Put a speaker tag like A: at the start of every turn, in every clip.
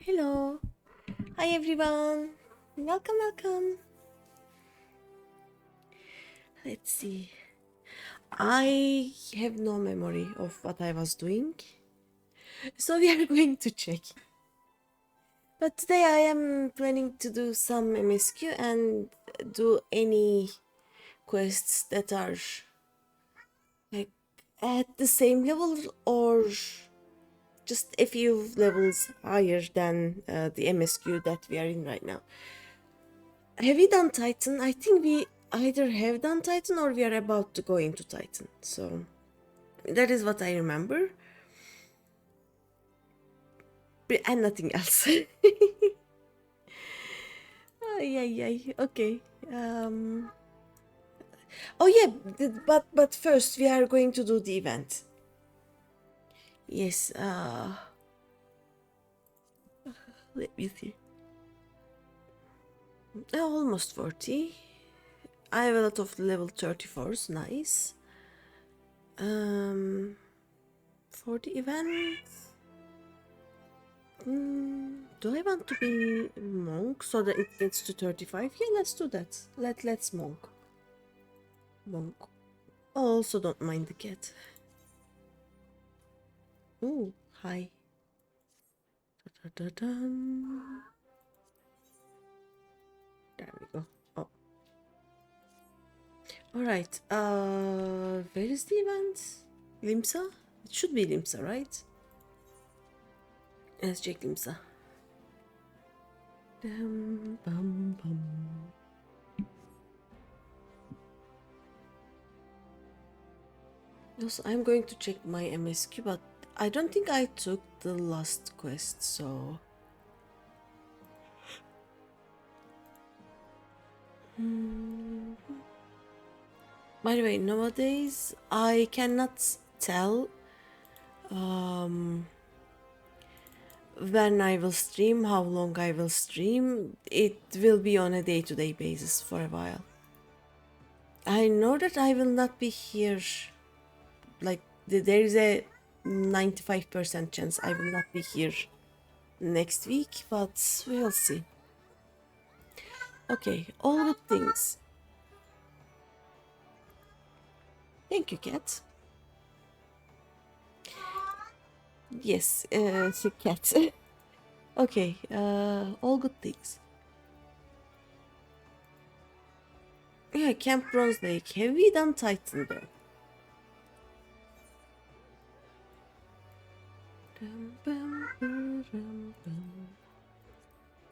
A: Hello. Hi everyone. Welcome. Let's see. I have no memory of what I was doing. So we are going to check. But today I am planning to do some MSQ and do any quests that are like at the same level or just a few levels higher than the MSQ that we are in right now. Have we done Titan? I think we either have done Titan or we are about to go into Titan. So that is what I remember. And nothing else. Ay. Okay. Oh yeah, but first we are going to do the event. Yes. Let me see. Almost 40. I have a lot of level 34s. Nice. For the event. Do I want to be monk so that it gets to 35? Yeah, let's do that. Let's monk. Monk. Also don't mind the cat. Oh, hi. Da-da-da-dun. There we go. Oh. Alright, where is the event? Limsa? It should be Limsa, right? Let's check Limsa. Bum, bum, bum. Also, I'm going to check my MSQ, but I don't think I took the last quest, so... By the way, nowadays I cannot tell when I will stream, how long I will stream. It will be on a day-to-day basis for a while. I know that I will not be here, like there is a 95% chance I will not be here next week, but we'll see. Okay, all good things. Thank you, cat. Yes, cat. Okay, all good things. Yeah, Camp Bronze Lake. Have we done Titan though?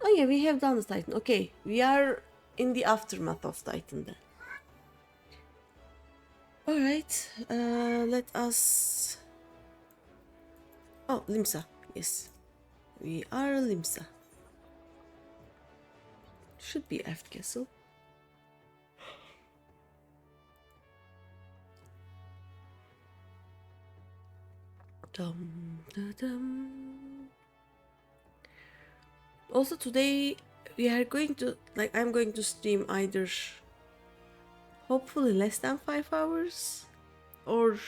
A: Oh yeah, we have done the Titan. Okay, we are in the aftermath of Titan then. Alright, let us... Oh, Limsa. Yes. We are Limsa. Should be Aft Castle. Dum, da, dum. Also today we are going to, like, I'm going to stream either hopefully less than 5 hours or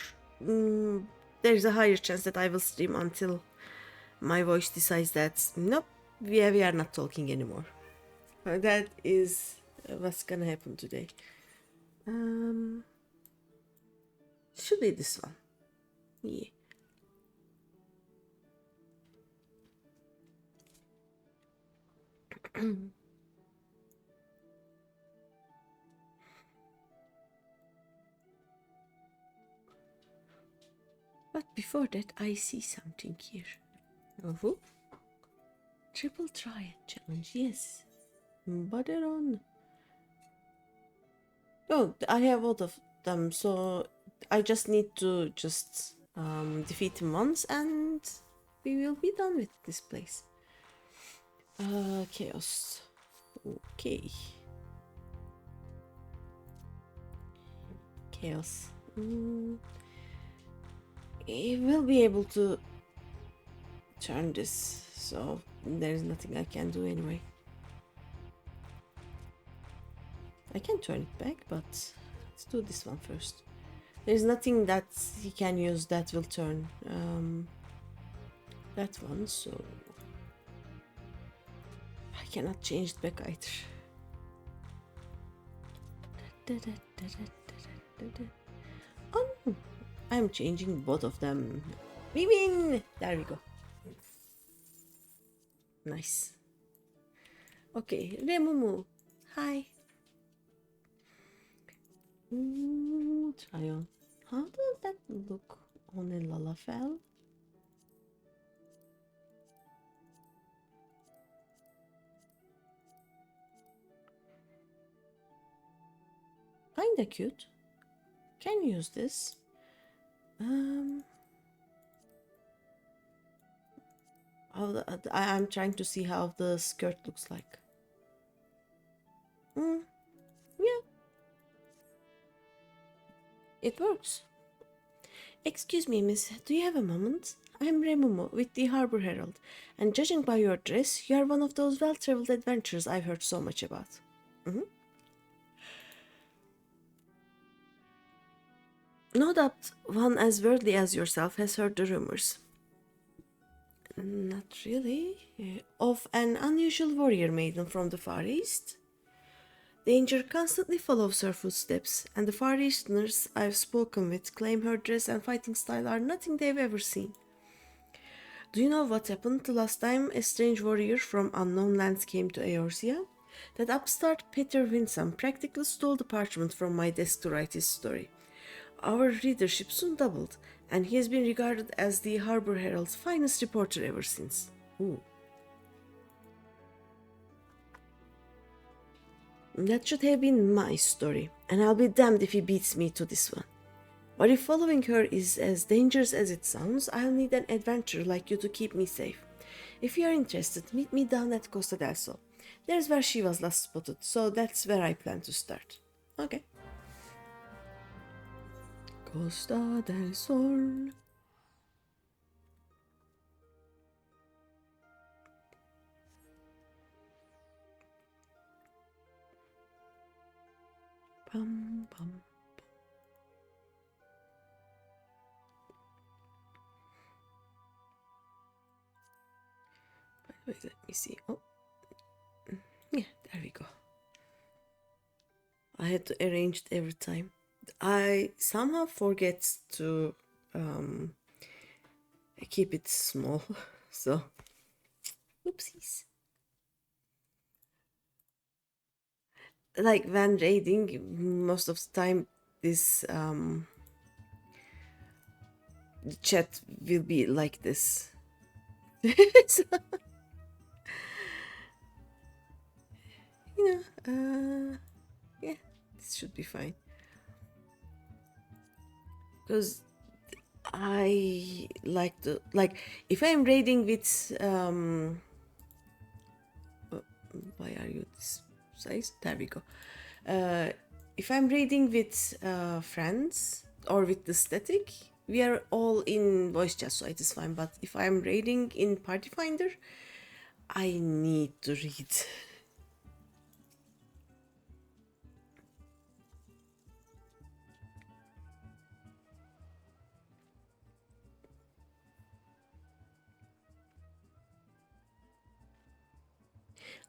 A: there's a higher chance that I will stream until my voice decides that nope, we are not talking anymore. That is what's gonna happen today. Should be this one. Yeah. But before that, I see something here. Oh, triple triad challenge, yes. Butter on. Oh, I have all of them, so I just need to defeat him once and we will be done with this place. Chaos. Okay. Chaos. He will be able to turn this, so there's nothing I can do anyway. I can turn it back, but let's do this one first. There's nothing that he can use that will turn that one, so cannot change it back either. Oh, I'm changing both of them. We win! There we go. Nice. Okay, Remumu. Hi. Try on. How does that look on a Lalafell? Kinda cute. Can use this. I'm trying to see how the skirt looks like. Yeah. It works. Excuse me, miss, do you have a moment? I'm Remumo with the Harbor Herald, and judging by your dress, you are one of those well-traveled adventurers I've heard so much about. No doubt one as worldly as yourself has heard the rumors. Not really. Of an unusual warrior maiden from the Far East? Danger constantly follows her footsteps, and the Far Easterners I've spoken with claim her dress and fighting style are nothing they've ever seen. Do you know what happened the last time a strange warrior from unknown lands came to Eorzea? That upstart Peter Winsome practically stole the parchment from my desk to write his story. Our readership soon doubled, and he has been regarded as the Harbor Herald's finest reporter ever since. Ooh. That should have been my story, and I'll be damned if he beats me to this one. But if following her is as dangerous as it sounds, I'll need an adventurer like you to keep me safe. If you are interested, meet me down at Costa del Sol. There's where she was last spotted, so that's where I plan to start. Okay. Costa del Sol. Pum, pum. Wait, let me see. Oh, yeah, there we go. I had to arrange it every time. I somehow forget to keep it small, so oopsies. Like when raiding, most of the time this the chat will be like this. So, you know, yeah, this should be fine. Because I like to, like, if I'm raiding with why are you this size? There we go. If I'm raiding with friends or with the static, we are all in voice chat, so it is fine. But if I'm raiding in Party Finder, I need to read.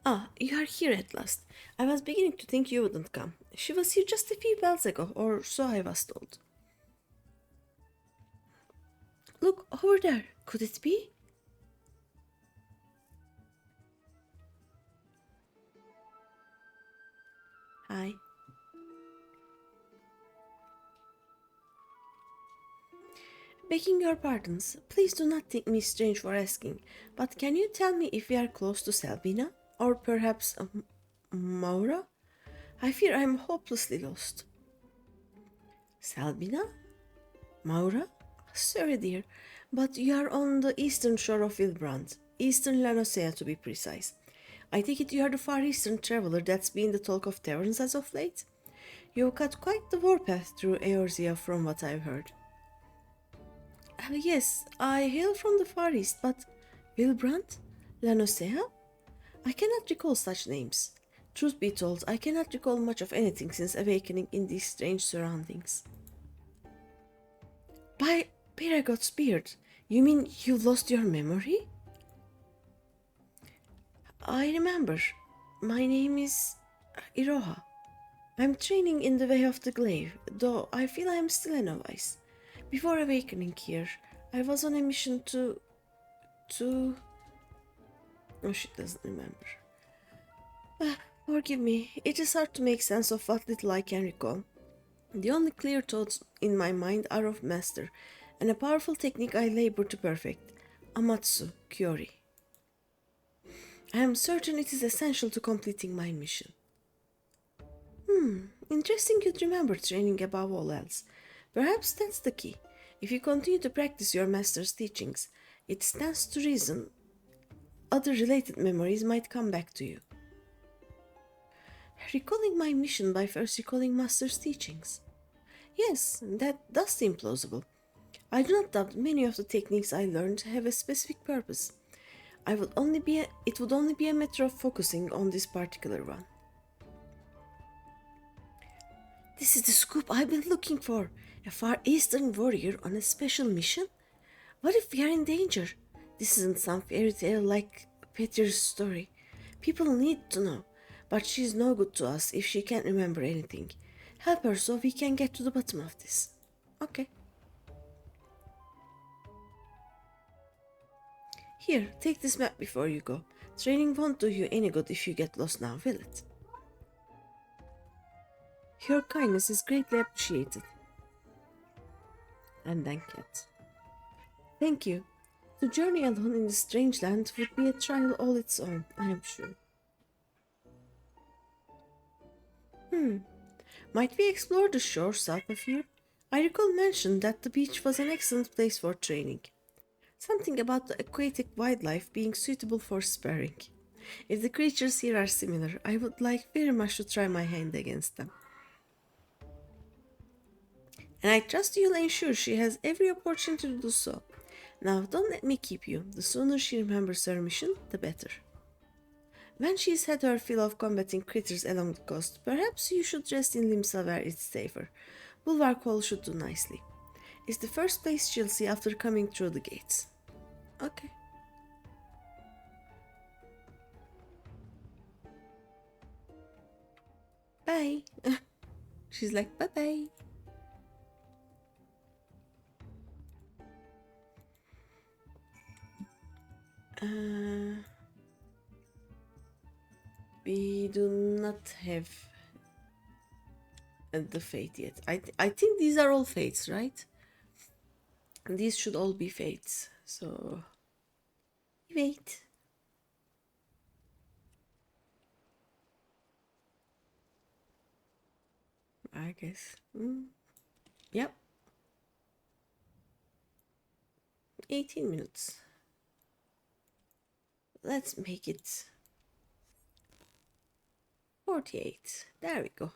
A: Ah, you are here at last. I was beginning to think you wouldn't come. She was here just a few bells ago, or so I was told. Look, over there. Could it be? Hi. Begging your pardons, please do not think me strange for asking, but can you tell me if we are close to Selbina? Or perhaps Maura? I fear I am hopelessly lost. Selbina? Maura? Sorry, dear, but you are on the eastern shore of Wilbrand, eastern Lanosea to be precise. I take it you are the far eastern traveler that's been the talk of taverns as of late? You cut quite the warpath through Eorzea from what I've heard. Yes, I hail from the far east, but Wilbrand? Lanosea? I cannot recall such names. Truth be told, I cannot recall much of anything since awakening in these strange surroundings. By Peragot's beard, you mean you lost your memory? I remember. My name is Iroha. I'm training in the way of the glaive, though I feel I am still a novice. Before awakening here, I was on a mission to... Oh, she doesn't remember. Forgive me, it is hard to make sense of what little I can recall. The only clear thoughts in my mind are of Master, and a powerful technique I labor to perfect, Amatsu Kyori. I am certain it is essential to completing my mission. Interesting you'd remember training above all else. Perhaps that's the key. If you continue to practice your master's teachings, it stands to reason other related memories might come back to you. Recalling my mission by first recalling master's teachings. Yes, that does seem plausible. I do not doubt many of the techniques I learned have a specific purpose. It would only be a matter of focusing on this particular one. This is the scoop I've been looking for. A Far Eastern warrior on a special mission? What if we are in danger? This isn't some fairy tale like Peter's story. People need to know, but she's no good to us if she can't remember anything. Help her so we can get to the bottom of this. Okay. Here, take this map before you go. Training won't do you any good if you get lost now, will it? Your kindness is greatly appreciated. And then Cat. Thank you. To journey alone in this strange land would be a trial all its own, I am sure. Might we explore the shore south of here? I recall mentioned that the beach was an excellent place for training. Something about the aquatic wildlife being suitable for sparring. If the creatures here are similar, I would like very much to try my hand against them. And I trust you'll ensure she has every opportunity to do so. Now, don't let me keep you. The sooner she remembers her mission, the better. When she's had her fill of combating critters along the coast, perhaps you should rest in Limsa where it's safer. Bulwark Hall should do nicely. It's the first place she'll see after coming through the gates. Okay. Bye. She's like, bye-bye. We do not have the fate yet. I think these are all fates, right? These should all be fates. So wait. I guess. Yep. 18 minutes. Let's make it 48. There we go.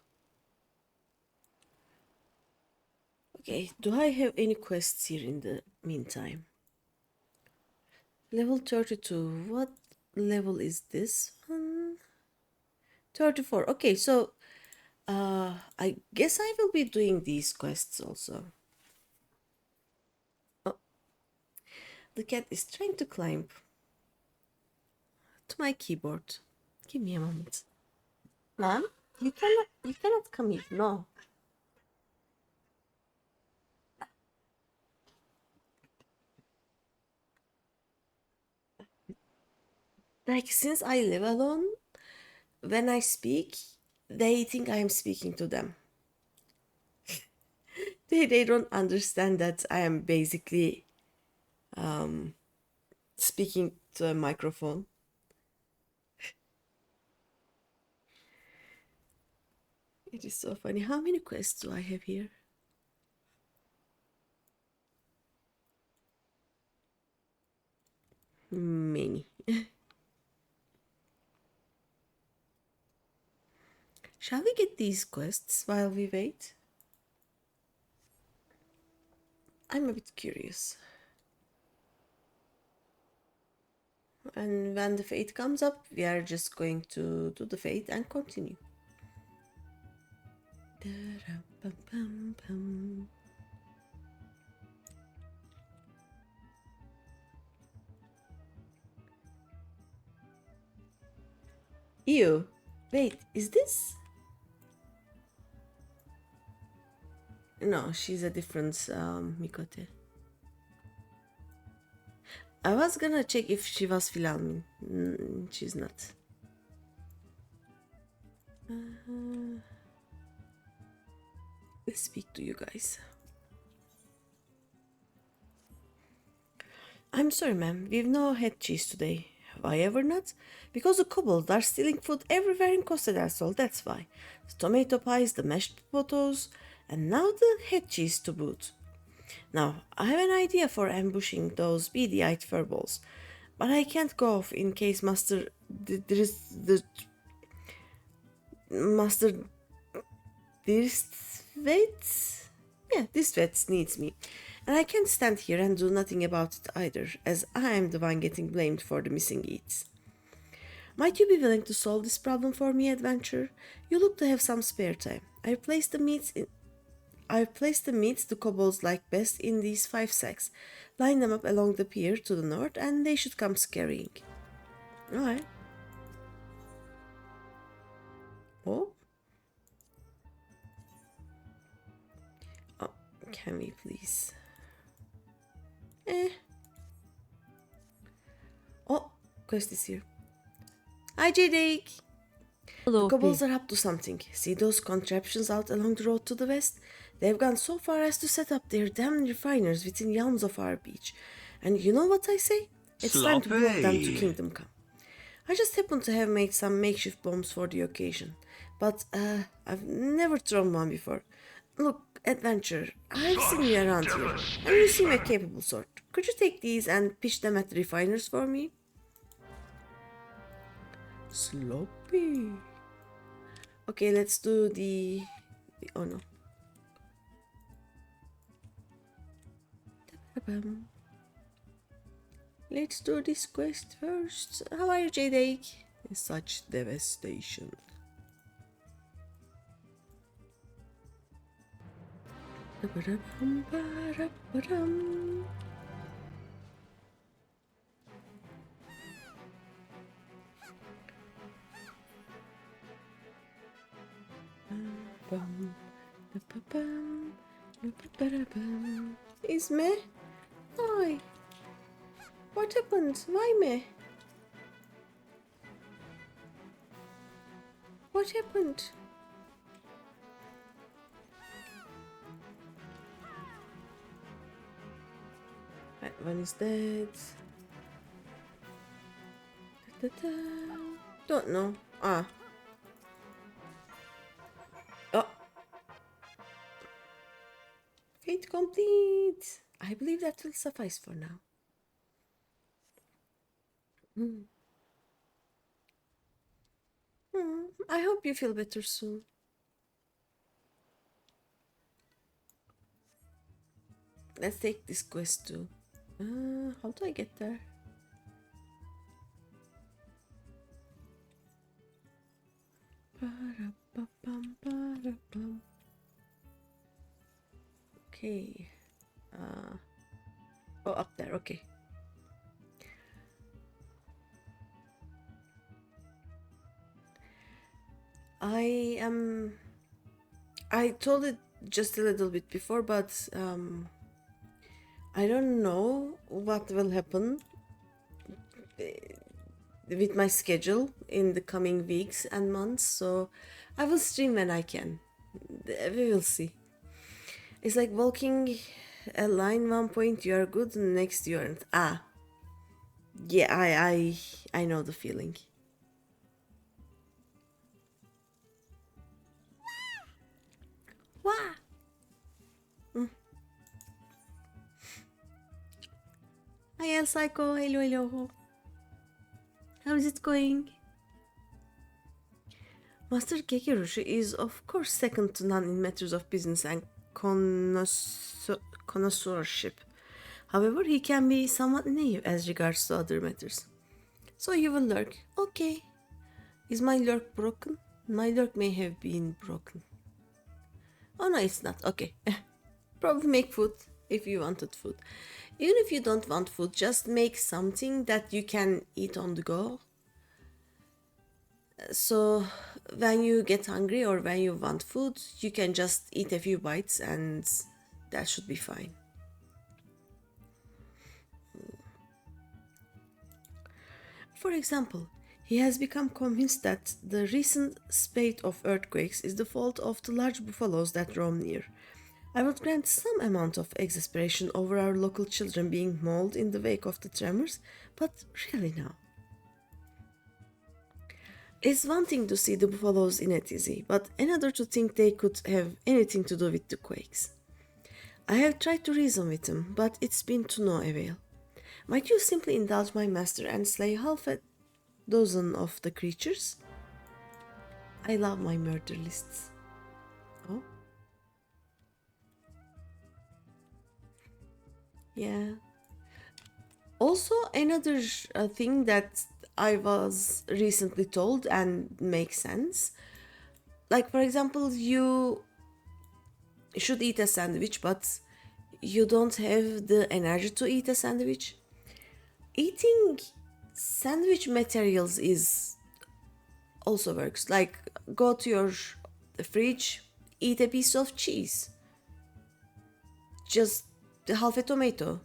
A: Okay, do I have any quests here in the meantime? Level 32. What level is this one? 34. Okay, so I guess I will be doing these quests also. Oh, the cat is trying to climb to my keyboard. Give me a moment. Mom, you cannot come here. No. Like, since I live alone, when I speak, they think I am speaking to them. They don't understand that I am basically speaking to a microphone. It is so funny. How many quests do I have here? Many. Shall we get these quests while we wait? I'm a bit curious. And when the fate comes up, we are just going to do the fate and continue. Ew. Wait, is this? No, she's a different Mikote. I was gonna check if she was filming. She's not. Let's speak to you guys. I'm sorry, ma'am. We've no head cheese today. Why ever not? Because the kobolds are stealing food everywhere in Costa del Sol, that's why. The tomato pies, the mashed potatoes, and now the head cheese to boot. Now, I have an idea for ambushing those beady-eyed furballs, but I can't go off in case Master Dirstveits? Yeah, Dirstveits needs me. And I can't stand here and do nothing about it either, as I am the one getting blamed for the missing eats. Might you be willing to solve this problem for me, adventurer? You look to have some spare time. I've placed the meats the kobolds like best in these 5 sacks. Line them up along the pier to the north, and they should come scurrying. Alright. Oh? Oh, can we please? Oh, quest is here. Hi, J-Dake!
B: Hello,
A: The kobolds are up to something. See those contraptions out along the road to the west? They've gone so far as to set up their damn refiners within yalms of our beach. And you know what I say? It's time to blow them to Kingdom Come. I just happen to have made some makeshift bombs for the occasion. But, I've never thrown one before. Look, adventurer, I've seen you around here, and you seem a capable sort. Could you take these and pitch them at the refiners for me? Sloppy. Okay, let's do the oh no. Let's do this quest first. How are you, J-Dake? Such devastation. Is me? Why? What happened? Why me? What happened? Right, one is dead. Don't know. Ah. Oh. Fate complete. I believe that will suffice for now. I hope you feel better soon. Let's take this quest too. How do I get there? Okay. Oh, up there. Okay. I told it just a little bit before, but I don't know what will happen with my schedule in the coming weeks and months, so I will stream when I can. We will see. It's like walking a line. One point you are good, and next you aren't. Ah, yeah, I know the feeling. Wah! Hi, El Psycho. Hello, hello. How's it going? Master Kekirushi is, of course, second to none in matters of business and connoisseurship. However, he can be somewhat naive as regards to other matters. So you will lurk. Okay. Is my lurk broken? My lurk may have been broken. Oh no, it's not. Okay. Probably make food if you wanted food. Even if you don't want food, just make something that you can eat on the go. So when you get hungry or when you want food, you can just eat a few bites and that should be fine. For example, he has become convinced that the recent spate of earthquakes is the fault of the large buffaloes that roam near. I would grant some amount of exasperation over our local children being mauled in the wake of the tremors, but really now. It's one thing to see the buffaloes in a tizzy, but another to think they could have anything to do with the quakes. I have tried to reason with him, but it's been to no avail. Might you simply indulge my master and slay half a dozen of the creatures? I love my murder lists. Oh? Yeah. Also, another thing that I was recently told and makes sense. Like, for example, you should eat a sandwich, but you don't have the energy to eat a sandwich. Eating sandwich materials is also works. Like, go to your fridge, eat a piece of cheese, just half a tomato,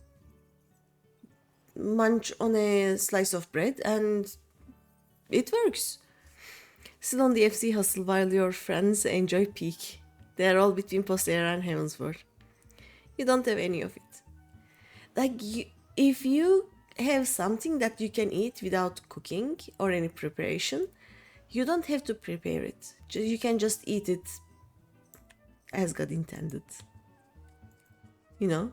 A: munch on a slice of bread, and it works. Sit on the FC hustle while your friends enjoy peak. They're all between Postera and Heavensward. You don't have any of it. Like, if you have something that you can eat without cooking or any preparation, you don't have to prepare it. You can just eat it as God intended. You know?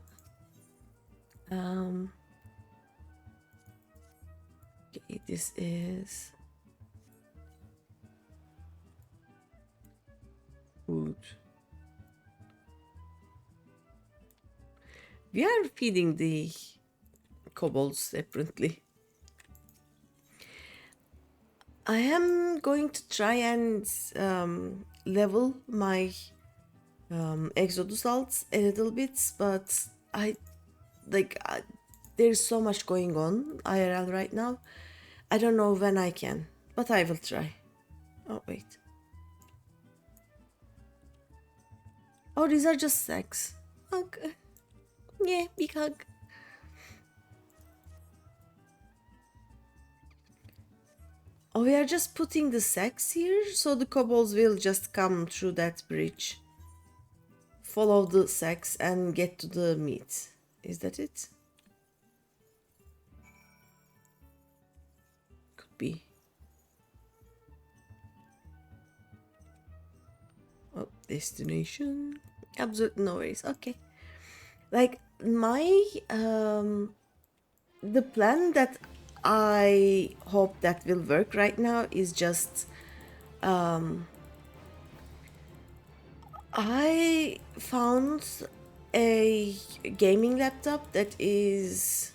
A: Okay, this is food. We are feeding the kobolds separately. I am going to try and level my Exodus alts a little bit, but there's so much going on IRL right now. I don't know when I can, but I will try. Oh, wait. Oh, these are just sacks. Hug. Yeah, big hug. Oh, we are just putting the sacks here, so the kobolds will just come through that bridge. Follow the sacks and get to the meat. Is that it? Could be. Oh, destination. Absolutely no worries. Okay. Like, my the plan that I hope that will work right now is just I found a gaming laptop that is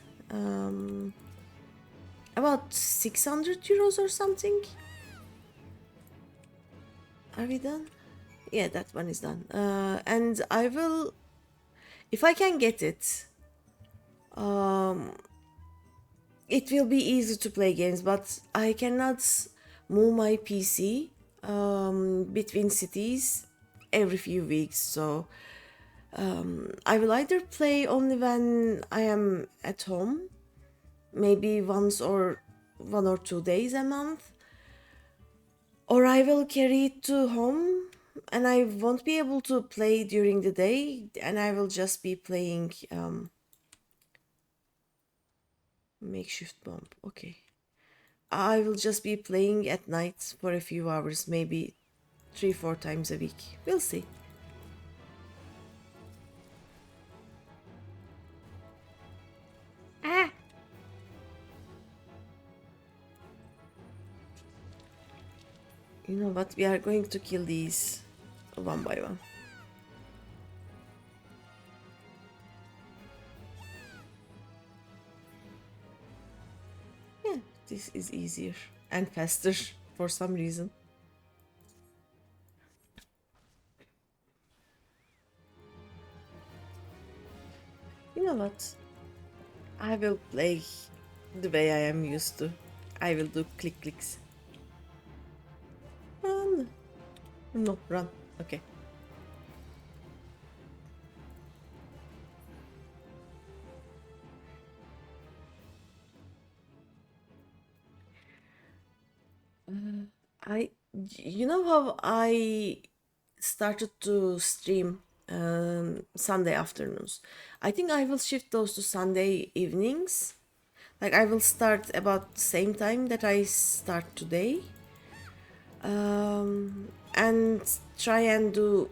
A: about 600 euros or something. Are we done? Yeah, that one is done. And I will, if I can get it, it will be easy to play games, but I cannot move my PC between cities every few weeks. So I will either play only when I am at home, maybe once or 1 or 2 days a month, or I will carry it to home and I won't be able to play during the day, and I will just be playing makeshift bomb. Okay. I will just be playing at night for a few hours, maybe 3-4 times a week. We'll see. Ah! You know what? We are going to kill these one by one. Yeah, this is easier and faster for some reason. You know what? I will play the way I am used to. I will do click clicks. No, run. Okay. You know how I started to stream Sunday afternoons? I think I will shift those to Sunday evenings. Like I will start about the same time that I start today, and try and do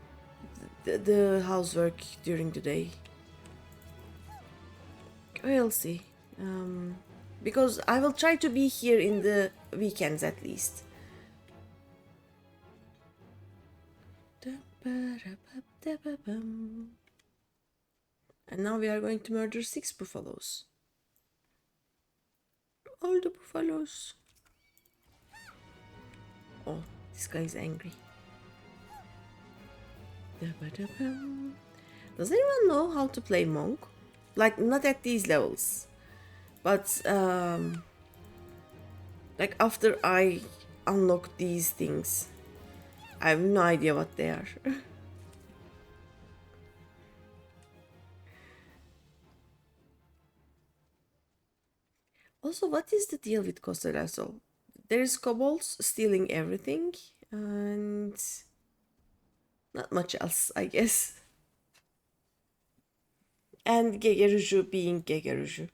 A: the housework during the day. We'll see. Because I will try to be here in the weekends at least. And now we are going to murder 6 buffaloes. All the buffaloes. Oh, this guy is angry. Does anyone know how to play monk? Like, not at these levels, but like after I unlock these things, I have no idea what they are. Also, what is the deal with Costello? There's kobolds stealing everything, and not much else, I guess. And Gegeruju being Gegeruju.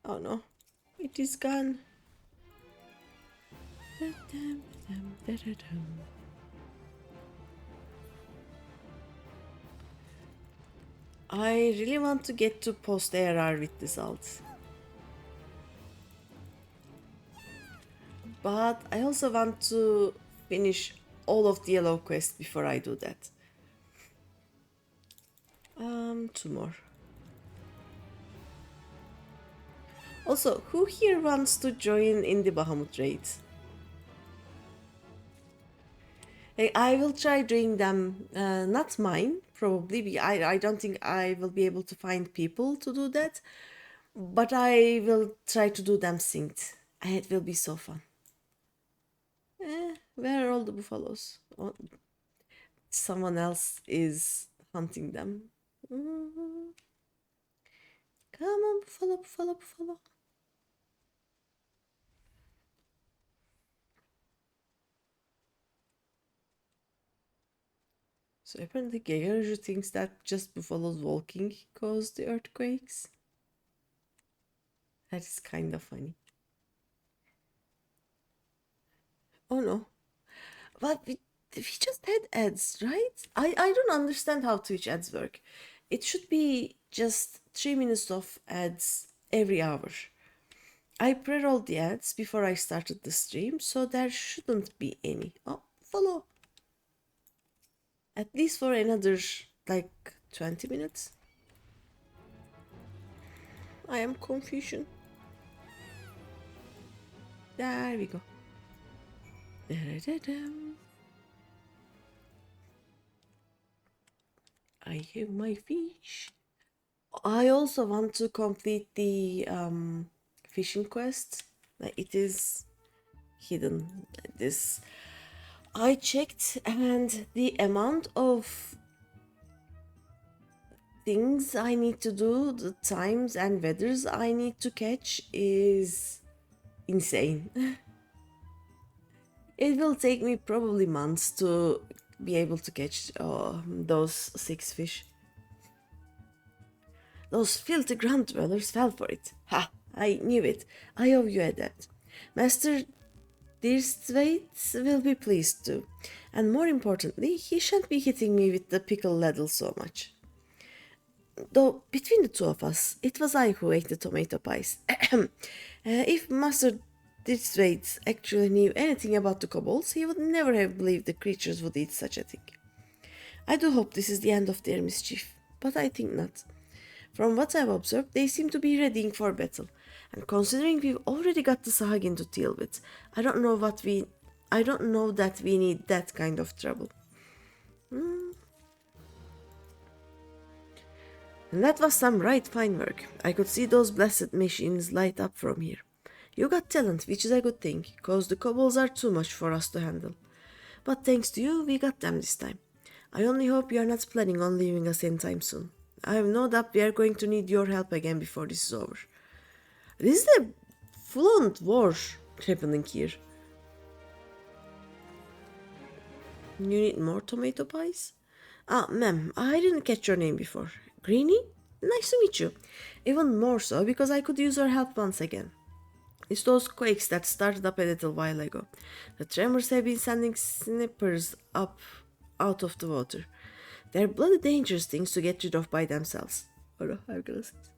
A: Oh no, it is gone. I really want to get to post ARR with this alt. But I also want to finish all of the yellow quests before I do that. 2 more. Also, who here wants to join in the Bahamut raid? I will try doing them, not mine, probably. I don't think I will be able to find people to do that, but I will try to do them synced. It will be so fun. Where are all the buffaloes? Oh, someone else is hunting them. Come on, buffalo, buffalo, buffalo. So apparently Gegeruju thinks that just buffaloes walking caused the earthquakes. That is kind of funny. Oh no. But we just had ads, right? I don't understand how Twitch ads work. It should be just 3 minutes of ads every hour. I pre-rolled the ads before I started the stream, so there shouldn't be any. Oh, follow. At least for another, like, 20 minutes. I am confusion. There we go. I have my fish. I also want to complete the fishing quest. It is hidden. This I checked, and the amount of things I need to do, the times and weathers I need to catch is insane. It will take me probably months to be able to catch those 6 fish. Those filthy ground dwellers fell for it. Ha! I knew it. I owe you a debt. Master Deersthwaite will be pleased too. And more importantly, he shan't be hitting me with the pickle ladle so much. Though, between the two of us, it was I who ate the tomato pies. If Master Deersthwaite actually knew anything about the kobolds, he would never have believed the creatures would eat such a thing. I do hope this is the end of their mischief, but I think not. From what I've observed, they seem to be readying for battle, and considering we've already got the Sahagin to deal with, I don't know that we need that kind of trouble. And that was some right fine work. I could see those blessed machines light up from here. You got talent, which is a good thing, cause the kobolds are too much for us to handle. But thanks to you, we got them this time. I only hope you are not planning on leaving us anytime soon. I have no doubt we are going to need your help again before this is over. This is a full-on war happening here. You need more tomato pies? Ah, ma'am, I didn't catch your name before. Greeny? Nice to meet you. Even more so because I could use your help once again. It's those quakes that started up a little while ago. The tremors have been sending snippers up out of the water. They're bloody dangerous things to get rid of by themselves. Oh no, I'm gonna sneeze.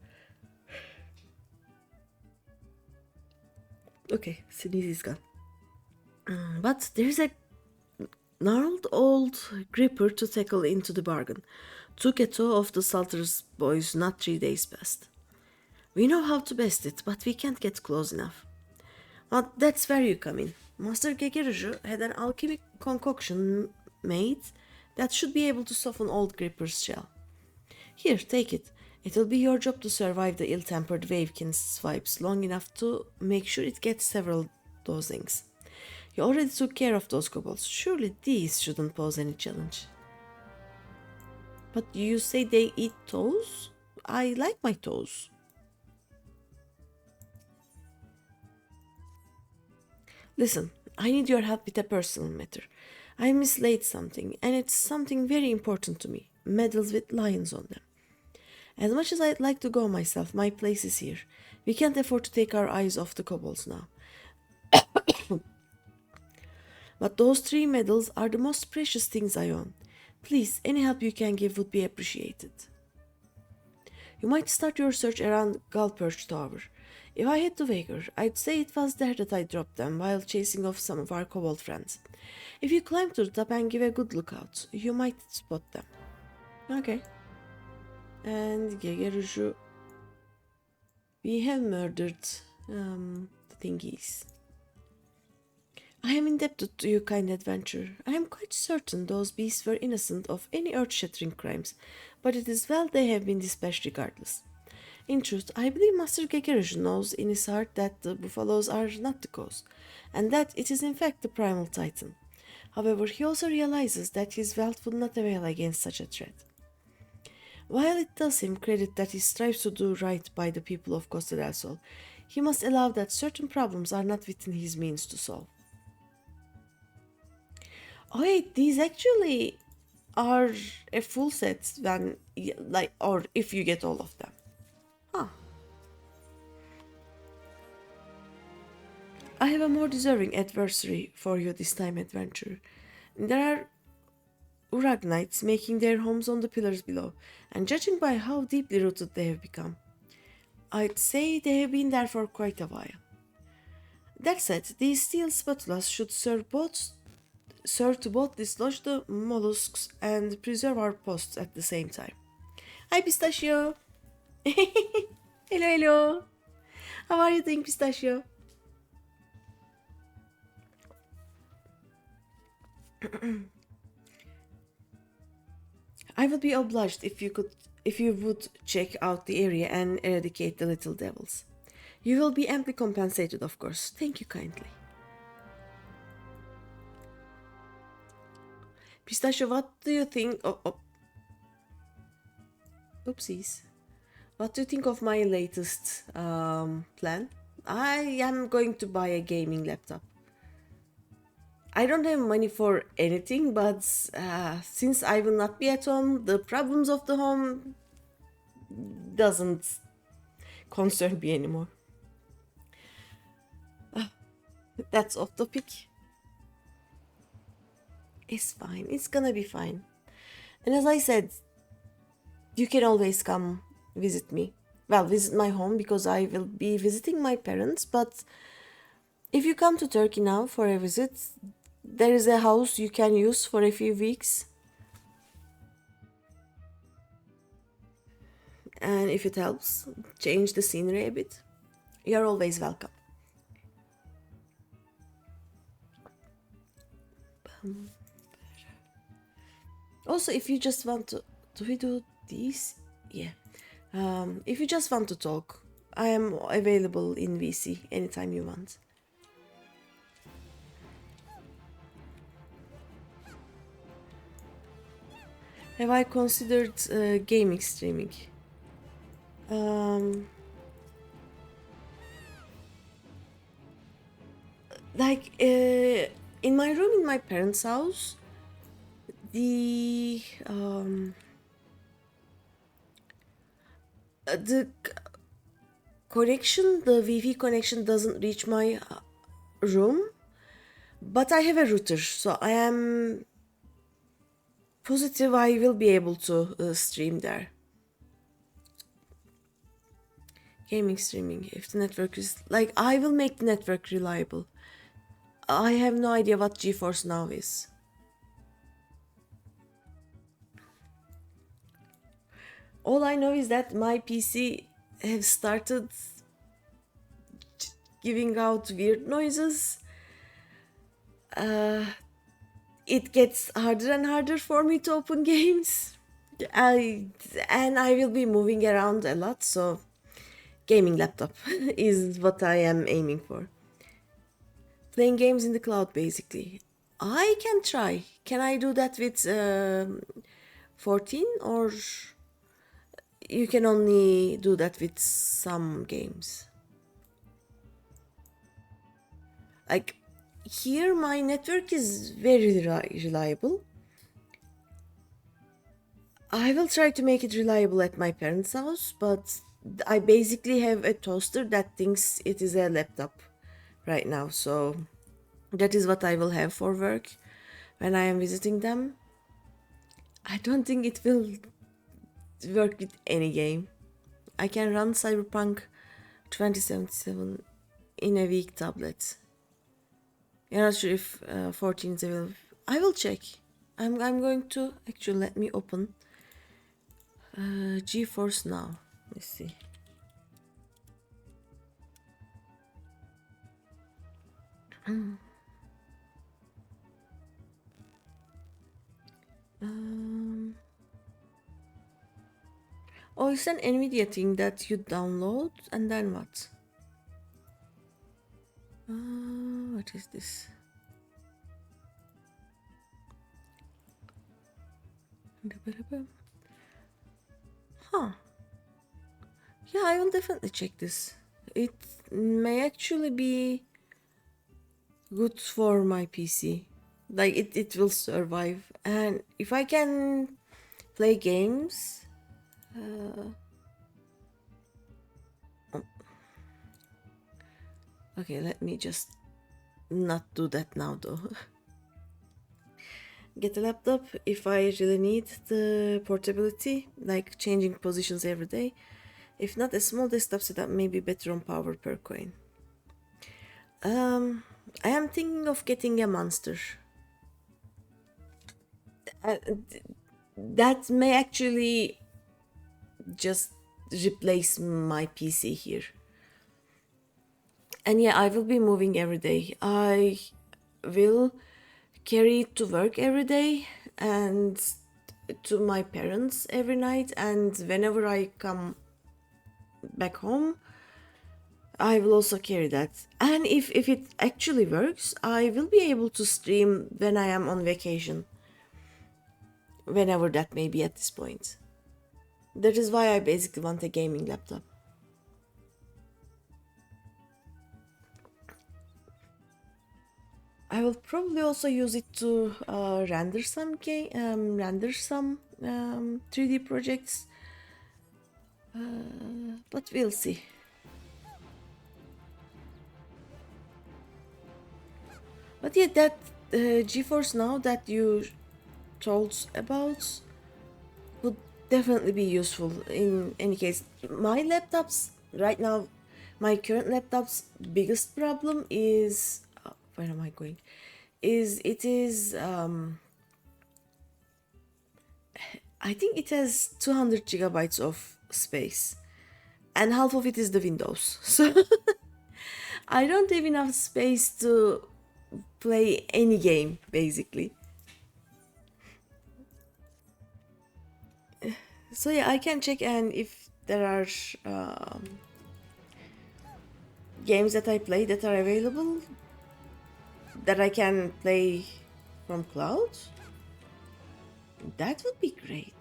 A: Okay, sneeze is gone. But there's a gnarled old gripper to tackle into the bargain. Took a tow of the Salters boys not 3 days past. We know how to best it, but we can't get close enough. Well, that's where you come in. Master Gegeruju had an alchemic concoction made that should be able to soften old Gripper's shell. Here, take it. It'll be your job to survive the ill-tempered Wavekin swipes long enough to make sure it gets several dosings. You already took care of those kobolds. Surely these shouldn't pose any challenge. But you say they eat toes? I like my toes. Listen, I need your help with a personal matter. I mislaid something, and it's something very important to me. Medals with lions on them. As much as I'd like to go myself, my place is here. We can't afford to take our eyes off the kobolds now. But those 3 medals are the most precious things I own. Please, any help you can give would be appreciated. You might start your search around Godbert Tower. If I had to wager, I'd say it was there that I dropped them while chasing off some of our kobold friends. If you climb to the top and give a good lookout, you might spot them. Okay. And Gegeruju, we have murdered the thingies. I am indebted to you, kind adventurer. I am quite certain those beasts were innocent of any earth-shattering crimes, but it is well they have been dispatched regardless. In truth, I believe Master Gegeruju knows in his heart that the buffaloes are not the cause, and that it is in fact the primal titan. However, he also realizes that his wealth would not avail against such a threat. While it does him credit that he strives to do right by the people of Costa del Sol, he must allow that certain problems are not within his means to solve. Oh wait, these actually are a full set when, or if you get all of them. Huh. I have a more deserving adversary for you this time, adventurer. There are Uragnites making their homes on the pillars below, and judging by how deeply rooted they have become, I'd say they have been there for quite a while. That said, these steel spatulas should serve to both dislodge the mollusks and preserve our posts at the same time. Hi, Pistachio! Hello! How are you doing, Pistachio? I would be obliged if you would check out the area and eradicate the little devils. You will be amply compensated, of course. Thank you kindly. Pistachio, what do you think of... Oopsies. What do you think of my latest plan? I am going to buy a gaming laptop. I don't have money for anything, but since I will not be at home, the problems of the home doesn't concern me anymore. That's off topic. It's fine. It's gonna be fine. And as I said, you can always come visit me. Well, visit my home because I will be visiting my parents. But if you come to Turkey now for a visit, there is a house you can use for a few weeks. And if it helps, change the scenery a bit. You're always welcome. Also, if you just want to we do these? yeah. If you just want to talk, I am available in VC anytime you want. Have I considered gaming streaming? Like in my room in my parents' house, the connection, the Wi-Fi connection doesn't reach my room, but I have a router, so I am positive I will be able to stream there. Gaming streaming, if the network is like, I will make the network reliable. I have no idea what GeForce Now is. All I know is that my PC has started giving out weird noises. It gets harder and harder for me to open games. And I will be moving around a lot, so gaming laptop is what I am aiming for. Playing games in the cloud, basically. I can try. Can I do that with 14, or you can only do that with some games? Like, here my network is very reliable. I will try to make it reliable at my parents' house, but I basically have a toaster that thinks it is a laptop right now, so that is what I will have for work when I am visiting them. I don't think it will work with any game. I can run Cyberpunk 2077 in a weak tablet. I'm not sure if 14 is available. I will check. I'm going to actually let me open GeForce Now. Let's see. Oh, it's an NVIDIA thing that you download, and then what? What is this? Huh. Yeah, I will definitely check this. It may actually be good for my PC. Like, it will survive. And if I can play games... Okay, let me just not do that now, though. Get a laptop if I really need the portability, like changing positions every day. If not, a small desktop setup may be better on power per coin. I am thinking of getting a monster. That may actually just replace my PC here. And yeah, I will be moving every day. I will carry it to work every day and to my parents every night, and whenever I come back home, I will also carry that. And if it actually works, I will be able to stream when I am on vacation, whenever that may be at this point. That is why I basically want a gaming laptop. I will probably also use it to render some 3D projects, but we'll see. But yeah, that GeForce Now that you told about would definitely be useful in any case. My laptops right now, my current laptop's biggest problem is where am I going? It is I think it has 200 gigabytes of space, and half of it is the Windows. So I don't have enough space to play any game, basically. So yeah, I can check, and if there are games that I play that are available that I can play from cloud, that would be great.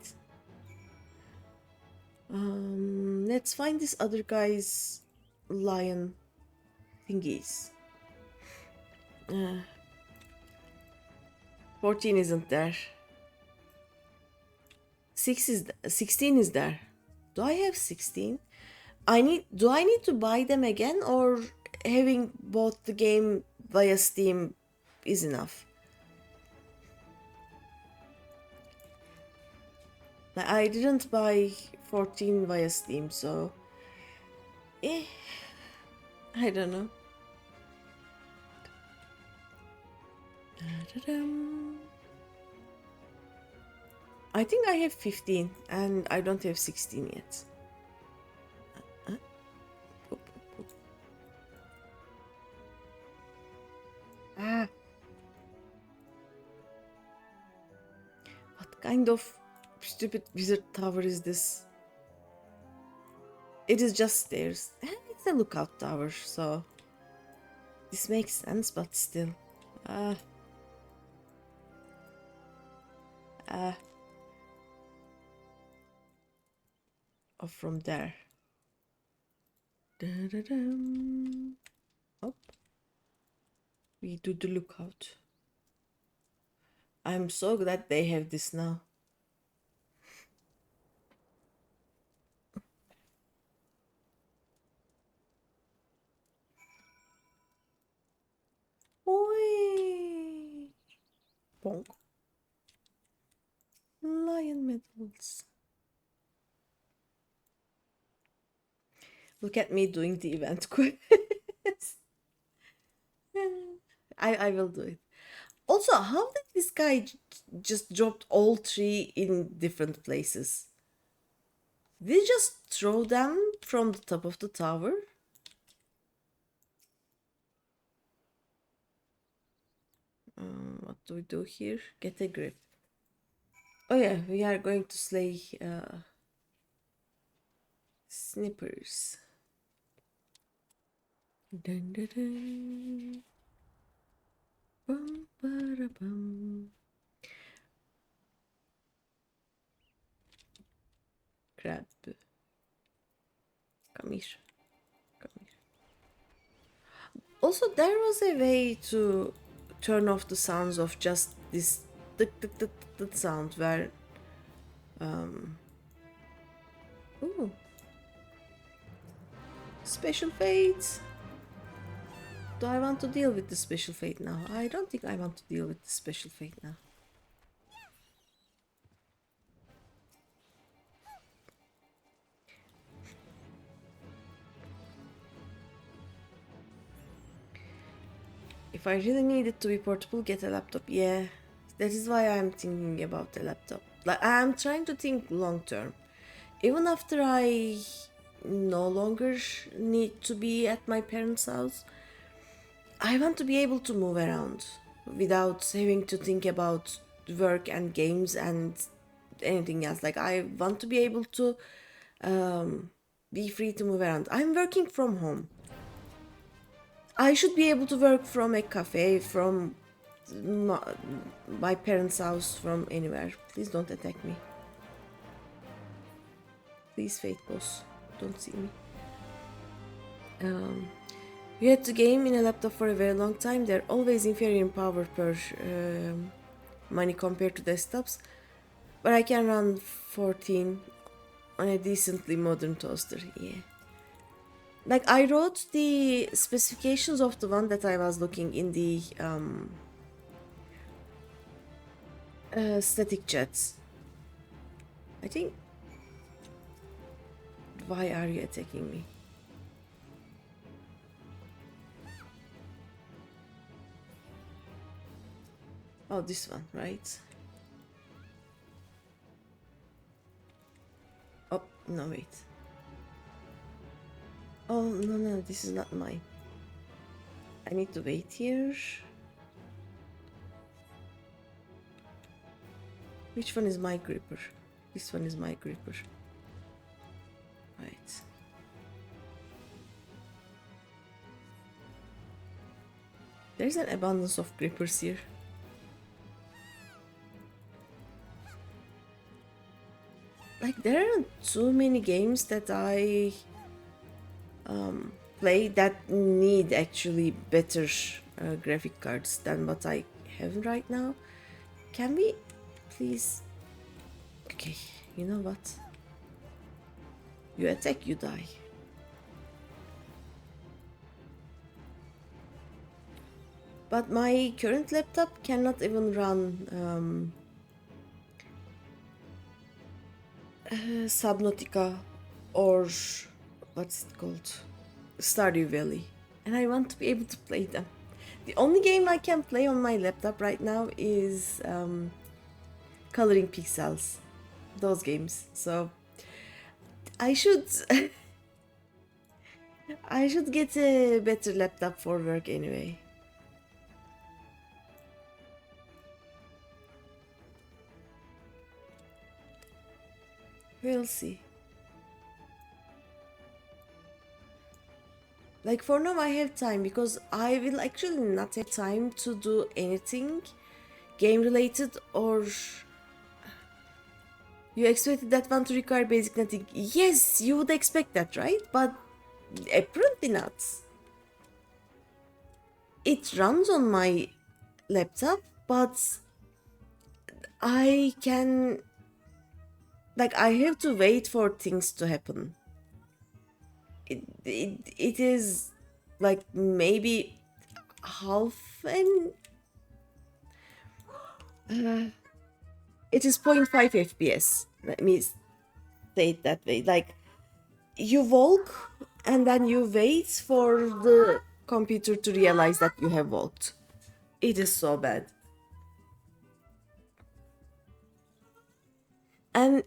A: Let's find this other guy's lion thingies. 14 isn't there. 16 is there. Do I have 16? Do I need to buy them again, or having bought the game via Steam is enough? I didn't buy 14 via Steam, so I don't know. I think I have 15 and I don't have 16 yet. What kind of stupid wizard tower is this? It is just stairs. It's a lookout tower, so this makes sense, but still. Off from there. Da-da-dum. Up. We do the lookout. I'm so glad they have this now. Oi! Bonk. Lion medals. Look at me doing the event quest. I will do it. Also, how did this guy just dropped all three in different places? Did he just throw them from the top of the tower? What do we do here? Get a grip. Oh yeah, we are going to slay snippers. Dun, dun, dun. Bum, ba, bum. Crab. Come here. Come here. Also, there was a way to turn off the sounds of just this sound where ooh. Special fate. Do I want to deal with the special fate now? I don't think I want to deal with the special fate now. If I really need it to be portable, get a laptop. Yeah, that is why I'm thinking about a laptop. Like, I'm trying to think long term. Even after I no longer need to be at my parents' house, I want to be able to move around without having to think about work and games and anything else. Like, I want to be able to be free to move around. I'm working from home. I should be able to work from a cafe, from my parents' house, from anywhere. Please don't attack me. Please, Fate Boss, don't see me. You had to game in a laptop for a very long time. They're always inferior in power per money compared to desktops. But I can run 14 on a decently modern toaster, yeah. Like, I wrote the specifications of the one that I was looking in the static chats. I think... Why are you attacking me? Oh, this one, right? Oh, no, wait. Oh, no, this is not mine. I need to wait here. Which one is my gripper? This one is my gripper. Right. There's an abundance of grippers here. Like, there aren't too many games that I play that need actually better graphic cards than what I have right now. Can we please... Okay, you know what? You attack, you die. But my current laptop cannot even run Subnautica or what's it called? Stardew Valley. And I want to be able to play them. The only game I can play on my laptop right now is Coloring Pixels. Those games. So I should I should get a better laptop for work anyway. We'll see. Like, for now I have time because I will actually not have time to do anything game related. Or you expected that one to require basic nothing. Yes, you would expect that, right? But apparently not. It runs on my laptop, but I can... Like, I have to wait for things to happen. It is like maybe half an... it is 0.5 FPS. Let me say it that way. Like, you walk and then you wait for the computer to realize that you have walked. It is so bad. And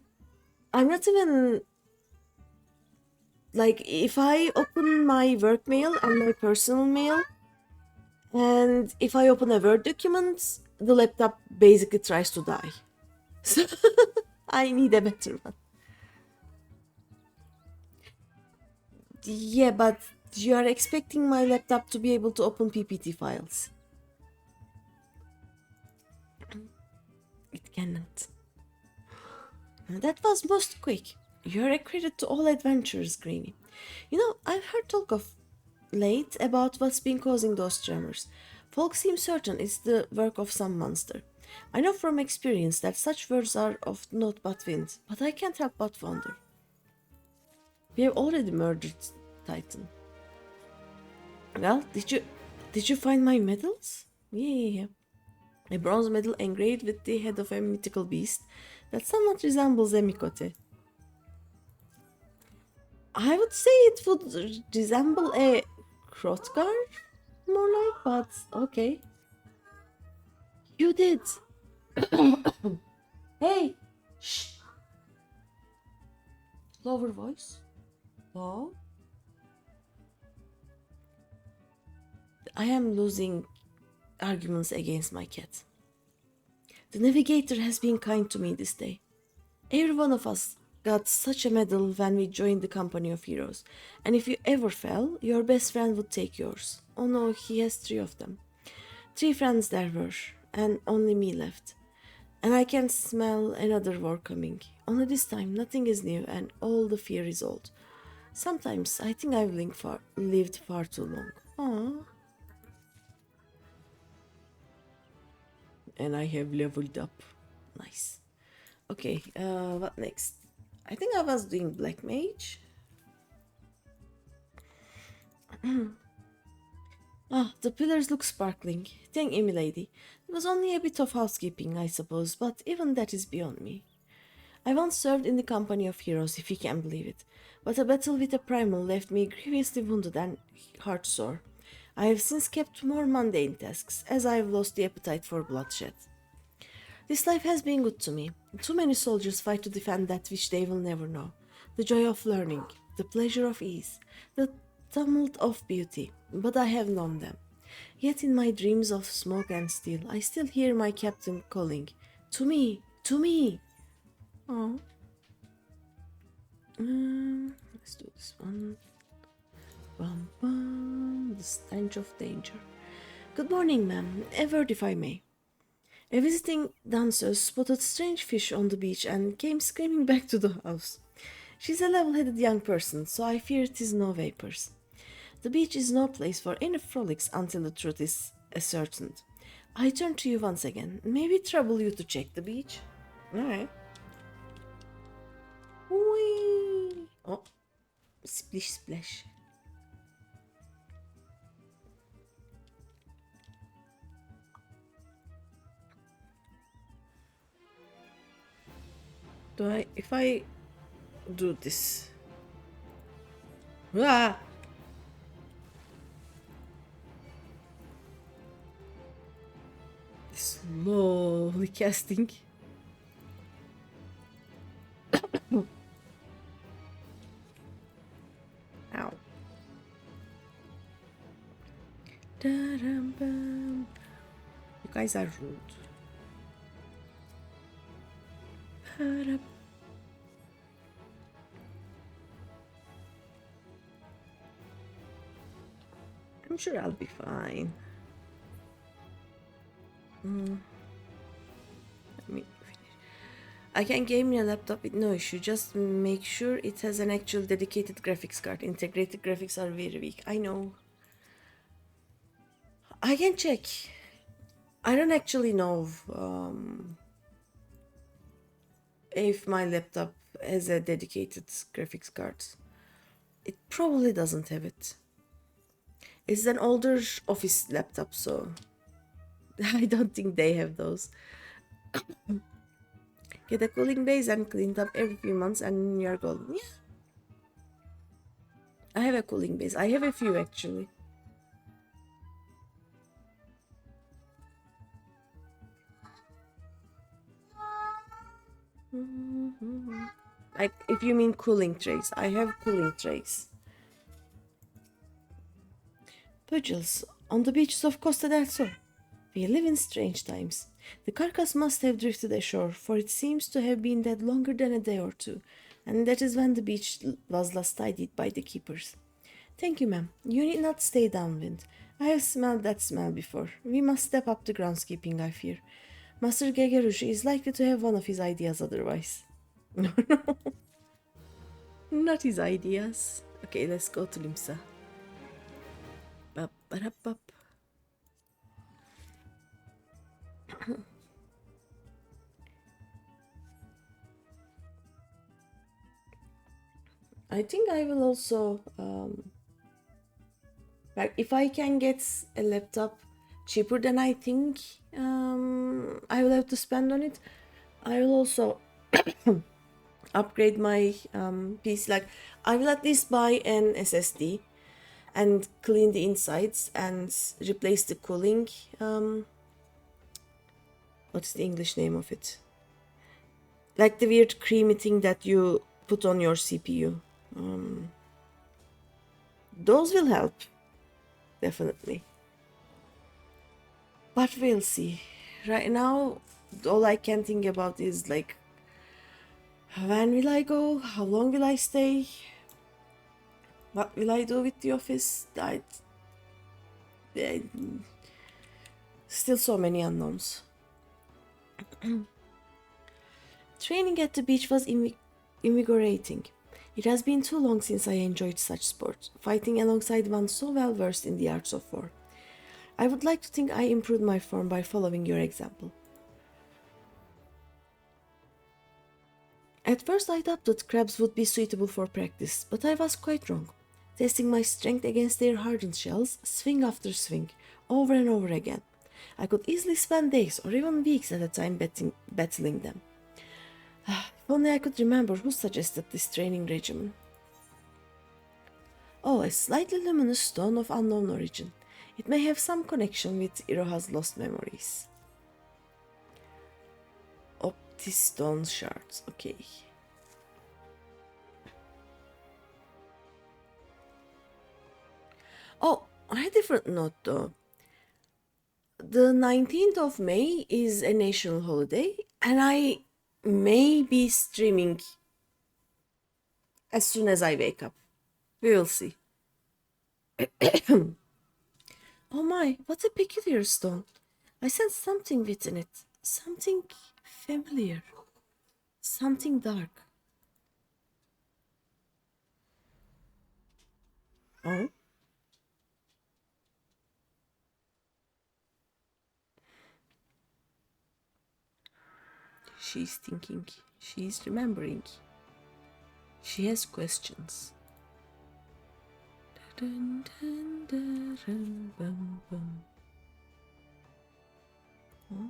A: I'm not even... Like, if I open my work mail and my personal mail, and if I open a Word document, the laptop basically tries to die. So I need a better one. Yeah, but you are expecting my laptop to be able to open PPT files. It cannot. That was most quick. You're a credit to all adventurers, Greeny. You know, I've heard talk of late about what's been causing those tremors. Folks seem certain it's the work of some monster. I know from experience that such words are of naught but wind, but I can't help but wonder. We have already murdered Titan. Well, did you find my medals? Yeah. A bronze medal engraved with the head of a mythical beast that somewhat resembles a Mikote. I would say it would resemble a Hrothgar, more like, but okay. You did. Hey! Shh! Lower voice. Low. I am losing arguments against my cat. The navigator has been kind to me this day. Every one of us got such a medal when we joined the company of heroes, and if you ever fell, your best friend would take yours. Oh no, he has 3 of them. 3 friends there were, and only me left. And I can smell another war coming. Only this time nothing is new and all the fear is old. Sometimes I think I've lived far too long. Aww. And I have leveled up. Nice. Okay, what next? I think I was doing Black Mage. The pillars look sparkling. Thank you, milady. It was only a bit of housekeeping, I suppose, but even that is beyond me. I once served in the company of heroes, if you can believe it, but a battle with a primal left me grievously wounded and heartsore. I have since kept more mundane tasks, as I have lost the appetite for bloodshed. This life has been good to me. Too many soldiers fight to defend that which they will never know. The joy of learning, the pleasure of ease, the tumult of beauty, but I have known them. Yet in my dreams of smoke and steel, I still hear my captain calling, "To me, to me!" Oh. Let's do this one. Bum, bum, the stench of danger. Good morning, ma'am. A word if I may. A visiting dancer spotted strange fish on the beach and came screaming back to the house. She's a level-headed young person, so I fear it is no vapors. The beach is no place for any frolics until the truth is ascertained. I turn to you once again. May we trouble you to check the beach? Alright. Whee! Oh, splish splash. If I do this? Ah! Slowly casting. Ow. You guys are rude. I'm sure I'll be fine. Let me finish. I can game in a laptop with no issue. Just make sure it has an actual dedicated graphics card. Integrated graphics are very weak. I know. I can check. I don't actually know if my laptop has a dedicated graphics card. It probably doesn't have it. It's an older office laptop, so I don't think they have those. Get a cooling base and cleaned up every few months and you're golden. Yeah. I have a cooling base. I have a few actually. Like, if you mean cooling trays, I have cooling trays. Pugils, on the beaches of Costa del Sol. We live in strange times. The carcass must have drifted ashore, for it seems to have been dead longer than a day or two, and that is when the beach was last tidied by the keepers. Thank you, ma'am. You need not stay downwind. I have smelled that smell before. We must step up the groundskeeping, I fear. Master Gegerushi is likely to have one of his ideas otherwise. No, no. Not his ideas. Okay, let's go to Limsa. Bap. I think I will also like, if I can get a laptop cheaper than I think I will have to spend on it, I will also upgrade my PC. Like, I will at least buy an SSD and clean the insides and replace the cooling. What's the English name of it? Like the weird creamy thing that you put on your CPU. Those will help, definitely. But we'll see. Right now, all I can think about is like, when will I go? How long will I stay? What will I do with the office? Still so many unknowns. Training at the beach was invigorating. It has been too long since I enjoyed such sport, fighting alongside one so well versed in the arts of war. I would like to think I improved my form by following your example. At first I thought that crabs would be suitable for practice, but I was quite wrong. Testing my strength against their hardened shells, swing after swing, over and over again. I could easily spend days or even weeks at a time battling them. If only I could remember who suggested this training regimen. Oh, a slightly luminous stone of unknown origin. It may have some connection with Iroha's lost memories. Optistone shards, okay. Oh, on a different note though. The 19th of May is a national holiday, and I may be streaming as soon as I wake up. We will see. Oh my, what a peculiar stone. I sense something within it. Something familiar. Something dark. Oh? She's thinking. She's remembering. She has questions. Dun, dun, dun, dun, bum, bum. Huh?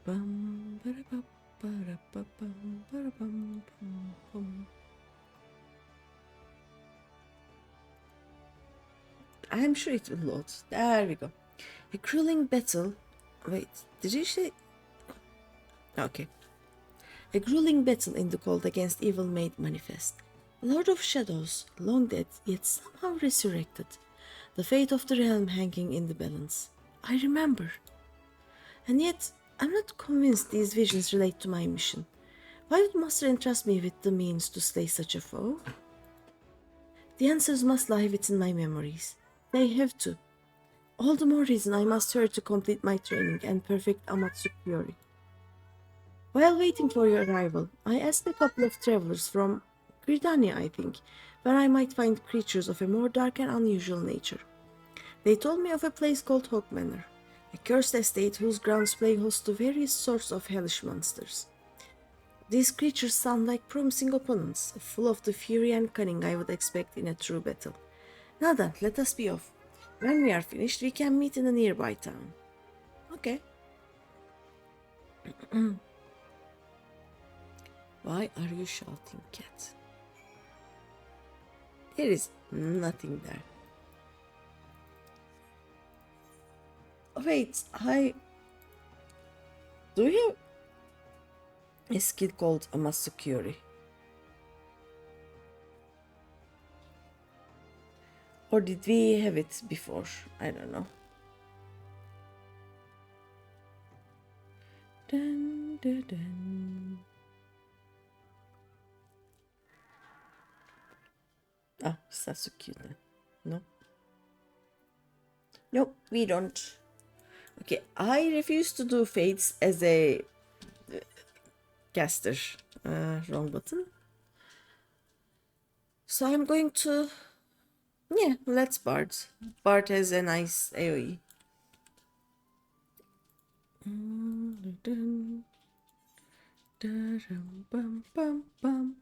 A: Bum, ba-da-bum, ba-da-ba-bum, ba-da-bum, bum, bum. I'm sure it will load. There we go. A grueling battle. Wait, did you say? Okay. A grueling battle in the cold against evil made manifest. Lord of Shadows, long dead, yet somehow resurrected. The fate of the realm hanging in the balance. I remember. And yet, I'm not convinced these visions relate to my mission. Why would Master entrust me with the means to slay such a foe? The answers must lie within my memories. They have to. All the more reason I must hurry to complete my training and perfect Amatsu Fury. While waiting for your arrival, I asked a couple of travelers from Gridania, I think, where I might find creatures of a more dark and unusual nature. They told me of a place called Hawk Manor, a cursed estate whose grounds play host to various sorts of hellish monsters. These creatures sound like promising opponents, full of the fury and cunning I would expect in a true battle. Now then, let us be off. When we are finished, we can meet in a nearby town. Okay. Why are you shouting, cat? There is nothing there. Wait, do you have a skill called Amasukuri? Or did we have it before? I don't know. Dun, dun, dun. Ah, Sasuke then. No? Nope, we don't. Okay, I refuse to do fates as a caster. Wrong button. So I'm going to... Yeah, let's Bard. Bard has a nice AoE. Bum, bum, bum.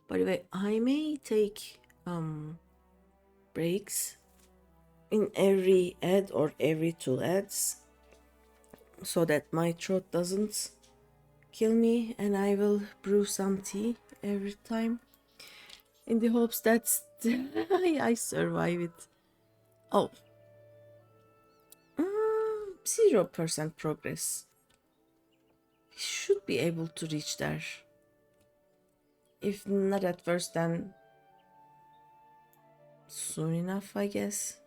A: By the way, I may take breaks in every ad or every two ads so that my throat doesn't kill me, and I will brew some tea every time in the hopes that I survive it. Oh, 0% progress. We should be able to reach there. If not at first, then soon enough, I guess.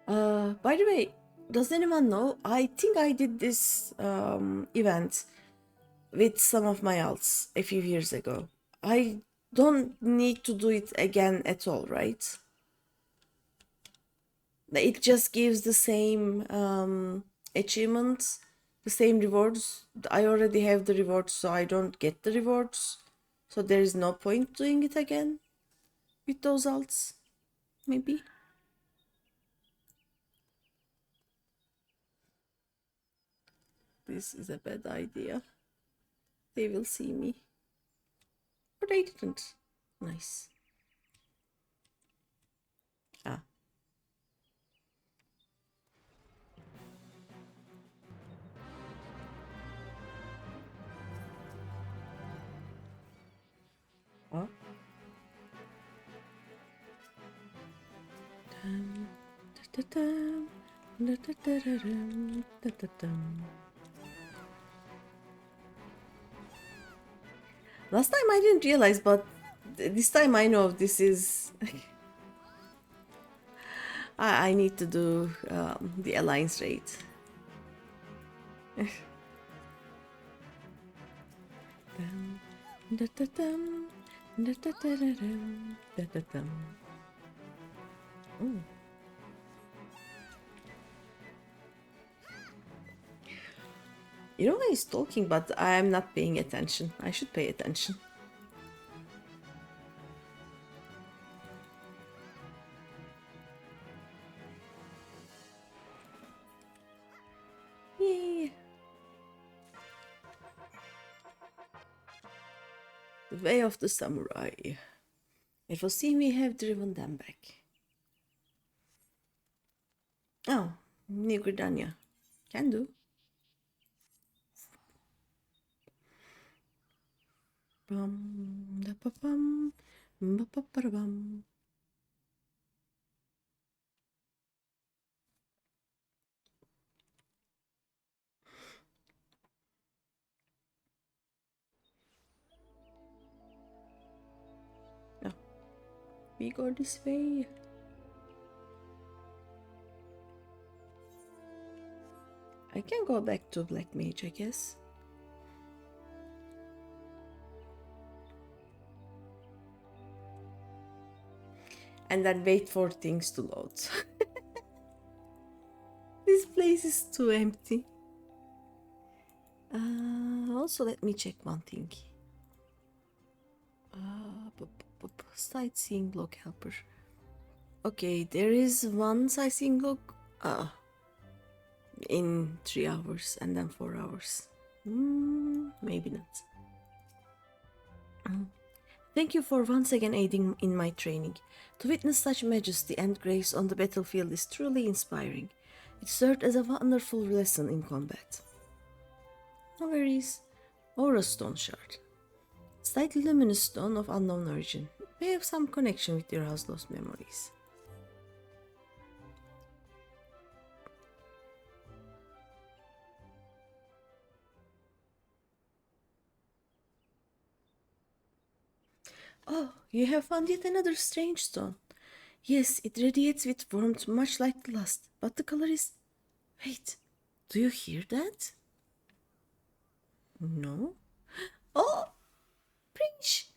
A: By the way, does anyone know? I think I did this event with some of my alts a few years ago. I don't need to do it again at all, right? It just gives the same achievements, the same rewards. I already have the rewards, so I don't get the rewards. So there is no point doing it again with those alts, maybe. This is a bad idea. They will see me. Or they didn't. Nice. Ah. Last time I didn't realize, but this time I know this is... I need to do the alliance rate. Ooh. You know, he's talking, but I'm not paying attention. I should pay attention. Yay! The way of the samurai. It will seem we have driven them back. Oh, New Gridania. Can do. Bum, da ba bum, ba ba ba da bum. Oh, we go this way. I can go back to Black Mage, I guess. And then wait for things to load. This place is too empty. Also, let me check one thing. Sightseeing block helper. Okay, there is one sightseeing block in 3 hours and then 4 hours. Maybe not. Thank you for once again aiding in my training. To witness such majesty and grace on the battlefield is truly inspiring. It served as a wonderful lesson in combat. No worries. Aura Stone Shard. Slightly luminous stone of unknown origin. May have some connection with your house lost memories. Oh, you have found yet another strange stone. Yes, it radiates with warmth much like the last, but the color is... Wait, do you hear that? No? Oh! Prince!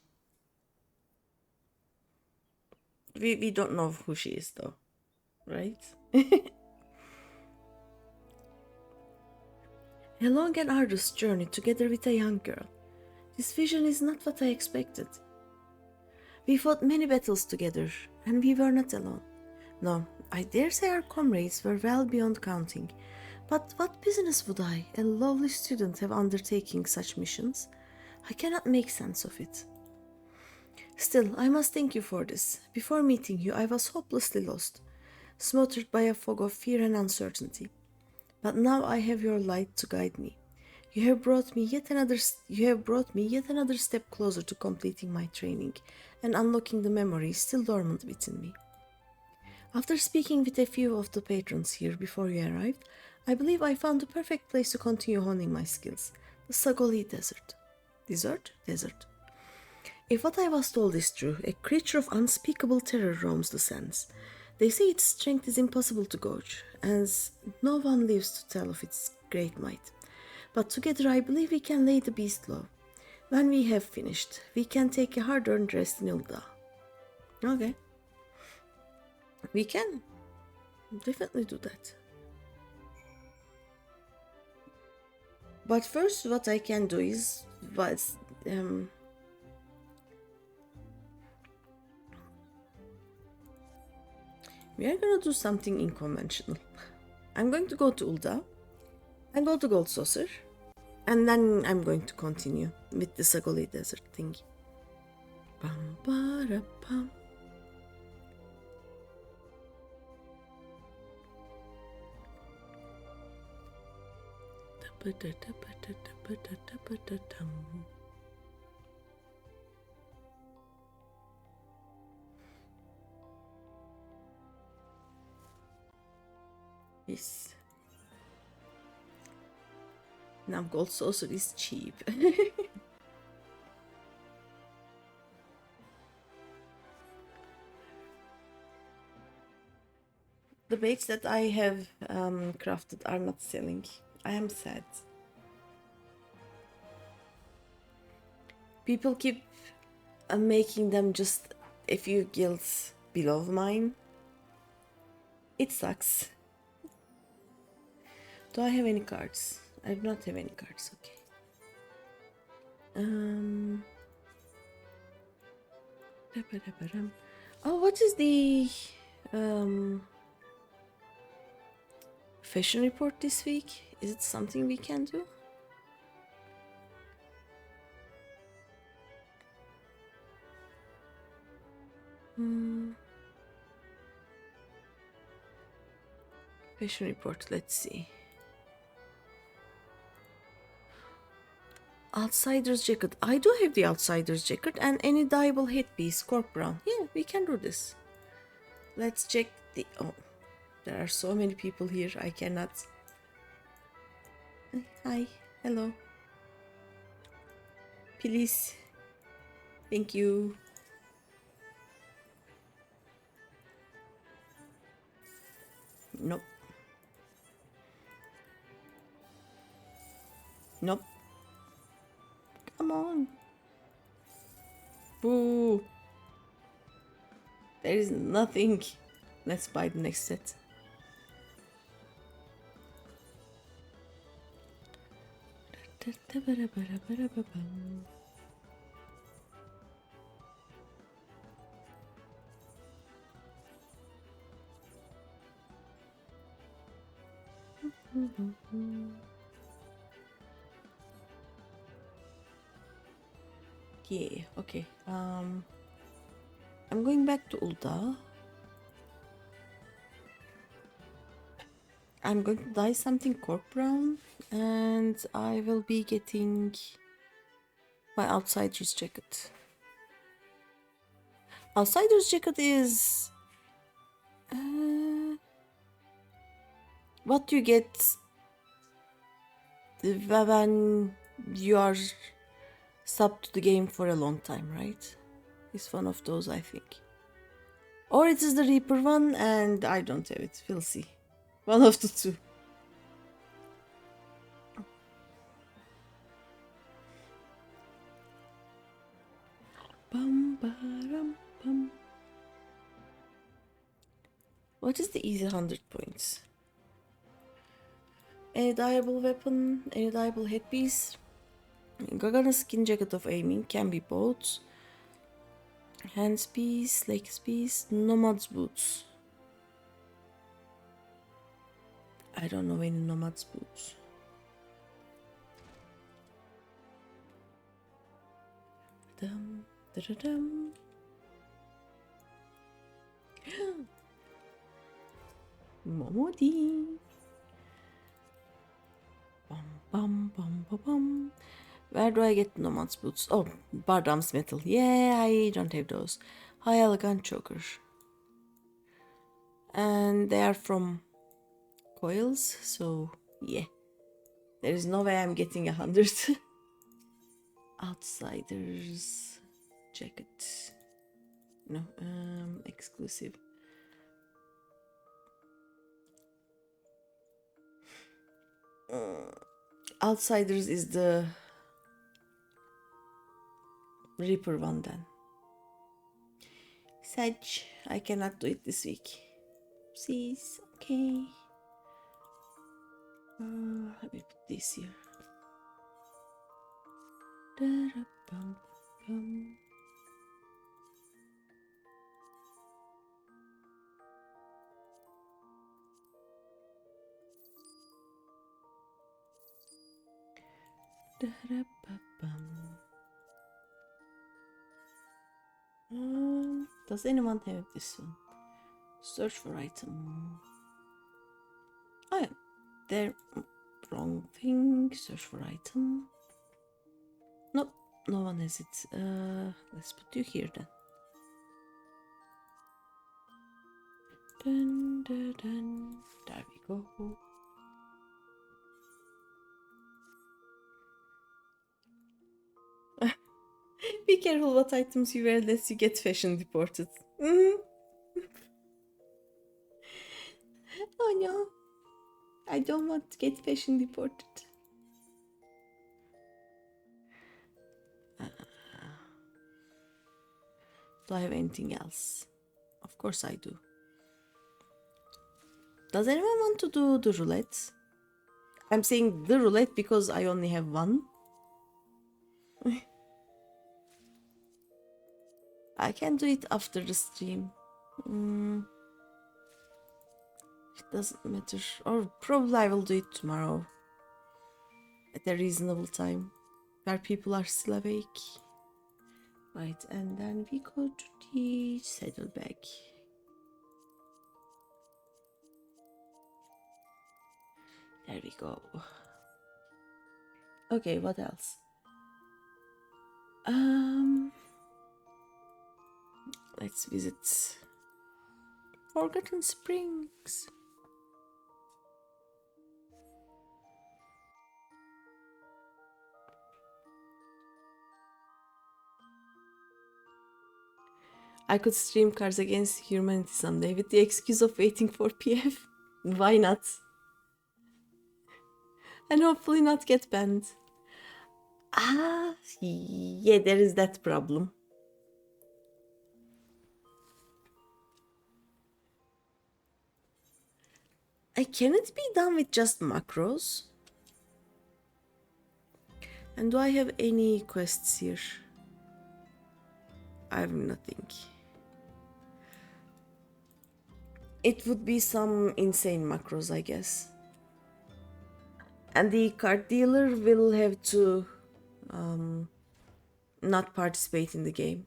A: We don't know who she is though, right? A long and arduous journey together with a young girl. This vision is not what I expected. We fought many battles together, and we were not alone. No, I dare say our comrades were well beyond counting. But what business would I, a lovely student, have undertaking such missions? I cannot make sense of it. Still, I must thank you for this. Before meeting you, I was hopelessly lost, smothered by a fog of fear and uncertainty. But now I have your light to guide me. You have brought me yet another step closer to completing my training and unlocking the memories still dormant within me. After speaking with a few of the patrons here before you arrived, I believe I found the perfect place to continue honing my skills, the Sagoli Desert. Desert. If what I was told is true, a creature of unspeakable terror roams the sands. They say its strength is impossible to gauge, as no one lives to tell of its great might. But together I believe we can lay the beast low. When we have finished, we can take a hard-earned rest in Ulda. Okay. We can definitely do that. But first what I can do is... we are gonna do something unconventional. I'm going to go to Ulda and go to Gold Saucer, and then I'm going to continue with the Sagoli Desert thing. Bum, ba, da, bum. Yes. Now gold saucer is cheap. The bakes that I have crafted are not selling. I am sad. People keep making them just a few guilds below mine. It sucks. Do I have any cards? I do not have any cards, okay. Oh, what is the fashion report this week? Is it something we can do? Fashion report, let's see. Outsider's jacket. I do have the outsider's jacket and any dyeable headpiece, cork brown. Yeah, we can do this. Let's check the... Oh, there are so many people here. I cannot... Hi, hello. Please. Thank you. Nope. Nope. Come on. Boo. There is nothing. Let's buy the next set. Yeah, okay. I'm going back to Ulda. I'm going to dye something cork brown and I will be getting my outsider's jacket. Outsider's jacket is what you get when you are sub to the game for a long time, right? It's one of those, I think. Or it is the Reaper one and I don't have it. We'll see. One of the two. Bum, ba-dum, bum. What is the easy 100 points? Any dyeable weapon, any dyeable headpiece. Gagana's skin jacket of aiming can be both. Hands piece, legs piece, nomad's boots. I don't know any nomad's boots. Dum, da, da, dum. Momodi. Bum, bum, bum, bum, bum. Where do I get nomad's boots? Oh, Bardam's metal. Yeah, I don't have those. High elegant choker. And they are from coils, so yeah. There is no way I'm getting 100. Outsider's jacket. No, exclusive. Outsiders is the Reaper one then. Sedge, I cannot do it this week. Please, okay. Let me put this here. Da-da-bum-bum. Does anyone have this one? Search for item. Oh yeah, there. Wrong thing. Search for item. Nope, no one has it. Let's put you here then. There we go. Be careful what items you wear lest you get fashion deported. Oh no, I don't want to get fashion deported. Do I have anything else? Of course I do. Does anyone want to do the roulette? I'm saying the roulette because I only have one. I can do it after the stream. It doesn't matter. Or probably I will do it tomorrow. At a reasonable time. Where people are still awake. Right, and then we go to the saddlebag. There we go. Okay, what else? Let's visit Forgotten Springs. I could stream Cards Against Humanity someday with the excuse of waiting for PF. Why not? And hopefully not get banned. Yeah, there is that problem. Can it be done with just macros? And do I have any quests here? I have nothing. It would be some insane macros, I guess. And the card dealer will have to not participate in the game.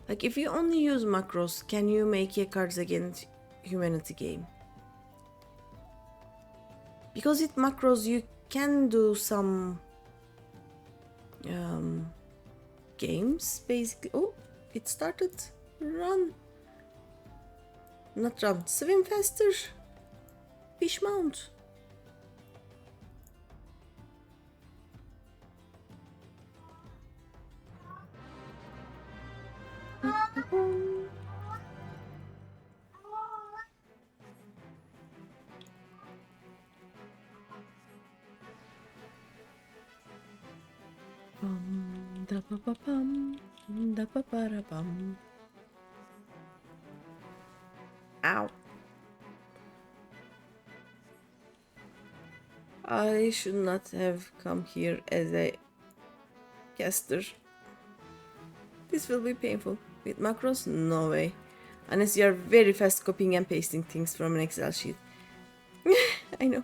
A: Like, if you only use macros, can you make a Cards Against Humanity game? Because with macros you can do some games, basically. Oh, it started. Run. Not run. Swim faster. Fish mount. Ow. I should not have come here as a caster. This will be painful. With macros? No way. Unless you are very fast copying and pasting things from an Excel sheet. I know.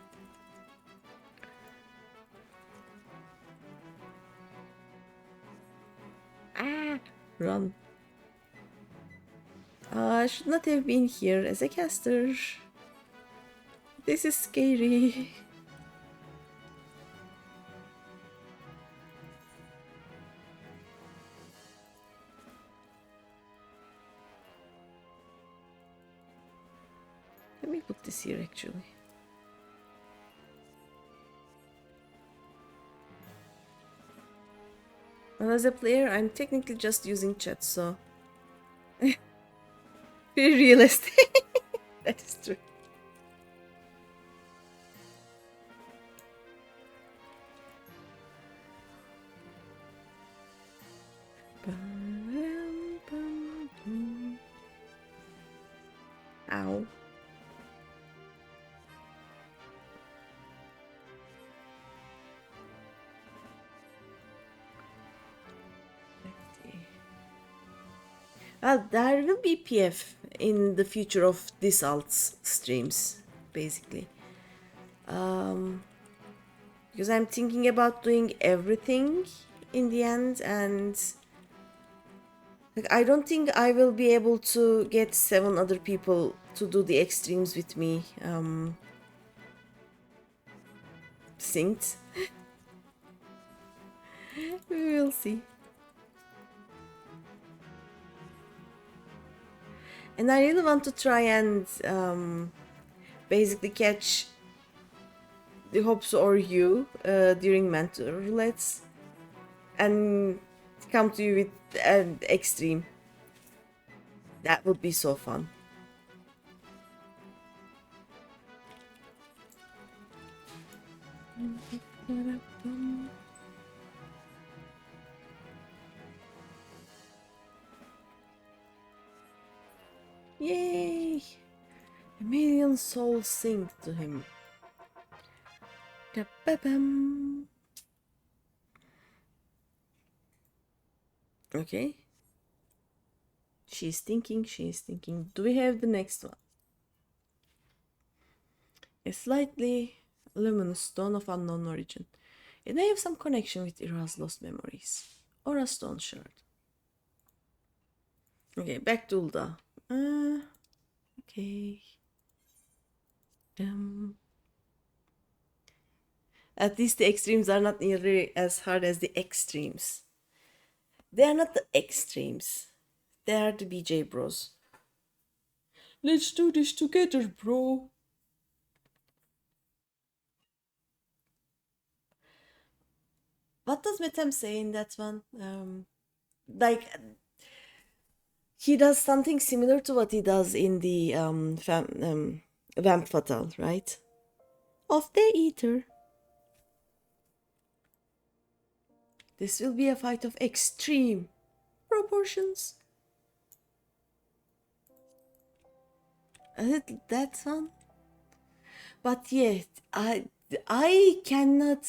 A: Run. I should not have been here as a caster. This is scary. Let me put this here actually. Well, as a player, I'm technically just using chat, so... Very realistic. That is true. Ow. Well, there will be PF in the future of this alt's streams, basically. Because I'm thinking about doing everything in the end, and like, I don't think I will be able to get 7 other people to do the extremes with me. synced. We will see. And I really want to try and basically catch the Hobbs or you during mentor roulettes and come to you with an extreme. That would be so fun. Yay! A million souls sing to him. Da-ba-bam. Okay. She's thinking. Do we have the next one? A slightly luminous stone of unknown origin. It may have some connection with Ira's lost memories. Or a stone shard. Okay, back to Ulda. Okay. At least the extremes are not nearly as hard as the extremes. They are not the extremes. They are the BJ bros. Let's do this together, bro. What does Metem say in that one? Like, he does something similar to what he does in the Vamp Fatal, right? Of the Eater. This will be a fight of extreme proportions. That one? But yet, I cannot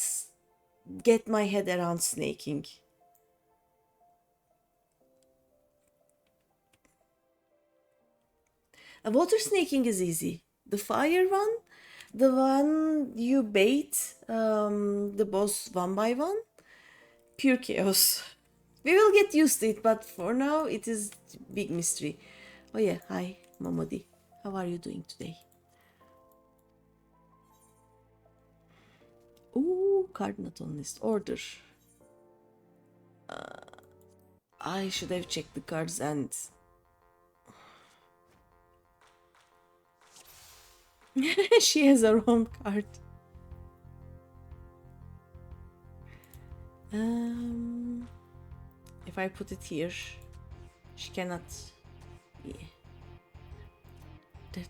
A: get my head around snaking. Water snaking is easy. The fire one, the one you bait the boss one by one, pure chaos. We will get used to it, but for now it is big mystery. Oh yeah, hi Momodi. How are you doing today? Ooh, card not on list. Order. I should have checked the cards and... she has her own card. If I put it here, she cannot... Yeah. Let's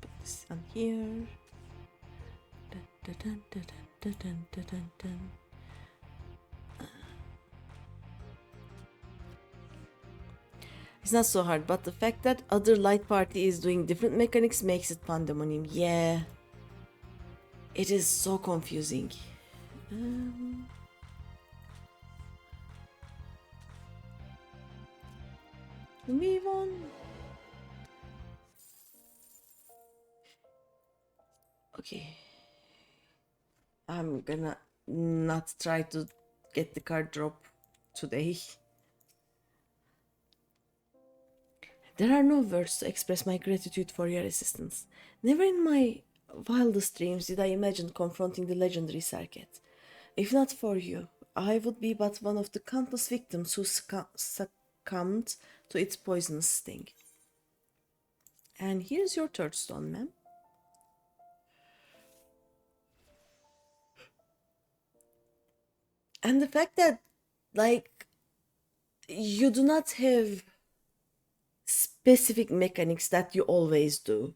A: put this on here. It's not so hard, but the fact that other light party is doing different mechanics makes it pandemonium. Yeah. It is so confusing. Move on. Okay. I'm gonna not try to get the card drop today. There are no words to express my gratitude for your assistance. Never in my wildest dreams did I imagine confronting the legendary Sarket. If not for you, I would be but one of the countless victims who succumbed to its poisonous sting. And here's your third stone, ma'am. And the fact that, like, you do not have specific mechanics that you always do.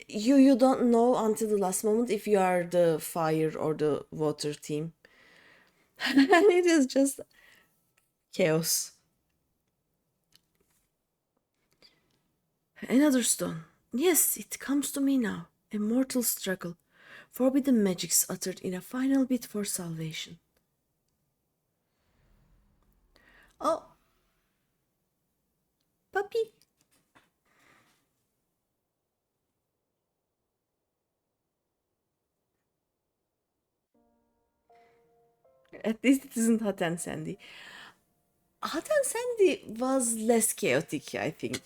A: You don't know until the last moment if you are the fire or the water team. And it is just chaos. Another stone. Yes, it comes to me now. A mortal struggle. Forbidden magics uttered in a final bid for salvation. Oh. Puppy. At least it isn't Hot and Sandy. Hot and Sandy was less chaotic, I think.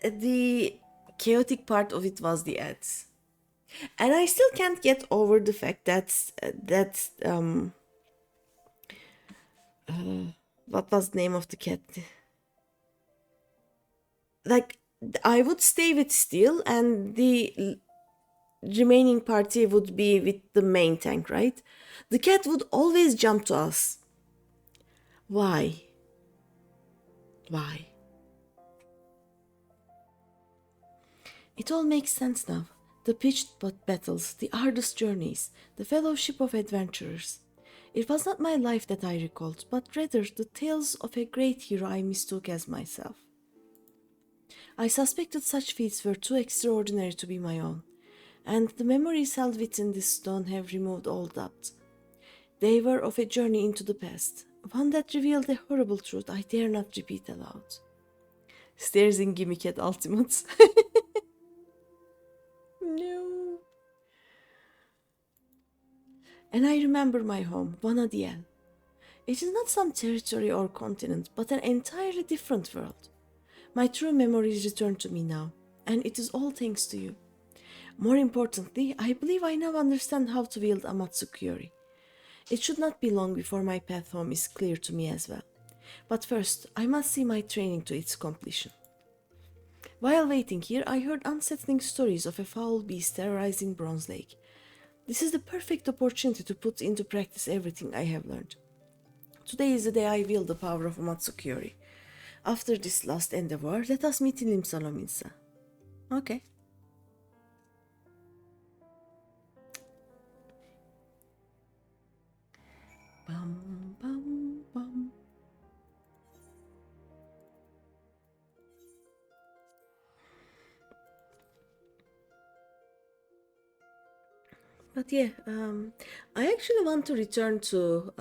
A: the chaotic part of it was the ads. And I still can't get over the fact that what was the name of the cat? Like, I would stay with Steel, and the remaining party would be with the main tank, right? The cat would always jump to us. Why? Why? It all makes sense now. The pitched battles, the arduous journeys, the fellowship of adventurers. It was not my life that I recalled, but rather the tales of a great hero I mistook as myself. I suspected such feats were too extraordinary to be my own, and the memories held within this stone have removed all doubt. They were of a journey into the past, one that revealed a horrible truth I dare not repeat aloud. Stares in Gimmick at Ultimates. No. And I remember my home, Vanadiel. It is not some territory or continent, but an entirely different world. My true memories return to me now, and it is all thanks to you. More importantly, I believe I now understand how to wield Amatsukuri. It should not be long before my path home is clear to me as well. But first, I must see my training to its completion. While waiting here, I heard unsettling stories of a foul beast terrorizing Bronze Lake. This is the perfect opportunity to put into practice everything I have learned. Today is the day I wield the power of Amatsukuri. After this last endeavor, let us meet in Limsalominsa. Okay. Bum, bum, bum. But yeah, I actually want to return to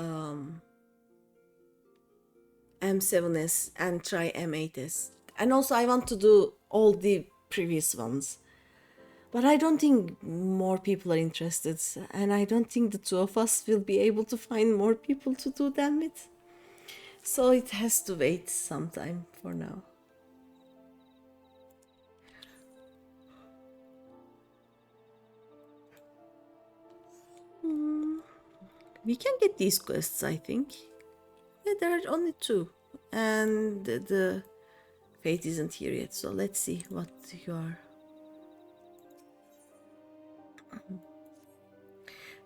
A: M7S and try M8S. And also I want to do all the previous ones. But I don't think more people are interested, and I don't think the two of us will be able to find more people to do them with. So it has to wait some time for now. We can get these quests, I think. Yeah, there are only two, and the fate isn't here yet, so let's see what you are.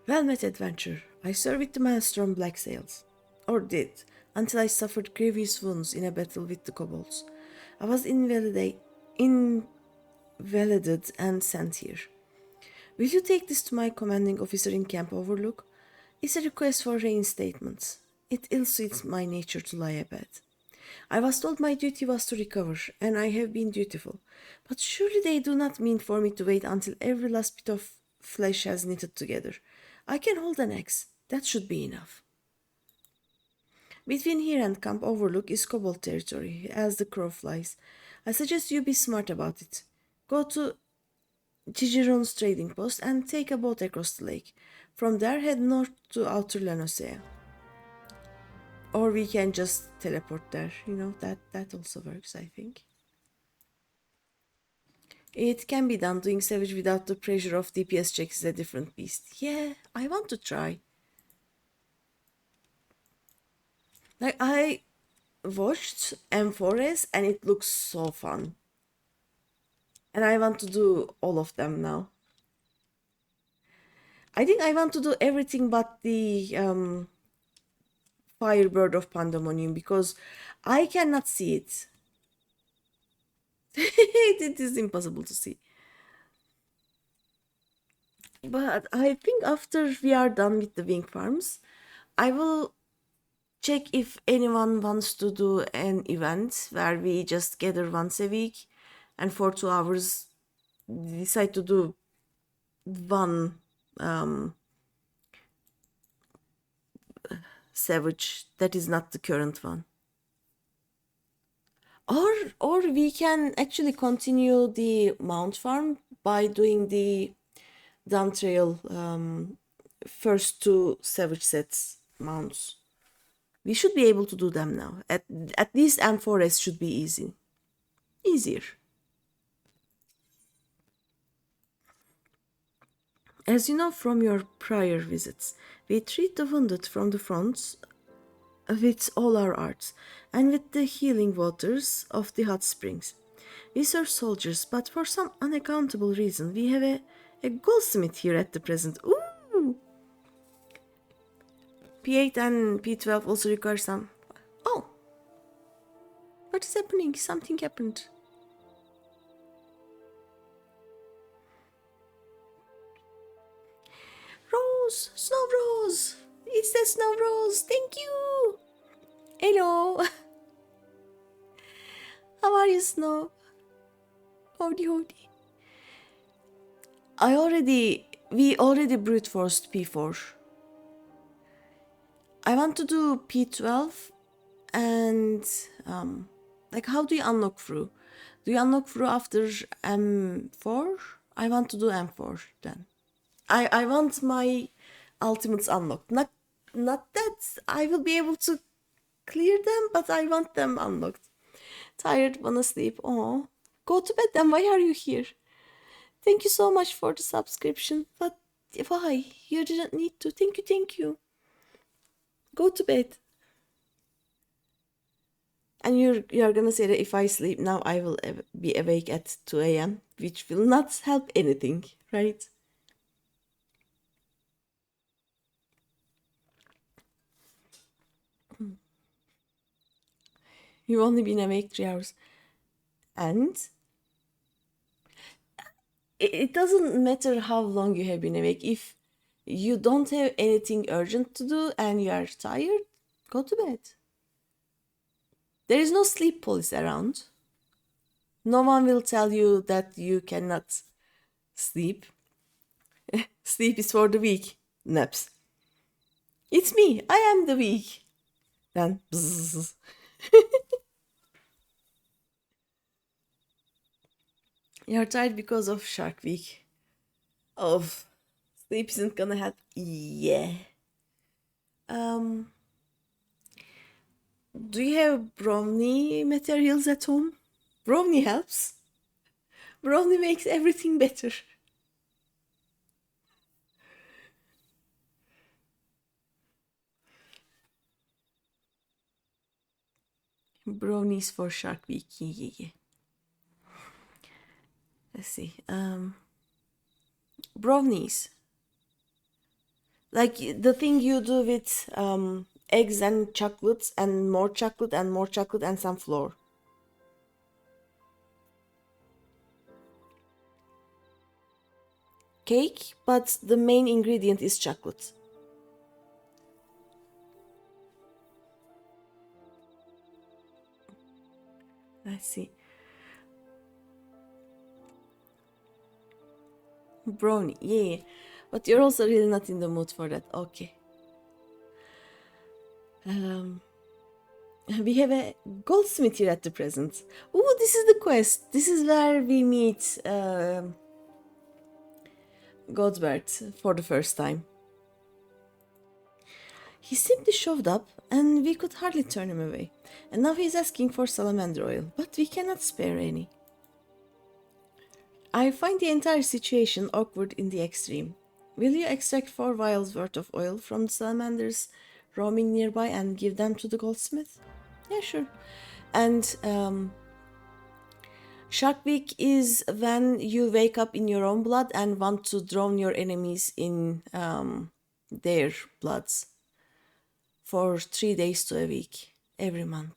A: Well met, adventurer. I served with the Maelstrom Black Sails. Or did, until I suffered grievous wounds in a battle with the kobolds. I was invalidated and sent here. Will you take this to my commanding officer in Camp Overlook? It's a request for reinstatement. It ill suits my nature to lie abed. I was told my duty was to recover, and I have been dutiful. But surely they do not mean for me to wait until every last bit of flesh has knitted together. I can hold an axe. That should be enough. Between here and Camp Overlook is kobold territory, as the crow flies. I suggest you be smart about it. Go to Gigiron's trading post and take a boat across the lake. From there, head north to Outer Lanosea. Or we can just teleport there, that also works, I think. It can be done. Doing Savage without the pressure of DPS checks is a different beast. Yeah, I want to try. Like, I watched M4S and it looks so fun. And I want to do all of them now. I think I want to do everything but the Firebird of Pandemonium, because I cannot see it. It is impossible to see. But I think after we are done with the wing farms, I will check if anyone wants to do an event where we just gather once a week and for 2 hours decide to do one savage that is not the current one. Or we can actually continue the mount farm by doing the down trail first 2 savage sets mounts. We should be able to do them now. At least M4S should be easier. As you know from your prior visits, we treat the wounded from the front with all our arts and with the healing waters of the hot springs. We serve soldiers, but for some unaccountable reason, we have a goldsmith here at the present. Ooh! P8 and P12 also require some. Oh! What is happening? Something happened. Rose! Snow Rose! It's the Snow Rose! Thank you! Hello! How are you, Snow? Howdy, howdy. We already brute forced P4. I want to do P12 and like how do you unlock through? Do you unlock through after M4? I want to do M4 then. I want my ultimates unlocked. Not that I will be able to clear them, but I want them unlocked. Tired, wanna sleep. Oh, go to bed then. Why are you here? Thank you so much for the subscription. But why? You didn't need to. Thank you. Go to bed. And you're gonna say that if I sleep now, I will be awake at 2 a.m., which will not help anything, right? You've only been awake 3 hours. And it doesn't matter how long you have been awake. If you don't have anything urgent to do and you are tired, go to bed. There is no sleep police around. No one will tell you that you cannot sleep. Sleep is for the weak. Naps. It's me. I am the weak. Then bzzz. You're tired because of Shark Week. Oh, sleep isn't gonna help. Yeah. Do you have brownie materials at home? Brownie helps. Brownie makes everything better. Brownies for Shark Week. Yeah. Let's see. Brownies. Like the thing you do with eggs and chocolates and more chocolate and more chocolate and some flour. Cake, but the main ingredient is chocolate. Let's see. Brownie, yeah. But you're also really not in the mood for that. Okay. We have a goldsmith here at the present. Oh, this is the quest. This is where we meet Godbert for the first time. He simply showed up and we could hardly turn him away. And now he's asking for salamander oil, but we cannot spare any. I find the entire situation awkward in the extreme. Will you extract 4 vials worth of oil from the salamanders roaming nearby and give them to the goldsmith? Yeah, sure. And Shark Week is when you wake up in your own blood and want to drown your enemies in their bloods for 3 days to a week every month.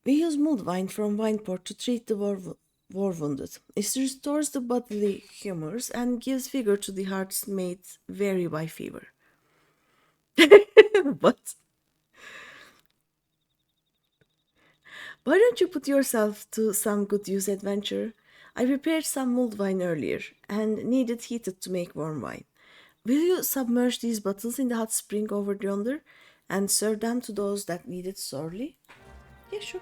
A: We use mulled wine from Wineport to treat the war wounded. It restores the bodily humors and gives vigor to the hearts made weary by fever. What? Why don't you put yourself to some good use, adventure? I prepared some mulled wine earlier and needed heated to make warm wine. Will you submerge these bottles in the hot spring over yonder and serve them to those that need it sorely? Yeah, sure.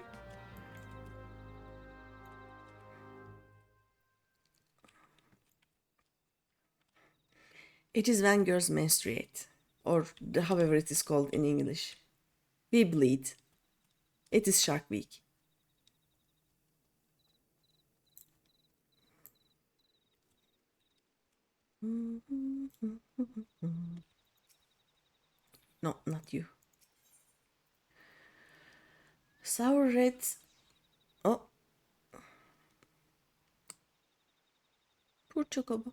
A: It is when girls menstruate, or however it is called in English. We bleed. It is Shark Week. No, not you. Sour red. Oh, poor chocobo.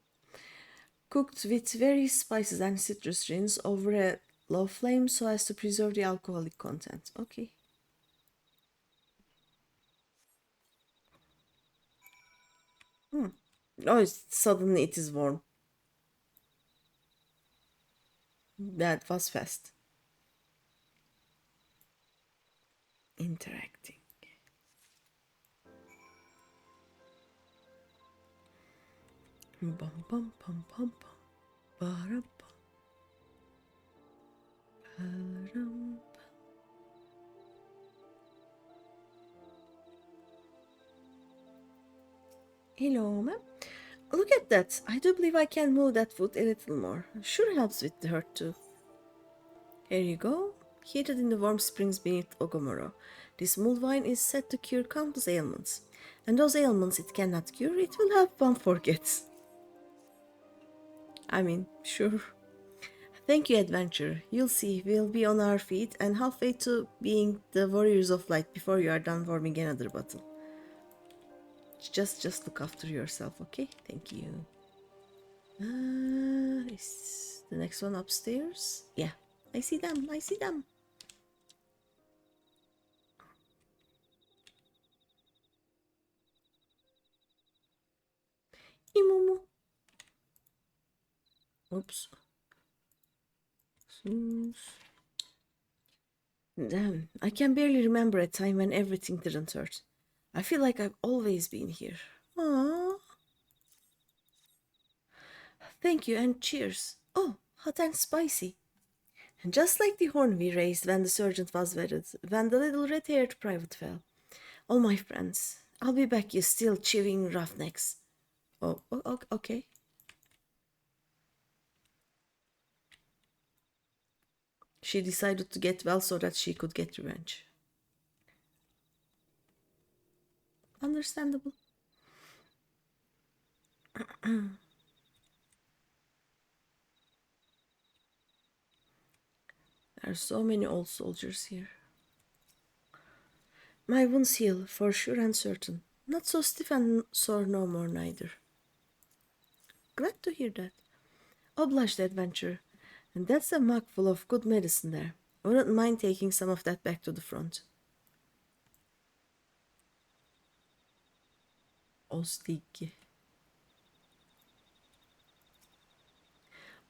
A: Cooked with various spices and citrus rinds over a low flame so as to preserve the alcoholic content. Okay. Oh, suddenly it is warm. That was fast. Interacting. Bum bum bum bum bum. Ba-rum, ba-rum. Hello, ma'am. Look at that. I do believe I can move that foot a little more. Sure helps with the hurt too. Here you go. Heated in the warm springs beneath Ogomoro. This mulled wine is said to cure countless ailments. And those ailments it cannot cure, it will help one forget. I mean, sure. Thank you, adventurer. You'll see, we'll be on our feet and halfway to being the warriors of light before you are done forming another bottle. Just look after yourself, okay? Thank you. Is the next one upstairs? Yeah, I see them. I see them. Imumu. Oops. Damn, I can barely remember a time when everything didn't hurt. I feel like I've always been here. Aww. Thank you and cheers. Oh, hot and spicy. And just like the horn we raised when the sergeant was wedded, when the little red-haired private fell. All my friends, I'll be back, you still chewing roughnecks. Oh, okay. She decided to get well so that she could get revenge. Understandable. There are so many old soldiers here. My wounds heal, for sure and certain. Not so stiff and sore no more neither. Glad to hear that. Obliged, adventurer. And that's a mug full of good medicine there. Wouldn't mind taking some of that back to the front. Oh, sticky.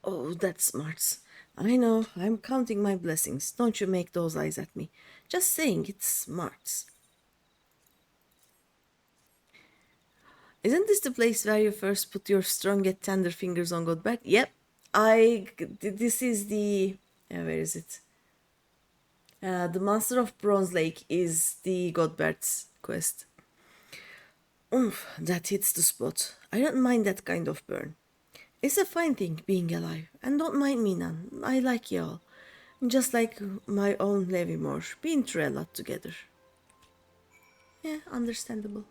A: Oh, that's smarts. I know, I'm counting my blessings. Don't you make those eyes at me. Just saying, it's smarts. Isn't this the place where you first put your strong yet tender fingers on Godbert? Yep. This is the... where is it? The Monster of Bronze Lake is the Godbert's quest. Oomph, that hits the spot. I don't mind that kind of burn. It's a fine thing, being alive. And don't mind me none. I like y'all. Just like my own Levymore. Been through a lot together. Yeah, understandable.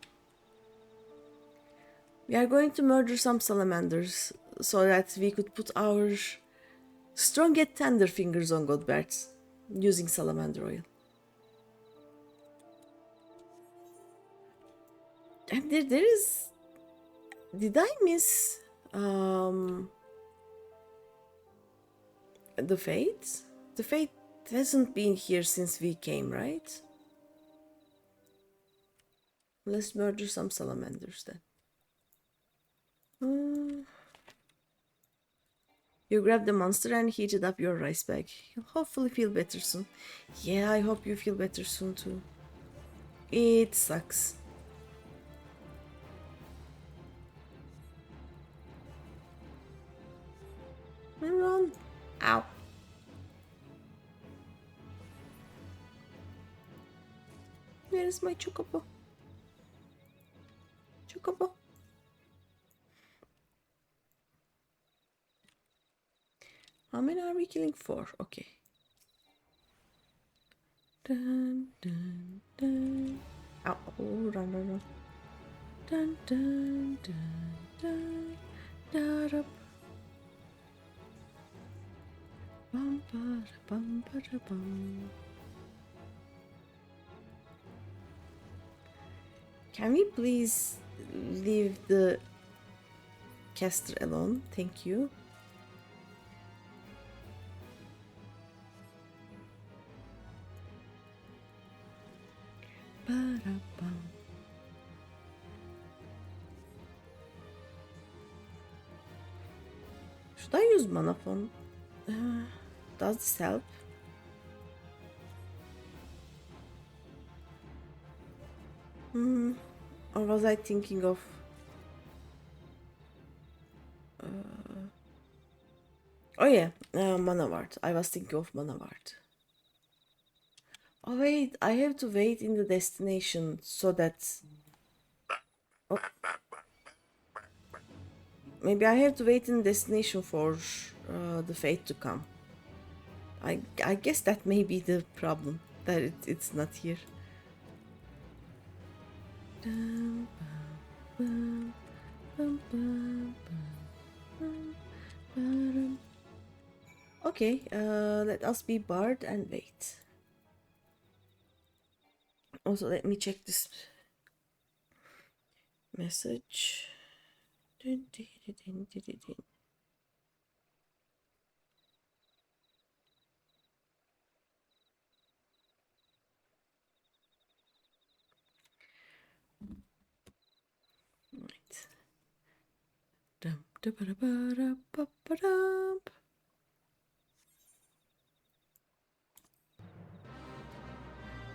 A: We are going to murder some salamanders so that we could put our strong yet tender fingers on Godbert's using salamander oil. And there is... Did I miss the Fate? The Fate hasn't been here since we came, right? Let's murder some salamanders then. You grabbed the monster and heated up your rice bag. You'll hopefully feel better soon. Yeah, I hope you feel better soon too. It sucks. Run. Ow. Where is my chocobo? Chocobo. How many are we killing? 4. Okay. Dun, dun, dun. Ow. Oh, run. Dun, dun, dun, dun. Da-da. Bum, ba, bum, ba, bum. Can we please leave the caster alone? Thank you. Ba-da-bum. Should I use mana phone? Does this help? Or was I thinking of... Oh yeah, mana ward. I was thinking of mana ward. Oh wait, I have to wait in the destination so that... Oh. Maybe I have to wait in the destination for the fate to come. I guess that may be the problem, that it's not here. Okay, let us be Bard and wait. Also, let me check this message. Right.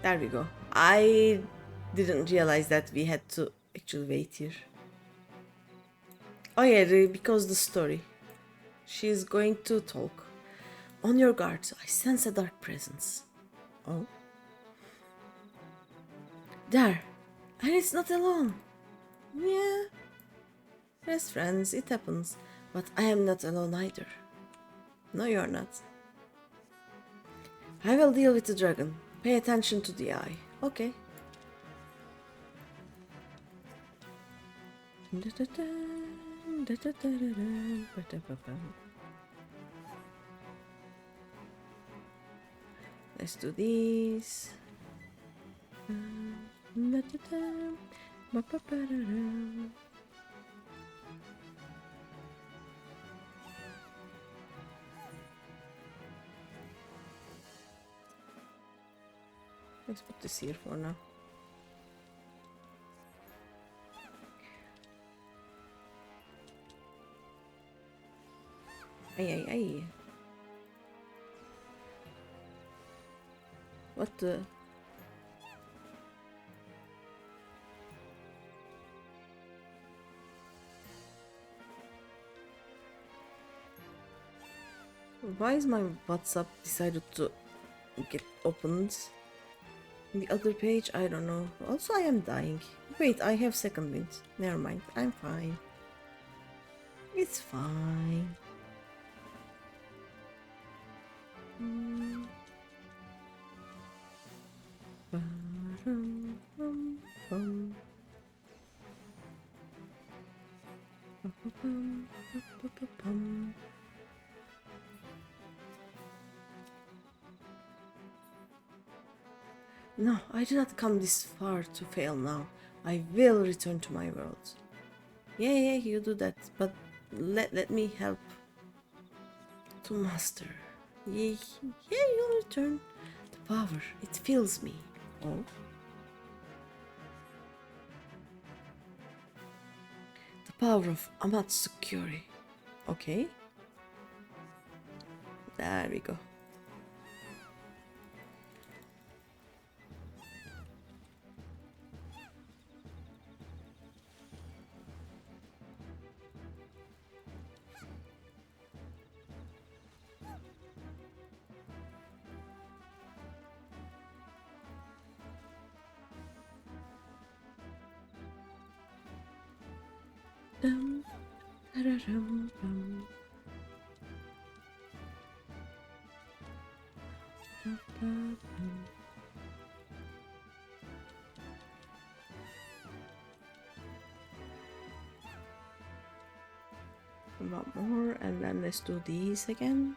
A: There we go. I didn't realize that we had to actually wait here. Oh yeah, because the story. She's going to talk. On your guard, I sense a dark presence. Oh. There. And it's not alone. Yeah. Yes, friends, it happens. But I am not alone either. No, you're not. I will deal with the dragon. Pay attention to the eye. Okay. Let's do this. Let's put this here for now. Ay. What the? Why is my WhatsApp decided to get opened? The other page, I don't know. Also, I am dying. Wait, I have second wind. Never mind, I'm fine. It's fine. No, I did not come this far to fail now. I will return to my world. Yeah, you do that, but let me help to master. Yeah, you'll return. The power, it fills me. Oh. The power of Amatsukuri. Okay. There we go. One more, and then let's do these again.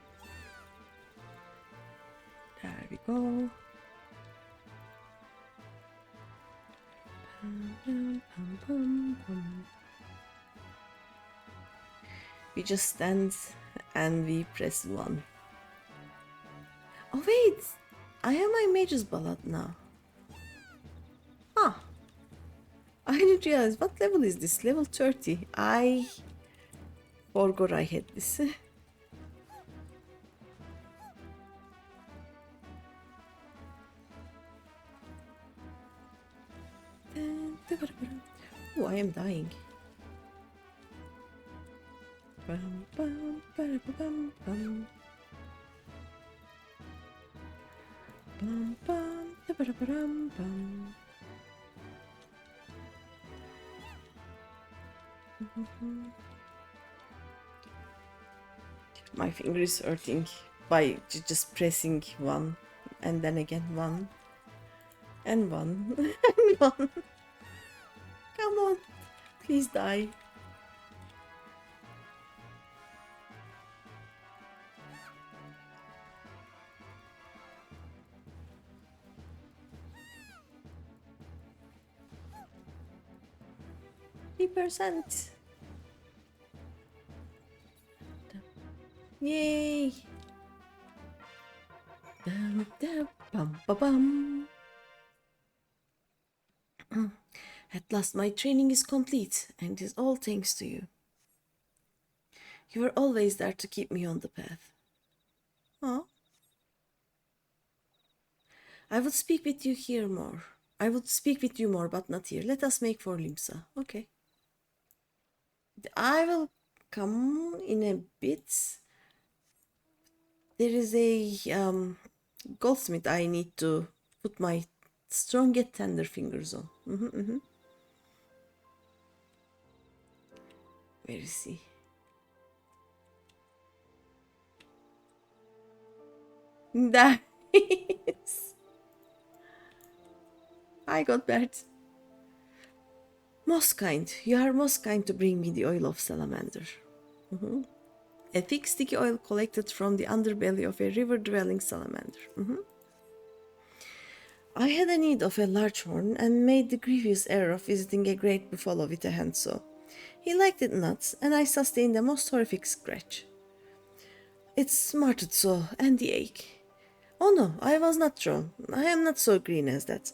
A: go. We just stand and we press 1. Oh wait! I have my Mage's Ballad now. Ah! I didn't realize. What level is this? Level 30. I forgot I had this. Oh, I am dying. My finger is hurting by just pressing 1 and then again 1 and 1 and 1. Come on, please die. %. Yay! At last my training is complete, and it is all thanks to you. You were always there to keep me on the path. Oh. I would speak with you here more. I would speak with you more, but not here. Let us make for Limsa. Okay. I will come in a bit. There is a goldsmith I need to put my strong yet tender fingers on. Where is he? There he is. Hi, Godbert. Most kind. You are most kind to bring me the oil of salamander. A thick sticky oil collected from the underbelly of a river-dwelling salamander. I had a need of a large horn and made the grievous error of visiting a great buffalo with a handsaw. He liked it not, and I sustained a most horrific scratch. It smarted so, and the ache. Oh no, I was not thrown. I am not so green as that.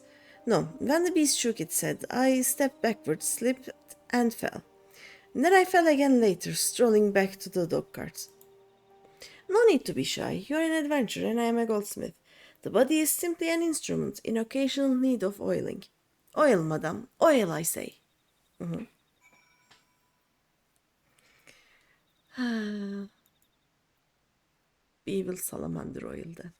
A: No, when the beast shook its head, I stepped backward, slipped, and fell. And then I fell again later, strolling back to the dog cart. No need to be shy. You are an adventurer, and I am a goldsmith. The body is simply an instrument in occasional need of oiling. Oil, madam. Oil, I say. Evil salamander oil, then.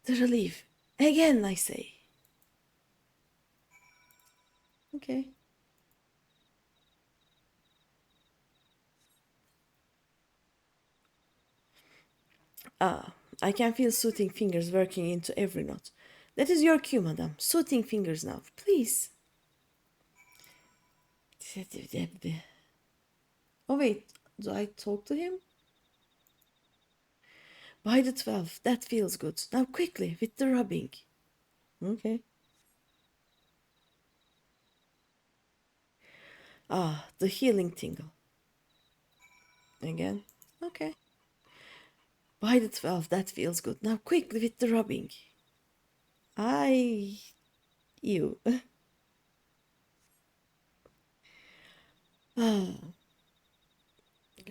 A: The relief. Again, I say. Okay. Ah, I can feel soothing fingers working into every knot. That is your cue, madam. Soothing fingers now, please. Oh wait, do I talk to him? By the 12, that feels good. Now quickly, with the rubbing. Okay. Ah, the healing tingle. Again. Okay. By the 12, that feels good. Now quickly with the rubbing. You.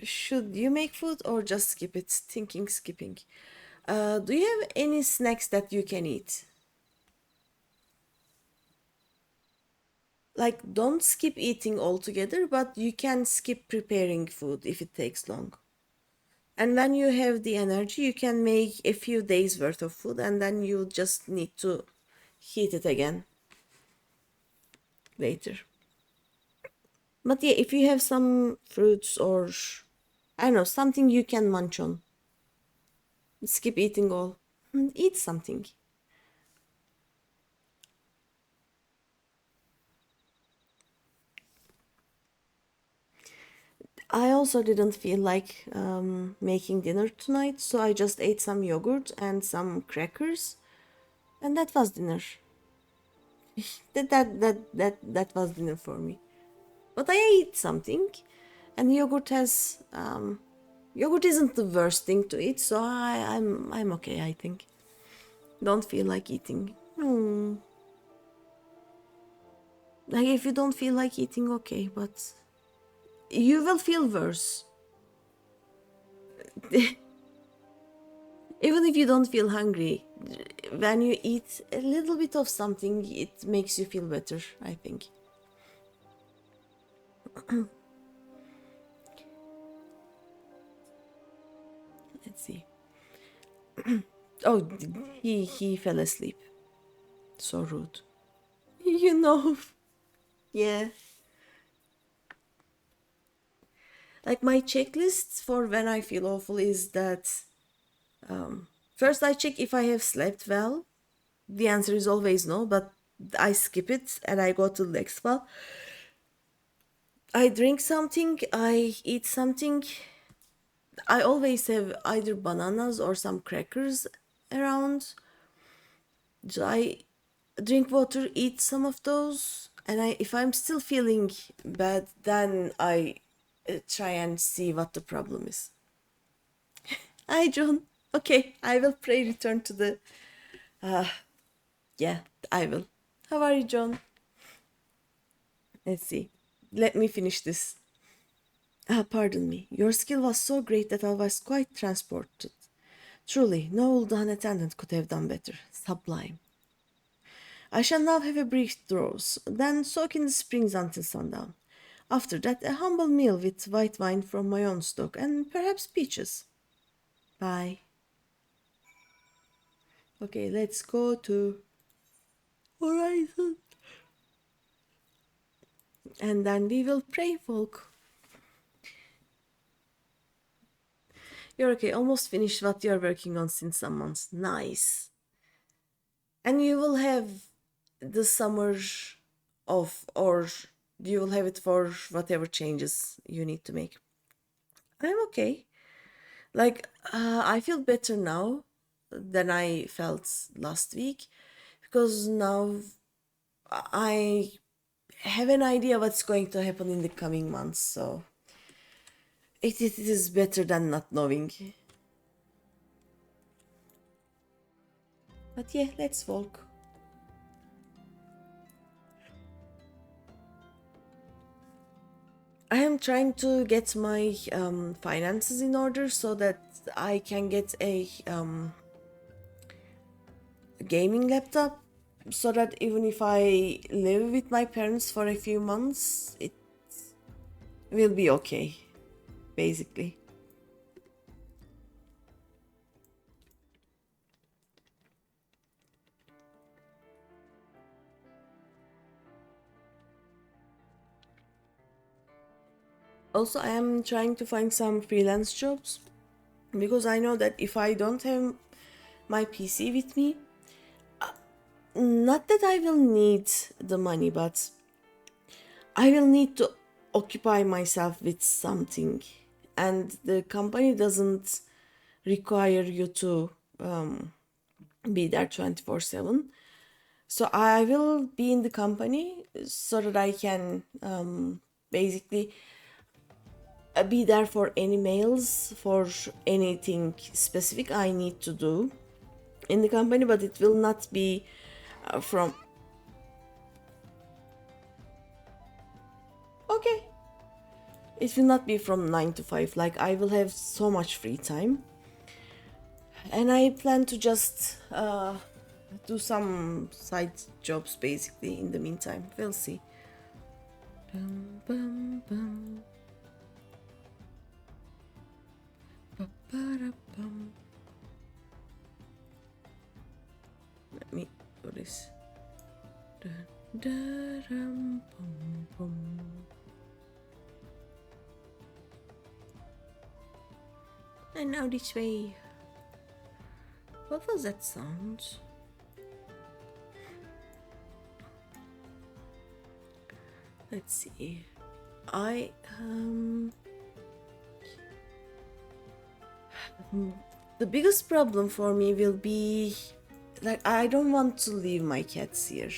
A: Should you make food or just skip it? Thinking skipping. Do you have any snacks that you can eat? Like, don't skip eating altogether, but you can skip preparing food if it takes long. And when you have the energy, you can make a few days worth of food and then you just need to heat it again later. But yeah, if you have some fruits or, I don't know, something you can munch on, skip eating all. Eat something. I also didn't feel like making dinner tonight, so I just ate some yogurt and some crackers, and that was dinner. That was dinner for me. But I ate something, and yogurt isn't the worst thing to eat, so I'm okay. I think. Don't feel like eating. No. Like if you don't feel like eating, okay, but you will feel worse. Even if you don't feel hungry, when you eat a little bit of something, it makes you feel better, I think. Let's see. Oh, he fell asleep. So rude. You know. Yeah. Like my checklist for when I feel awful is that first I check if I have slept well. The answer is always no, but I skip it and I go to the next one. I drink something, I eat something. I always have either bananas or some crackers around. So I drink water, eat some of those, and if I'm still feeling bad, then I try and see what the problem is. Hi, John. Okay, I will pray return to the. Yeah, I will. How are you, John? Let's see. Let me finish this. Pardon me. Your skill was so great that I was quite transported. Truly, no old attendant could have done better. Sublime. I shall now have a brief drowse, then soak in the springs until sundown. After that, a humble meal with white wine from my own stock, and perhaps peaches. Bye. Okay, let's go to Horizon. And then we will pray, folk. You're okay, almost finished what you're working on since some months. Nice. And you will have the summer off, or you will have it for whatever changes you need to make. I'm okay. Like, I feel better now than I felt last week because now I have an idea what's going to happen in the coming months, so it is better than not knowing. But yeah, let's walk. I am trying to get my finances in order so that I can get a gaming laptop so that even if I live with my parents for a few months, it will be okay, basically. Also, I am trying to find some freelance jobs because I know that if I don't have my PC with me, not that I will need the money, but I will need to occupy myself with something, and the company doesn't require you to be there 24/7. So I will be in the company so that I can basically be there for any mails, for anything specific I need to do in the company, but it will not be from. Okay. It will not be from 9 to 5. Like, I will have so much free time. And I plan to just do some side jobs basically in the meantime. We'll see. Bum, bum, bum. Ba-ba-da-bum. Let me do this. Da-da-dum-bum-bum. And now this way. What was that sound? Let's see. I The biggest problem for me will be like I don't want to leave my cats here,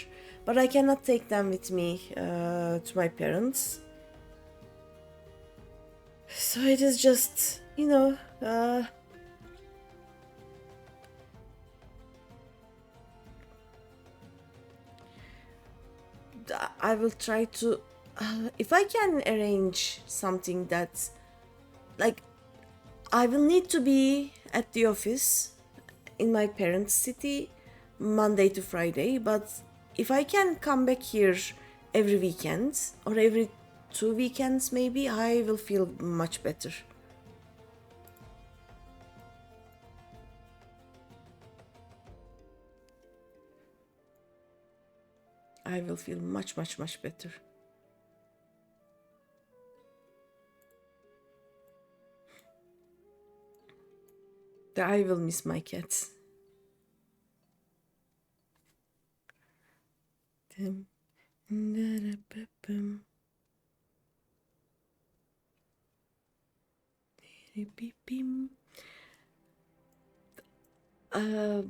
A: but I cannot take them with me to my parents. So it is just, I will try to, if I can arrange something that, like, I will need to be at the office in my parents' city Monday to Friday, but if I can come back here every weekend or every 2 weekends, maybe I will feel much better. I will feel much, much, much better. I will miss my cats.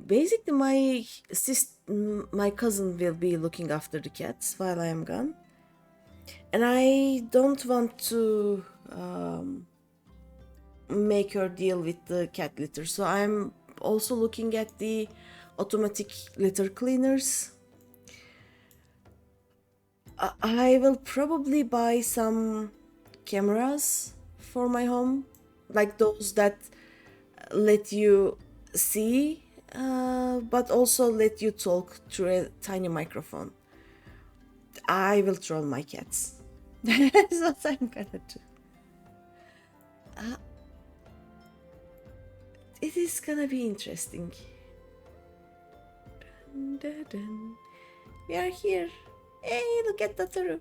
A: Basically, my cousin will be looking after the cats while I am gone, and I don't want to make her deal with the cat litter. So I'm also looking at the automatic litter cleaners. I will probably buy some cameras for my home, like those that let you see, but also let you talk through a tiny microphone. I will troll my cats. That's what I'm gonna do. It is gonna be interesting. Dun, dun, dun. We are here. Hey, look at Tataru.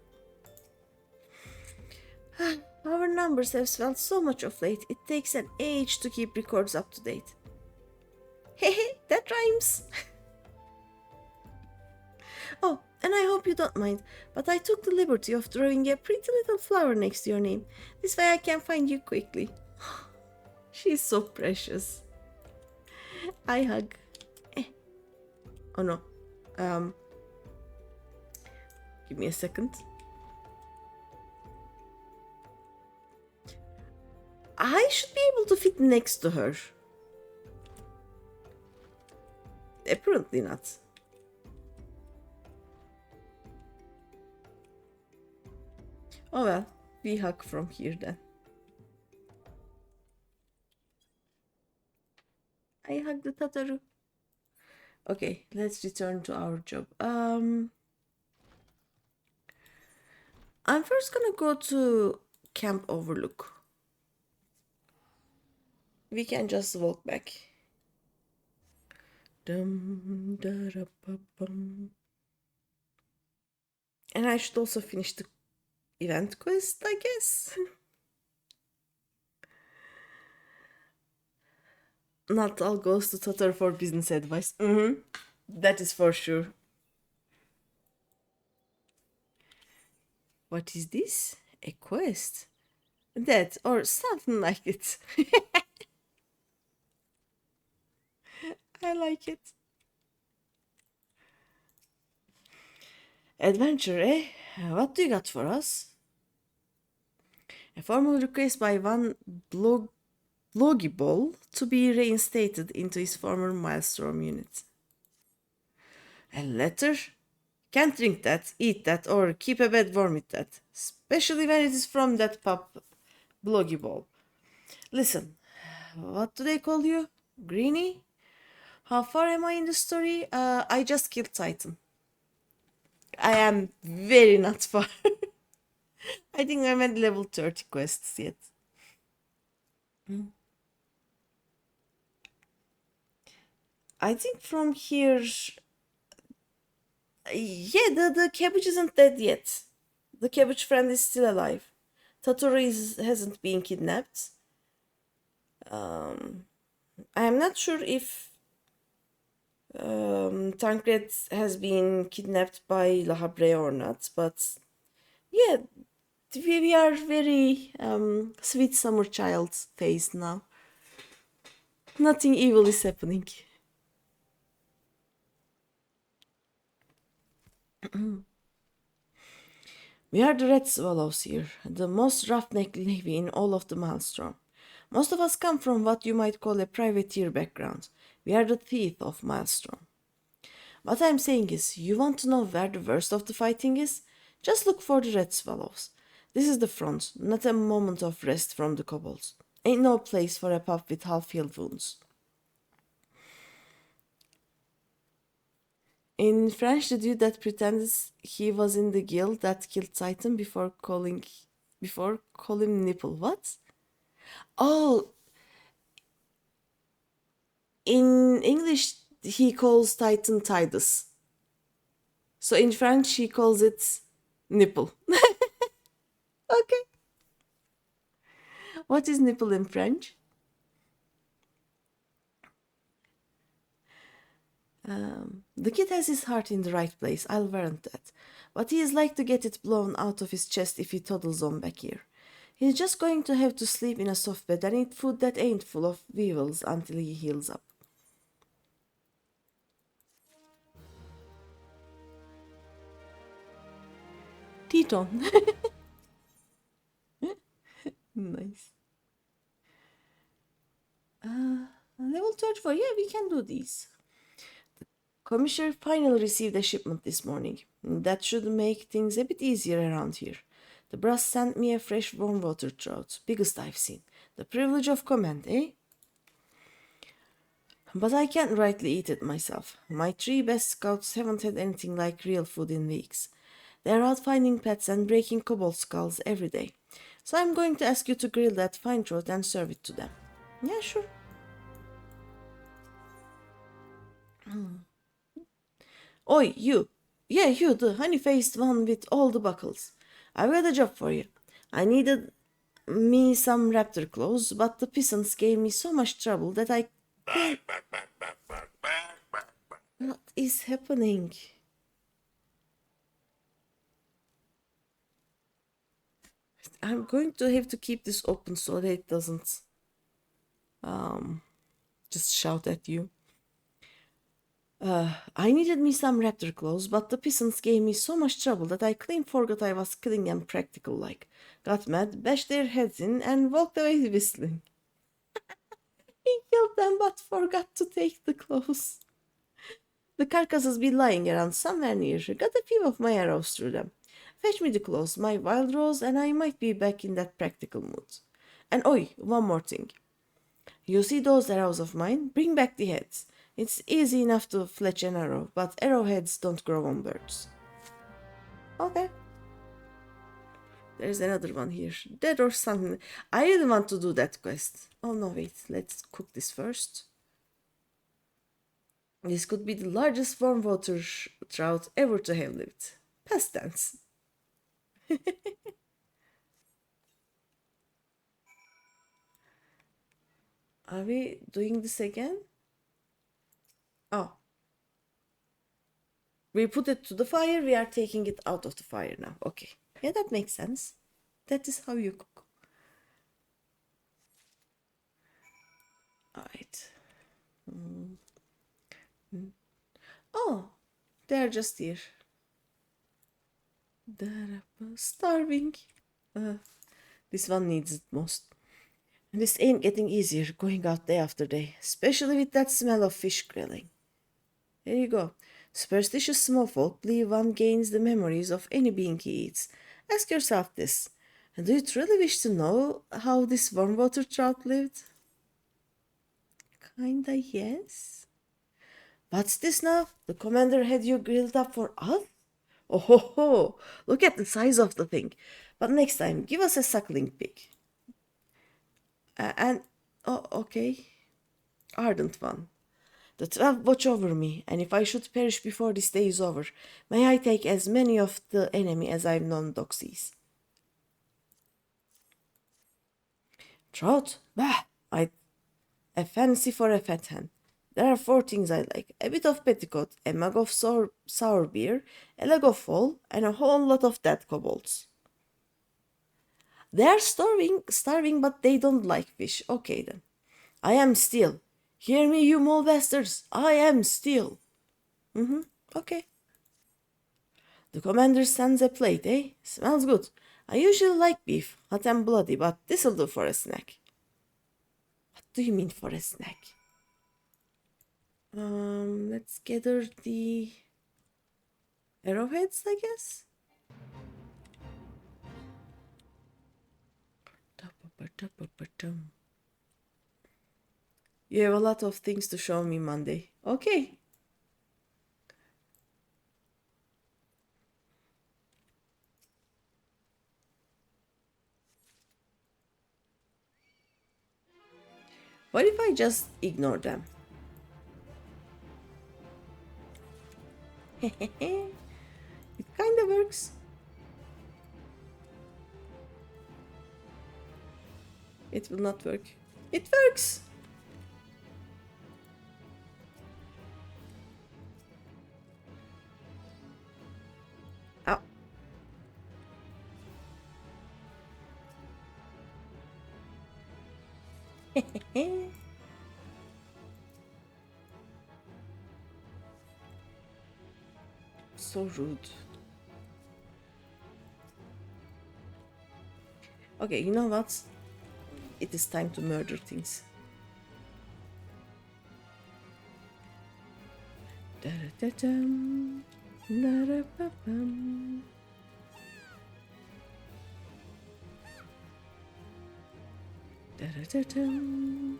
A: Our numbers have swelled so much of late, it takes an age to keep records up to date. Hehe, that rhymes. Oh, and I hope you don't mind, but I took the liberty of drawing a pretty little flower next to your name. This way I can find you quickly. She's so precious. I hug. Oh no. Give me a second. I should be able to fit next to her. Apparently not. Oh well, we hug from here then. I hug the Tataru. Okay, let's return to our job. I'm first gonna go to Camp Overlook. We can just walk back. Dum, da, da, ba, bum. And I should also finish the event quest, I guess. Not all goes to Tatar for business advice. That is for sure. What is this? A quest? That or something like it. I like it. Adventure, eh? What do you got for us? A formal request by one Bloggy to be reinstated into his former Maelstrom unit. A letter? Can't drink that, eat that, or keep a bed warm with that. Especially when it is from that pup, Bloggy Ball. Listen, what do they call you? Greeny? How far am I in the story? I just killed Titan. I am very not far. I think I'm at level 30 quests yet. I think from here... Yeah, the cabbage isn't dead yet. The cabbage friend is still alive. Totoro hasn't been kidnapped. I'm not sure if Tancred has been kidnapped by La Habre or not, but yeah, we are very sweet summer child phase now. Nothing evil is happening. We are the red swallows here, the most roughneck navy in all of the Maelstrom. Most of us come from what you might call a privateer background. We are the teeth of Maelstrom. What I'm saying is, you want to know where the worst of the fighting is? Just look for the red swallows. This is the front, not a moment of rest from the kobolds. Ain't no place for a pup with half-healed wounds. In French, the dude that pretends he was in the guild that killed Titan before call him nipple. What? Oh, in English he calls Titan Tidus. So in French he calls it nipple. Okay. What is nipple in French? The kid has his heart in the right place, I'll warrant that. But he is like to get it blown out of his chest if he toddles on back here. He's just going to have to sleep in a soft bed and eat food that ain't full of weevils until he heals up. Teton. Nice. Level 34. Yeah, we can do these. Commissioner finally received a shipment this morning. That should make things a bit easier around here. The brass sent me a fresh warm water trout, biggest I've seen. The privilege of command, eh? But I can't rightly eat it myself. My 3 best scouts haven't had anything like real food in weeks. They're out finding pets and breaking kobold skulls every day. So I'm going to ask you to grill that fine trout and serve it to them. Yeah, sure. Oi, you! Yeah, you, the honey-faced one with all the buckles. I've got a job for you. I needed me some raptor clothes, but the peasants gave me so much trouble that I couldn't... What is happening? I'm going to have to keep this open so that it doesn't just shout at you. I needed me some raptor clothes, but the peasants gave me so much trouble that I clean forgot I was killing them practical like. Got mad, bashed their heads in, and walked away whistling. He killed them but forgot to take the clothes. The carcasses be lying around somewhere near. Got a few of my arrows through them. Fetch me the clothes, my wild rose, and I might be back in that practical mood. And oi, one more thing. You see those arrows of mine? Bring back the heads. It's easy enough to fletch an arrow, but arrowheads don't grow on birds. Okay. There's another one here. Dead or something. I really want to do that quest. Oh no, wait. Let's cook this first. This could be the largest warm water trout ever to have lived. Past tense. Are we doing this again? Oh. We put it to the fire, we are taking it out of the fire now. Okay. Yeah, that makes sense. That is how you cook. Alright. Oh, they're just here. They're starving. This one needs it most. And this ain't getting easier going out day after day, especially with that smell of fish grilling. There you go. Superstitious small folk believe one gains the memories of any being he eats. Ask yourself this. Do you truly wish to know how this warm water trout lived? Kinda yes. What's this now? The commander had you grilled up for us? Oh ho ho! Look at the size of the thing. But next time, give us a suckling pig. Oh, okay. Ardent one. The 12 watch over me, and if I should perish before this day is over, may I take as many of the enemy as I've known doxies. Trout? Bah! A fancy for a fat hen. There are 4 things I like. A bit of petticoat, a mug of sour beer, a leg of foal, and a whole lot of dead kobolds. They are starving, but they don't like fish. Okay then. I am still. Hear me, you mole bastards! I am steel! Okay. The commander sends a plate, eh? Smells good. I usually like beef, hot and bloody, but this'll do for a snack. What do you mean for a snack? Let's gather the arrowheads, I guess? You have a lot of things to show me Monday. Okay. What if I just ignore them? It kind of works. It will not work. It works! Ow. So rude. Okay, you know what? It is time to murder things. Da-da-da-dum, da-da-ba-bum. Da-da-da-dum.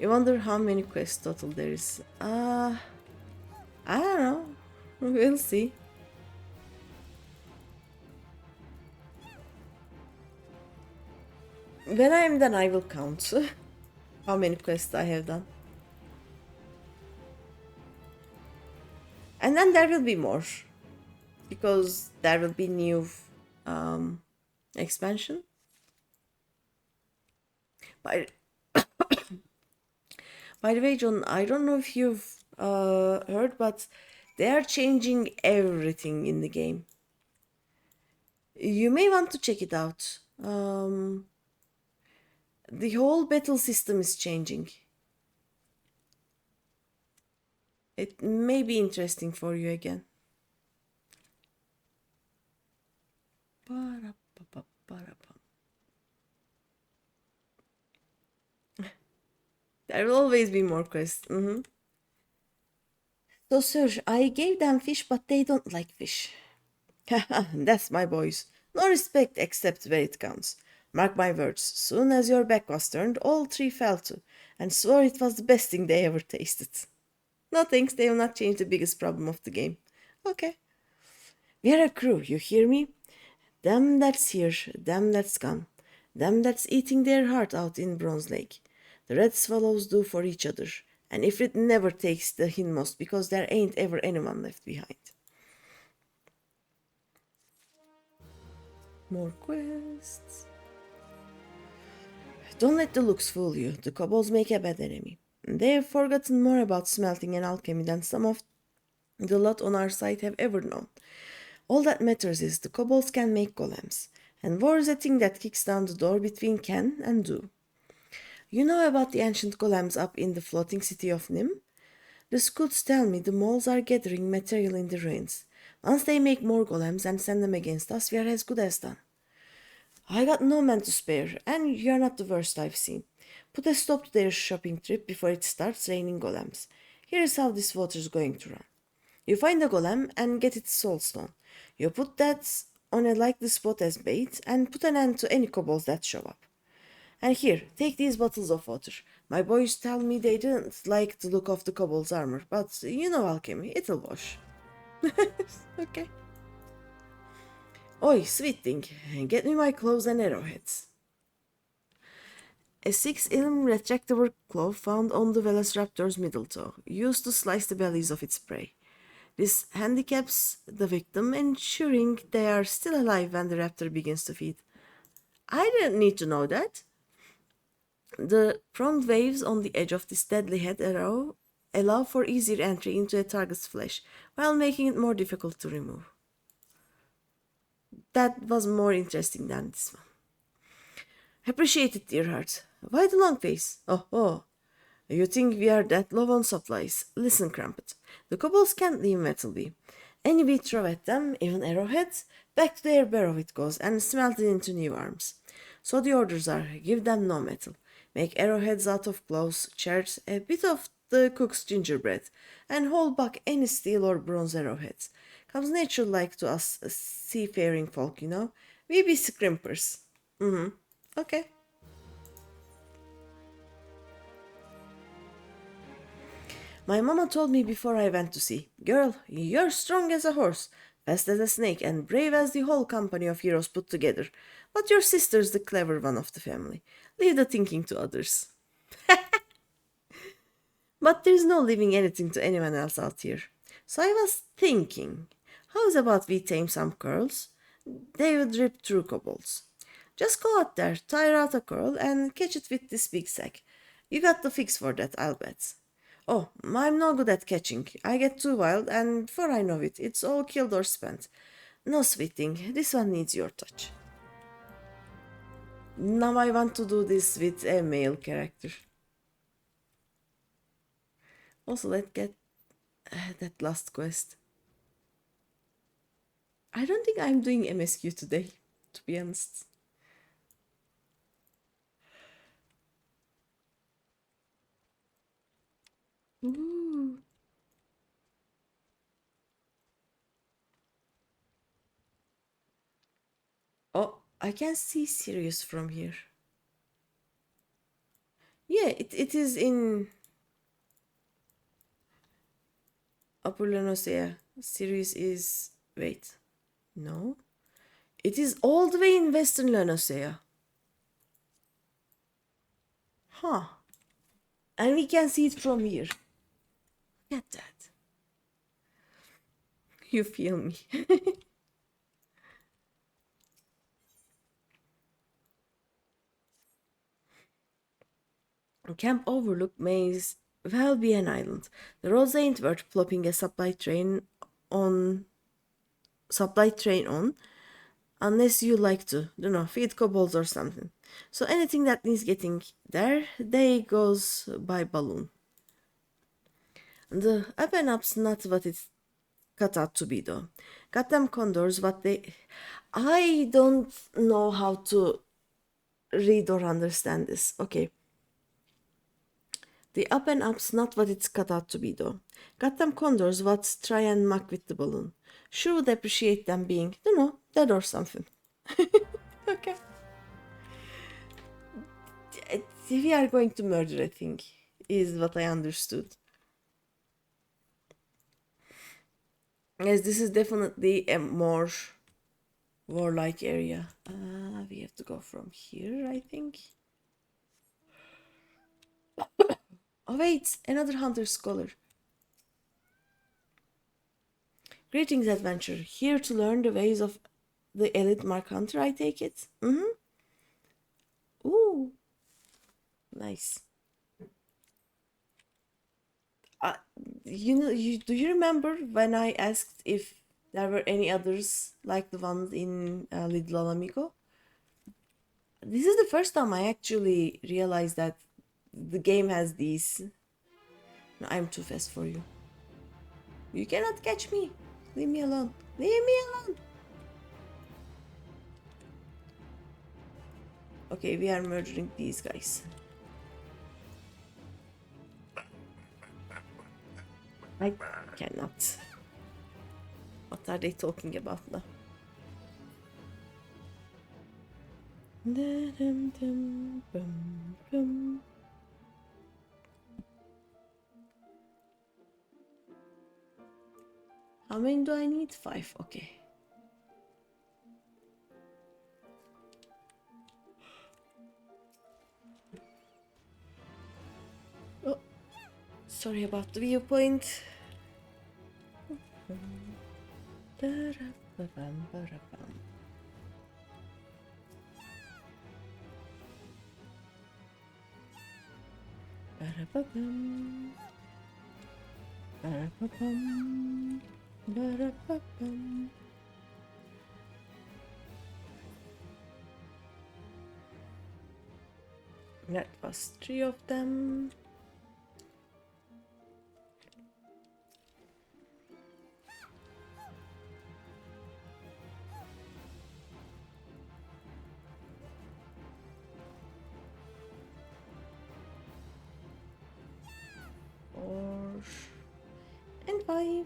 A: I wonder how many quests total there is. I don't know. We'll see. When I am done, I will count how many quests I have done. And then there will be more. Because there will be new expansion. By the way, John, I don't know if you've heard, but they are changing everything in the game. You may want to check it out. The whole battle system is changing. It may be interesting for you again. There will always be more quests. So, sir, I gave them fish, but they don't like fish. That's my boys. No respect except where it counts. Mark my words, soon as your back was turned, all three fell to, and swore it was the best thing they ever tasted. No thanks, they will not change the biggest problem of the game. Okay. We're a crew, you hear me? Them that's here, them that's gone. Them that's eating their heart out in Bronze Lake. The red swallows do for each other, and Ifrit never takes the hindmost because there ain't ever anyone left behind. More quests. Don't let the looks fool you. The kobolds make a bad enemy. They have forgotten more about smelting and alchemy than some of the lot on our side have ever known. All that matters is the kobolds can make golems, and war is a thing that kicks down the door between can and do. You know about the ancient golems up in the floating city of Nim? The scouts tell me the moles are gathering material in the ruins. Once they make more golems and send them against us, we are as good as done. I got no man to spare, and you're not the worst I've seen. Put a stop to their shopping trip before it starts raining golems. Here's how this water's going to run. You find a golem and get its soulstone. You put that on a likely spot as bait and put an end to any kobolds that show up. And here, take these bottles of water. My boys tell me they didn't like the look of the kobold's armor, but you know alchemy, it'll wash. Okay. Oi, sweet thing, get me my clothes and arrowheads. A 6-ilm retractable claw found on the velociraptor's middle toe, used to slice the bellies of its prey. This handicaps the victim, ensuring they are still alive when the raptor begins to feed. I didn't need to know that. The pronged waves on the edge of this deadly head arrow allow for easier entry into a target's flesh, while making it more difficult to remove. That was more interesting than this one. Appreciate it, dear heart. Why the long face? Oh. You think we are that low on supplies? Listen, Crumpet. The kobolds can't leave metal be. Any we throw at them, even arrowheads, back to their barrow it goes and smelt it into new arms. So the orders are, give them no metal. Make arrowheads out of cloves, shards, a bit of the cook's gingerbread, and hold back any steel or bronze arrowheads. Comes natural like to us seafaring folk, you know. We be scrimpers. Okay. My mama told me before I went to sea, girl, you're strong as a horse, fast as a snake, and brave as the whole company of heroes put together. But your sister's the clever one of the family. Leave the thinking to others. But there's no leaving anything to anyone else out here. So I was thinking, how's about we tame some curls? They would rip through kobolds. Just go out there, tire out a curl, and catch it with this big sack. You got the fix for that, I'll bet. Oh, I'm no good at catching. I get too wild, and before I know it, it's all killed or spent. No sweating, this one needs your touch. Now I want to do this with a male character. Also, let's get that last quest. I don't think I'm doing MSQ today, to be honest. Ooh. Oh, I can see Sirius from here. Yeah, it is in Upper Lenosea. Sirius is... Wait. No. It is all the way in Western Lenosea. Huh. And we can see it from here. Look at that. You feel me. Camp Overlook may well be an island. The roads ain't worth plopping a supply train on unless you like to, feed kobolds or something. So anything that needs getting there, they goes by balloon. The up and up's not what it's cut out to be though. Got them condors, what they... I don't know how to read or understand this. Okay. The up and up's not what it's cut out to be though. Got them condors, what try and muck with the balloon. Sure would appreciate them being, dead or something. Okay. We are going to murder, I think, is what I understood. Yes, this is definitely a more warlike area. We have to go from here, I think. Oh wait, another hunter scholar. Greetings, adventurer. Here to learn the ways of the elite mark hunter, I take it? Ooh. Nice. Do you remember when I asked if there were any others like the ones in Little Amigo? This is the first time I actually realized that the game has these. No, I'm too fast for you. You cannot catch me. Leave me alone. Leave me alone. Okay, we are murdering these guys. I cannot. What are they talking about now? How many do I need? 5. Okay. Oh, sorry about the viewpoint. That was 3 of them. 5.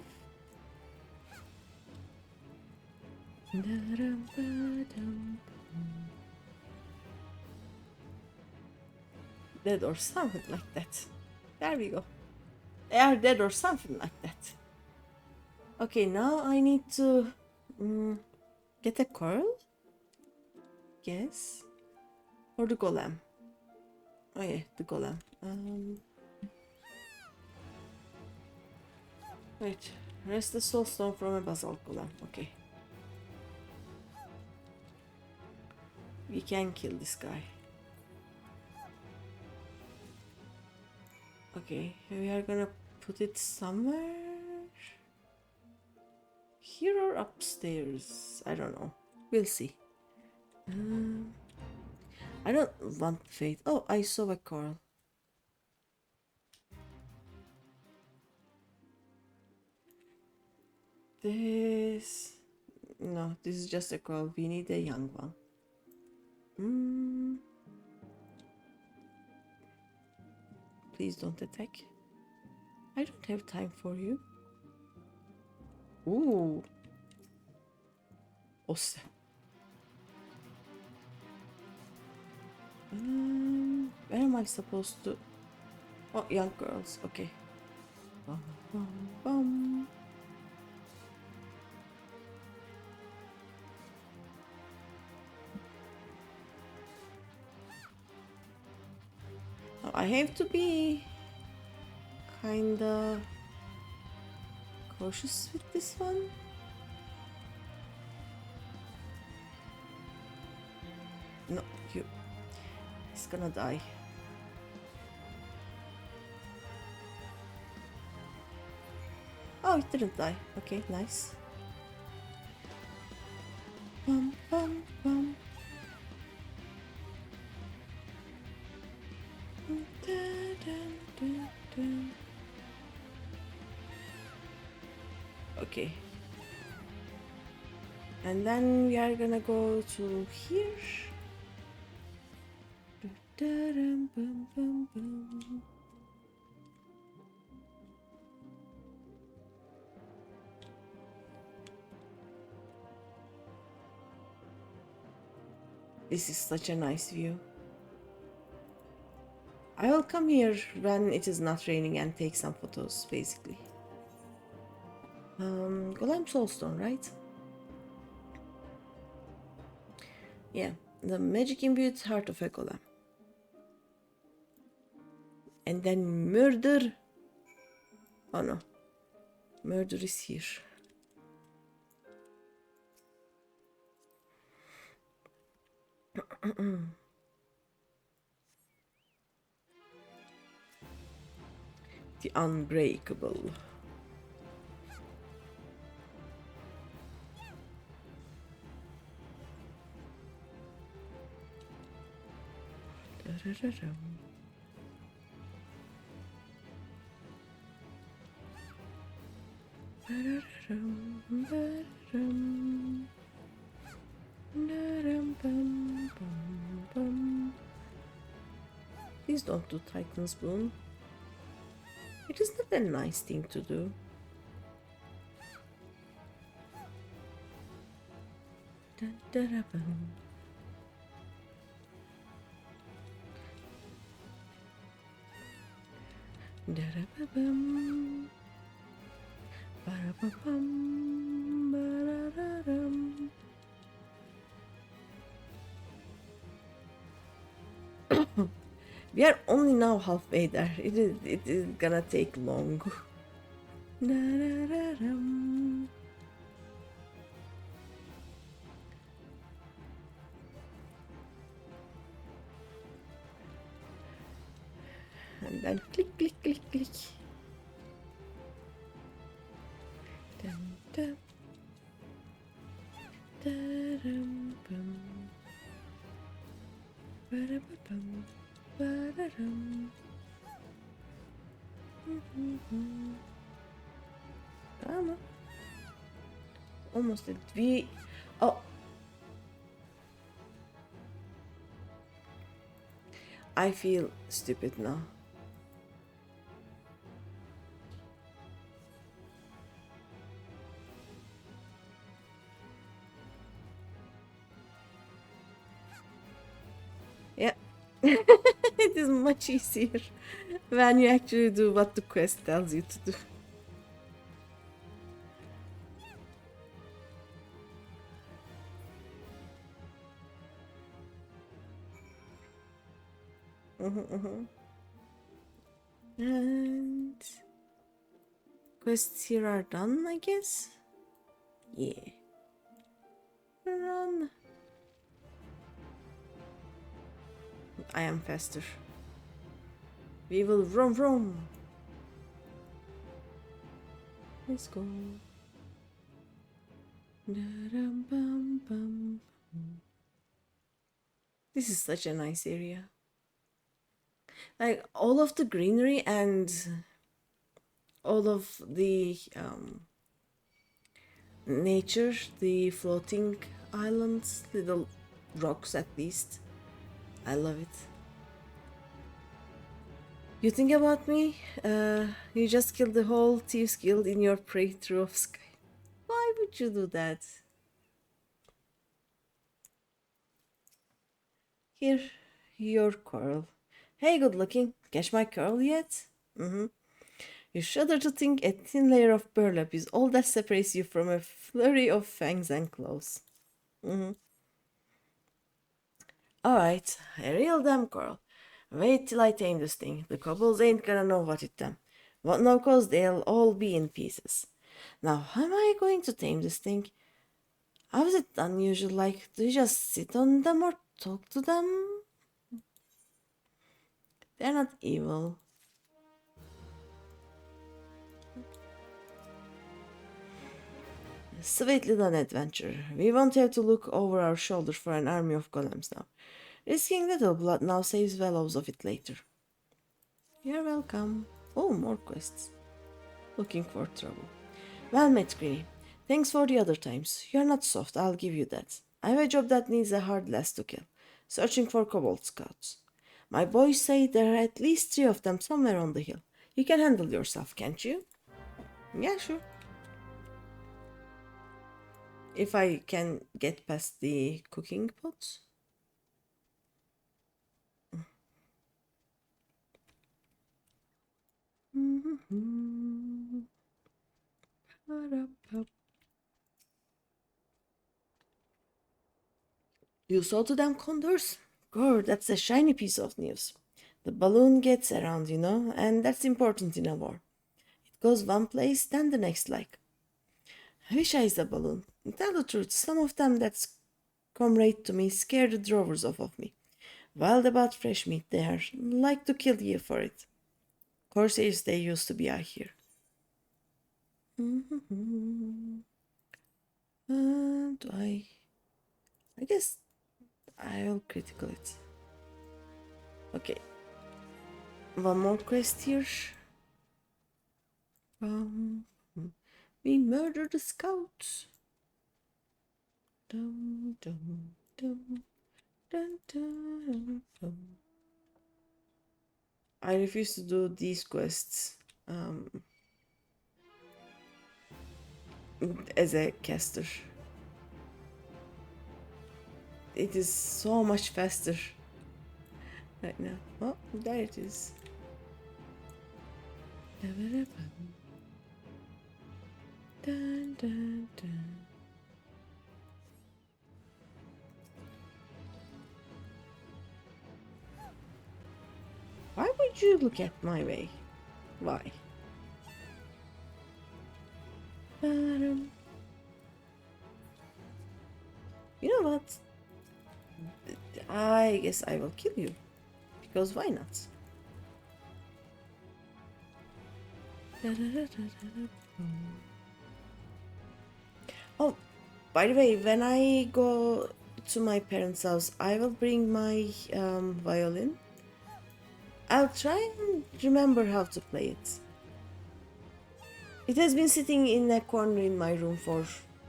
A: Dead or something like that. There we go. They are dead or something like that. Okay, now I need to get a coral. Yes. Or the golem. Oh yeah, the golem. Wait. Rest the soul stone from a basalt golem. Okay. We can kill this guy. Okay, we are gonna put it somewhere. Here or upstairs? I don't know. We'll see. I don't want fate. Oh, I saw a coral. This... No, this is just a coral. We need a young one. Please don't attack. I don't have time for you. Ooh. Awesome. Where am I supposed to... Oh, young girls. Okay. Bum, bum, bum. I have to be kinda cautious with this one. No, you. He's gonna die. Oh, it didn't die. Okay, nice. Bum, bum, bum. Okay. And then we are gonna go to here. This is such a nice view. I will come here when it is not raining and take some photos, basically. Golem soulstone, right? Yeah, the magic imbued heart of a golem. And then murder. Oh no, murder is here. The unbreakable. Please don't do Titan's Boom. It is not a nice thing to do. We are only now halfway there. It is gonna take long. And then click, click, click, click. Dun, dun. Da-dum, bum. Ba-da-ba-bum. Ba-da-dum. Tamam. Almost did. Oh. I feel stupid now. It is much easier when you actually do what the quest tells you to do. And quests here are done, I guess. Yeah. Run. I am faster. We will roam. Let's go. This is such a nice area. Like all of the greenery and all of the nature, the floating islands, little rocks at least. I love it. You think about me? You just killed the whole Thieves Guild in your playthrough of Sky. Why would you do that? Here, your coral. Hey, good looking. Catch my coral yet? You shudder to think a thin layer of burlap is all that separates you from a flurry of fangs and claws. Alright, a real damn coral. Wait till I tame this thing. The kobolds ain't gonna know what it done. What no, cause they'll all be in pieces. Now, how am I going to tame this thing? How is it unusual? Like, do you just sit on them or talk to them? They're not evil. Sweet little adventure. We won't have to look over our shoulders for an army of golems now. Risking little blood now saves fellows of it later. You're welcome. Oh, more quests. Looking for trouble. Well met, Greeny. Thanks for the other times. You're not soft, I'll give you that. I have a job that needs a hard lass to kill. Searching for kobold scouts. My boys say there are at least 3 of them somewhere on the hill. You can handle yourself, can't you? Yeah, sure. If I can get past the cooking pots. You saw to them condors? Grr, that's a shiny piece of news. The balloon gets around, you know, and that's important in a war. It goes one place, then the next like. I wish I was a balloon. Tell the truth, some of them that's come right to me scare the drovers off of me. Wild about fresh meat they are, like to kill you for it. Corsairs they used to be, I hear. And I guess I'll critical it. Okay. One more quest here. We murder the scouts. Dum, dum, dum, dun, dun, dum. I refuse to do these quests as a caster. It is so much faster right now. Oh, there it is. Dun, dun, dun. Why would you look at my way? Why? You know what? I guess I will kill you. Because why not? Oh, by the way, when I go to my parents' house, I will bring my violin. I'll try and remember how to play it. It has been sitting in a corner in my room for,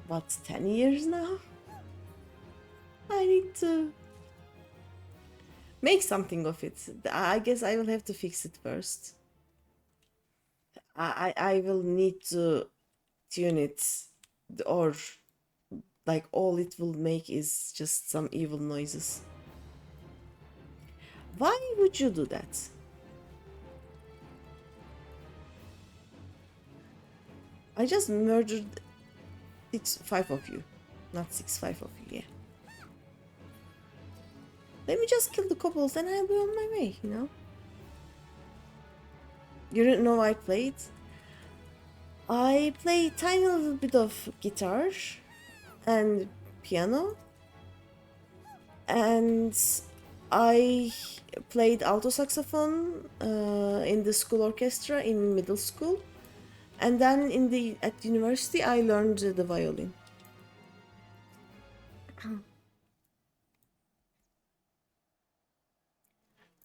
A: what, 10 years now? I need to make something of it. I guess I will have to fix it first. I will need to tune it, or like all it will make is just some evil noises. Why would you do that? I just murdered five of you. Not five of you, yeah. Let me just kill the kobolds and I'll be on my way, you know? You didn't know I played? I play tiny little bit of guitar and piano, and I played alto saxophone in the school orchestra in middle school, and then at university I learned the violin.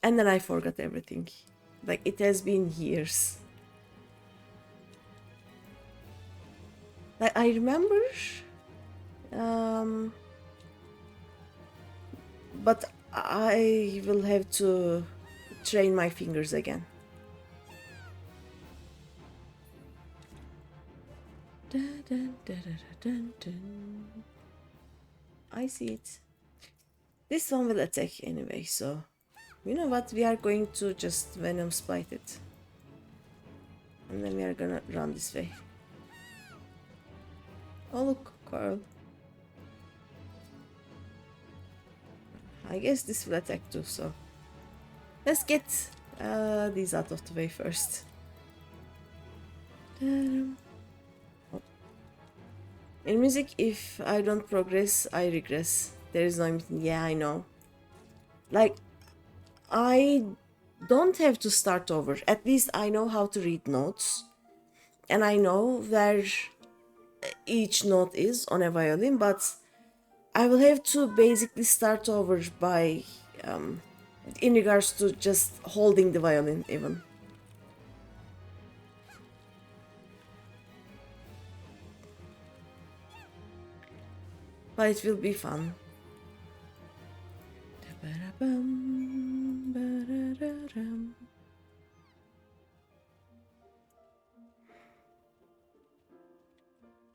A: And then I forgot everything. Like, it has been years. Like, I remember, but I will have to train my fingers again. Dun, dun, dun, dun, dun. I see it. This one will attack anyway, so you know what? We are going to just Venom Spite it. And then we are gonna run this way. Oh look, Carl. I guess this will attack too, so let's get these out of the way first. In music, if I don't progress, I regress. There is no... Yeah, I know. Like, I don't have to start over. At least I know how to read notes. And I know where each note is on a violin, but I will have to basically start over by... in regards to just holding the violin even. But it will be fun.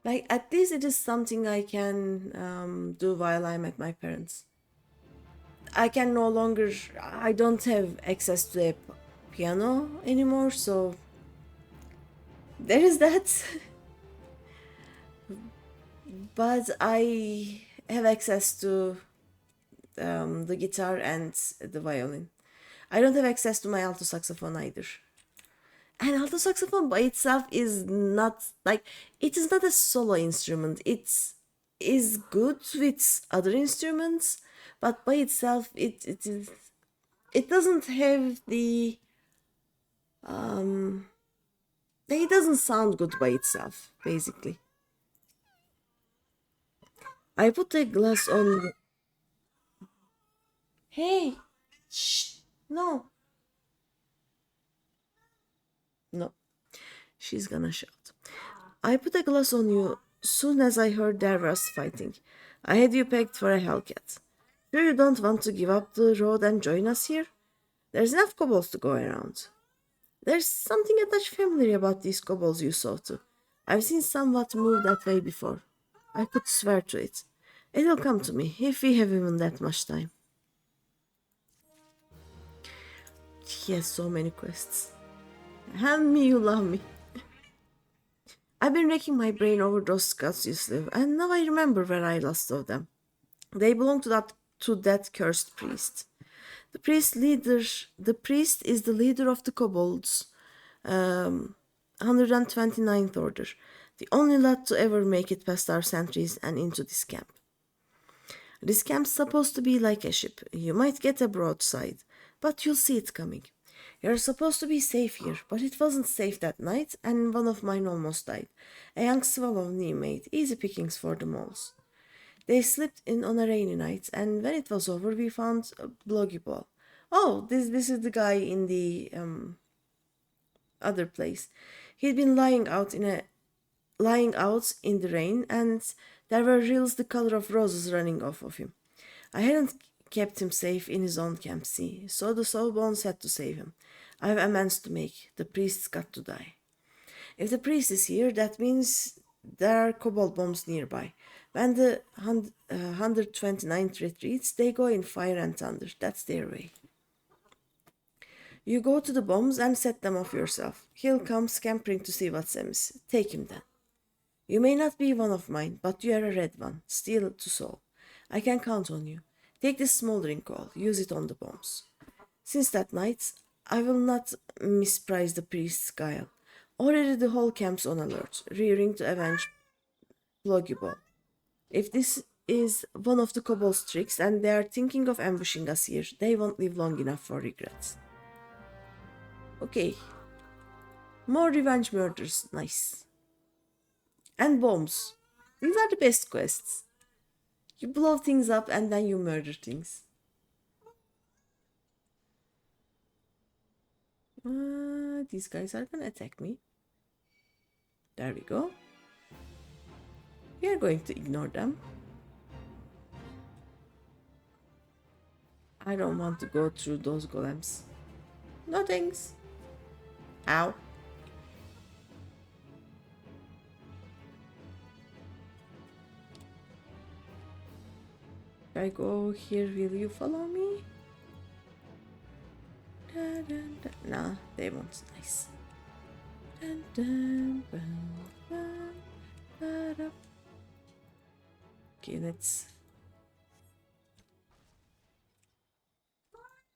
A: Like, at least it is something I can do while I'm at my parents'. I can no longer... I don't have access to a piano anymore, so there is that. But I have access to the guitar and the violin. I don't have access to my alto saxophone either. And alto saxophone by itself is not like... It is not a solo instrument. It is good with other instruments, but by itself it doesn't have the... it doesn't sound good by itself, basically. I put a glass on... Hey! Shh! No! No. She's gonna shout. I put a glass on you soon as I heard there was fighting. I had you pegged for a Hellcat. Sure you don't want to give up the road and join us here? There's enough kobolds to go around. There's something a touch familiar about these kobolds you saw too. I've seen somewhat move that way before. I could swear to it. It'll come to me, if we have even that much time. He has so many quests. Hand me, you love me. I've been racking my brain over those scouts you slew, and now I remember where I last saw them. They belong to that cursed priest. The priest is the leader of the kobolds, 129th order, the only lot to ever make it past our sentries and into this camp. This camp's supposed to be like a ship. You might get a broadside, but you'll see it coming. You're supposed to be safe here, but it wasn't safe that night, and one of mine almost died. A young swallow knee made easy pickings for the moles. They slipped in on a rainy night, and when it was over, we found a bloggy ball. Oh, this is the guy in the other place. He'd been lying out in the rain, and there were rills the color of roses running off of him. I hadn't kept him safe in his own camp, see, so the Sawbones had to save him. I have amends to make. The priest's got to die. If the priest is here, that means there are kobold bombs nearby. When the 129th retreats, they go in fire and thunder. That's their way. You go to the bombs and set them off yourself. He'll come scampering to see what's amiss. Take him then. You may not be one of mine, but you are a red one, steel to soul. I can count on you. Take this smoldering coal, use it on the bombs. Since that night, I will not misprize the priest's guile. Already the whole camp's on alert, rearing to avenge Plogibol. If this is one of the kobolds' tricks and they are thinking of ambushing us here, they won't live long enough for regrets. Okay. More revenge murders, nice. And bombs. These are the best quests. You blow things up and then you murder things. These guys are gonna attack me. There we go. We are going to ignore them. I don't want to go through those golems. No thanks. Ow. If I go here, will you follow me? Dun, dun, dun. Nah, they won't. Nice. Dun, dun, dun, dun, dun, dun. Okay, let's...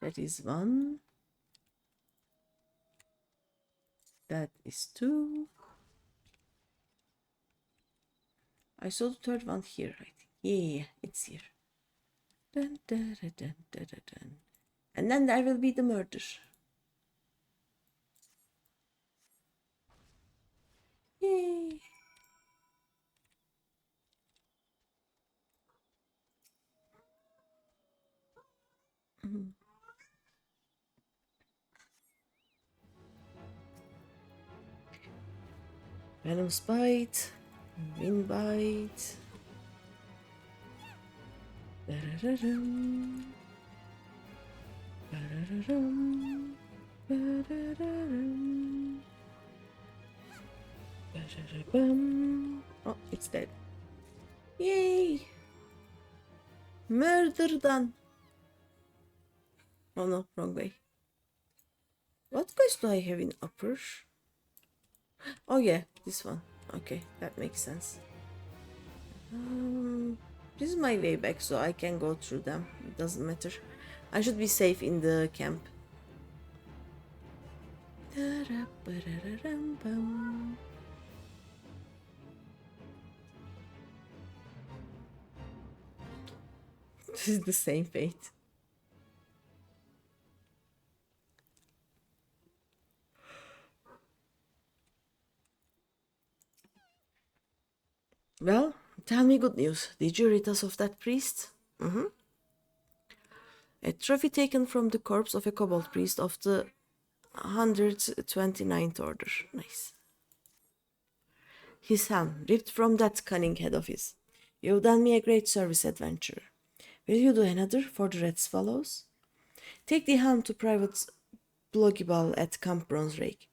A: That is one. That is two. I saw the third one here, I think. Yeah, it's here. Dun, dun, dun, dun, dun, dun, dun. And then there will be the murder. Yay! Venom's bite, wind bite. Da-da-da-dum. Da-da-da-dum. Da-da-da-dum. Da-da-da-bum. Oh, it's dead. Yay! Murder done. Oh no, wrong way. What quest do I have in upper? Oh yeah, this one. Okay, that makes sense. This is my way back, so I can go through them. It doesn't matter. I should be safe in the camp. This is the same fate. Well, tell me good news. Did you rid us of that priest? A trophy taken from the corpse of a kobold priest of the 129th order. Nice. His hand, ripped from that cunning head of his. You've done me a great service, adventurer. Will you do another for the red swallows? Take the helm to Private Blogibal at Camp Bronze Rake.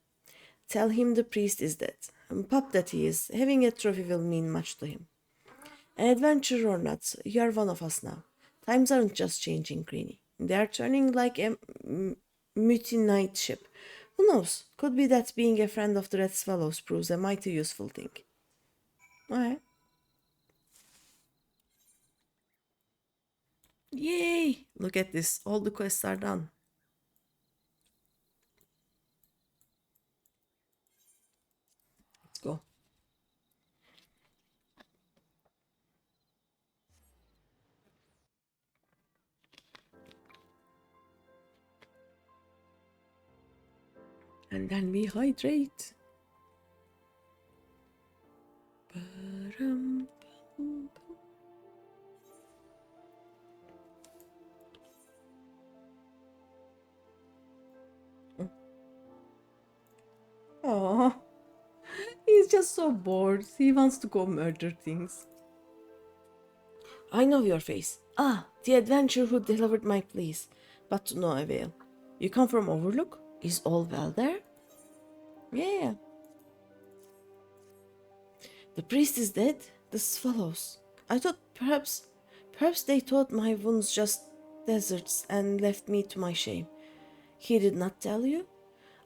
A: Tell him the priest is dead. Pup that he is, having a trophy will mean much to him. An adventurer or not, you are one of us now. Times aren't just changing, Greeny. They are turning like a mutinied ship. Who knows? Could be that being a friend of the Red Swallows proves a mighty useful thing. Alright. Yay! Look at this. All the quests are done. Let's go. And then we hydrate. Oh, he's just so bored. He wants to go murder things. I know your face. Ah, the adventurer who delivered my pleas, but to no avail. You come from Overlook? Is all well there? Yeah. The priest is dead? The swallows. I thought perhaps they thought my wounds just deserts and left me to my shame. He did not tell you?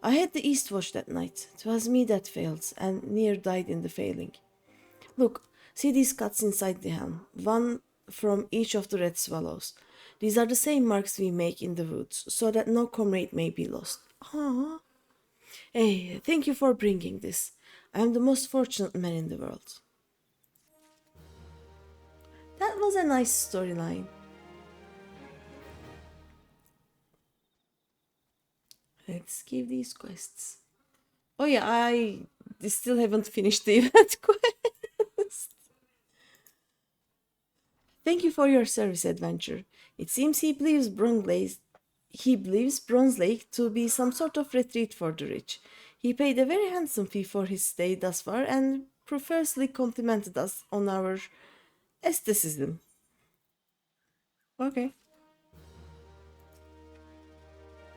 A: I had the east watch that night. 'Twas me that failed, and near died in the failing. Look, see these cuts inside the helm, one from each of the red swallows. These are the same marks we make in the woods, so that no comrade may be lost. Ah, hey, thank you for bringing this. I am the most fortunate man in the world. That was a nice storyline. Let's give these quests. Oh yeah, I still haven't finished the event quest. Thank you for your service, adventure. It seems he believes Bronze Lake to be some sort of retreat for the rich. He paid a very handsome fee for his stay thus far and profusely complimented us on our aestheticism. Okay.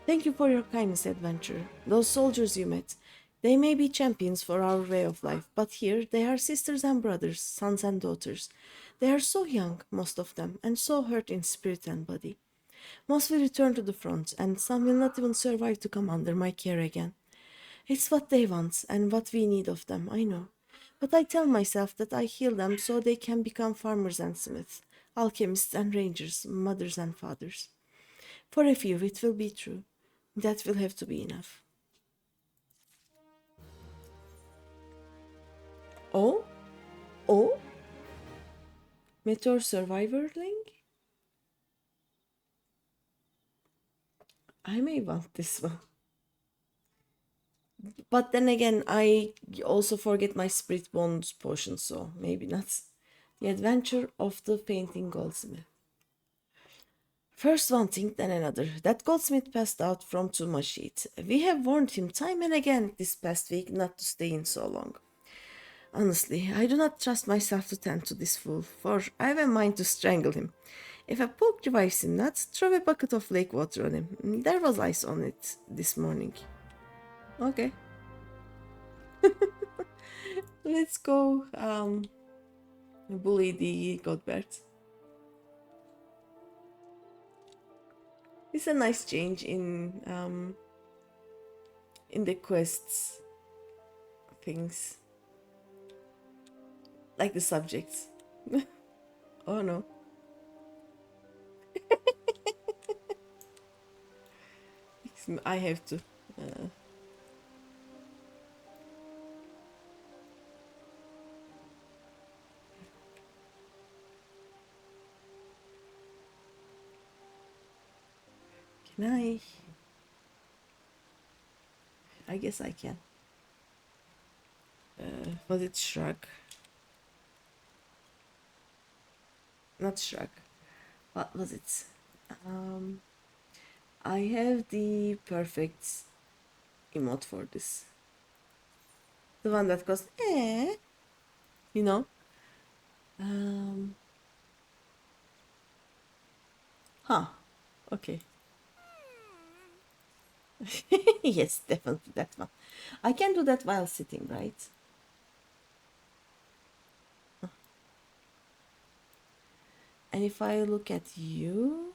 A: Thank you for your kindness, adventurer. Those soldiers you met, they may be champions for our way of life, but here they are sisters and brothers, sons and daughters. They are so young, most of them, and so hurt in spirit and body. Most will return to the front, and some will not even survive to come under my care again. It's what they want and what we need of them, I know. But I tell myself that I heal them so they can become farmers and smiths, alchemists and rangers, mothers and fathers. For a few, it will be true. That will have to be enough. Oh? Oh? Meteor Survivor link? I may want this one. But then again, I also forget my spirit bonds potion, so maybe not. The Adventure of the Painting Goldsmith. First one thing, then another. That goldsmith passed out from too much heat. We have warned him time and again this past week not to stay in so long. Honestly, I do not trust myself to tend to this fool, for I have a mind to strangle him. If a poke revives him not, throw a bucket of lake water on him. There was ice on it this morning. Okay. Let's go bully the Godbert. It's a nice change in the quests things. Like the subjects. Oh no. I have to. Can I? I guess I can. Was it shrug? Not shrug. What was it? I have the perfect emote for this. The one that goes, eh, you know? Huh. Okay. Yes, definitely that one. I can do that while sitting, right? And if I look at you,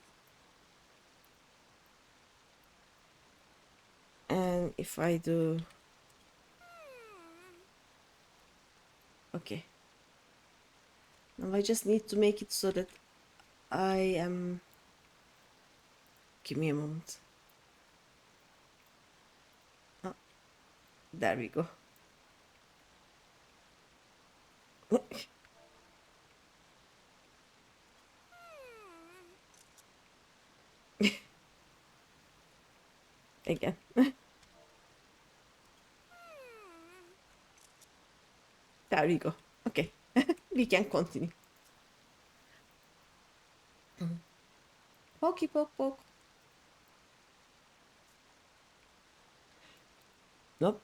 A: and if I do, okay. Now I just need to make it so that I am, give me a moment. Oh, there we go. Again. There we go. Okay. We can continue. Pokey poke poke. Nope.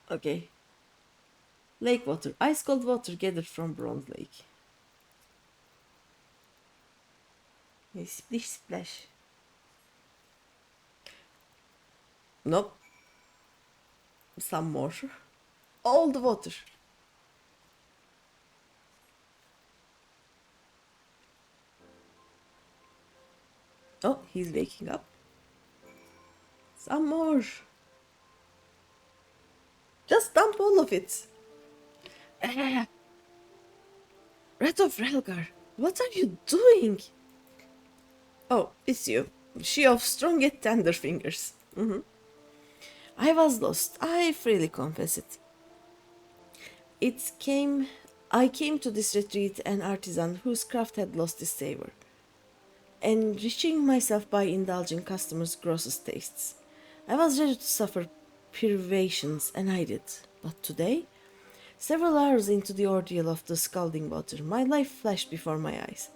A: Okay. Lake water. Ice cold water gathered from Bronze Lake. Splish splash. Nope. Some more. All the water. Oh, he's waking up. Some more. Just dump all of it. Ah, Rat of Relgar, what are you doing? Oh, it's you. She of strong yet tender fingers. I was lost. I freely confess it. It came. I came to this retreat an artisan whose craft had lost its savor, enriching myself by indulging customers' grossest tastes. I was ready to suffer privations, and I did. But today, several hours into the ordeal of the scalding water, my life flashed before my eyes.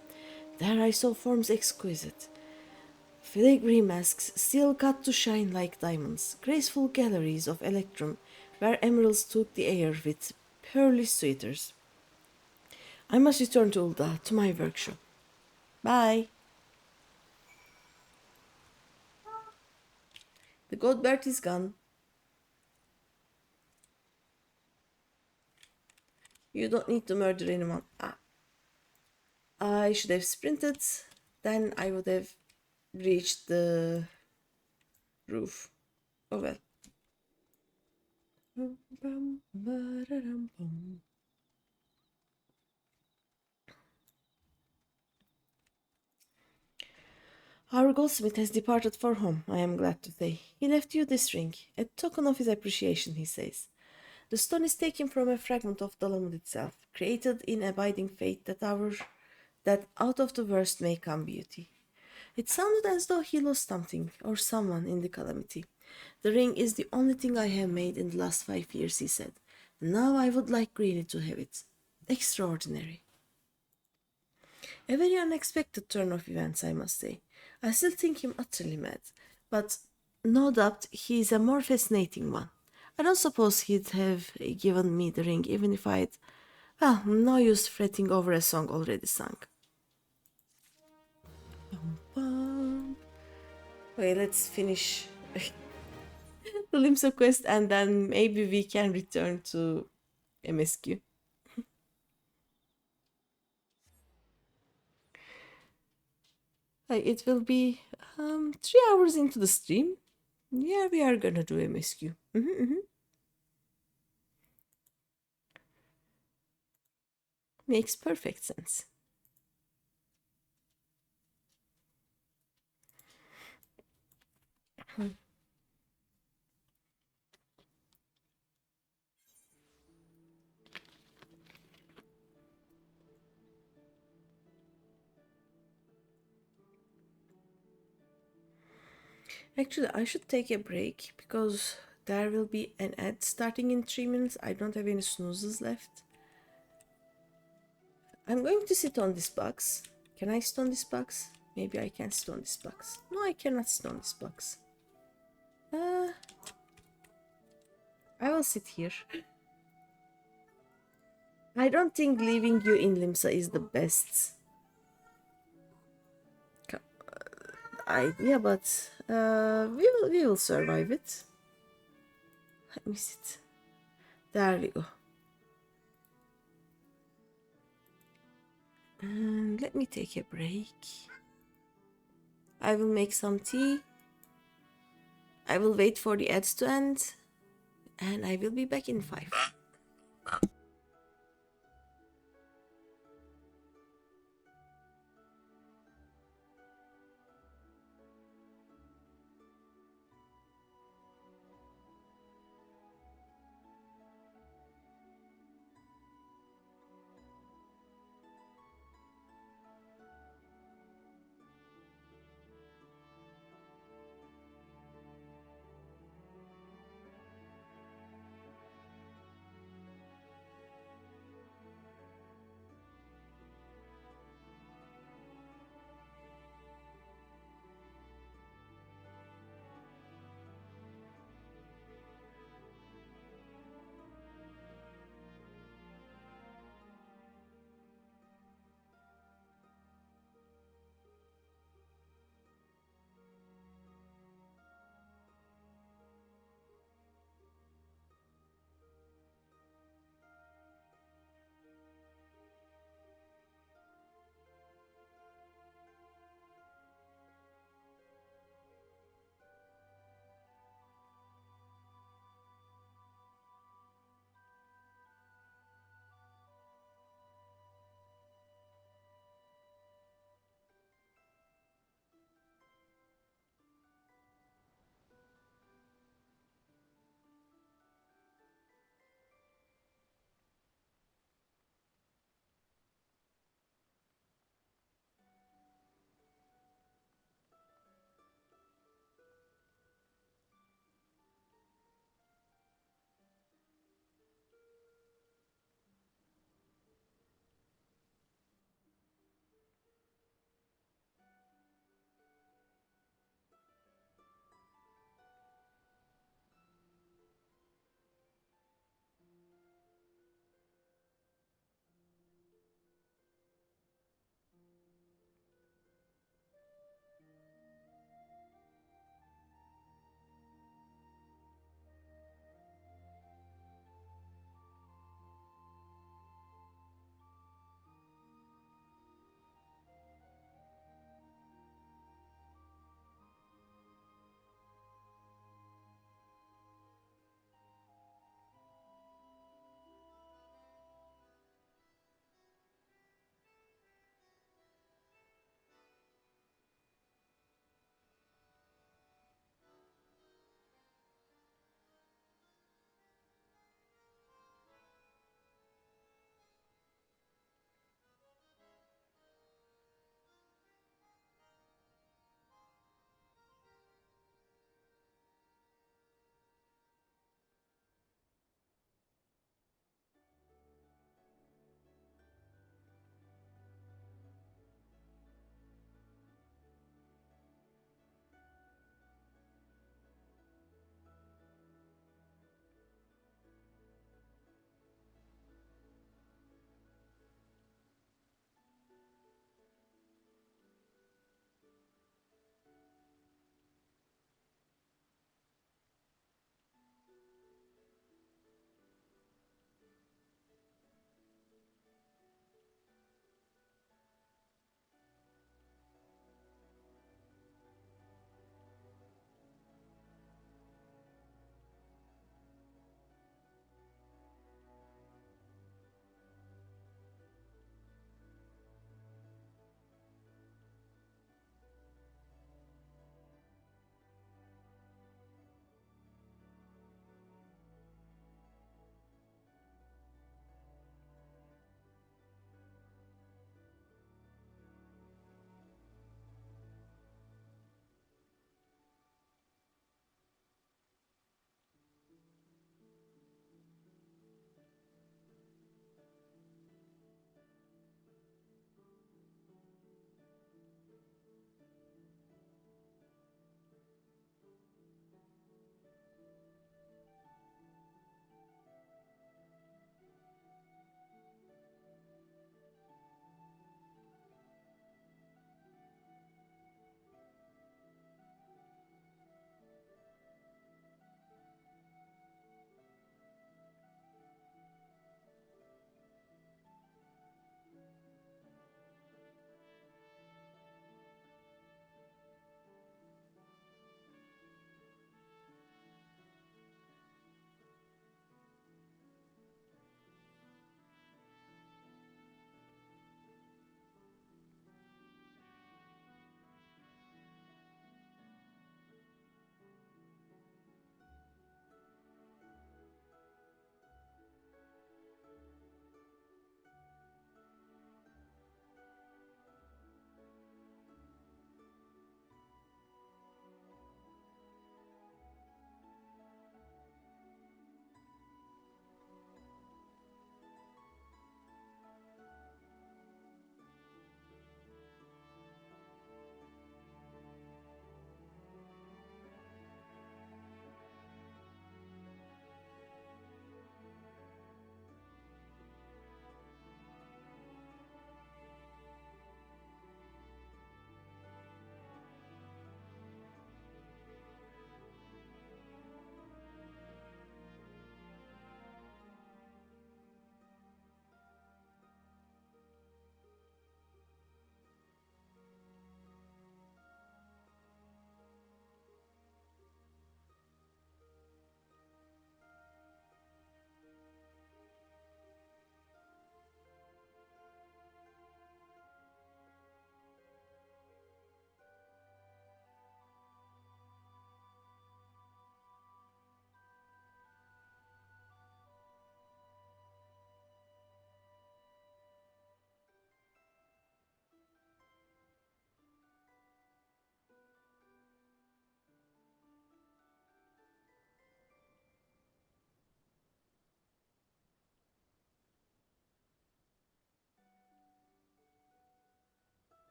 A: There I saw forms exquisite, filigree masks still cut to shine like diamonds, graceful galleries of electrum where emeralds took the air with pearly suitors. I must return to Ulda, to my workshop. Bye. The Godbert is gone. You don't need to murder anyone. Ah, I should have sprinted. Then I would have reached the roof. Oh well. Our goldsmith has departed for home, I am glad to say. He left you this ring, a token of his appreciation, he says. The stone is taken from a fragment of Dalamud itself, created in abiding faith that out of the worst may come beauty. It sounded as though he lost something or someone in the calamity. The ring is the only thing I have made in the last 5 years, he said. Now I would like Greeny to have it. Extraordinary. A very unexpected turn of events, I must say. I still think him utterly mad, but no doubt he is a more fascinating one. I don't suppose he'd have given me the ring even if I'd... Well, no use fretting over a song already sung. Okay, let's finish the Limsa quest and then maybe we can return to MSQ. It will be 3 hours into the stream. Yeah, we are gonna do MSQ. Makes perfect sense. Actually, I should take a break because there will be an ad starting in 3 minutes. I don't have any snoozes left. I'm going to sit on this box. Can I sit on this box? Maybe I can sit on this box. No, I cannot sit on this box. I will sit here. I don't think leaving you in Limsa is the best idea, but we will survive it. Let me sit. There we go. And let me take a break. I will make some tea. I will wait for the ads to end. And I will be back in 5.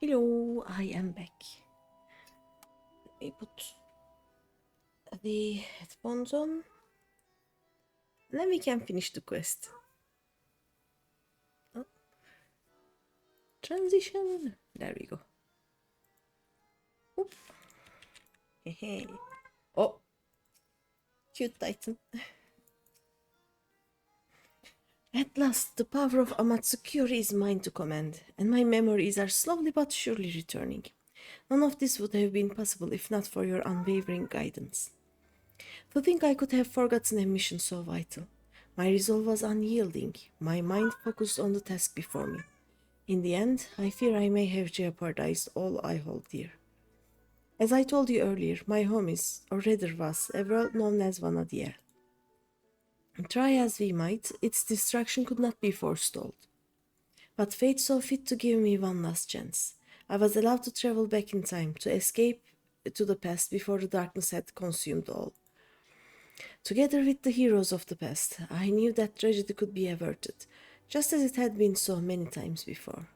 A: Hello, I am back. Let me put the headphones on. And then we can finish the quest. Oh. Transition. There we go. Oop. Hey. Oh. Cute Titan. At last, the power of Amatsukuri is mine to command, and my memories are slowly but surely returning. None of this would have been possible if not for your unwavering guidance. To think I could have forgotten a mission so vital. My resolve was unyielding, my mind focused on the task before me. In the end, I fear I may have jeopardized all I hold dear. As I told you earlier, my home is, or rather was, a world known as Vanadiel. Try as we might, its destruction could not be forestalled. But fate saw fit to give me one last chance. I was allowed to travel back in time, to escape to the past before the darkness had consumed all. Together with the heroes of the past, I knew that tragedy could be averted, just as it had been so many times before.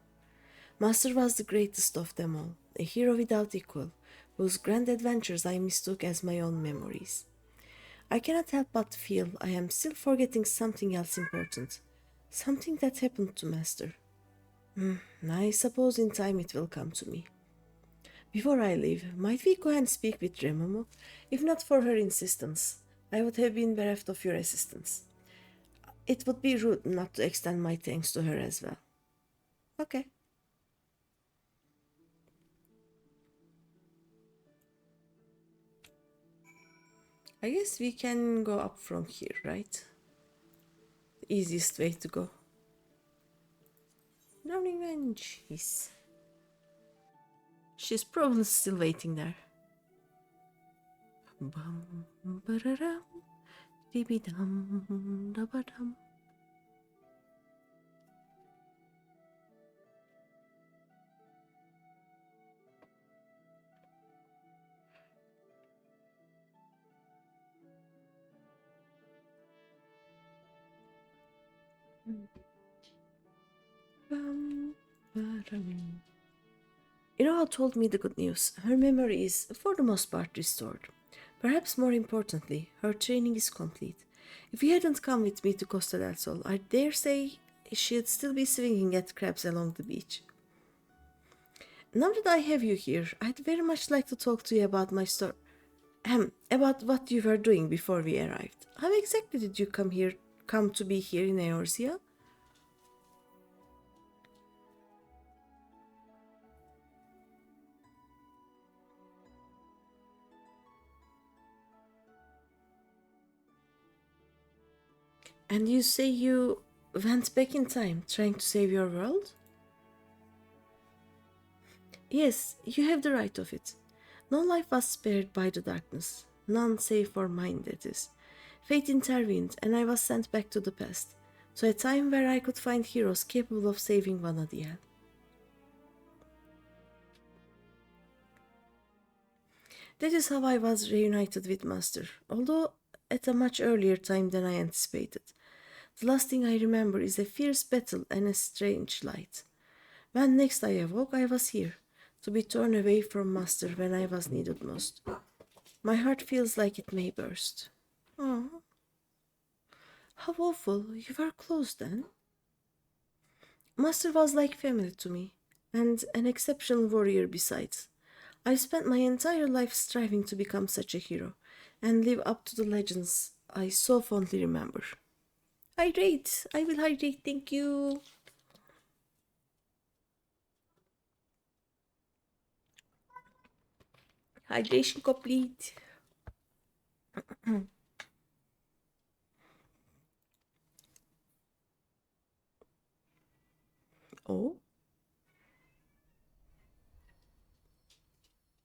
A: Master was the greatest of them all, a hero without equal, whose grand adventures I mistook as my own memories. I cannot help but feel I am still forgetting something else important, something that happened to Master. I suppose in time it will come to me. Before I leave, might we go and speak with Remomo? If not for her insistence, I would have been bereft of your assistance. It would be rude not to extend my thanks to her as well. Okay. I guess we can go up from here, right? The easiest way to go. No revenge. Yes. She's probably still waiting there. Bum, ba-da-dum, dee-be-dum, da-ba-dum. Bum, ba-dum. Iroha told me the good news. Her memory is, for the most part, restored. Perhaps more importantly, her training is complete. If you hadn't come with me to Costa del Sol, I dare say she'd still be swinging at crabs along the beach. Now that I have you here, I'd very much like to talk to you about my story. About what you were doing before we arrived. How exactly did you come to be here in Eorzea? And you say you went back in time, trying to save your world? Yes, you have the right of it. No life was spared by the darkness, none save for mine, that is. Fate intervened, and I was sent back to the past, to a time where I could find heroes capable of saving Vanadiel. That is how I was reunited with Master, although at a much earlier time than I anticipated. The last thing I remember is a fierce battle and a strange light. When next I awoke, I was here, to be torn away from Master when I was needed most. My heart feels like it may burst. Oh, how awful. You were close then. Master was like family to me, and an exceptional warrior besides. I spent my entire life striving to become such a hero, and live up to the legends I so fondly remember. Hydrate! I will hydrate, thank you! Hydration complete. Oh,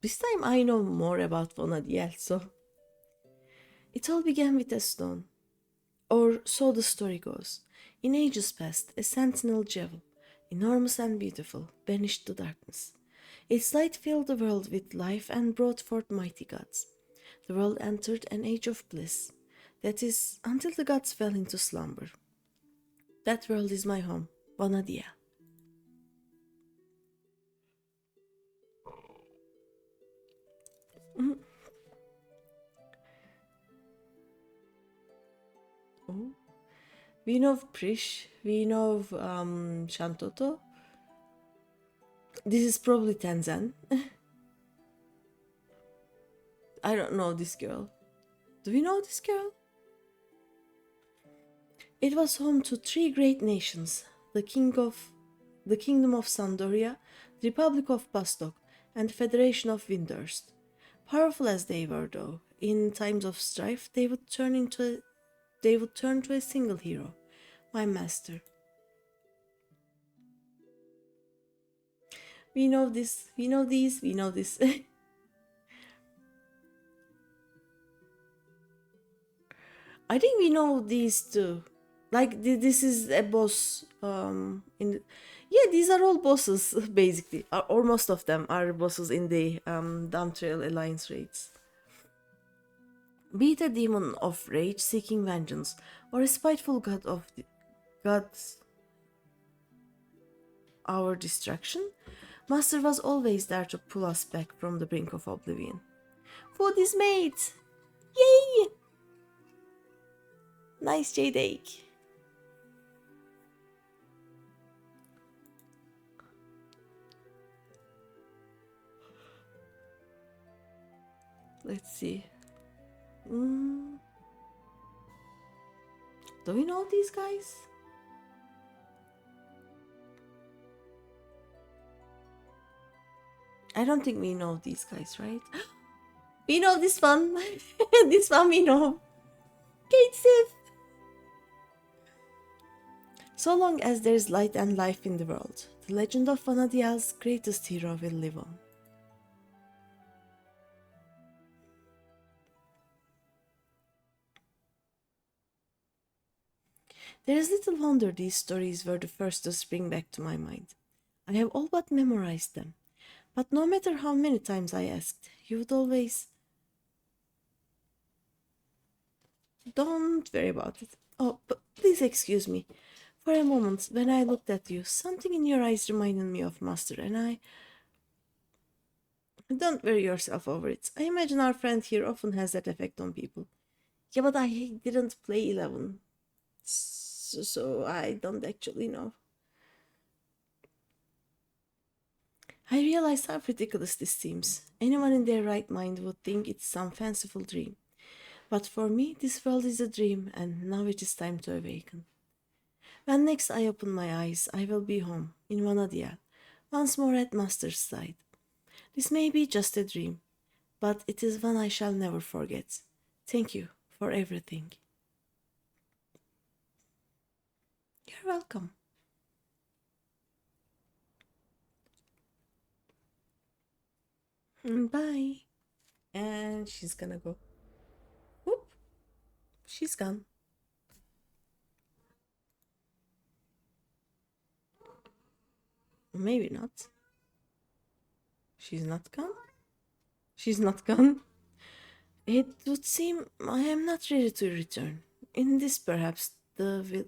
A: this time I know more about Vanadiel, so. It all began with a stone, or so the story goes. In ages past, a sentinel jewel, enormous and beautiful, banished the darkness. Its light filled the world with life and brought forth mighty gods. The world entered an age of bliss. That is, until the gods fell into slumber. That world is my home, Vanadiel. Oh. We know Prish, we know Shantoto. This is probably Tenzan. I don't know this girl. Do we know this girl? It was home to three great nations, the Kingdom of Sandoria, the Republic of Bastok, and the Federation of Windurst. Powerful as they were, though, in times of strife, they would turn to a single hero, my master. We know this, we know these, we know this. I think we know these too. Like this is a boss. Yeah, these are all bosses basically, or most of them are bosses in the Dumb Trail Alliance raids. Be it a demon of rage seeking vengeance, or a spiteful god our destruction, Master was always there to pull us back from the brink of oblivion. Food is made! Yay! Nice jade egg. Let's see. Do we know these guys? I don't think we know these guys, right? We know this one. This one we know. Kate Sith. So long as there is light and life in the world, the legend of Vanadiel's greatest hero will live on. There is little wonder these stories were the first to spring back to my mind. I have all but memorized them, but no matter how many times I asked, you would always... Don't worry about it. Oh, but please excuse me. For a moment, when I looked at you, something in your eyes reminded me of Master, and I... Don't worry yourself over it. I imagine our friend here often has that effect on people. Yeah, but I didn't play 11. So I don't actually know. I realize how ridiculous this seems. Anyone in their right mind would think it's some fanciful dream. But for me, this world is a dream, and now it is time to awaken. When next I open my eyes, I will be home, in Vanadiel, once more at Master's side. This may be just a dream, but it is one I shall never forget. Thank you for everything. You're welcome. Bye. And she's gonna go. Whoop. She's gone. Maybe not. She's not gone? She's not gone? It would seem I am not ready to return. In this perhaps the will...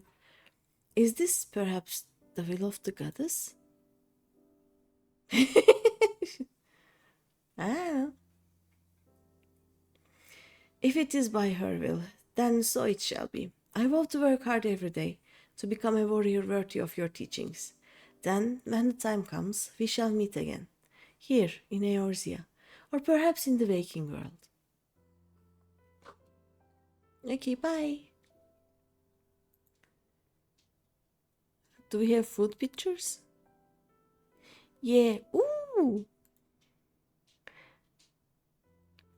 A: Is this perhaps the will of the goddess? Ah. If it is by her will, then so it shall be. I vow to work hard every day, to become a warrior worthy of your teachings. Then, when the time comes, we shall meet again, here in Eorzea, or perhaps in the waking world. Okay, bye. Do we have food pictures? Yeah. Ooh.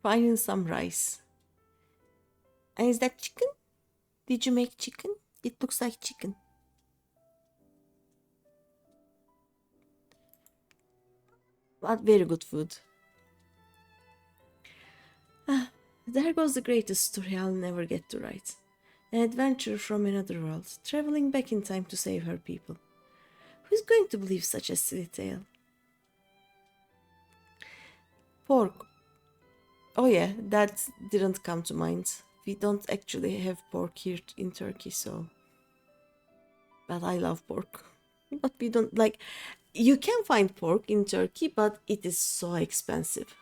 A: Finding some rice. And is that chicken? Did you make chicken? It looks like chicken. But very good food. Ah, there goes the greatest story I'll never get to write. An adventure from another world, traveling back in time to save her people. Who's going to believe such a silly tale? Pork. Oh yeah, that didn't come to mind. We don't actually have pork here in Turkey, so... But I love pork. But we don't like... You can find pork in Turkey, but it is so expensive.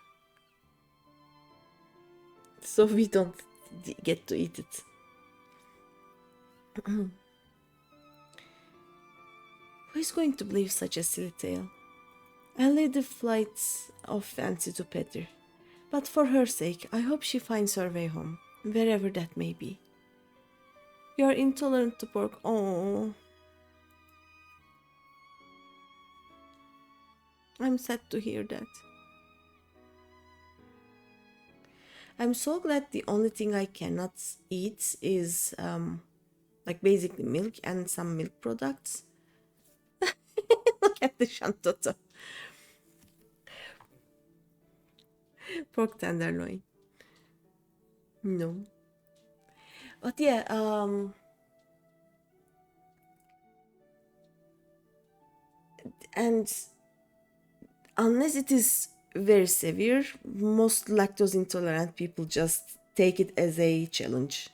A: so we don't get to eat it. Who is going to believe such a silly tale? I'll leave the flights of fancy to Peter, but for her sake, I hope she finds her way home, wherever that may be. You're intolerant to pork. Oh, I'm sad to hear that. I'm so glad the only thing I cannot eat is like basically milk and some milk products. Look at the shantoto. Pork tenderloin. No. But yeah, and unless it is very severe, most lactose intolerant people just take it as a challenge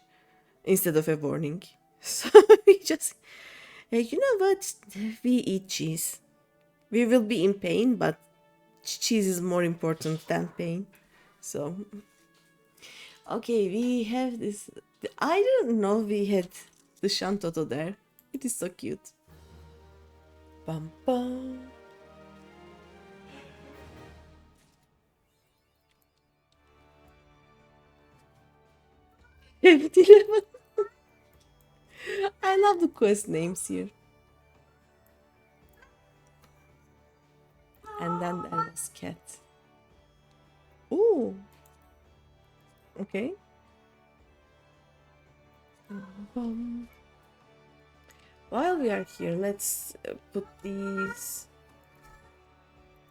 A: instead of a warning. So we just, you know what? We eat cheese. We will be in pain, but cheese is more important than pain. So, okay, we have this. I don't know we had the Shantoto there. It is so cute. Bum bum. FFXIV. I love the quest names here. And then there was cat. Ooh. Okay. While we are here, let's put these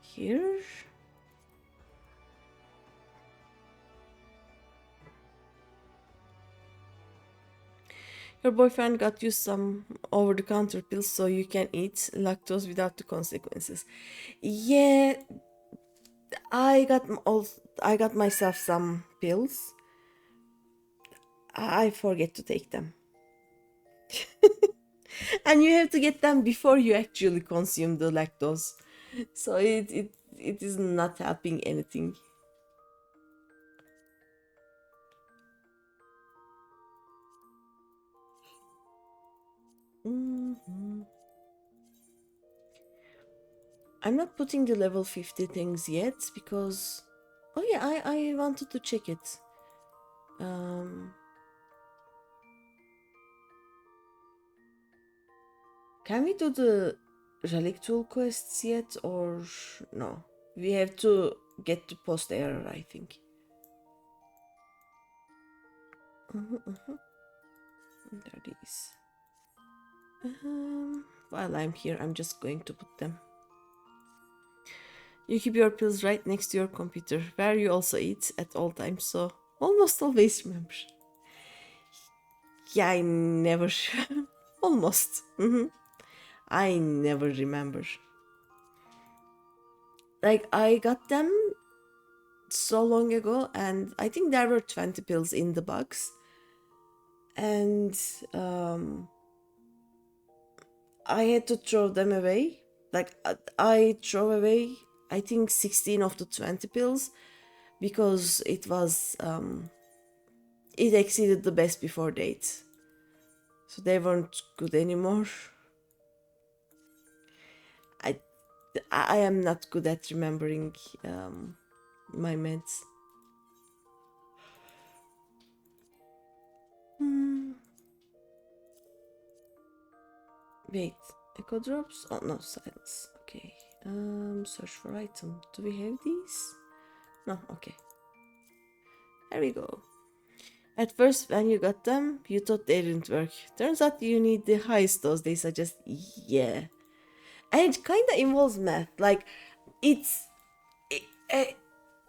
A: here. Your boyfriend got you some over-the-counter pills so you can eat lactose without the consequences. Yeah, I got myself some pills. I forget to take them. And you have to get them before you actually consume the lactose. So it is not helping anything. I'm not putting the level 50 things yet because... Oh yeah, I wanted to check it. Can we do the relic tool quests yet or no? We have to get to post error, I think. There it is. While I'm here, I'm just going to put them. You keep your pills right next to your computer, where you also eat at all times, so almost always remember. Yeah, I never... almost. I never remember. Like, I got them so long ago, and I think there were 20 pills in the box. And I had to throw them away. Like, I throw away, I think, 16 of the 20 pills because it was... it exceeded the best before date. So they weren't good anymore. I am not good at remembering my meds. Wait, echo drops? Oh no, silence. Okay. Search for item. Do we have these? No, okay. There we go. At first, when you got them, you thought they didn't work. Turns out you need the highest dose they suggest. Yeah. And it kind of involves math. Like,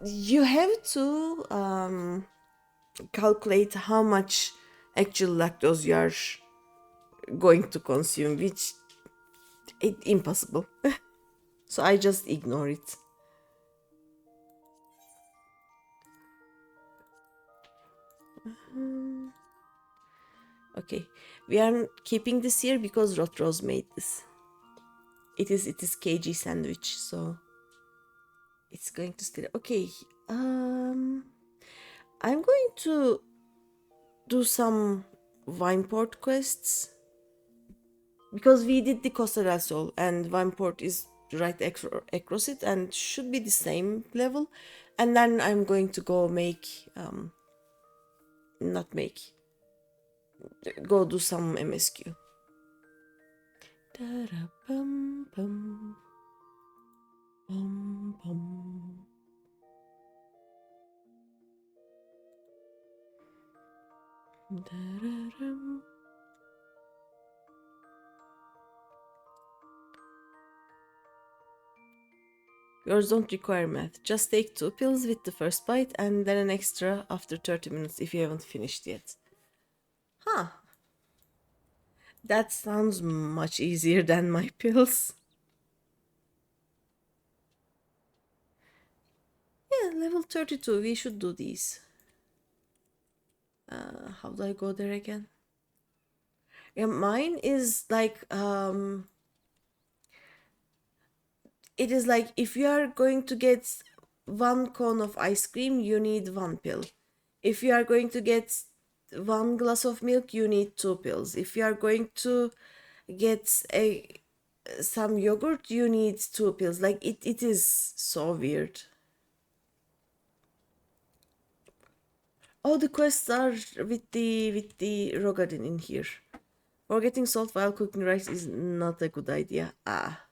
A: you have to calculate how much actual lactose you are going to consume, which is impossible. So I just ignore it. Okay, we are keeping this here because Rotrose made this. It is KG sandwich, so it's going to stay. Okay, I'm going to do some Vineport quests because we did the Costa del Sol and Vineport is right across it and should be the same level. And then I'm going to go make, not make, go do some MSQ. Da-da-bum, bum, bum, bum. Da-da-dum. Yours don't require math. Just take 2 pills with the first bite and then an extra after 30 minutes if you haven't finished yet. Huh. That sounds much easier than my pills. Yeah, level 32. We should do these. How do I go there again? Yeah, mine is like it is like if you are going to get 1 cone of ice cream, you need 1 pill. If you are going to get 1 glass of milk, you need 2 pills. If you are going to get some yogurt, you need 2 pills. Like it is so weird. Oh, the quests are with the Rogadin in here. Forgetting salt while cooking rice is not a good idea. Ah.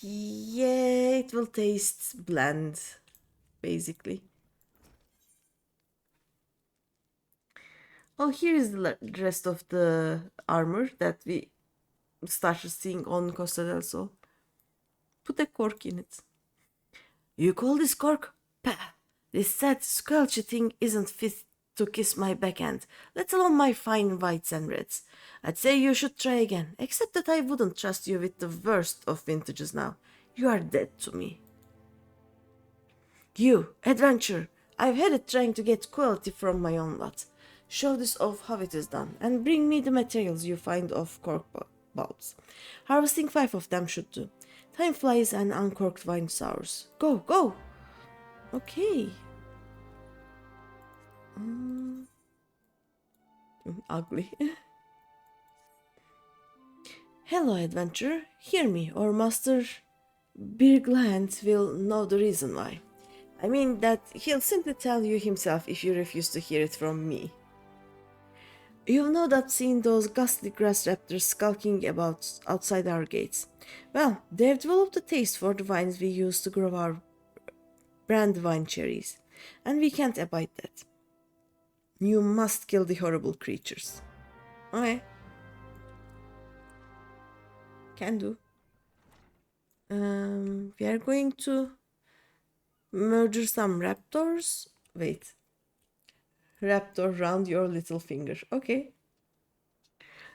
A: Yeah, it will taste bland, basically. Oh, here is the rest of the armor that we started seeing on Costa del Sol. Put a cork in it. You call this cork? Pah! This sad, squelchy thing isn't fit to kiss my backhand, let alone my fine whites and reds. I'd say you should try again, except that I wouldn't trust you with the worst of vintages now. You are dead to me. You, adventurer, I've had it trying to get quality from my own lot. Show this off how it is done, and bring me the materials you find off cork bouts. Harvesting 5 of them should do. Time flies and uncorked wine sours. Go, go! Okay. Ugly. Hello, adventurer. Hear me, or Master Birgland will know the reason why. I mean that he'll simply tell you himself if you refuse to hear it from me. You've no doubt seen those ghastly grass raptors skulking about outside our gates. Well, they've developed a taste for the vines we use to grow our brand wine cherries, and we can't abide that. You must kill the horrible creatures. Okay. Can do. We are going to murder some raptors. Wait. Raptor round your little finger. Okay.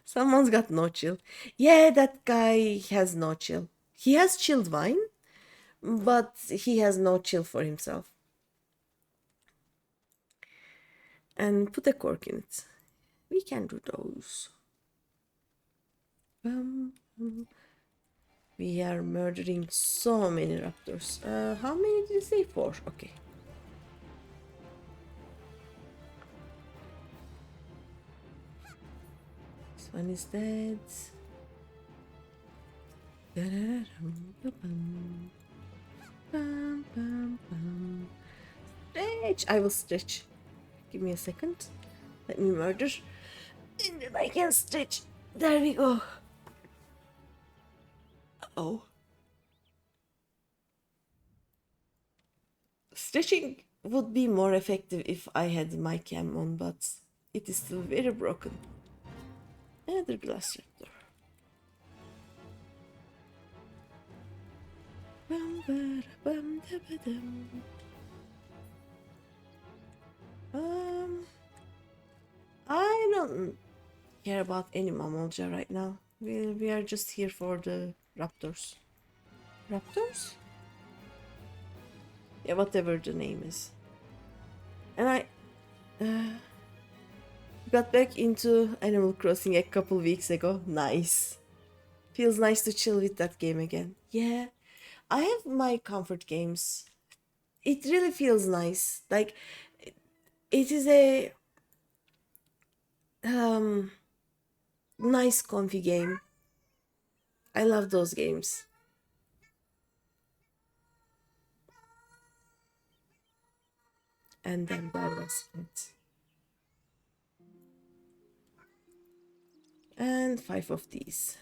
A: Someone's got no chill. Yeah, that guy has no chill. He has chilled wine, but he has no chill for himself. And put a cork in it. We can do those. We are murdering so many raptors. How many did you say? 4. Okay. This one is dead. Stretch! I will stretch. Give me a second. Let me murder. And then I can stretch. There we go. Oh. Stretching would be more effective if I had my cam on, but it is still very broken. Another glass raptor. I don't care about any mammalja right now. We are just here for the raptors. Raptors? Yeah, whatever the name is. And I got back into Animal Crossing a couple weeks ago. Nice. Feels nice to chill with that game again. Yeah, I have my comfort games it really feels nice. Like it is a nice comfy game. I love those games. And then there was it. And 5 of these.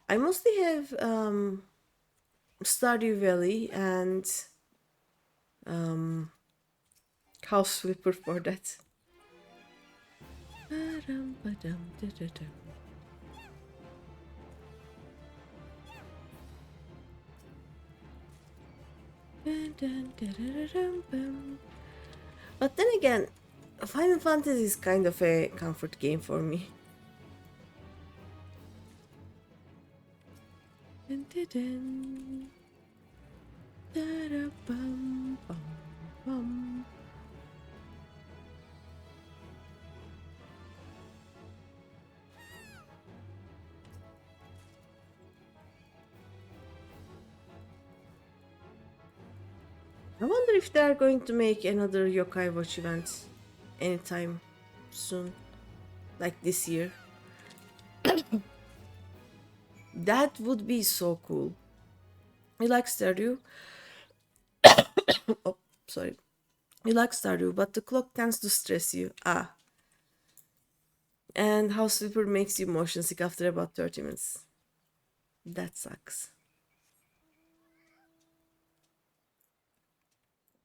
A: I mostly have Stardew Valley and House Flipper for that. But then again, Final Fantasy is kind of a comfort game for me. I wonder if they are going to make another Yokai Watch event anytime soon, like this year. That would be so cool. You like Stardew? Oh, sorry. You like Stardew, but the clock tends to stress you. Ah. And House Flipper makes you motion sick after about 30 minutes. That sucks.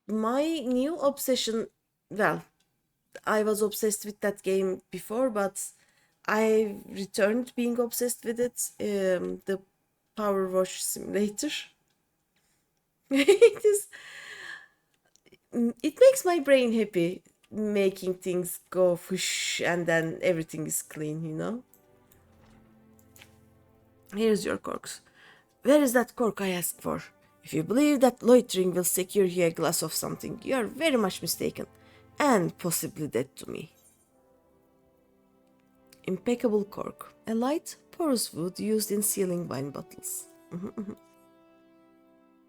A: My new obsession, well, I was obsessed with that game before, but I returned being obsessed with it. The Power Wash Simulator. It is. It makes my brain happy, making things go whoosh, and then everything is clean. You know. Here's your corks. Where is that cork I asked for? If you believe that loitering will secure you a glass of something, you are very much mistaken, and possibly dead to me. Impeccable cork. A light, porous wood used in sealing wine bottles.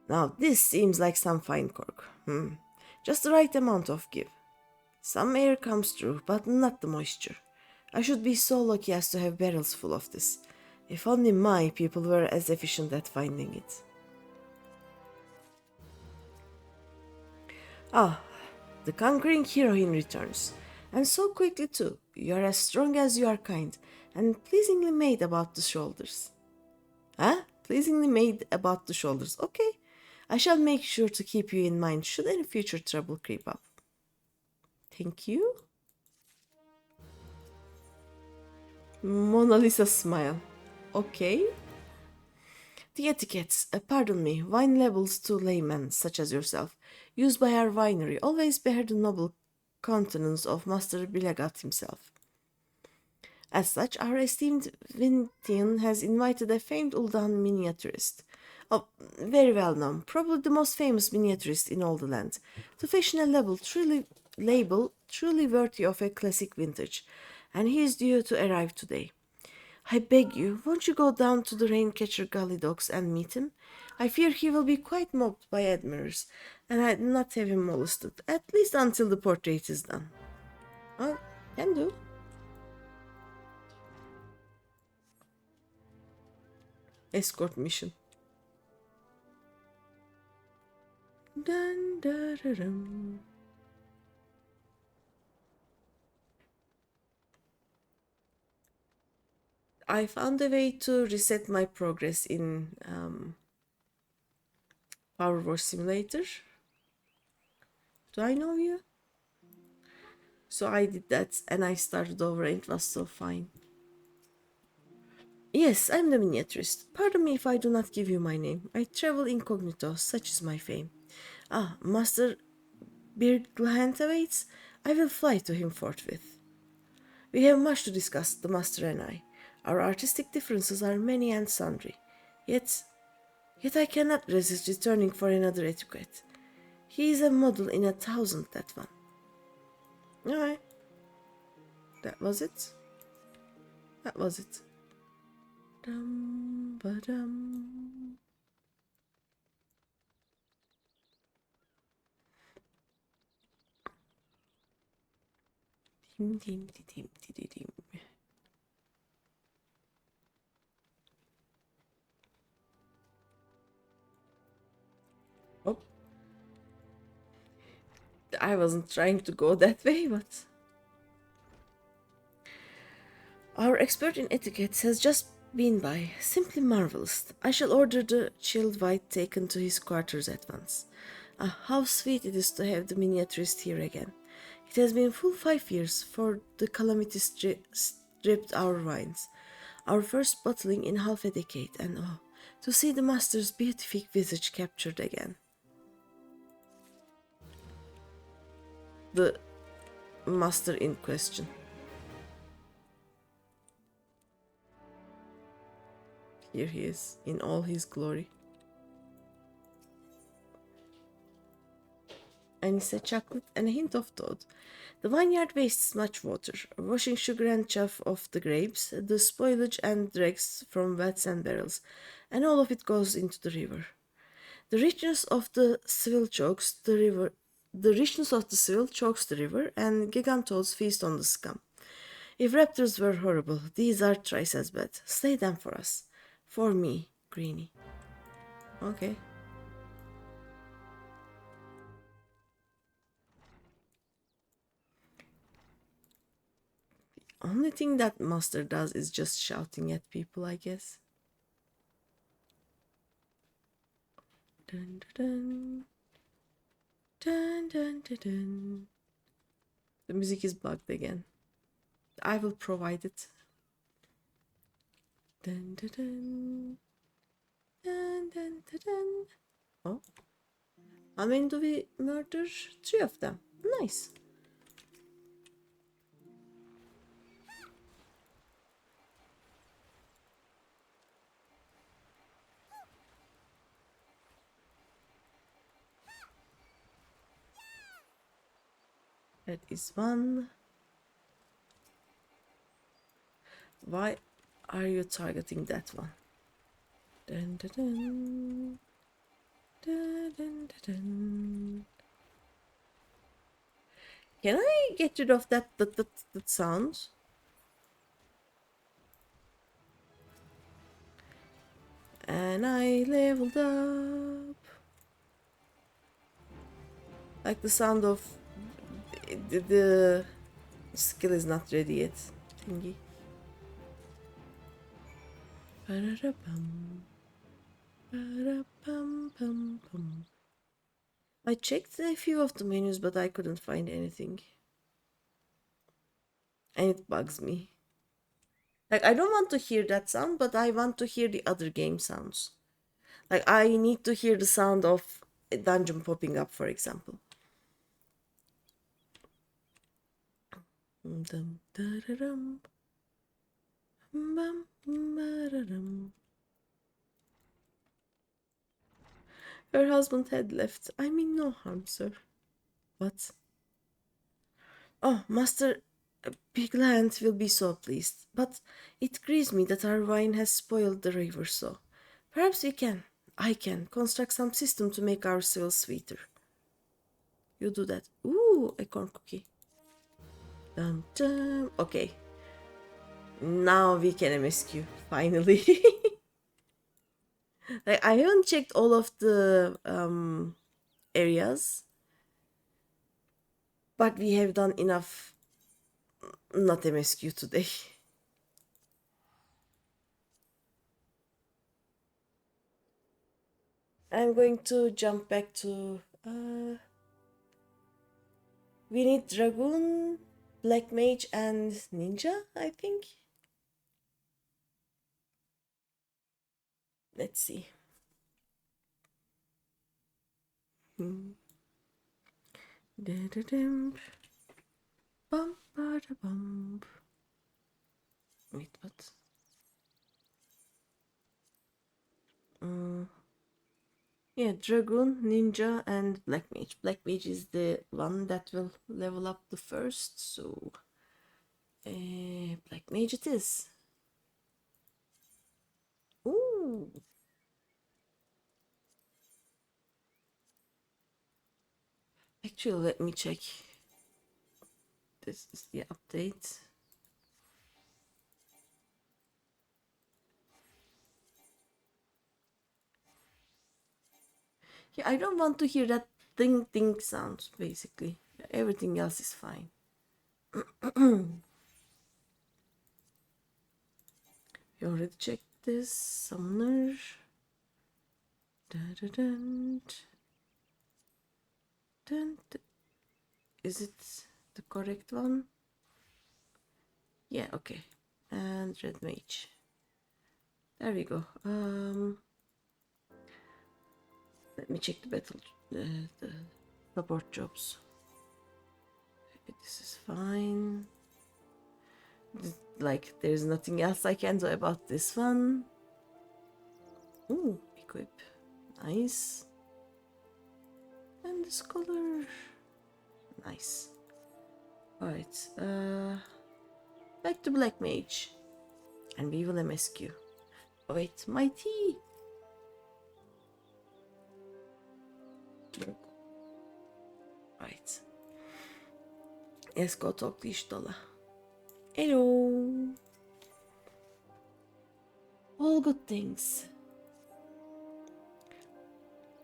A: Now this seems like some fine cork. Just the right amount of give. Some air comes through, but not the moisture. I should be so lucky as to have barrels full of this. If only my people were as efficient at finding it. Ah, the conquering heroine returns. And so quickly too. You are as strong as you are kind, and pleasingly made about the shoulders. Huh? Pleasingly made about the shoulders. Okay. I shall make sure to keep you in mind should any future trouble creep up. Thank you. Mona Lisa smile. Okay. The etiquettes, pardon me, wine labels to laymen such as yourself, used by our winery, always bear the noble countenance of Master Bilagat himself. As such, our esteemed Vintian has invited a famed Uldan miniaturist, oh, very well known, probably the most famous miniaturist in all the land, to fashion a label truly worthy of a classic vintage, and he is due to arrive today. I beg you, won't you go down to the Raincatcher Gully Docks and meet him? I fear he will be quite mobbed by admirers, and I'd not have him molested, at least until the portrait is done. Oh, can do. Escort mission. Dun, da, da, dum. I found a way to reset my progress in Power Wash Simulator. Do I know you? So I did that and I started over and it was so fine. Yes, I'm the miniaturist. Pardon me if I do not give you my name. I travel incognito, such is my fame. Ah, Master Birglahant awaits? I will fly to him forthwith. We have much to discuss, the master and I. Our artistic differences are many and sundry. Yet I cannot resist returning for another etiquette. He is a model in 1,000, that one. Alright. That was it. That was it. Ba-dum, ba-dum. Dim, dim, dim, dim, dim, dim. Oh, I wasn't trying to go that way, but our expert in etiquette has just been by. Simply marvelous. I shall order the chilled white taken to his quarters at once. Ah, how sweet it is to have the miniaturist here again. It has been full 5 years for the calamity stripped our wines. Our first bottling in half a decade, and oh, to see the master's beatific visage captured again. The master in question. Here he is, in all his glory. And it's a chocolate and a hint of toad. The vineyard wastes much water, washing sugar and chaff off the grapes, the spoilage and dregs from vats and barrels, and all of it goes into the river. The richness of the swill chokes the river. The richness of the swill chokes the river, and gigantoads feast on the scum. If raptors were horrible, these are thrice as bad. Slay them for us. For me, Greeny. Okay. Only thing that master does is just shouting at people, I guess. Dun, dun, dun, dun, dun, dun. The music is bugged again. I will provide it. Dun, dun, dun. Dun, dun, dun, dun. Oh. How many do we murder? 3 of them. Nice. That is one. Why are you targeting that one? Dun, dun, dun. Dun, dun, dun, dun. Can I get rid of that sound? And I leveled up. Like the sound of the skill is not ready yet. Thingy. I checked a few of the menus, but I couldn't find anything. And it bugs me. Like, I don't want to hear that sound, but I want to hear the other game sounds. Like, I need to hear the sound of a dungeon popping up, for example. Her husband had left. I mean no harm, sir. What? Oh, Master Pigland will be so pleased. But it grieves me that our wine has spoiled the river so. Perhaps I can, construct some system to make our civil sweeter. You do that. Ooh, a corn cookie. Dun, dun. Okay. Now we can MSQ, finally. Like, I haven't checked all of the areas, but we have done enough not MSQ today. I'm going to jump back to we need Dragoon, Black Mage, and Ninja, I think. Let's see. Bum, bada, bum. Wait, what? Yeah, Dragoon, Ninja, and Black Mage. Black Mage is the one that will level up the first, so Black Mage it is. Actually, let me check. This is the update. Yeah, I don't want to hear that ding ding sound, basically. Everything else is fine. You already checked this. Summoner. Dun, dun. Is it the correct one? Yeah, okay. And red mage. There we go. Let me check the battle, the support jobs. This is fine. Like, there's nothing else I can do about this one. Ooh, equip. Nice. And this color. Nice. Alright, back to Black Mage. And we will MSQ. Oh, wait, my tea! Right. Let's go talk to Ishtola. Hello! All good things.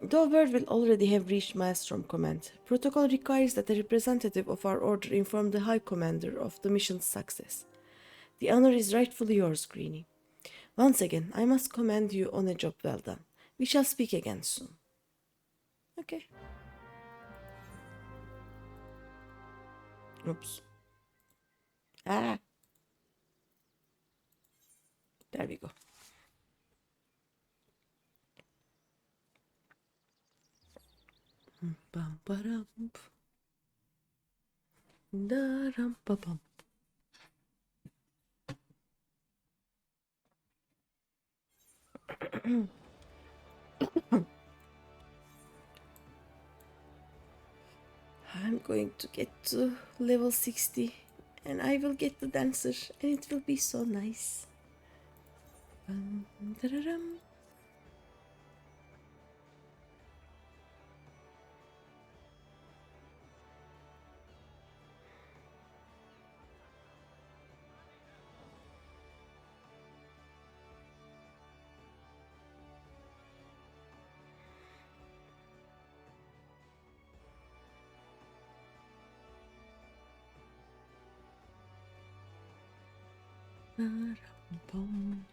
A: Godbert will already have reached Maelstrom Command. Protocol requires that a representative of our order inform the High Commander of the mission's success. The honor is rightfully yours, Greeny. Once again, I must commend you on a job well done. We shall speak again soon. Okay. Oops. Ah. There we go. Bum, ba-dum. Da-dum, ba-bum. I'm going to get to level 60 and I will get the dancer and it will be so nice. Da-da-dum. Bum, bum.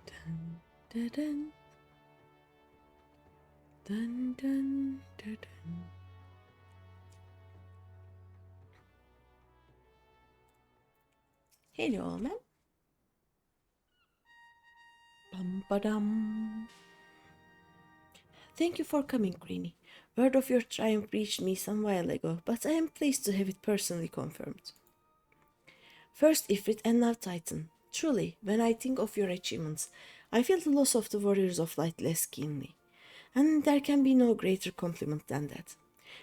A: Dun, dun, dun. Dun, dun, dun, dun. Hello, man. Bum, ba-dum. Thank you for coming, Greeny. Word of your triumph reached me some while ago, but I am pleased to have it personally confirmed. First Ifrit and now Titan. Truly, when I think of your achievements, I feel the loss of the warriors of light less keenly. And there can be no greater compliment than that.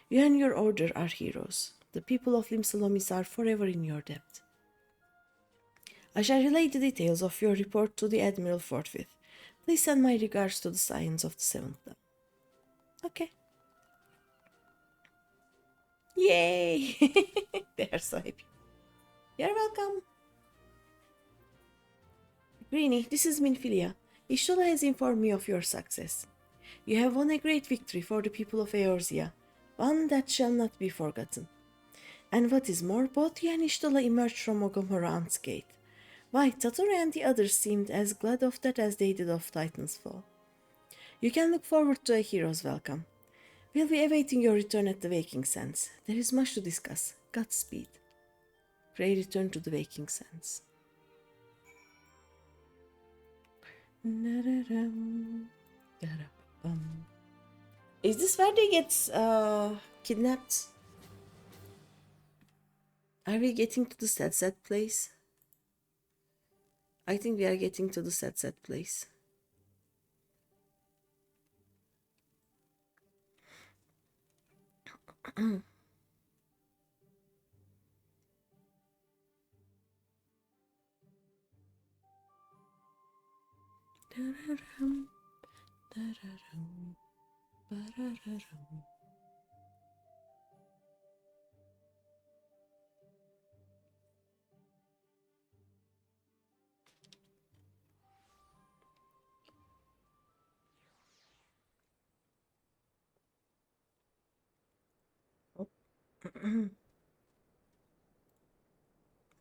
A: You and your order are heroes. The people of Limsalomis are forever in your debt. I shall relay the details of your report to the Admiral forthwith. Please send my regards to the Scions of the Seventh Dawn. Okay. Yay! They are so happy. You're welcome. Greeny, this is Minfilia. Ishtola has informed me of your success. You have won a great victory for the people of Eorzea, one that shall not be forgotten. And what is more, both you and Ishtola emerged from Ogomora unscathed. Why, Tatoru and the others seemed as glad of that as they did of Titan's fall. You can look forward to a hero's welcome. We'll be awaiting your return at the Waking Sands. There is much to discuss. Godspeed. Pray return to the Waking Sands. Is this where they get kidnapped? Are we getting to the sad place? I think we are getting to the set place.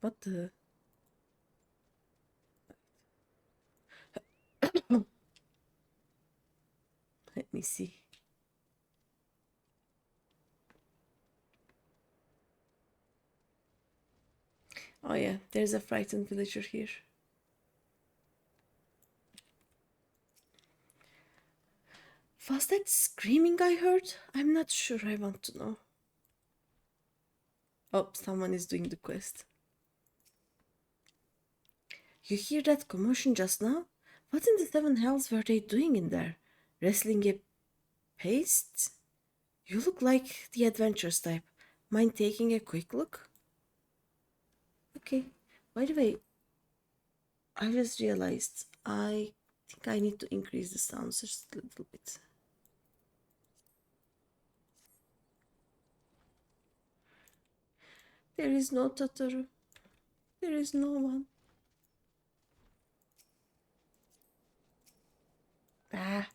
A: What the? Let me see. Oh yeah, there's a frightened villager here. Was that screaming I heard? I'm not sure, I want to know. Oh, someone is doing the quest. You hear that commotion just now? What in the seven hells were they doing in there? Wrestling a paste? You look like the adventurous type. Mind taking a quick look? Okay. By the way, I just realized I think I need to increase the sounds just a little bit. There is no Totoro. There is no one. Ah.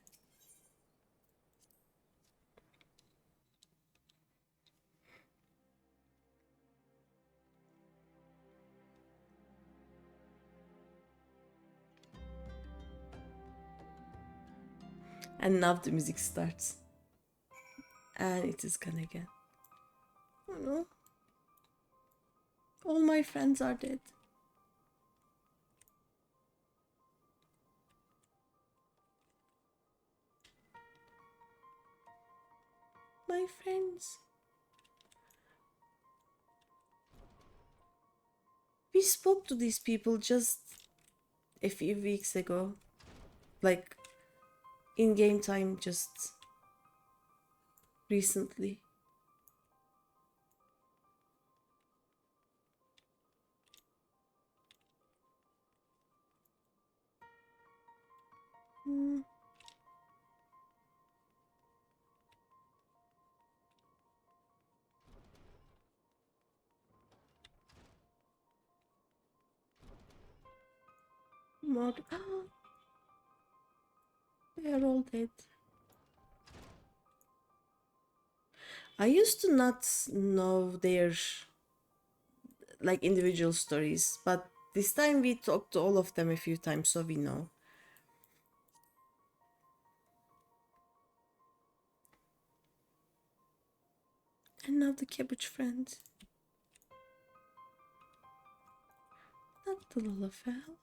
A: And now the music starts. And it is gone again. Oh no. All my friends are dead. My friends. We spoke to these people just a few weeks ago. Like, in game time, just recently. Mod. They are all dead. I used to not know their like individual stories, but this time we talked to all of them a few times, so we know. And now the cabbage friend. Not the Lullafell.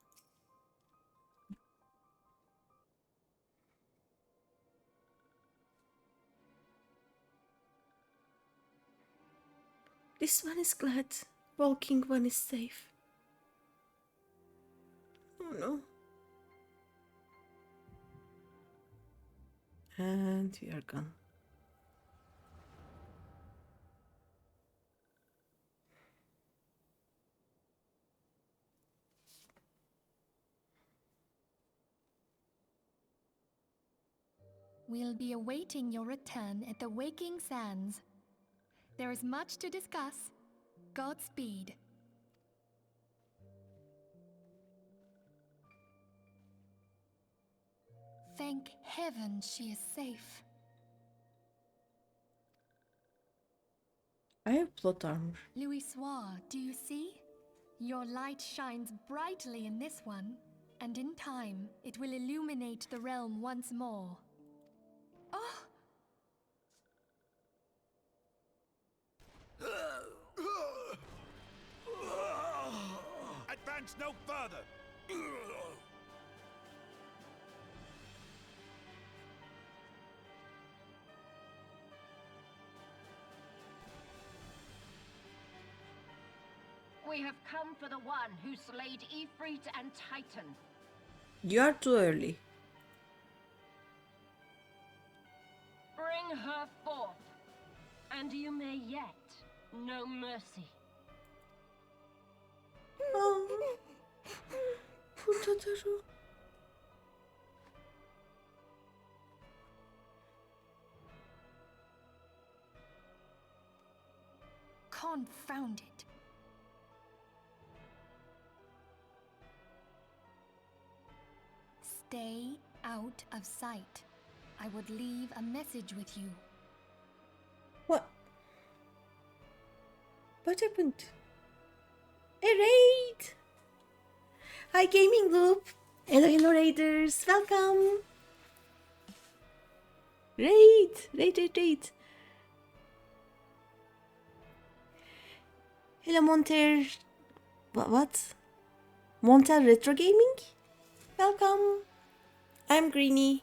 A: This one is glad. Walking one is safe. Oh no. And we are gone.
B: We'll be awaiting your return at the Waking Sands. There is much to discuss. Godspeed. Thank heaven she is safe.
A: I have plot armor.
B: Louis Soir, do you see? Your light shines brightly in this one, and in time it will illuminate the realm once more. Oh!
C: Advance no further! We have come for the one who slayed Ifrit and Titan.
A: You are too early.
C: Bring her forth, and you may yet know mercy.
A: Oh, poor Totoro.
B: Confound it. Stay out of sight. I would leave a message with you.
A: What? What happened? A raid! Hi, Gaming Loop. Hello, raiders. Welcome. Raid. Hello, Monter. What? Monter Retro Gaming? Welcome. I'm Greeny.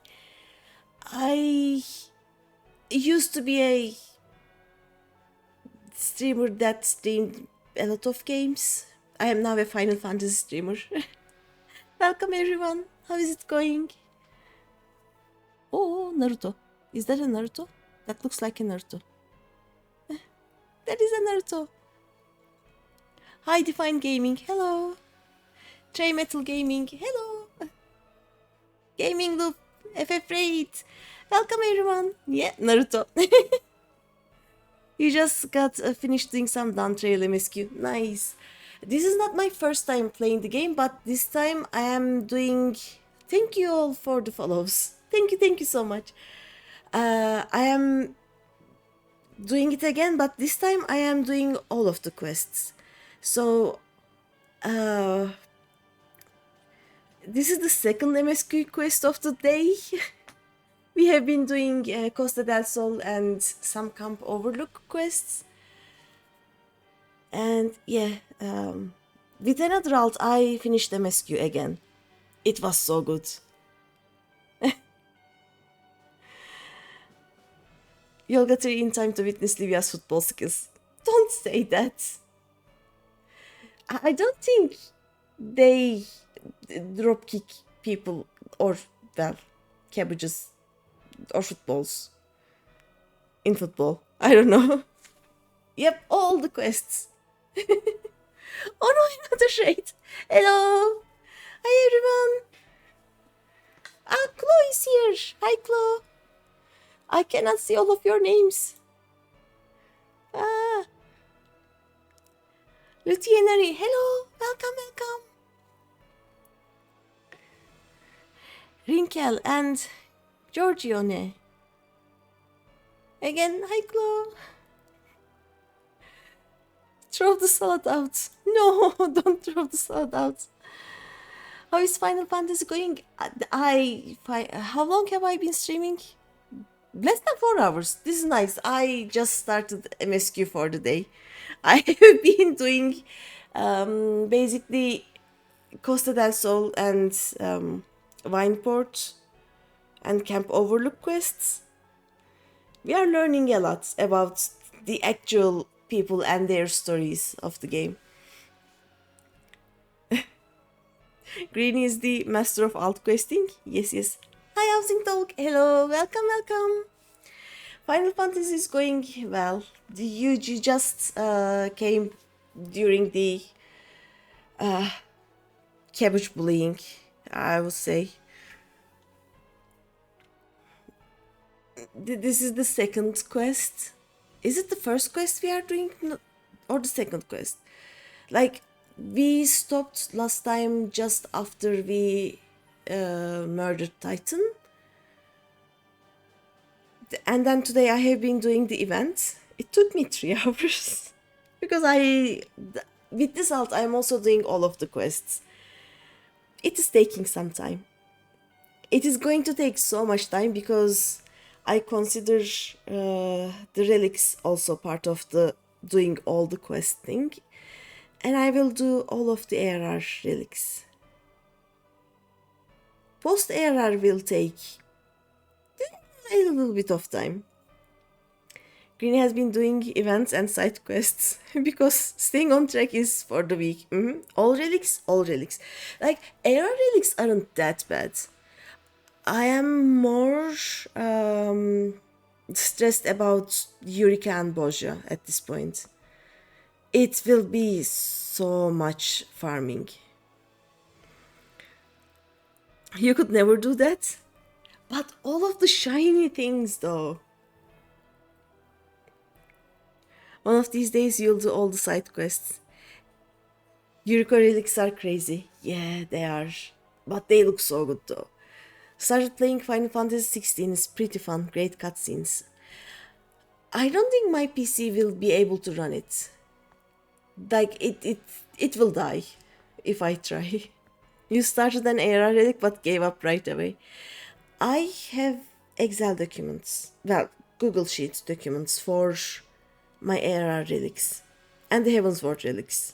A: I used to be a streamer that streamed a lot of games. I am now a Final Fantasy streamer. Welcome everyone. How is it going? Oh, Naruto. Is that a Naruto? That looks like a Naruto. That is a Naruto. Hi, Define Gaming. Hello. Trey Metal Gaming. Hello. Gaming Loop. FFXIV. Welcome everyone. Yeah, Naruto. You just got finished doing some Dawn Trail MSQ. Nice. This is not my first time playing the game, but this time I am doing... Thank you all for the follows. Thank you so much. I am doing it again, but this time I am doing all of the quests. So, this is the second MSQ quest of the day. We have been doing Costa del Sol and some Camp Overlook quests. And yeah, with another alt, I finished MSQ again. It was so good. You'll get here in time to witness Livia's football skills. Don't say that. I don't think they dropkick people or, well, cabbages or footballs in football. I don't know. Yep, all the quests. Oh no, another shade. Hello. Hi everyone. Ah, Chloe is here. Hi Chloe. I cannot see all of your names. Ah. Lutienary, hello. Welcome. Rinkel and Giorgione. Again, hi Chloe. Throw the salad out. No, don't throw the salad out. How is Final Fantasy going? How long have I been streaming? Less than 4 hours. This is nice. I just started MSQ for the day. I have been doing basically Costa del Sol and Wineport and Camp Overlook quests. We are learning a lot about the actual people and their stories of the game. Greeny is the master of alt questing. Yes. Hi, Housing Dog. Hello, welcome. Final Fantasy is going well. You just came during the cabbage bullying, I would say. This is the second quest. Is it the first quest we are doing? No, or the second quest? Like, we stopped last time just after we murdered Titan. And then today I have been doing the event. It took me 3 hours. Because with this alt, I'm also doing all of the quests. It is taking some time. It is going to take so much time because I consider the relics also part of the doing all the quest thing. And I will do all of the ARR relics. Post ARR will take a little bit of time. Greeny has been doing events and side quests because staying on track is for the weak. All relics, all relics. Like, era relics aren't that bad. I am more stressed about Eureka and Boja at this point. It will be so much farming. You could never do that. But all of the shiny things, though. One of these days, you'll do all the side quests. Eureka relics are crazy. Yeah, they are. But they look so good, though. Started playing Final Fantasy 16 is pretty fun. Great cutscenes. I don't think my PC will be able to run it. Like, it will die if I try. You started an era relic but gave up right away. I have Excel documents, well, Google Sheets documents for my era relics and the Heavensward relics.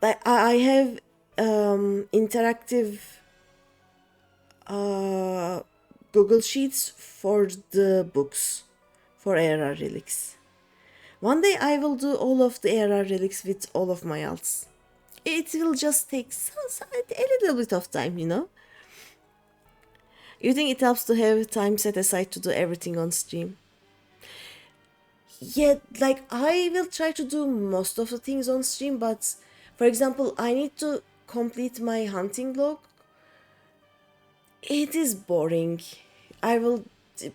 A: I have interactive Google Sheets for the books for era relics. One day I will do all of the era relics with all of my alts. It will just take a little bit of time, you know? You think it helps to have time set aside to do everything on stream? Yeah, like I will try to do most of the things on stream, but for example, I need to complete my hunting log. It is boring. I will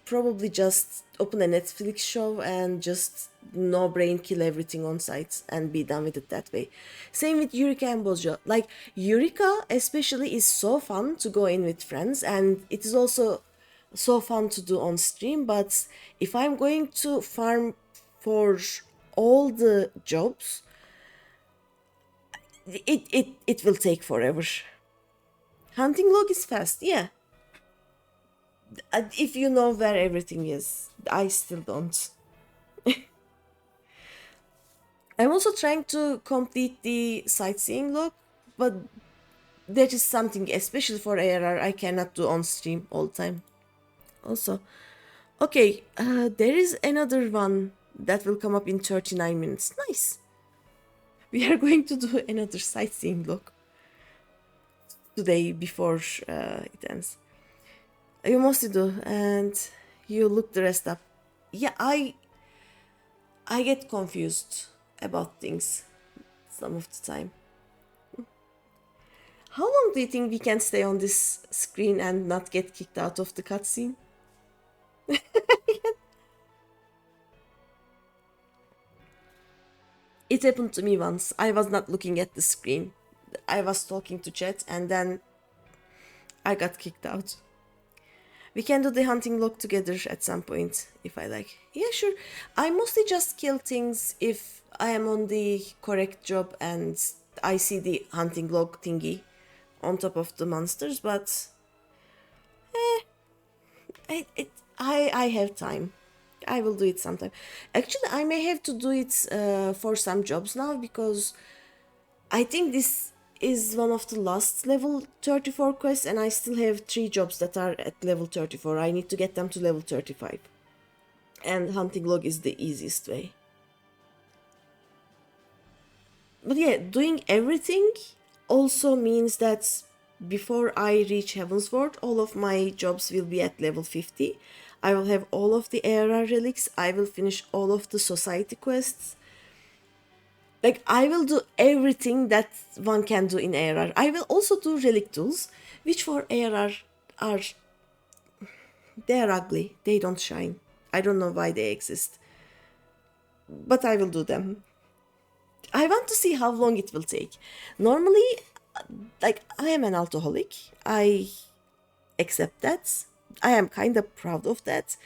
A: probably just open a Netflix show and just no brain kill everything on sight and be done with it that way. Same with Eureka and Bojo. Like Eureka especially is so fun to go in with friends, and it is also so fun to do on stream, but if I'm going to farm for all the jobs, it will take forever. Hunting log is fast, yeah. If you know where everything is. I still don't. I'm also trying to complete the sightseeing log, but that is something, especially for ARR, I cannot do on stream all the time. Also, okay, there is another one that will come up in 39 minutes. Nice. We are going to do another sightseeing log today before it ends. You mostly do, and you look the rest up. Yeah, I get confused about things some of the time. How long do you think we can stay on this screen and not get kicked out of the cutscene? It happened to me once. I was not looking at the screen. I was talking to chat and then I got kicked out. We can do the hunting log together at some point, if I like. Yeah, sure. I mostly just kill things if I am on the correct job and I see the hunting log thingy on top of the monsters, but I have time. I will do it sometime. Actually, I may have to do it for some jobs now because I think this is one of the last level 34 quests and I still have 3 jobs that are at level 34. I need to get them to level 35. And hunting log is the easiest way. But yeah, doing everything also means that before I reach Heavensward, all of my jobs will be at level 50. I will have all of the era relics. I will finish all of the society quests. Like, I will do everything that one can do in ARR. I will also do relic tools, which for ARR are... they're ugly. They don't shine. I don't know why they exist. But I will do them. I want to see how long it will take. Normally, like, I am an alcoholic. I accept that. I am kind of proud of that.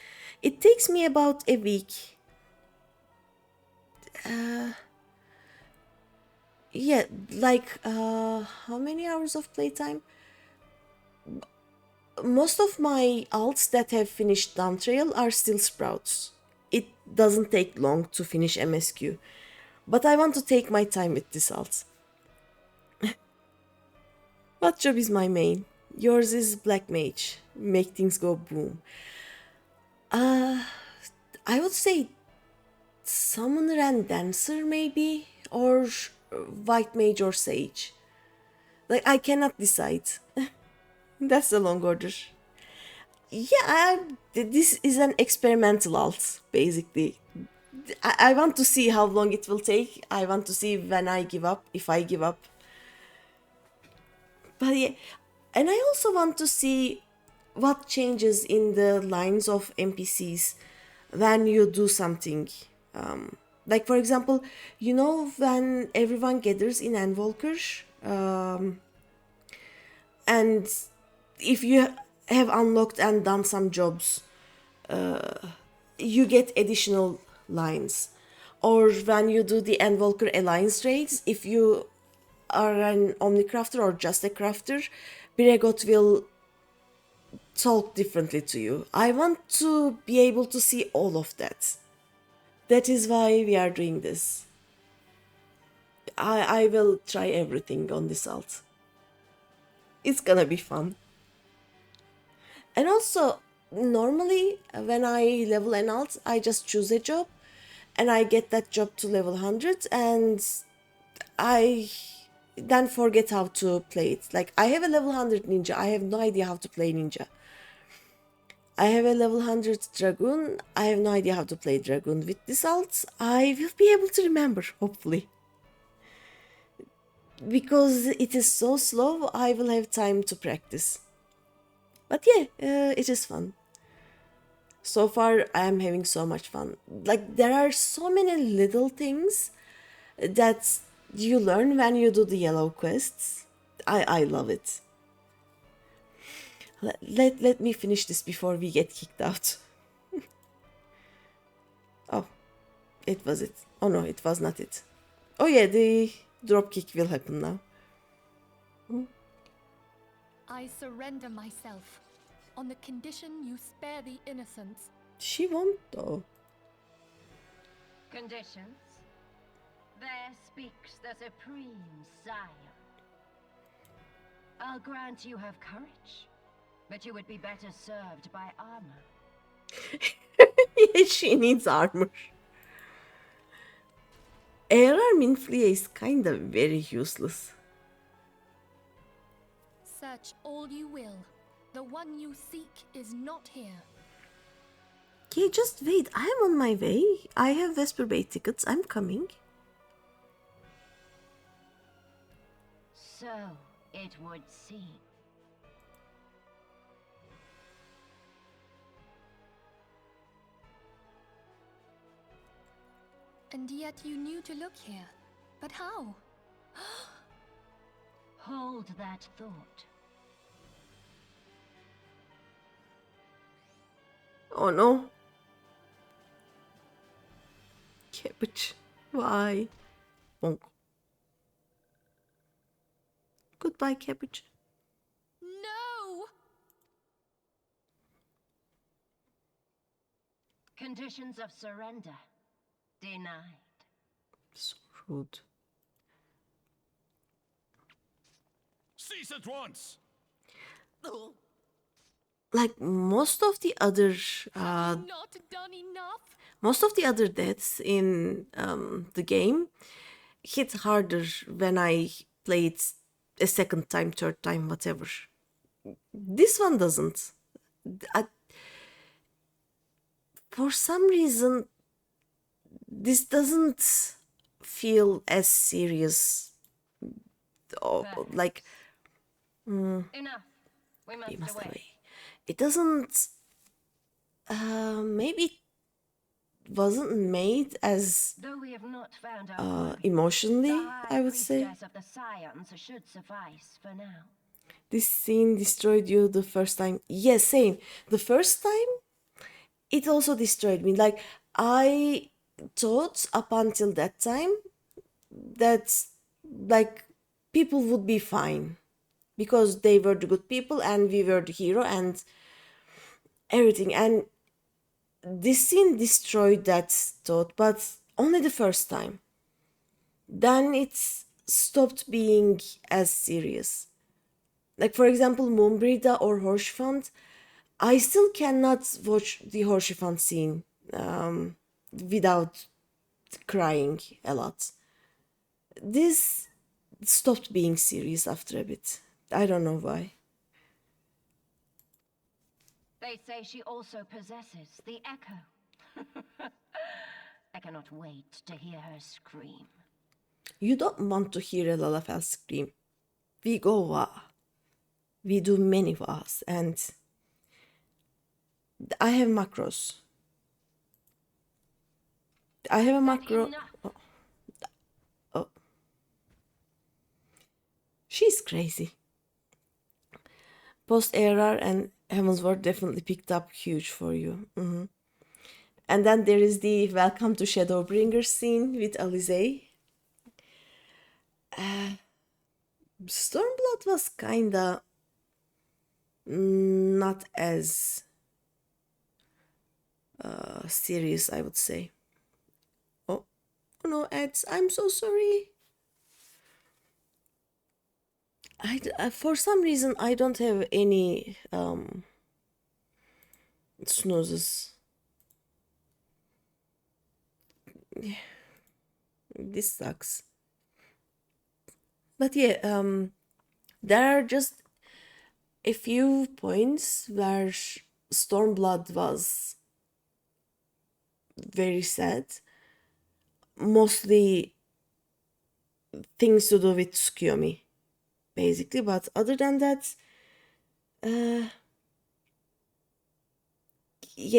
A: It takes me about a week. Yeah, like, how many hours of playtime? Most of my alts that have finished Down Trail are still sprouts. It doesn't take long to finish MSQ. But I want to take my time with this alt. What job is my main? Yours is Black Mage. Make things go boom. I would say summoner and dancer maybe, or white mage or sage. Like I cannot decide. That's the long order. Yeah, this is an experimental alt basically. I want to see how long it will take. I want to see when I give up, if I give up. But yeah, and I also want to see what changes in the lines of NPCs when you do something. Like for example, you know when everyone gathers in Endwalker, and if you have unlocked and done some jobs, you get additional lines. Or when you do the Endwalker Alliance raids, if you are an Omnicrafter or just a crafter, Bregot will talk differently to you. I want to be able to see all of that. That is why we are doing this. I will try everything on this alt. It's gonna be fun. And also, normally when I level an alt, I just choose a job and I get that job to level 100 and I then forget how to play it. Like I have a level 100 ninja, I have no idea how to play ninja. I have a level 100 dragoon, I have no idea how to play dragoon. With this alt, I will be able to remember, hopefully. Because it is so slow, I will have time to practice. But yeah, it is fun. So far, I am having so much fun. Like, there are so many little things that you learn when you do the yellow quests. I love it. Let me finish this before we get kicked out. Oh, it was it. Oh no, it was not it. Oh yeah, the dropkick will happen now.
B: I surrender myself, on the condition you spare the innocents.
A: She won't though.
C: Conditions? There speaks the Supreme Sire. I'll grant you have courage, but you would be better served by armor.
A: Yeah, she needs armor. ARR Minflier is kinda very useless.
B: Search all you will. The one you seek is not here.
A: Yeah, just wait. I am on my way. I have Vesper Bay tickets. I'm coming.
C: So it would seem.
B: And yet you knew to look here. But how?
C: Hold that thought.
A: Oh no. Cabbage. Why? Bonk. Goodbye, Cabbage.
B: No!
C: Conditions of surrender denied.
A: So rude.
D: Cease at once!
A: Like most of the other
B: Not done enough?
A: most of the other deaths in the game hit harder when I play it a second time, third time, whatever. This one doesn't. For some reason, this doesn't feel as serious. Oh, like,
C: Enough. We
A: we
C: must
A: must
C: away.
A: away. It doesn't. Maybe it wasn't made as
C: Though we have not found our
A: emotionally,
C: the High
A: I would say.
C: Priestess of the Scions should suffice for now.
A: This scene destroyed you the first time. Yes, same. The first time, it also destroyed me. Like, I thought up until that time that, like, people would be fine because they were the good people and we were the hero and everything. And this scene destroyed that thought, but only the first time. Then it stopped being as serious. Like, for example, Moonbrida or Horshfant, I still cannot watch the Horshfant scene without crying a lot. This stopped being serious after a bit. I don't know why.
C: They say she also possesses the echo. I cannot wait to hear her scream.
A: You don't want to hear a Lalafell scream. We go wah. We do many wahs, and I have macros. I have a macro. Oh. She's crazy. Post ARR and Heavensward definitely picked up huge for you. And then there is the Welcome to Shadowbringer scene with Alize. Stormblood was kinda not as serious, I would say. Oh no, ads! I'm so sorry. For some reason I don't have any snoozes. This sucks. But yeah, there are just a few points where Stormblood was very sad. Mostly things to do with Tsukuyomi, basically. But other than that, yeah,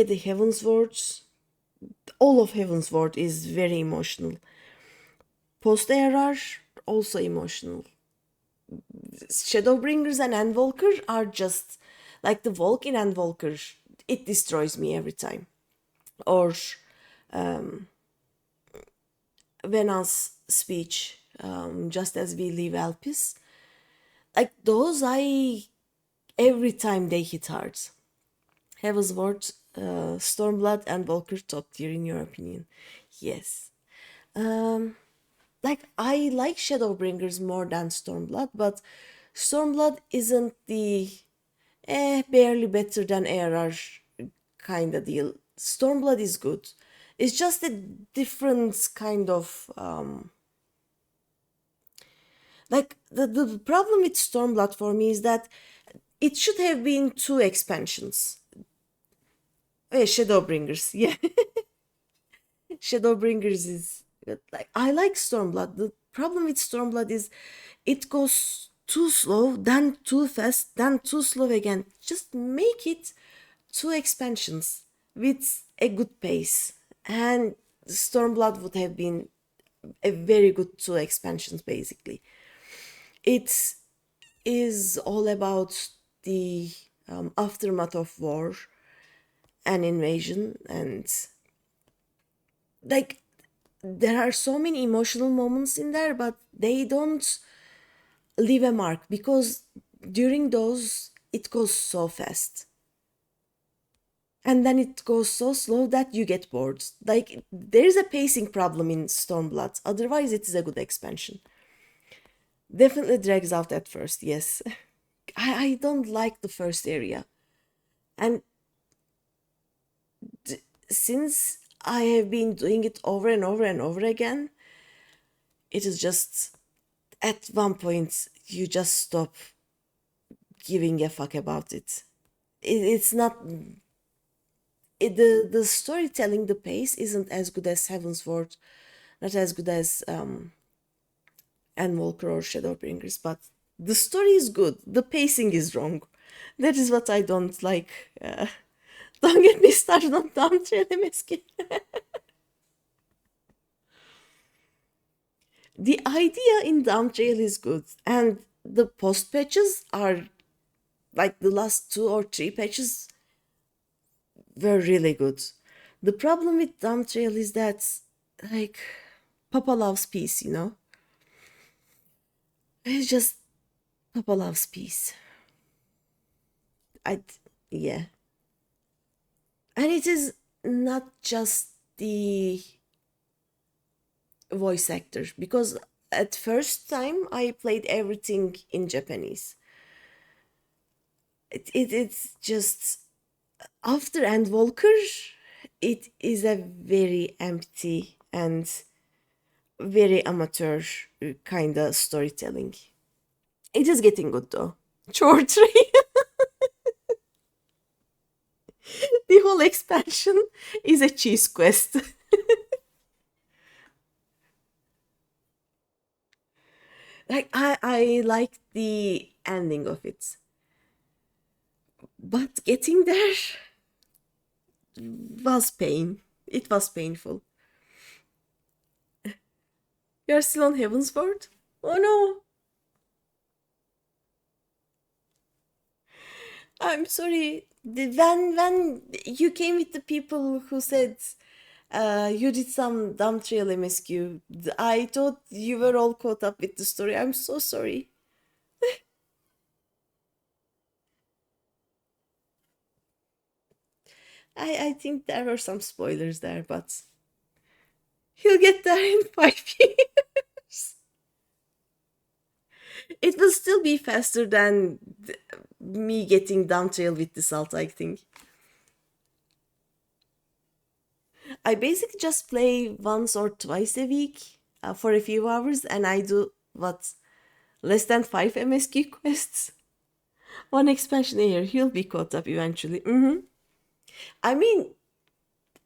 A: the Heavensward, all of Heavensward is very emotional. Post ARR, also emotional. Shadowbringers and Endwalker are just like the Volk in Endwalker. It destroys me every time. Or Vena's speech, just as we leave Elpis. Like those, every time they hit hard. Heavensward, Stormblood, and Volker top tier in your opinion? Yes. Like I like Shadowbringers more than Stormblood, but Stormblood isn't the barely better than ARR kind of deal. Stormblood is good. It's just a different kind of like the problem with Stormblood for me is that it should have been 2 expansions. Shadowbringers, yeah. Shadowbringers is like I like Stormblood. The problem with Stormblood is it goes too slow, then too fast, then too slow again. Just make it 2 expansions with a good pace, and Stormblood would have been a very good 2 expansions basically. It is all about the aftermath of war and invasion, and like there are so many emotional moments in there, but they don't leave a mark because during those it goes so fast. And then it goes so slow that you get bored. Like there is a pacing problem in Stormblood. Otherwise, it is a good expansion. Definitely drags out at first, yes. I don't like the first area. And since I have been doing it over and over and over again, it is just at one point you just stop giving a fuck about it. It's not the storytelling, the pace isn't as good as Heavensward, not as good as Endwalker or Shadowbringers, but the story is good. The pacing is wrong. That is what I don't like. Don't get me started on Downtrail MSK. The idea in Downtrail is good, and the post patches are like the last 2 or 3 patches were really good. The problem with Downtrail is that, like, Papa loves peace, you know? It's just Papa loves peace. Yeah. And it is not just the voice actor, because at first time I played everything in Japanese. It's just after Endwalker, it is a very empty and very amateur kind of storytelling. It is getting good though. Short tree. The whole expansion is a cheese quest. Like I like the ending of it. But getting there was pain. It was painful. You're still on Heaven's Word? Oh no. I'm sorry. When you came with the people who said you did some dumb trail MSQ, I thought you were all caught up with the story. I'm so sorry. I think there were some spoilers there, but he'll get there in 5 years. It will still be faster than me getting down trail with the salt, I think. I basically just play once or twice a week for a few hours, and I do what, less than 5 MSQ quests. One expansion a year. He'll be caught up eventually. I mean,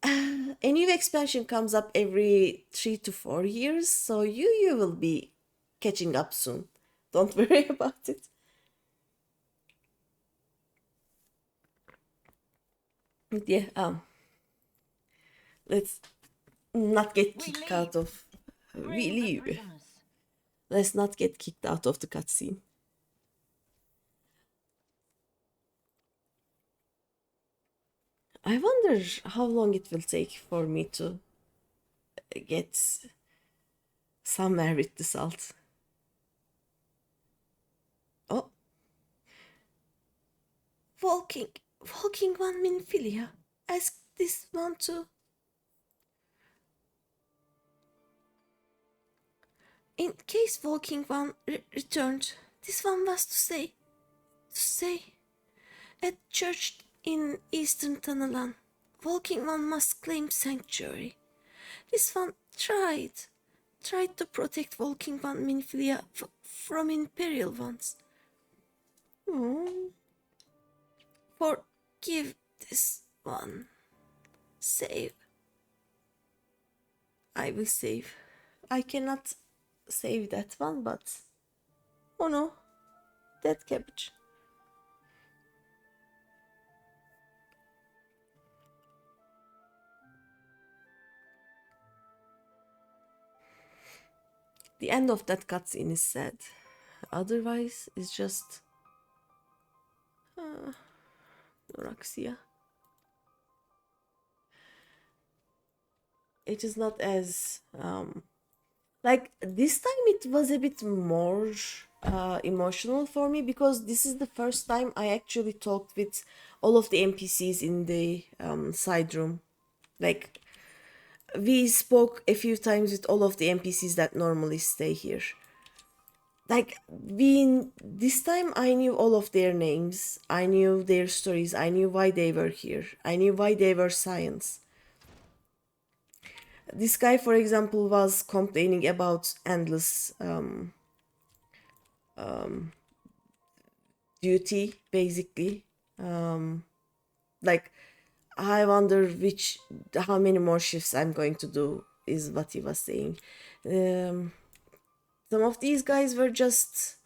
A: a new expansion comes up every 3 to 4 years, so you will be catching up soon. Don't worry about it. But yeah, let's not get
C: We
A: kicked
C: leave.
A: out of. We
C: Bring the
A: leave.
C: prisoners.
A: Let's not get kicked out of the cutscene. I wonder how long it will take for me to get somewhere with the salt. Oh, walking one Minfilia. Ask this one too. In case walking one returned, this one was to say, at church in Eastern Tunnelon, walking one must claim sanctuary. This one tried to protect walking one Minfilia from imperial ones. Forgive this one. Save. I will save. I cannot save that one, but oh no, that cabbage. The end of that cutscene is sad. Otherwise, it's just Noraxia. It is not as like this time. It was a bit more emotional for me because this is the first time I actually talked with all of the NPCs in the side room. Like we spoke a few times with all of the NPCs that normally stay here. Like this time I knew all of their names, I knew their stories, I knew why they were here, I knew why they were science. This guy, for example, was complaining about endless duty, basically. Like, I wonder how many more shifts I'm going to do, is what he was saying. Some of these guys were just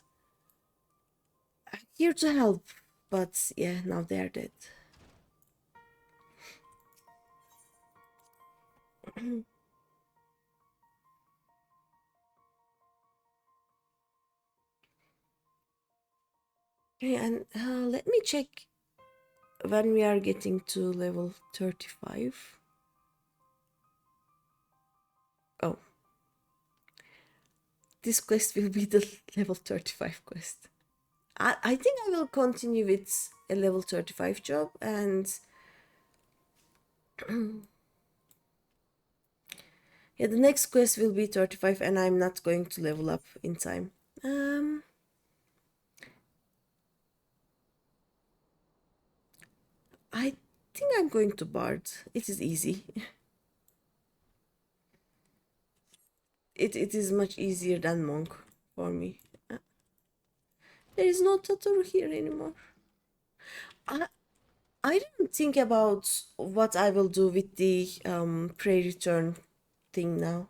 A: here to help, but yeah, now they're dead. Okay, and let me check when we are getting to level 35. Oh, this quest will be the level 35 quest. I think I will continue with a level 35 job, and yeah, the next quest will be 35, and I'm not going to level up in time. I think I'm going to Bard. It is easy. It is much easier than Monk for me. There is no Totoro here anymore. I didn't think about what I will do with the pray return thing now.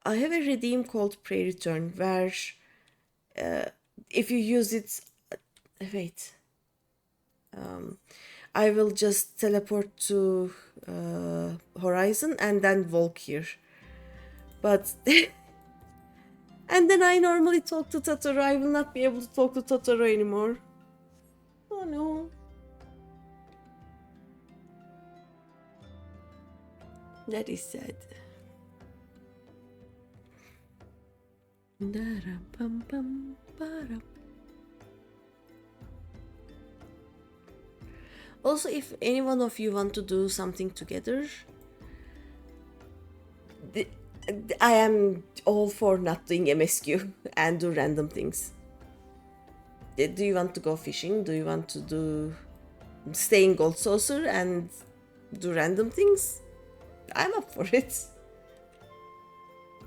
A: I have a redeem called pray return where if you use it, wait, I will just teleport to Horizon and then walk here. But and then I normally talk to Totoro. I will not be able to talk to Totoro anymore. Oh no. That is sad. Also, if any one of you want to do something together, I am all for not doing MSQ and do random things. Do you want to go fishing? Do you want to do stay in Gold Saucer and do random things? I'm up for it.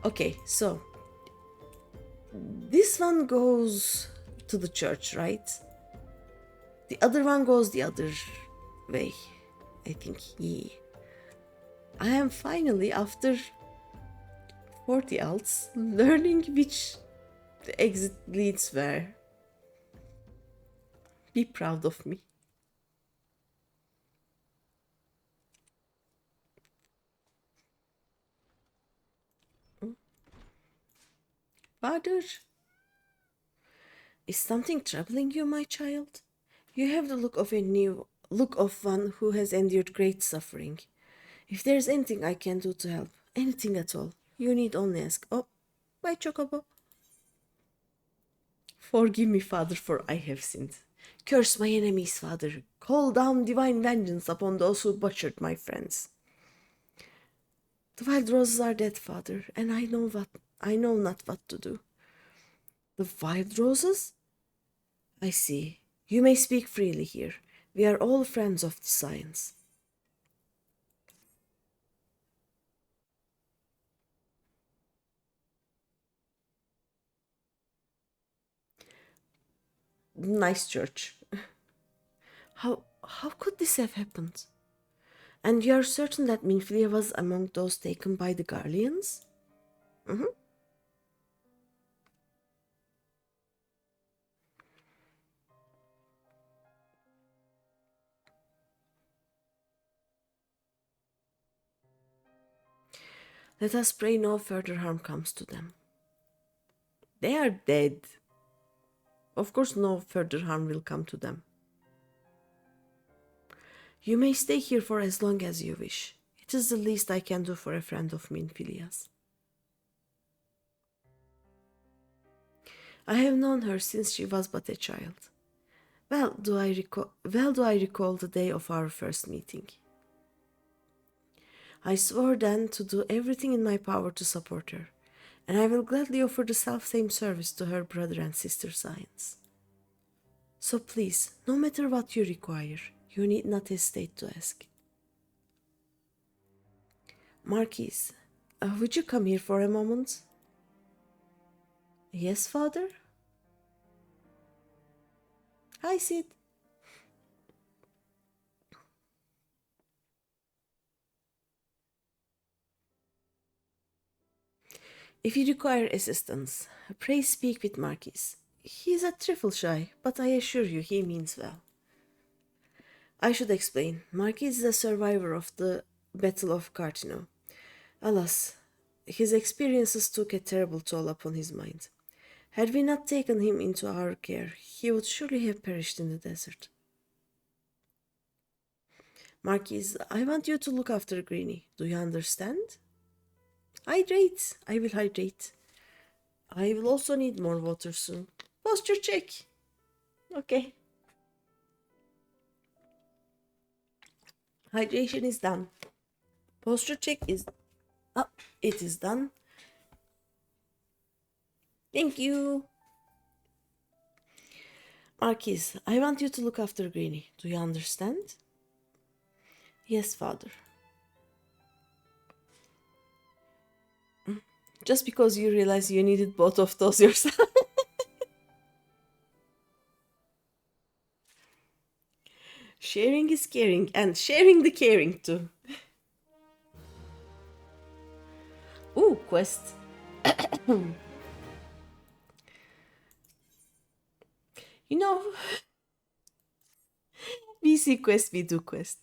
A: Okay, so this one goes to the church, right? The other one goes the other way, I think. Yeah. I am finally, after 40 alts, learning which the exit leads were. Be proud of me. Father, is something troubling you, my child? You have the look of one who has endured great suffering. If there's anything I can do to help, anything at all, you need only ask. Oh, my Chocobo. Forgive me, Father, for I have sinned. Curse my enemies, Father. Call down divine vengeance upon those who butchered my friends. The wild roses are dead, Father, and I know not what to do. The wild roses? I see. You may speak freely here. We are all friends of the science. Nice church. How could this have happened? And you are certain that Minfilia was among those taken by the Garleans? Mm-hmm. Let us pray no further harm comes to them. They are dead. Of course no further harm will come to them. You may stay here for as long as you wish. It is the least I can do for a friend of Minfilia's. I have known her since she was but a child. Well do I recall the day of our first meeting. I swore then to do everything in my power to support her, and I will gladly offer the self-same service to her brother and sister Science. So please, no matter what you require, you need not hesitate to ask. Marquise, would you come here for a moment? Yes, Father? Hi, Sid. If you require assistance, pray speak with Marquis. He is a trifle shy, but I assure you he means well. I should explain. Marquis is a survivor of the Battle of Cartino. Alas, his experiences took a terrible toll upon his mind. Had we not taken him into our care, he would surely have perished in the desert. Marquis, I want you to look after Greeny. Do you understand? Hydrate. I will hydrate. I will also need more water soon. Posture check. Okay. Hydration is done. Posture check is up. It is done. Thank you. Marquise, I want you to look after Greeny. Do you understand? Yes, father. Just because you realize you needed both of those yourself. Sharing is caring, and sharing the caring too. Ooh, quest. You know, we see quest, we do quest.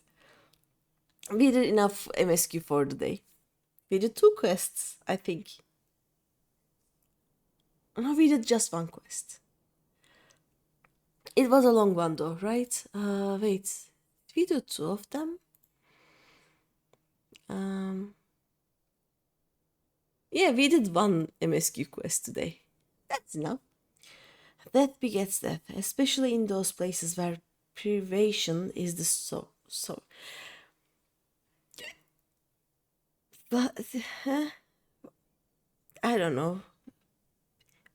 A: We did enough MSQ for the day. We did 2 quests, I think. No, we did just 1 quest. It was a long one though, right? Wait. Did we do 2 of them? Yeah, we did 1 MSQ quest today. That's enough. Death begets death, especially in those places where privation is the so. But I don't know.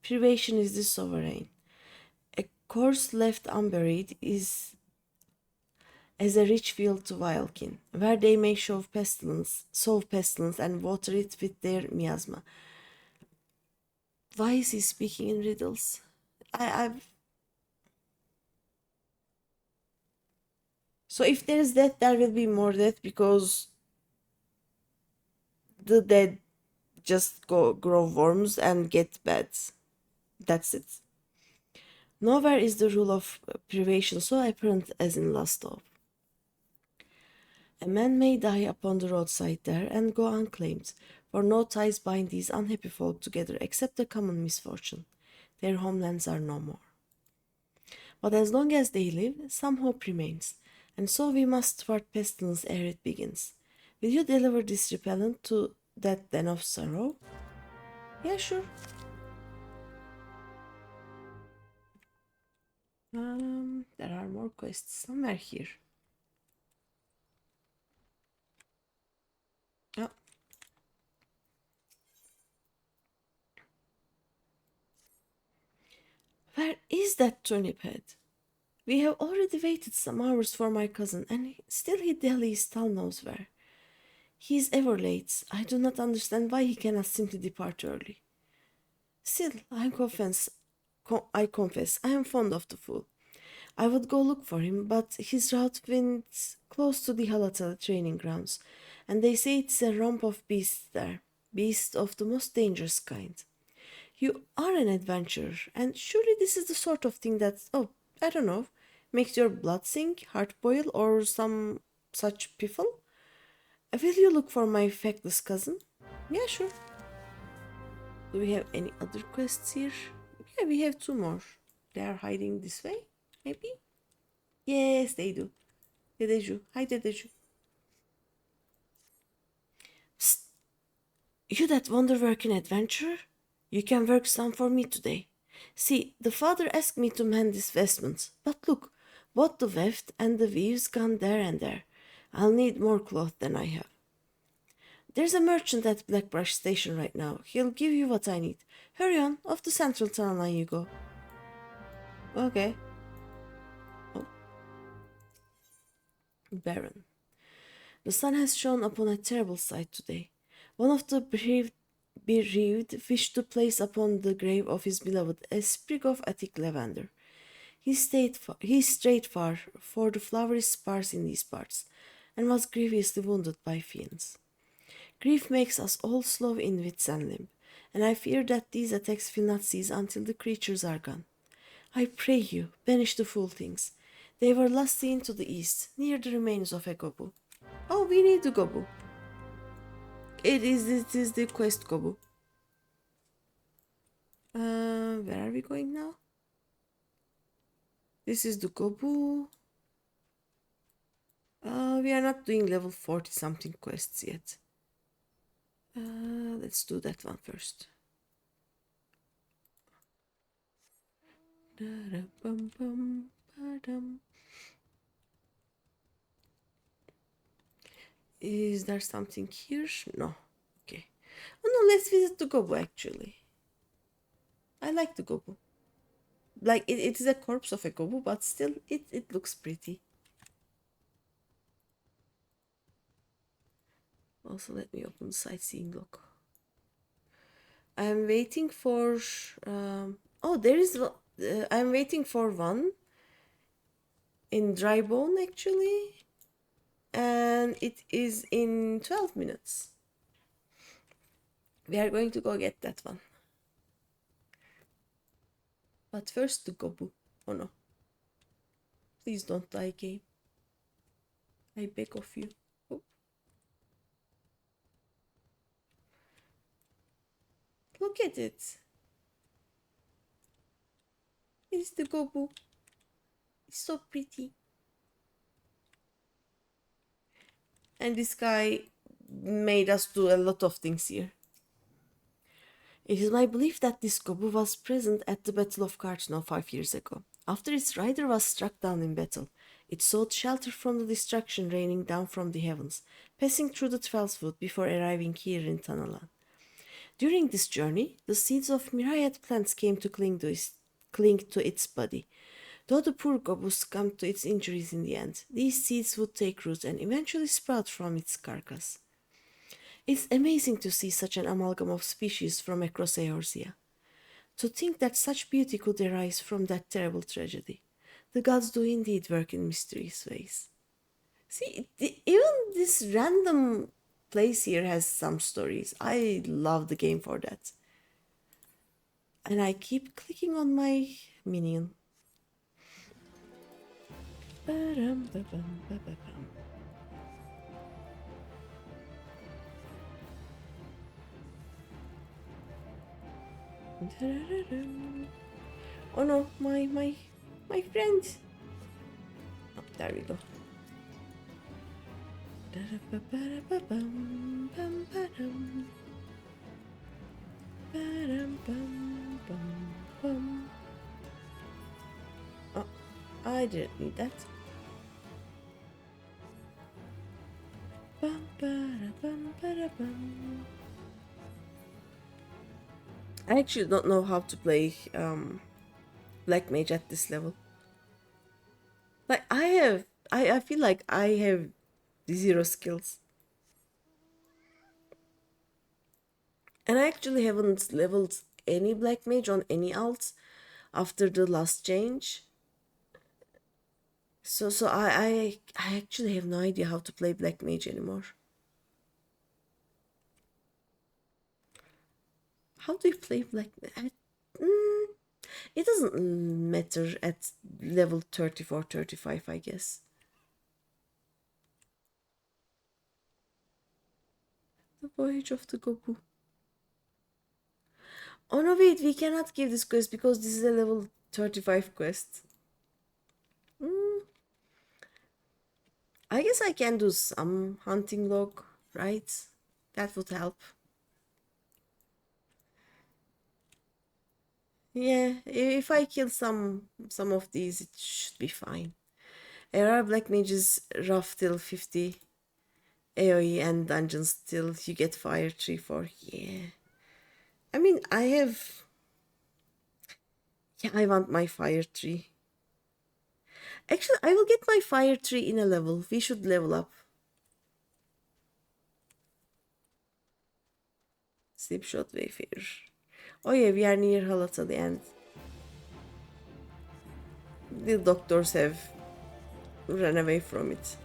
A: Privation is the sovereign. A corpse left unburied is as a rich field to wildkin, where they may sow pestilence, and water it with their miasma. Why is he speaking in riddles? So if there is death, there will be more death because the dead just grow worms and get bad. That's it. Nowhere is the rule of privation so apparent as in Last Hope. A man may die upon the roadside there and go unclaimed, for no ties bind these unhappy folk together except a common misfortune. Their homelands are no more. But as long as they live, some hope remains, and so we must thwart pestilence ere it begins. Will you deliver this repellent to that den of sorrow? Yeah, sure. There are more quests somewhere here. Oh. Where is that turnip head? We have already waited some hours for my cousin, and still he dallies thou knows where. He is ever late. I do not understand why he cannot simply depart early. Still, I confess, I am fond of the fool. I would go look for him, but his route winds close to the Halatala training grounds, and they say it's a romp of beasts there, beasts of the most dangerous kind. You are an adventurer, and surely this is the sort of thing that, I don't know, makes your blood sink, heart boil, or some such piffle? Will you look for my feckless cousin? Yeah, sure. Do we have any other quests here? Yeah, we have 2 more. They are hiding this way, maybe? Yes, they do. Dedeju. Hi, Dedeju. Psst. You that wonder-working adventurer? You can work some for me today. See, the father asked me to mend these vestments, but look, both the weft and the weave's gone there and there. I'll need more cloth than I have. There's a merchant at Blackbrush Station right now. He'll give you what I need. Hurry on, off the Central Town line you go. Okay. Oh. Baron. The sun has shone upon a terrible sight today. One of the bereaved wished to place upon the grave of his beloved a sprig of Attic lavender. He strayed far, for the flower is sparse in these parts, and was grievously wounded by fiends. Grief makes us all slow in wits and limb, and I fear that these attacks will not cease until the creatures are gone. I pray you, banish the fool things. They were last seen to the east, near the remains of a gobu. Oh, we need the gobu. It is the quest gobu. Where are we going now? This is the gobu. We are not doing level 40 something quests yet. Let's do that one first. Is there something here? No. Okay. Oh no, let's visit the gobu actually. I like the gobu. like it is a corpse of a gobu, but still it looks pretty. Also, let me open the sightseeing log. I am waiting for oh, there is I'm waiting for one in dry bone actually, and it is in 12 minutes. We are going to go get that one. But first the gobu. Oh no. Please don't die, game. I beg of you. Oh. Look at it. It's the gobu. It's so pretty. And this guy made us do a lot of things here. It is my belief that this gobu was present at the Battle of Carthano 5 years ago. After its rider was struck down in battle, it sought shelter from the destruction raining down from the heavens, passing through the 12th Wood before arriving here in Tanalan. During this journey, the seeds of myriad plants came to cling to its body. Though the poor gobu succumbed to its injuries in the end, these seeds would take root and eventually sprout from its carcass. It's amazing to see such an amalgam of species from across Eorzea. To think that such beauty could arise from that terrible tragedy. The gods do indeed work in mysterious ways. See, even this random place here has some stories. I love the game for that. And I keep clicking on my minion. Oh no, my friend. Oh, there we go. Oh, I didn't need that. I actually don't know how to play Black Mage at this level. Like I feel like I have zero skills. And I actually haven't leveled any Black Mage on any alts after the last change. So I actually have no idea how to play Black Mage anymore. How do you play Black Mage? It doesn't matter at level 34, 35, I guess. The Voyage of the Goku. Oh no, wait, we cannot give this quest because this is a level 35 quest. I guess I can do some hunting log, right? That would help. Yeah, if I kill some of these, it should be fine. AR Black Mages rough till 50 AoE and dungeons till you get fire 3-4. Yeah. I mean, I want my fire 3. Actually, I will get my fire 3 in a level. We should level up. Slipshot Wayfarer. Oh yeah, we are near Halata the end. The doctors have run away from it.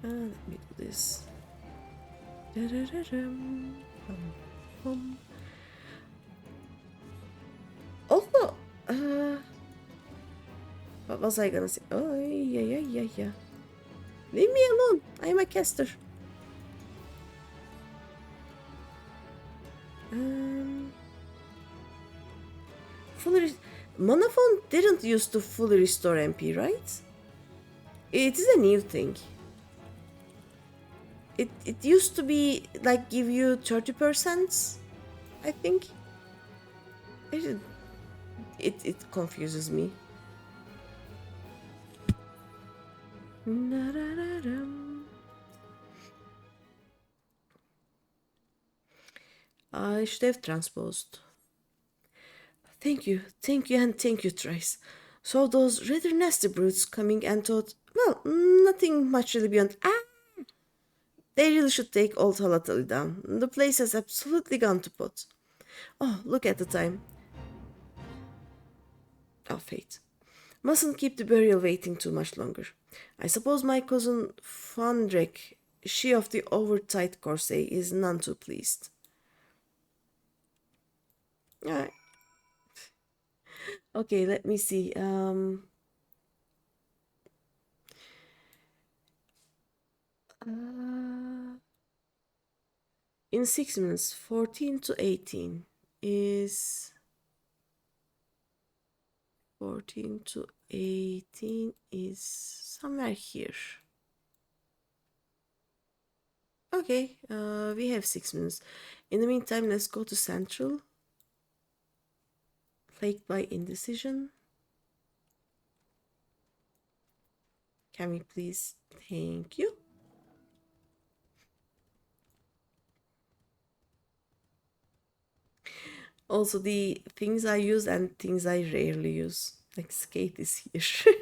A: Let me do this. Also, what was I gonna say? Oh, yeah. Leave me alone. I am a caster. Fully Monophone didn't used to fully restore MP, right? It is a new thing. It used to be like give you 30%, I think. It confuses me. I should have transposed. Thank you, and thank you, Trace. So those rather nasty brutes coming and thought, well, nothing much really beyond, they really should take old Halatali down. The place has absolutely gone to pot. Oh, look at the time. Oh, fate. Mustn't keep the burial waiting too much longer. I suppose my cousin Fandrek, she of the overtight corset, is none too pleased. Alright. Okay, let me see. In 6 minutes, 14 to 18 is 14 to 18 is somewhere here. Okay, we have 6 minutes. In the meantime, let's go to Central. Plagued by indecision. Can we please? Thank you. Also, the things I use and things I rarely use. Like skate is here.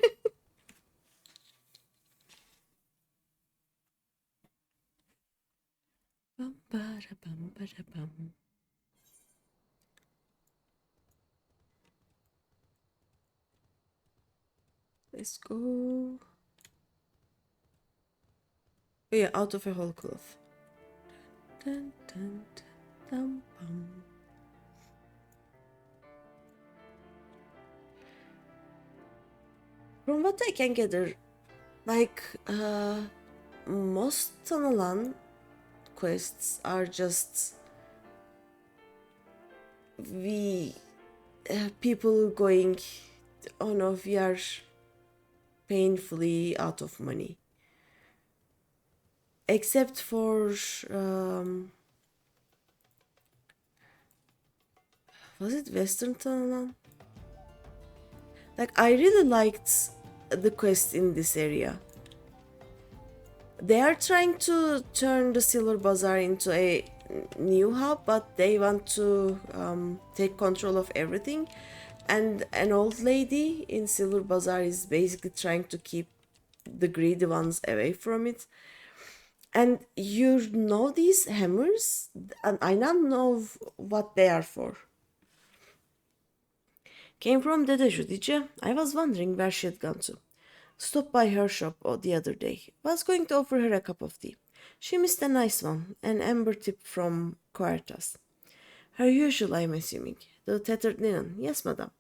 A: Bum, bada, bum, bada, bum. Let's go. Oh yeah, out of a whole cloth. Dun, dun, dun, dun, bum. From what I can gather, like most Tanalan quests are just people going, oh no, we are painfully out of money. Except for was it Western Tanalan? Like I really liked the quest in this area. They are trying to turn the Silver Bazaar into a new hub, but they want to take control of everything. And an old lady in Silver Bazaar is basically trying to keep the greedy ones away from it. And you know these hammers? And I don't know what they are for. Came from Dede Judice. I was wondering where she had gone to. Stopped by her shop the other day. Was going to offer her a cup of tea. She missed a nice one, an amber tip from Quartas. Her usual, I'm assuming. The tattered linen. Yes, madam.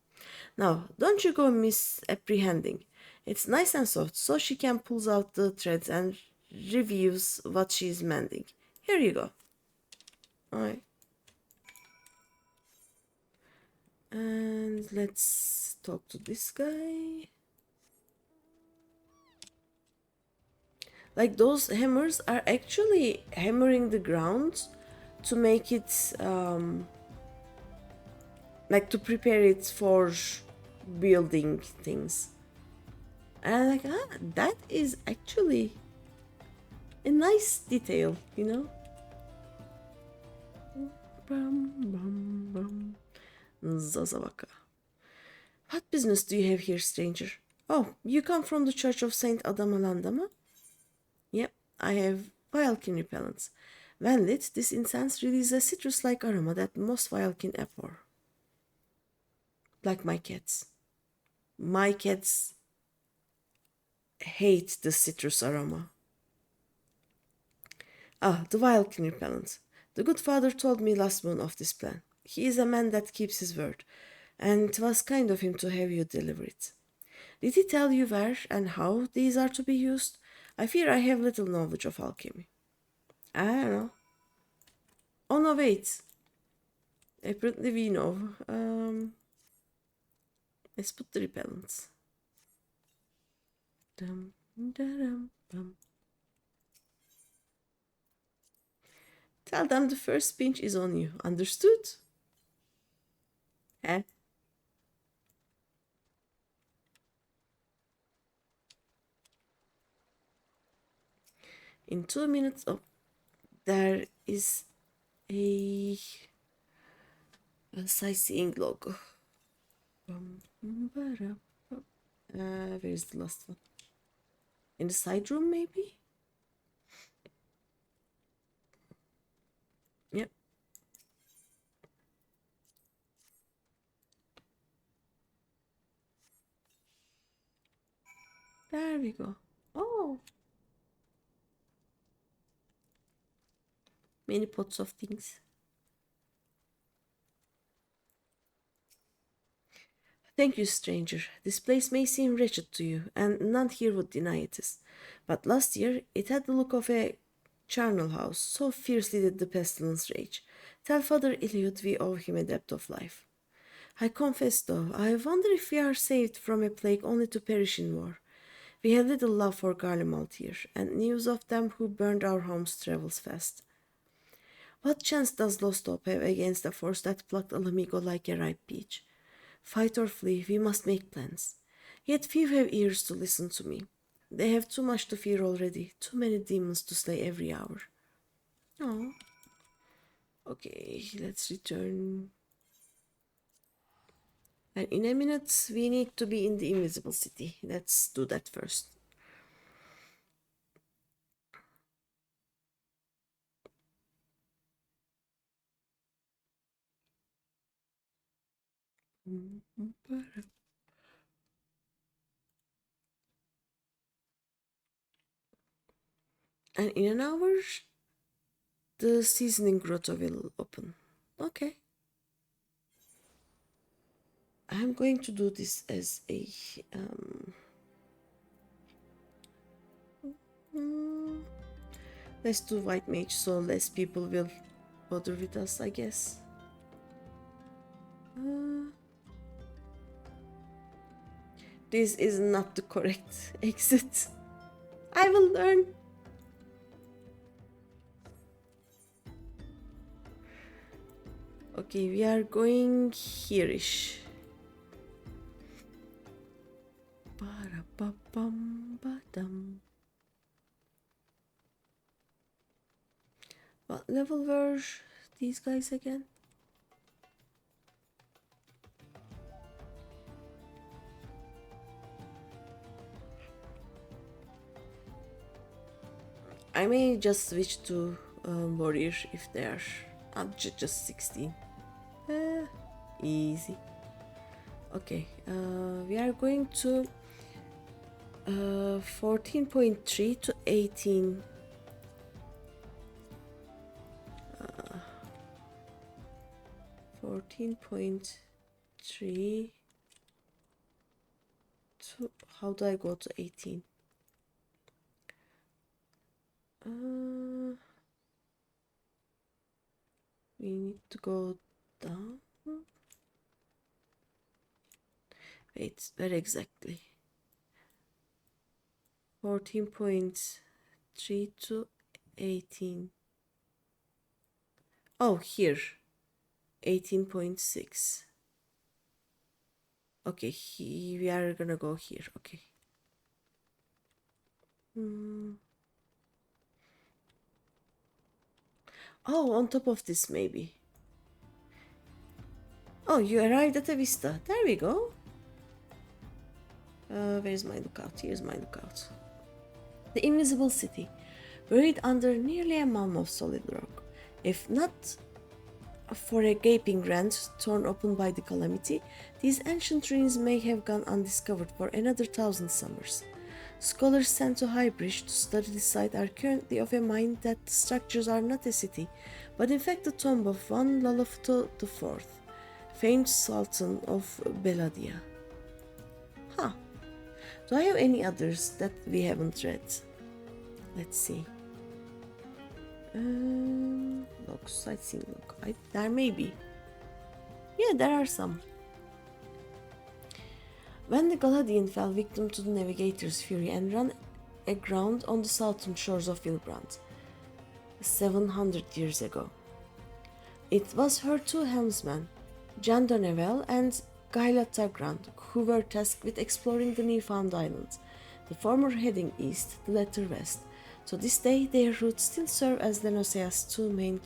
A: Now, don't you go misapprehending. It's nice and soft, so she can pull out the threads and reviews what she's mending. Here you go. Alright. And let's talk to this guy. Like those hammers are actually hammering the ground to make it like to prepare it for building things. And I'm like, that is actually a nice detail, you know? Bum, bum, bum. Zazavaka. What business do you have here, stranger? Oh, you come from the Church of Saint Adamalanda? Yep, I have Vialkin repellents. When lit, this incense releases a citrus-like aroma that most Vialkin abhor. Like my cats. My cats hate the citrus aroma. The Vialkin repellent. The good father told me last moon of this plan. He is a man that keeps his word, and it was kind of him to have you deliver it. Did he tell you where and how these are to be used? I fear I have little knowledge of alchemy. I don't know. Oh no, wait. Apparently we know. Let's put the repellents. Dum, da-dum, bum. Tell them the first pinch is on you. Understood? Eh? In 2 minutes, there is a sightseeing logo. Where's the last one? In the side room, maybe? Yep. There we go. Oh! Many pots of things. Thank you, stranger. This place may seem wretched to you, and none here would deny it is. But last year it had the look of a charnel house, so fiercely did the pestilence rage. Tell Father Eliud we owe him a depth of life. I confess, though, I wonder if we are saved from a plague only to perish in war. We have little love for Garlemald here, and news of them who burned our homes travels fast. What chance does Lost Hope have against a force that plucked Alamigo like a ripe peach? Fight or flee, we must make plans. Yet few have ears to listen to me. They have too much to fear already, too many demons to slay every hour. Oh. Okay, let's return. And in a minute, we need to be in the invisible city. Let's do that first. And in an hour, the seasoning grotto will open. Okay. I'm going to do this as a let's do white mage so less people will bother with us, I guess. This is not the correct exit. I will learn. Okay, we are going here-ish. Ba-da-ba-bum-ba-dum. What level were these guys again? I may just switch to warrior if they are just 16. Easy. Okay, we are going to 14.3 to 18. 14.3 to, how do I go to 18? We need to go down. Wait, where exactly? 14.3 to 18. Oh, here. 18.6. Okay, we are gonna go here. Okay. Oh, on top of this, maybe. Oh, you arrived at a vista. There we go. Where's my lookout? Here's my lookout. The invisible city, buried under nearly a mound of solid rock. If not for a gaping rent torn open by the calamity, these ancient ruins may have gone undiscovered for another 1,000 summers. Scholars sent to Highbridge to study the site are currently of a mind that the structures are not a city, but in fact the tomb of one Lalafuto IV, famed Sultan of Beladia. Huh. Do I have any others that we haven't read? Let's see. Look, sightseeing look. There may be. Yeah, there are some. When the Galadian fell victim to the navigator's fury and ran aground on the southern shores of Wilbrand, 700 years ago, it was her two helmsmen, Jan Donevel and Gaila Tagrand, who were tasked with exploring the newfound island, the former heading east, the latter west. To this day, their routes still serve as Lenosea's two main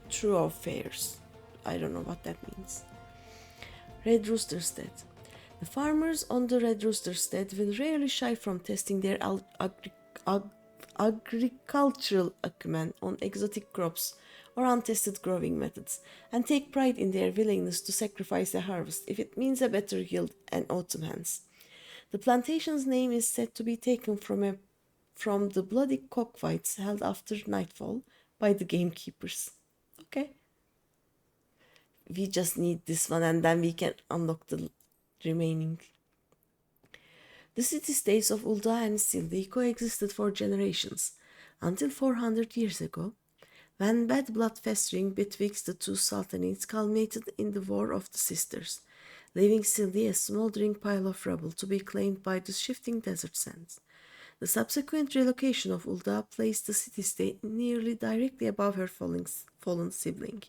A: thoroughfares. I don't know what that means. Red Rooster Stead. The farmers on the Red Rooster Stead will rarely shy from testing their agricultural acumen on exotic crops or untested growing methods, and take pride in their willingness to sacrifice a harvest if it means a better yield and autumn hence. The plantation's name is said to be taken from the bloody cockfights held after nightfall by the gamekeepers. Okay. We just need this one and then we can unlock the remaining. The city-states of Ul'dah and Sildi coexisted for generations, until 400 years ago, when bad blood festering betwixt the two sultanates culminated in the War of the Sisters, leaving Sildi a smoldering pile of rubble to be claimed by the shifting desert sands. The subsequent relocation of Ul'dah placed the city-state nearly directly above her fallen sibling.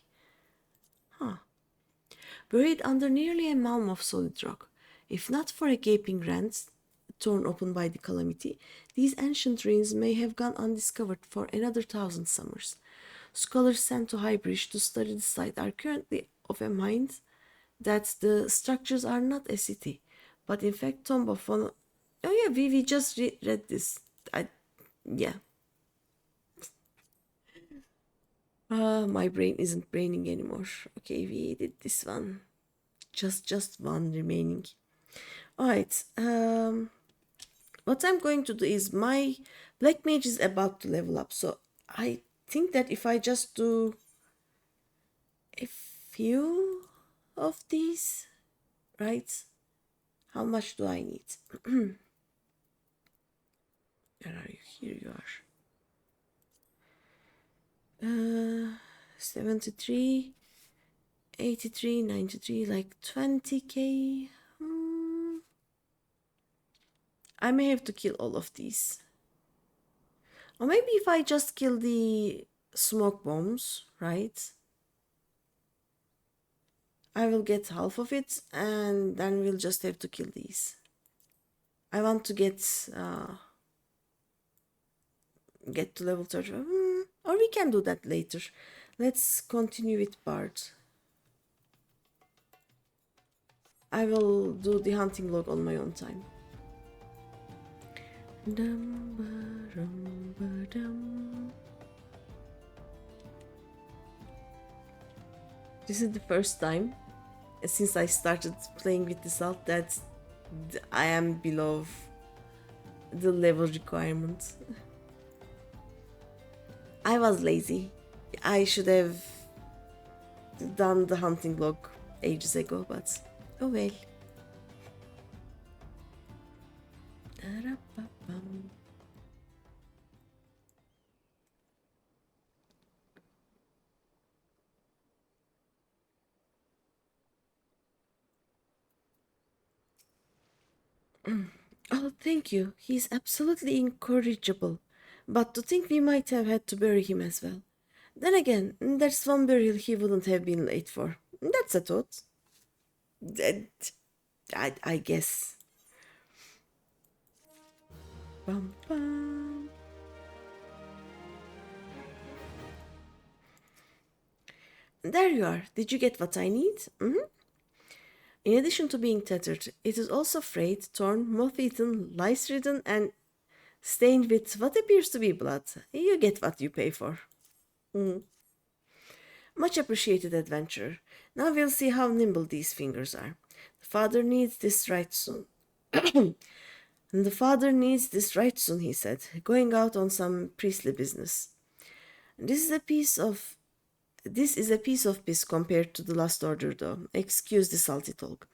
A: Buried under nearly a mound of solid rock, if not for a gaping rent torn open by the calamity, these ancient ruins may have gone undiscovered for another 1,000 summers. Scholars sent to Highbridge to study the site are currently of a mind that the structures are not a city, but in fact tomb of one. Oh yeah, we just read this. Yeah. My brain isn't braining anymore. Okay, we did this one. Just one remaining. Alright. What I'm going to do is my black mage is about to level up, so I think that if I just do a few of these, right? How much do I need? Where are you? Here you are. 73, 83, 93, like 20k. I may have to kill all of these. Or maybe if I just kill the smoke bombs, right? I will get half of it and then we'll just have to kill these. I want to get to level 30. Or we can do that later. Let's continue with Bard. I will do the hunting log on my own time. This is the first time since I started playing with this alt that I am below the level requirement. I was lazy. I should have done the hunting log ages ago, but oh well. Oh, thank you. He's absolutely incorrigible. But to think we might have had to bury him as well. Then again, there's one burial he wouldn't have been late for. That's a thought. I guess. Bum, bum. There you are. Did you get what I need? Mm-hmm. In addition to being tattered, it is also frayed, torn, moth-eaten, lice-ridden, and stained with what appears to be blood. You get what you pay for. Much appreciated, adventurer. Now we'll see how nimble these fingers are. The father needs this right soon. And the father needs this right soon, he said, going out on some priestly business. This is a piece of piece compared to the last order, though. Excuse the salty talk.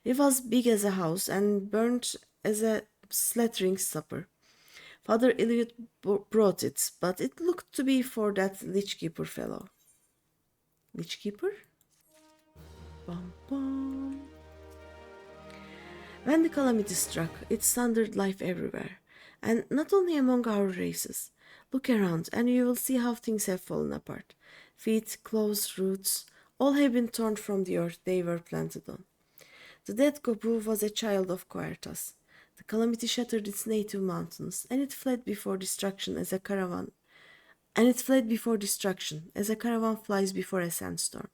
A: It was big as a house and burnt as a slattering supper. Father Eliot brought it, but it looked to be for that Lichkeeper fellow. Lichkeeper? Bum bum. When the calamity struck, it sundered life everywhere, and not only among our races. Look around, and you will see how things have fallen apart. Feet, claws, roots, all have been torn from the earth they were planted on. The dead Gobu was a child of Coertas. The calamity shattered its native mountains, and it fled before destruction as a caravan. Flies before a sandstorm.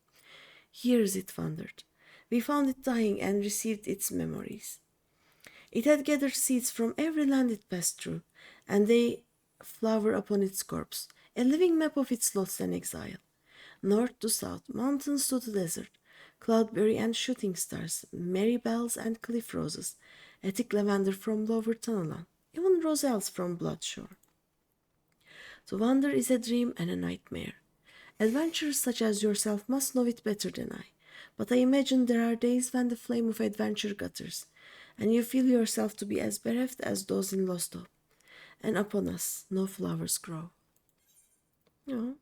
A: Years it wandered. We found it dying and received its memories. It had gathered seeds from every land it passed through, and they flower upon its corpse, a living map of its lost and exile. North to south, mountains to the desert, cloudberry and shooting stars, merry bells and cliff roses, Attic lavender from Lower Tunnelland, even roselles from Bloodshore. To wander is a dream and a nightmare. Adventurers such as yourself must know it better than I, but I imagine there are days when the flame of adventure gutters, and you feel yourself to be as bereft as those in Lost Hope, and upon us no flowers grow. Oh.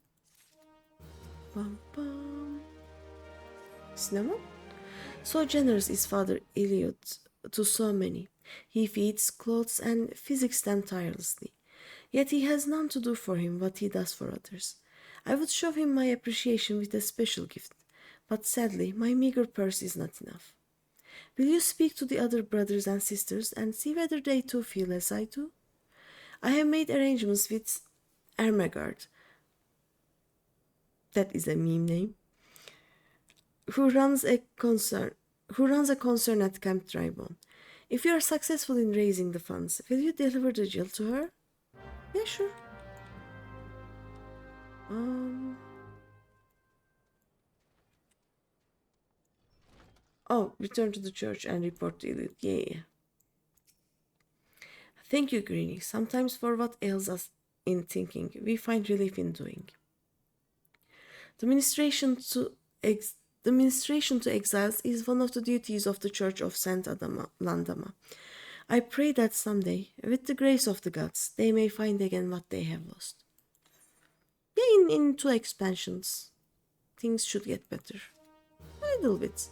A: Bum, bum. Cinnamon? So generous is Father Eliot to so many. He feeds, clothes, and physics them tirelessly. Yet he has none to do for him what he does for others. I would show him my appreciation with a special gift, but sadly my meager purse is not enough. Will you speak to the other brothers and sisters and see whether they too feel as I do? I have made arrangements with Ermagard, that is a meme name, who runs a concern at Camp Drybone. If you are successful in raising the funds, will you deliver the jill to her? Yeah, sure. Oh, return to the church and report to Eliot. Yeah. Thank you, Greeny. Sometimes for what ails us in thinking, we find relief in doing. The ministration to exiles is one of the duties of the Church of Saint Landama. I pray that someday, with the grace of the gods, they may find again what they have lost. Yeah, in 2 expansions, things should get better. A little bit.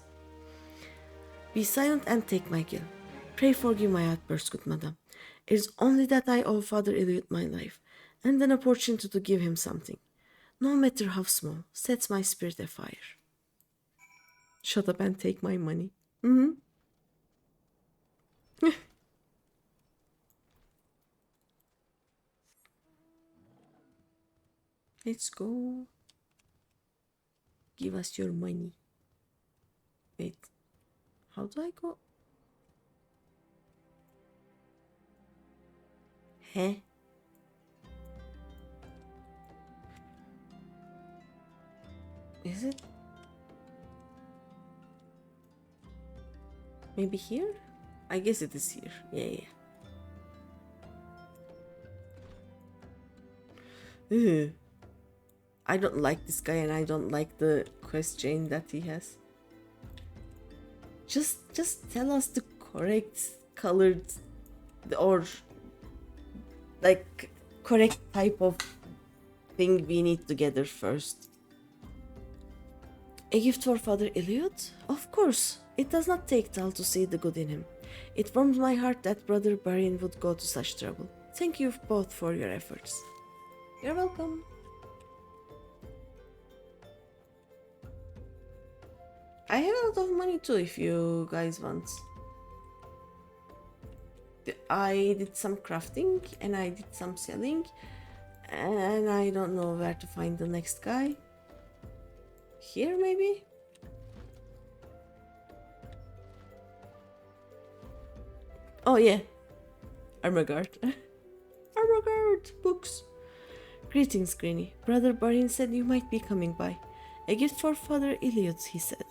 A: Be silent and take my gill. Pray forgive my outburst, good madam. It is only that I owe Father Eliot my life, and an opportunity to give him something, no matter how small, sets my spirit afire. Shut up and take my money. Let's go. Give us your money. Wait, how do I go? Huh? Is it? Maybe here? I guess it is here. Yeah. Ugh. I don't like this guy and I don't like the quest chain that he has. Just tell us the correct colored or like correct type of thing we need to gather first. A gift for Father Eliot? Of course. It does not take Tal to see the good in him. It warms my heart that Brother Barin would go to such trouble. Thank you both for your efforts. You're welcome. I have a lot of money too if you guys want. I did some crafting and I did some selling and I don't know where to find the next guy. Here maybe? Oh yeah, Armagard. Armagard books. Greetings, Greeny. Brother Barin said you might be coming by. A gift for Father Eliot, he said.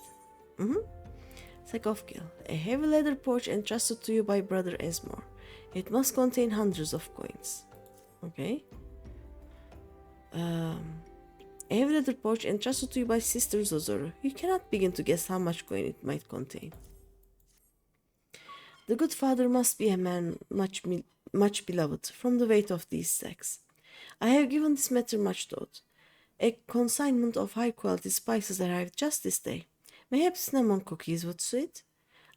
A: Sakovkil, a heavy leather pouch entrusted to you by Brother Esmore. It must contain hundreds of coins. Okay. A heavy leather pouch entrusted to you by Sister Zozoro. You cannot begin to guess how much coin it might contain. The good father must be a man much beloved from the weight of these sacks. I have given this matter much thought. A consignment of high-quality spices arrived just this day. Perhaps cinnamon cookies would suit.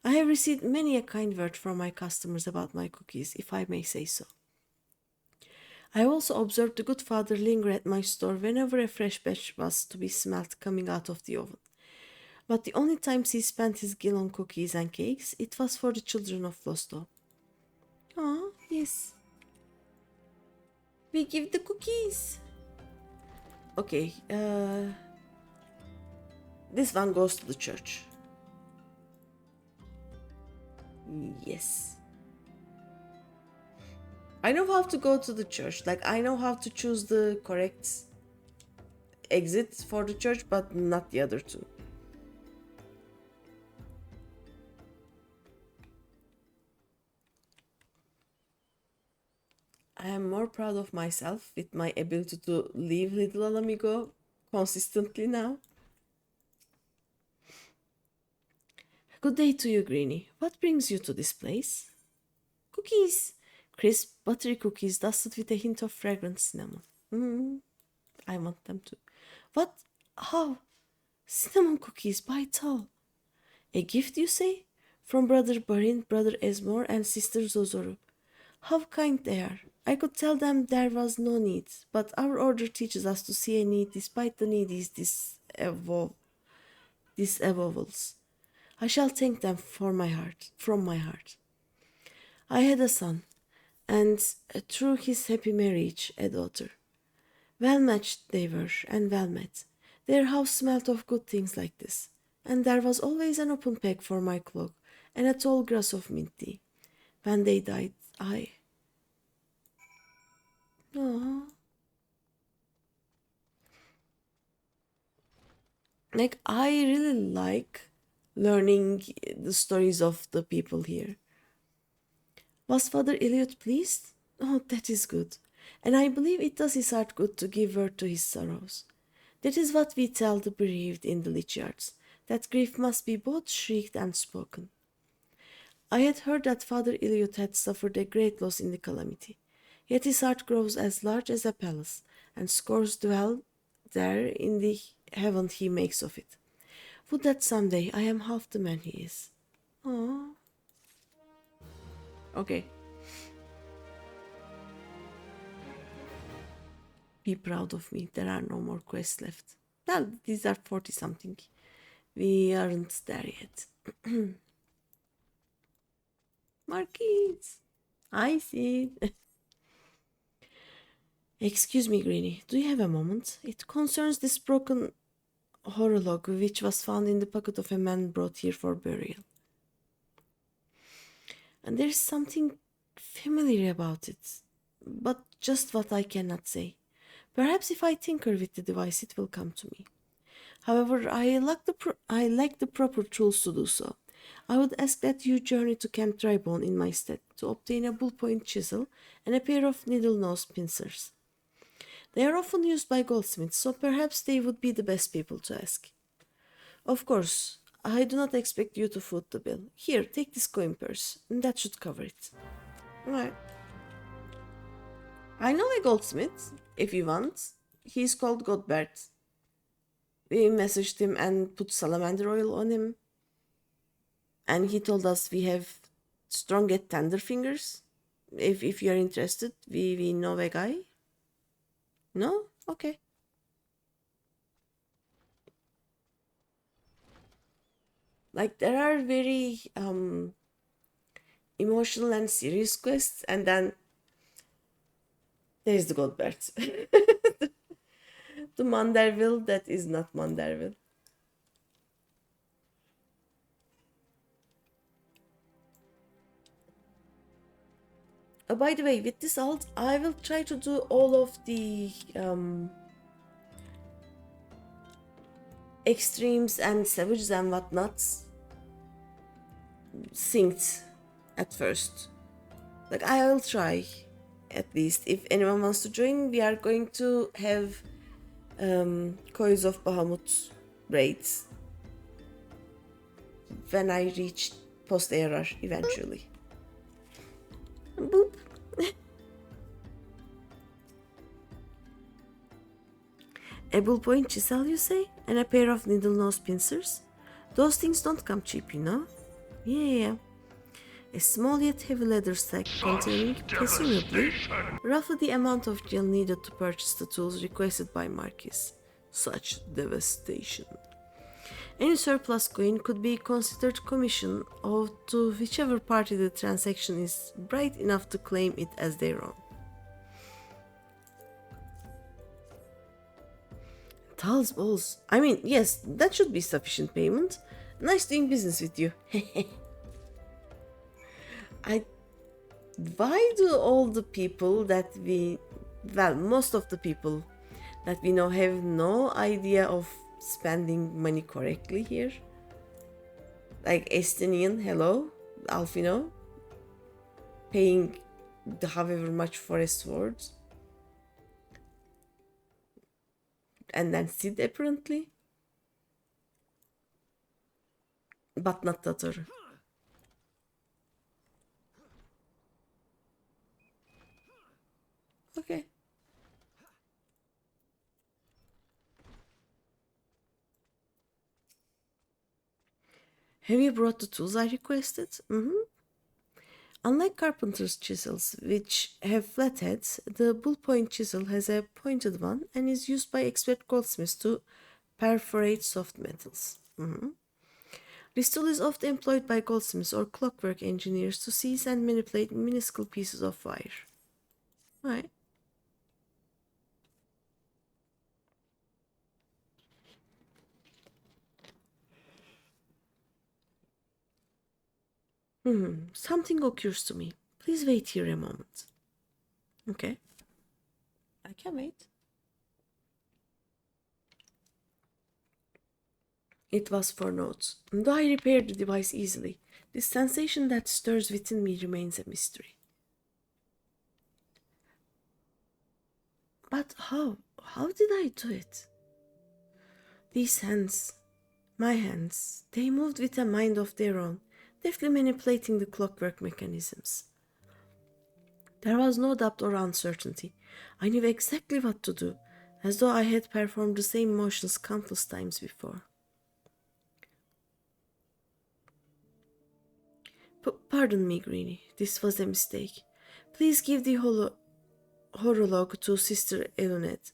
A: I have received many a kind word from my customers about my cookies, if I may say so. I have also observed the good father linger at my store whenever a fresh batch was to be smelt coming out of the oven. But the only times he spent his gill on cookies and cakes, it was for the children of Losto. Ah, yes. We give the cookies. Okay, this one goes to the church. Yes. I know how to go to the church. Like, I know how to choose the correct exit for the church, but not the other two. I am more proud of myself with my ability to leave Little Alamigo consistently now. Good day to you, Greeny. What brings you to this place? Cookies! Crisp, buttery cookies dusted with a hint of fragrant cinnamon. I want them too. What? How? Cinnamon cookies by Tal. A gift, you say? From Brother Barin, Brother Esmore, and Sister Zozoru. How kind they are. I could tell them there was no need, but our order teaches us to see a need despite the need is disavowals. I shall thank them from my heart. I had a son, and through his happy marriage, a daughter. Well matched they were, and well met. Their house smelt of good things like this, and there was always an open peg for my cloak, and a tall grass of mint tea. When they died, I... Aww. Like, I really like learning the stories of the people here. Was Father Eliot pleased? Oh, that is good. And I believe it does his heart good to give word to his sorrows. That is what we tell the bereaved in the Lichards, that grief must be both shrieked and spoken. I had heard that Father Eliot had suffered a great loss in the calamity, yet his heart grows as large as a palace, and scores dwell there in the heaven he makes of it. Would that someday I am half the man he is. Aww. Okay. Be proud of me. There are no more quests left. Well, these are 40 something. We aren't there yet. Marquise. I see. Excuse me, Greeny. Do you have a moment? It concerns this broken horologe which was found in the pocket of a man brought here for burial. And there's something familiar about it, but just what I cannot say. Perhaps if I tinker with the device, it will come to me. However, I lack the proper tools to do so. I would ask that you journey to Camp Drybone in my stead to obtain a ballpoint chisel and a pair of needle-nose pincers. They are often used by goldsmiths, so perhaps they would be the best people to ask. Of course, I do not expect you to foot the bill. Here, take this coin purse. That should cover it. Alright. I know a goldsmith, if you want. He's called Godbert. We messaged him and put salamander oil on him. And he told us we have strong yet tender fingers. If you're interested, we know a guy. No? Okay. Like, there are very emotional and serious quests, and then there's the Godbert. The Manderville that is not Manderville. By the way, with this alt, I will try to do all of the extremes and savages and whatnots synced at first. Like, I will try, at least. If anyone wants to join, we are going to have Coils of Bahamut raids when I reach post-error eventually. Boop. A ballpoint chisel, you say? And a pair of needle-nose pincers? Those things don't come cheap, you know? Yeah. A small yet heavy leather sack containing, presumably, roughly the amount of gel needed to purchase the tools requested by Marquis. Such devastation. Any surplus coin could be considered commission owed to whichever party the transaction is bright enough to claim it as their own. Tal's balls. I mean, yes, that should be sufficient payment. Nice doing business with you. I why do all the people that most of the people that we know have no idea of spending money correctly here? Like Estonian, hello, Alfino, paying however much for a sword. And then Sid apparently. But not Tataru. Okay. Have you brought the tools I requested? Unlike carpenter's chisels, which have flat heads, the bullpoint chisel has a pointed one and is used by expert goldsmiths to perforate soft metals. This tool is often employed by goldsmiths or clockwork engineers to seize and manipulate minuscule pieces of wire. Right. Something occurs to me. Please wait here a moment. Okay. I can wait. It was for notes. Though I repaired the device easily, the sensation that stirs within me remains a mystery. But how? How did I do it? These hands, my hands, they moved with a mind of their own, deftly manipulating the clockwork mechanisms. There was no doubt or uncertainty. I knew exactly what to do, as though I had performed the same motions countless times before. Pardon me, Greeny. This was a mistake. Please give the horologe to Sister Elonet.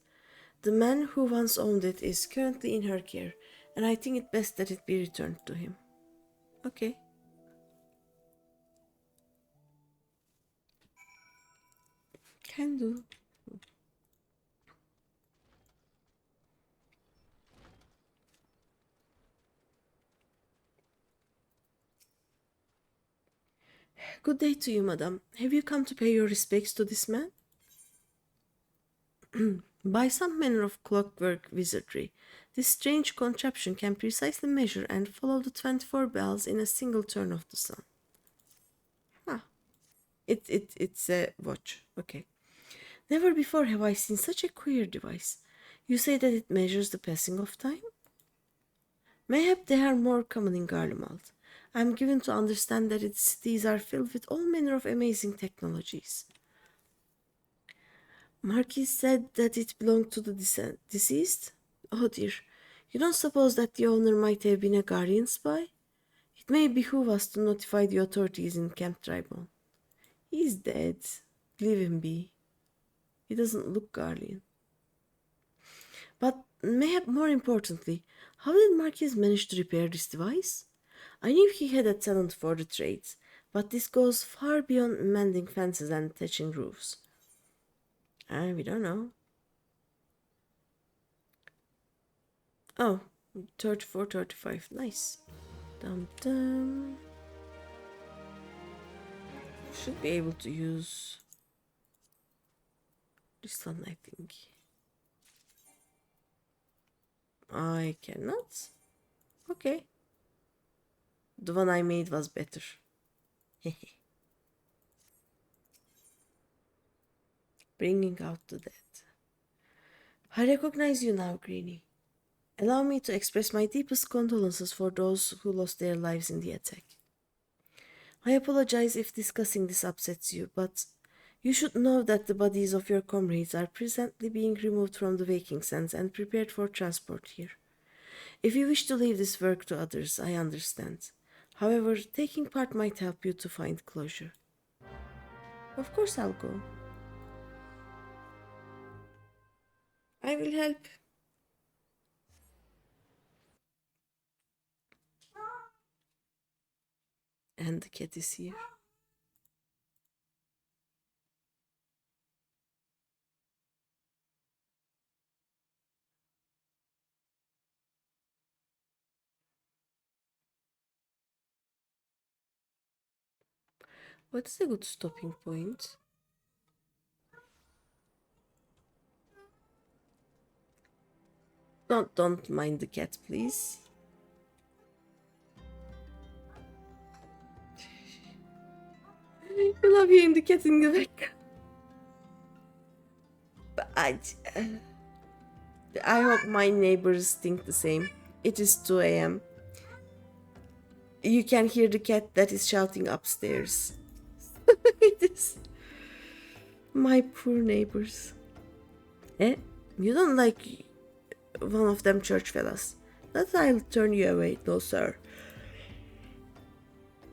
A: The man who once owned it is currently in her care, and I think it best that it be returned to him. Okay. Can do. Good day to you, madam. Have you come to pay your respects to this man? By some manner of clockwork wizardry, this strange contraption can precisely measure and follow the 24 bells in a single turn of the sun. It's a watch. Okay. Never before have I seen such a queer device. You say that it measures the passing of time? Mayhap they are more common in Garlemald. I am given to understand that its cities are filled with all manner of amazing technologies. Marquis said that it belonged to the deceased? Oh dear, you don't suppose that the owner might have been a Guardian spy? It may behoove us to notify the authorities in Camp Tribon. He's dead. Leave him be. He doesn't look Guardian. But mayhap more importantly, how did Marquis manage to repair this device? I knew he had a talent for the trades, but this goes far beyond mending fences and thatching roofs. We don't know. Oh, 34, 35. Nice. Dum dum. Should be able to use this one, I think. I cannot. Okay. The one I made was better. Bringing out the dead. I recognize you now, Greeny. Allow me to express my deepest condolences for those who lost their lives in the attack. I apologize if discussing this upsets you, but you should know that the bodies of your comrades are presently being removed from the waking sands and prepared for transport here. If you wish to leave this work to others, I understand. However, taking part might help you to find closure. Of course I'll go. I will help. And the cat is here. What's a good stopping point? Don't mind the cat, please. I love hearing the cat in the background. But I hope my neighbors think the same. It is 2 a.m. You can hear the cat that is shouting upstairs. It is my poor neighbors. Eh? You don't like one of them church fellas? That I'll turn you away. No, sir.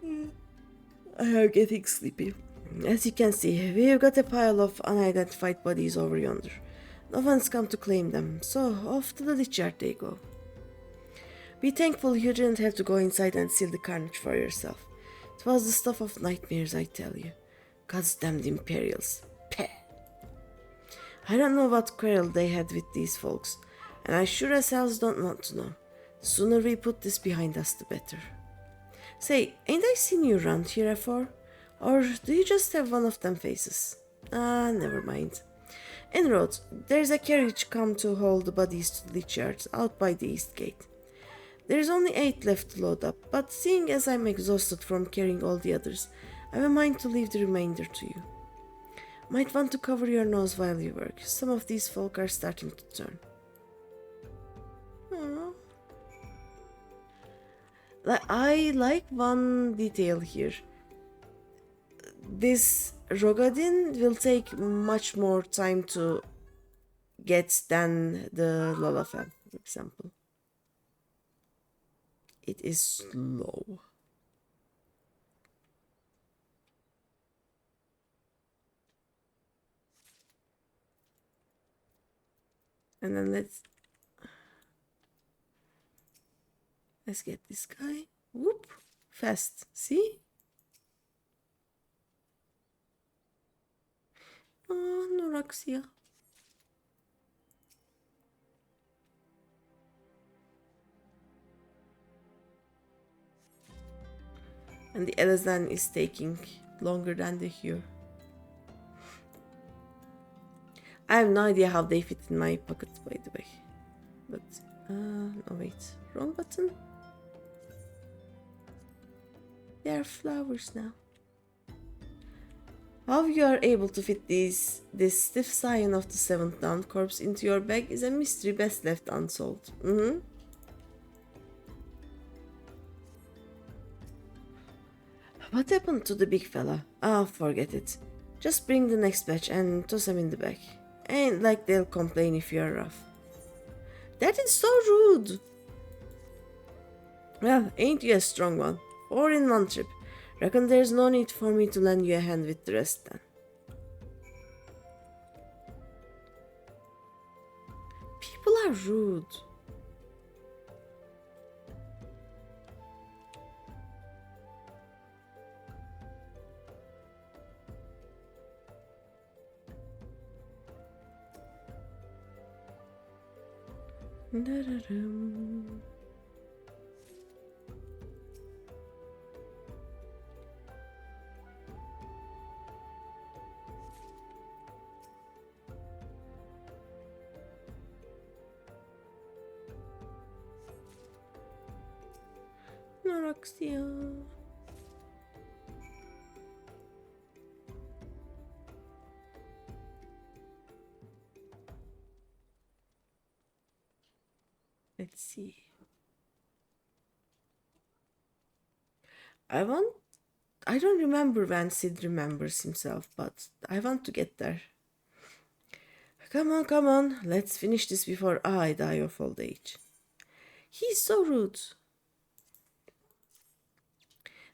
A: I am getting sleepy. As you can see, we've got a pile of unidentified bodies over yonder. No one's come to claim them, so off to the lich yard they go. Be thankful you didn't have to go inside and see the carnage for yourself. It was the stuff of nightmares, I tell you. God's damned Imperials. Peh! I don't know what quarrel they had with these folks, and I sure as hell don't want to know. The sooner we put this behind us, the better. Say, ain't I seen you round here afore? Or do you just have one of them faces? Ah, never mind. En road, there's a carriage come to haul the bodies to the lich yard out by the east gate. There's only 8 left to load up, but seeing as I'm exhausted from carrying all the others, I've a mind to leave the remainder to you. Might want to cover your nose while you work. Some of these folk are starting to turn. Aww. I like one detail here. This Rogadin will take much more time to get than the Lalafell, for example. It is slow. And then let's get this guy. Whoop! Fast. See? Oh, Noraxia. And the Elazan is taking longer than the Hue. I have no idea how they fit in my pocket, by the way. But, no wait, wrong button? They are flowers now. How you are able to fit this stiff scion of the 7th down corpse into your bag is a mystery best left unsolved. What happened to the big fella? Ah, forget it. Just bring the next batch and toss them in the bag. Ain't like they'll complain if you're rough. That is so rude! Well, ain't you a strong one? 4 in one trip. Reckon there's no need for me to lend you a hand with the rest then. People are rude. Da-da-dum. Noraxia. Let's see. I don't remember when Sid remembers himself, but I want to get there. Come on, let's finish this before I die of old age. He's so rude.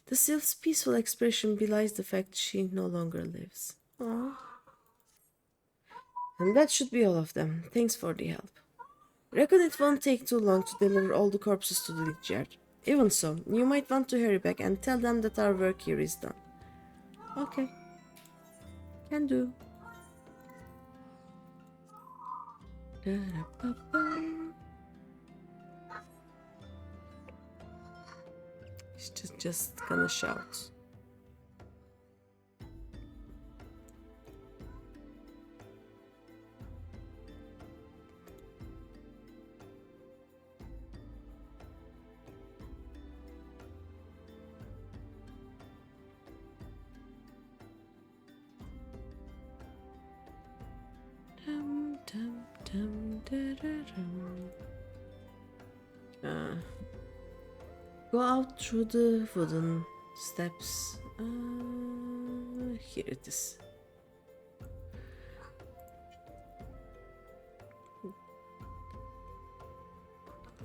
A: The sylph's peaceful expression belies the fact she no longer lives. Aww. And that should be all of them. Thanks for the help. Reckon it won't take too long to deliver all the corpses to the lich yard. Even so, you might want to hurry back and tell them that our work here is done. Okay. Can do. She's just gonna shout. Go out through the wooden steps. Here it is.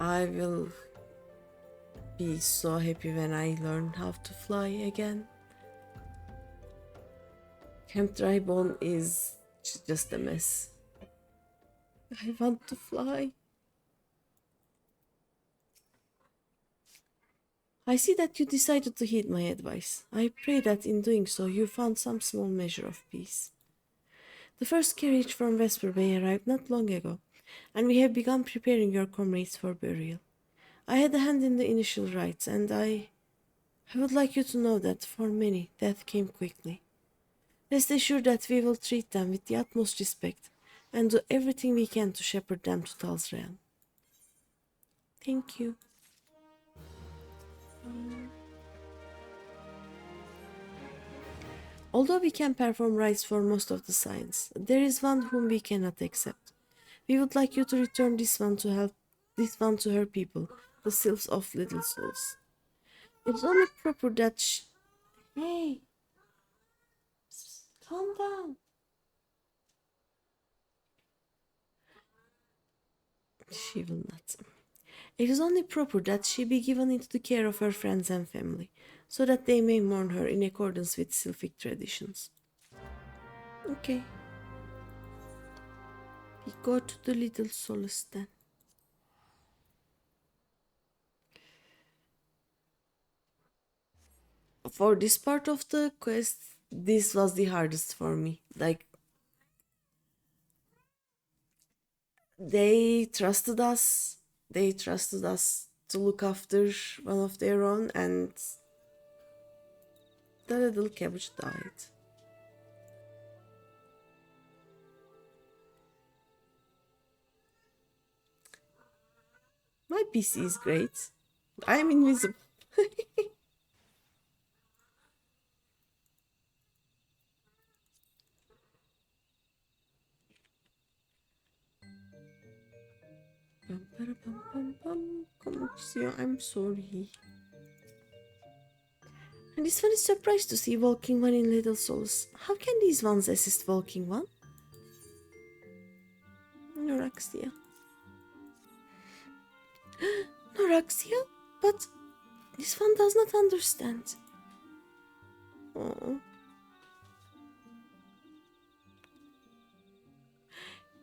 A: I will be so happy when I learn how to fly again. Camp Drybone is just a mess. I want to fly. I see that you decided to heed my advice. I pray that in doing so you found some small measure of peace. The first carriage from Vesper Bay arrived not long ago, and we have begun preparing your comrades for burial. I had a hand in the initial rites, and I would like you to know that for many, death came quickly. Rest assured that we will treat them with the utmost respect and do everything we can to shepherd them to Tal's realm. Thank you. Although we can perform rites for most of the signs, there is one whom we cannot accept. We would like you to return this one to her people, the Sylphs of Little Souls. It's only proper that Hey! Calm down. She will not. It is only proper that she be given into the care of her friends and family, so that they may mourn her in accordance with Sylphic traditions. Okay. We go to the Little Solace then. For this part of the quest, this was the hardest for me. Like, they trusted us to look after one of their own, and the little cabbage died. My PC is great. I'm invisible. I'm sorry. And this one is surprised to see Walking One in Little Souls. How can these ones assist Walking One? Noraxia. Noraxia? But this one does not understand. Oh.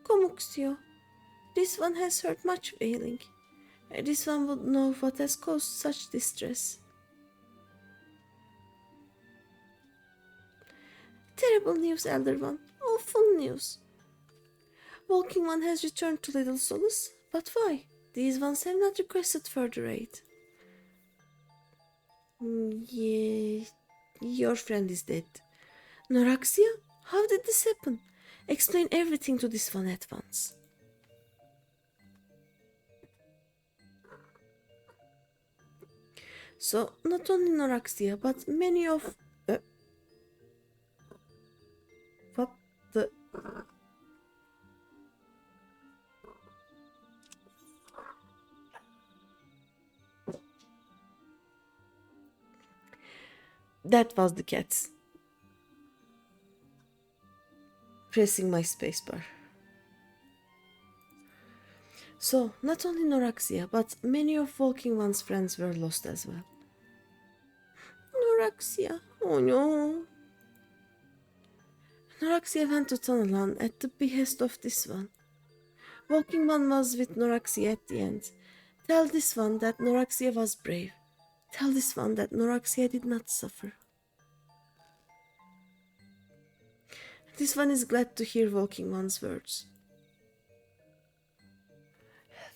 A: Comuxio. This one has heard much wailing. This one would know what has caused such distress. Terrible news, Elder One. Awful news. Walking One has returned to Little Solace, but why? These ones have not requested further aid. Yeah, your friend is dead. Noraxia? How did this happen? Explain everything to this one at once. So, not only Noraxia, but many of... what the... That was the cat. Pressing my spacebar. So, not only Noraxia, but many of Walking One's friends were lost as well. Noraxia, oh no. Noraxia went to Tunnelon at the behest of this one. Walking One was with Noraxia at the end. Tell this one that Noraxia was brave. Tell this one that Noraxia did not suffer. This one is glad to hear Walking One's words.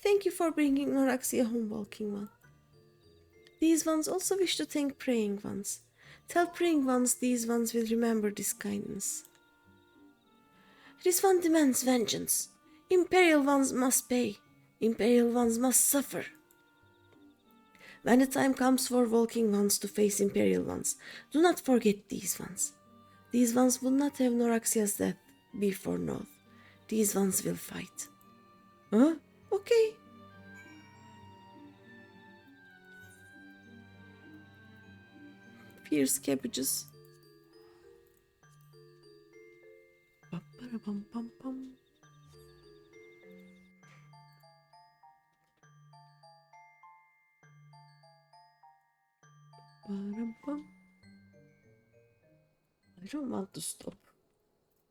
A: Thank you for bringing Noraxia home, Walking One. These ones also wish to thank Praying Ones. Tell Praying Ones these ones will remember this kindness. This one demands vengeance. Imperial Ones must pay. Imperial Ones must suffer. When the time comes for Walking Ones to face Imperial Ones, do not forget these ones. These ones will not have Noraxia's death be for naught. These ones will fight. Huh? Okay. Fierce cabbages. Ba-ba-da-bum-bum-bum. Ba-dum-bum. I don't want to stop.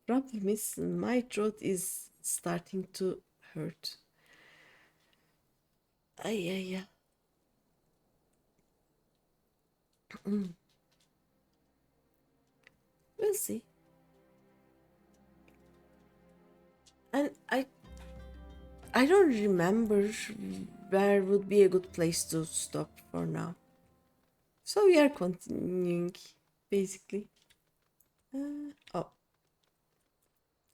A: Problem is, my throat is starting to hurt. Ay, ay, ay. We'll see. And I don't remember where would be a good place to stop for now. So we are continuing, basically. Oh,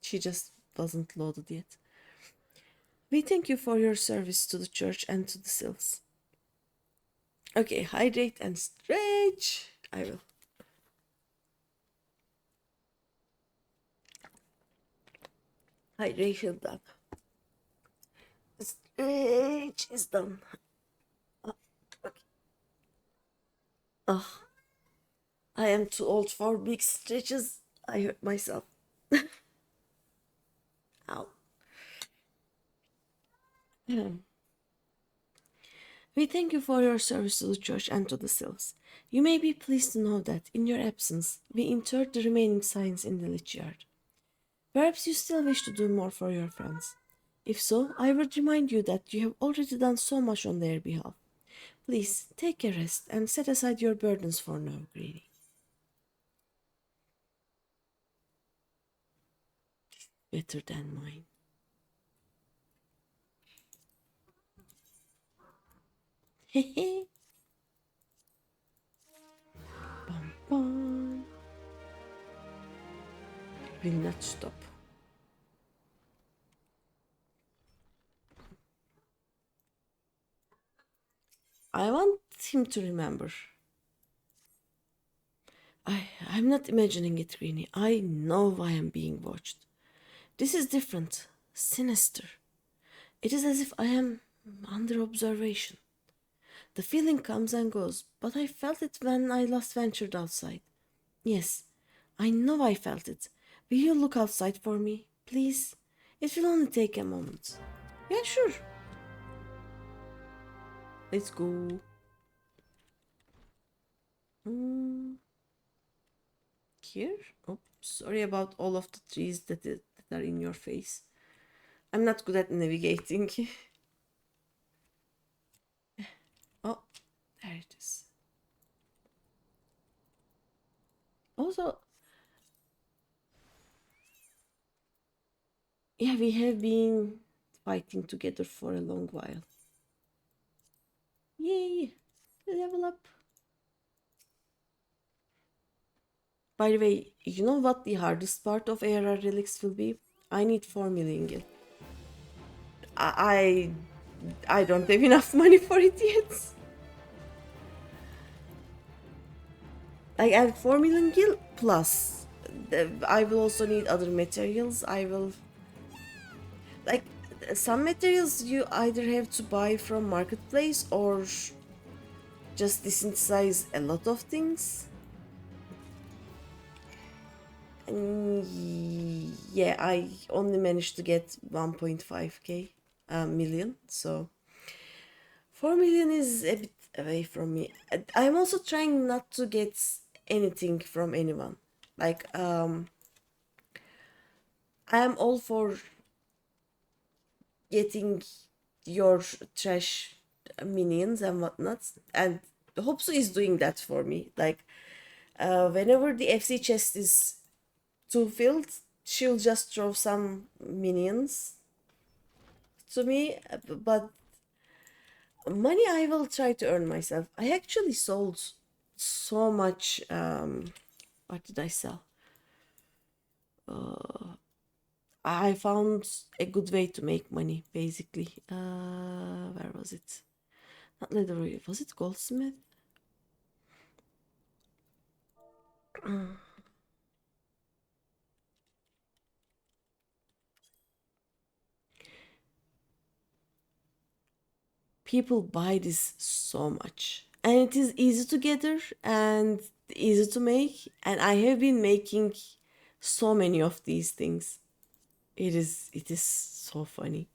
A: she just wasn't loaded yet. We thank you for your service to the church and to the sylphs. Okay, hydrate and stretch. I will. Hydration done. Stretch is done. Okay. Oh, I am too old for big stretches. I hurt myself. Ow. We thank you for your service to the church and to the sylphs. You may be pleased to know that, in your absence, we interred the remaining signs in the lich yard. Perhaps you still wish to do more for your friends. If so, I would remind you that you have already done so much on their behalf. Please, take a rest and set aside your burdens for now, Greeny. Better than mine. Hehe. Bum bum. Will not stop. I want him to remember. I'm not imagining it, Greeny. I know I am being watched. This is different, sinister. It is as if I am under observation. The feeling comes and goes, but I felt it when I last ventured outside. Yes, I know I felt it. Will you look outside for me, please? It will only take a moment. Yeah, sure. Let's go. Here? Oh, sorry about all of the trees that are in your face. I'm not good at navigating. Oh, there it is. Also, yeah, we have been fighting together for a long while. Yay! Level up. By the way, you know what the hardest part of ARR relics will be? I need 4 million gil. I don't have enough money for it yet. Like, I have 4 million gil plus. I will also need other materials. I will... Like, some materials you either have to buy from marketplace or just desynthesize a lot of things. And yeah, I only managed to get 1.5k million, so 4 million is a bit away from me. I'm also trying not to get anything from anyone. Like, I am all for getting your trash minions and whatnot, and Hopsu is doing that for me. Like, whenever the FC chest is too filled, she'll just throw some minions to me, but money I will try to earn myself. I actually sold so much. What did I sell? I found a good way to make money, basically. Where was it? Not leather, was it goldsmith? people buy this so much. And it is easy to gather and easy to make. And I have been making so many of these things. It is so funny.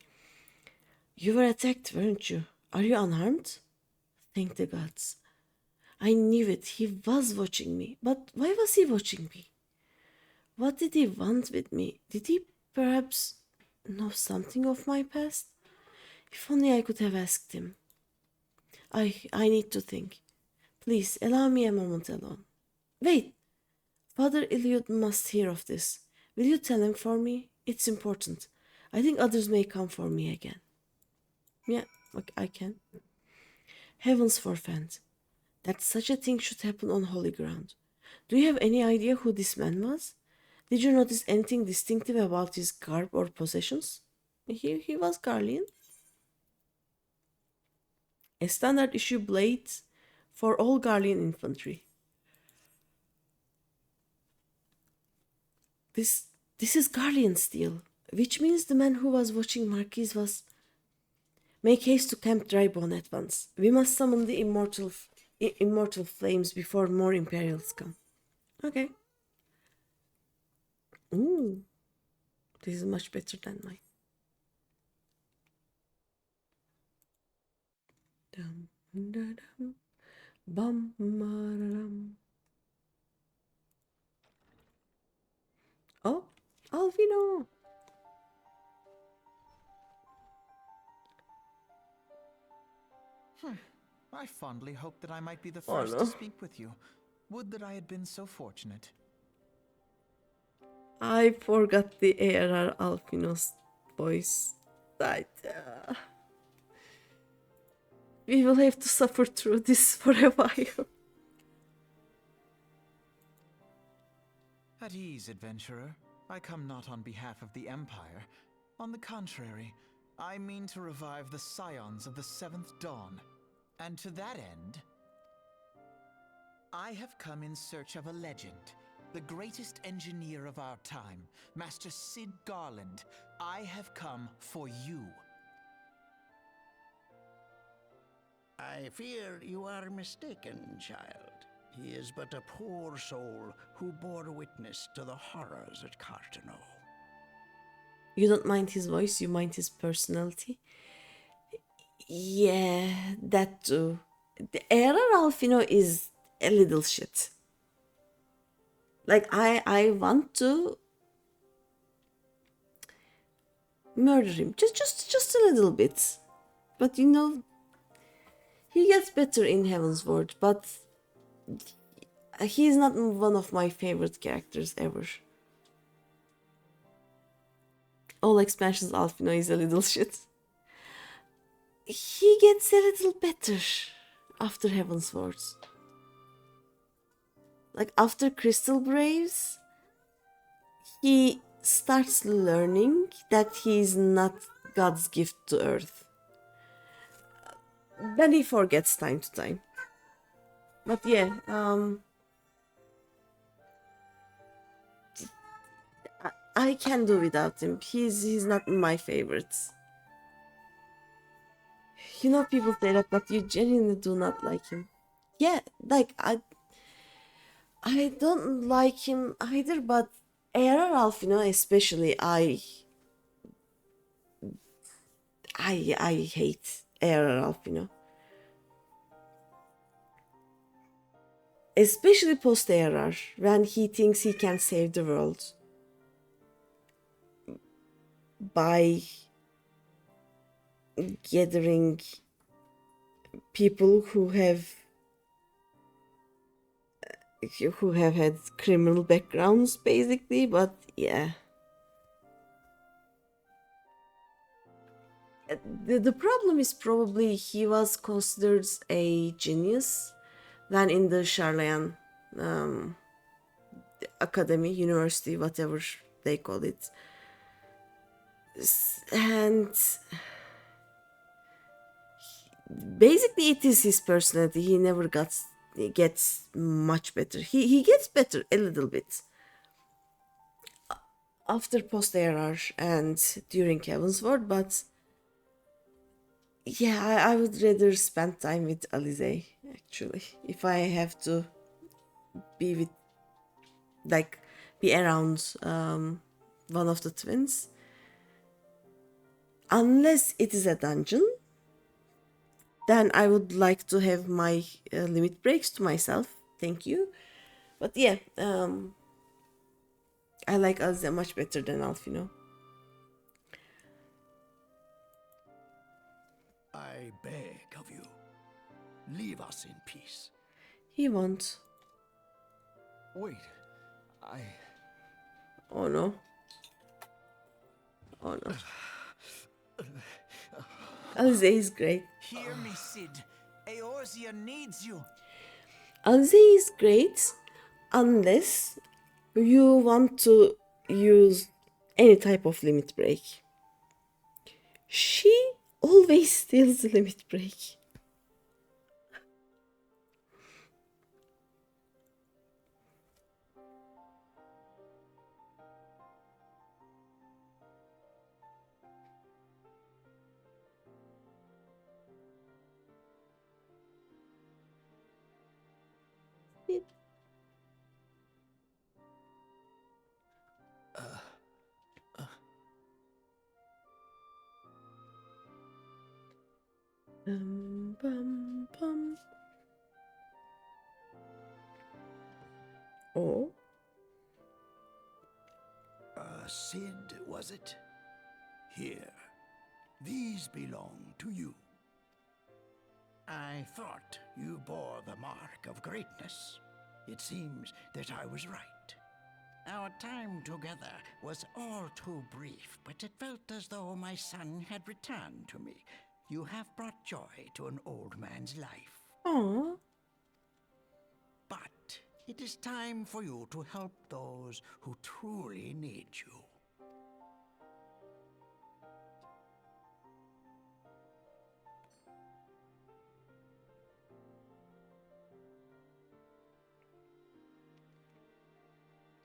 A: You were attacked, weren't you? Are you unharmed? Thank the gods. I knew it. He was watching me. But why was he watching me? What did he want with me? Did he perhaps know something of my past? If only I could have asked him. I need to think. Please, allow me a moment alone. Wait! Father Eliot must hear of this. Will you tell him for me? It's important. I think others may come for me again. Yeah, I can. Heavens forfend. That such a thing should happen on holy ground. Do you have any idea who this man was? Did you notice anything distinctive about his garb or possessions? He was Garlean. A standard issue blade for all Garlean infantry. This is Garlean steel, which means the man who was watching Marquis was... Make haste to Camp Drybone at once. We must summon the immortal flames before more Imperials come. Okay. Ooh. This is much better than mine. Dum, da, dum, bum, ma-da-dum. Oh, Alvino!
E: I fondly hoped that I might be the
A: Oh,
E: first
A: no.
E: to speak with you. Would that I had been so fortunate.
A: I forgot the ARR Alfino's voice. We will have to suffer through this for a while.
E: At ease, adventurer. I come not on behalf of the Empire. On the contrary, I mean to revive the scions of the Seventh Dawn. And to that end, I have come in search of a legend. The greatest engineer of our time, Master Sid Garland. I have come for you.
F: I fear you are mistaken, child. He is but a poor soul who bore witness to the horrors at Cartano.
A: You don't mind his voice, you mind his personality. Yeah, that too. The ARR Alfino is a little shit. Like, I want to murder him. Just a little bit. But you know, he gets better in Heaven's Word, but he's not one of my favorite characters ever. All expansions Alfino is a little shit. He gets a little better after Heaven's Words. Like after Crystal Braves, he starts learning that he's not God's gift to Earth. Then he forgets time to time. But yeah, I can do without him. He's not my favorite. You know, people say that, but you genuinely do not like him. Yeah, like I don't like him either, but ARR Alfino especially, I hate ARR Alfino. Especially post ARR, when he thinks he can save the world by gathering people who have had criminal backgrounds, basically. But yeah, the problem is probably he was considered a genius when in the Charlayan academy, university, whatever they call it. And basically it is his personality. He never gets much better. He gets better a little bit after post ARR and during Heaven's Word, but Yeah, I would rather spend time with Alize, actually. If I have to be with, like, be around one of the twins. Unless it is a dungeon, then I would like to have my limit breaks to myself. Thank you. But yeah, I like Alize much better than Alfino.
F: I beg of you, leave us in peace.
A: He won't.
E: Wait, I...
A: Oh no. Oh no. Alize is great.
E: Hear me, Sid. Eorzea needs you.
A: Alize is great unless you want to use any type of limit break. She always steals the limit break. Bum, bum. Oh,
F: Sid, was it? Here. These belong to you. I thought you bore the mark of greatness. It seems that I was right. Our time together was all too brief, but it felt as though my son had returned to me. You have brought joy to an old man's life.
A: oh.
F: But it is time for you to help those who truly need you.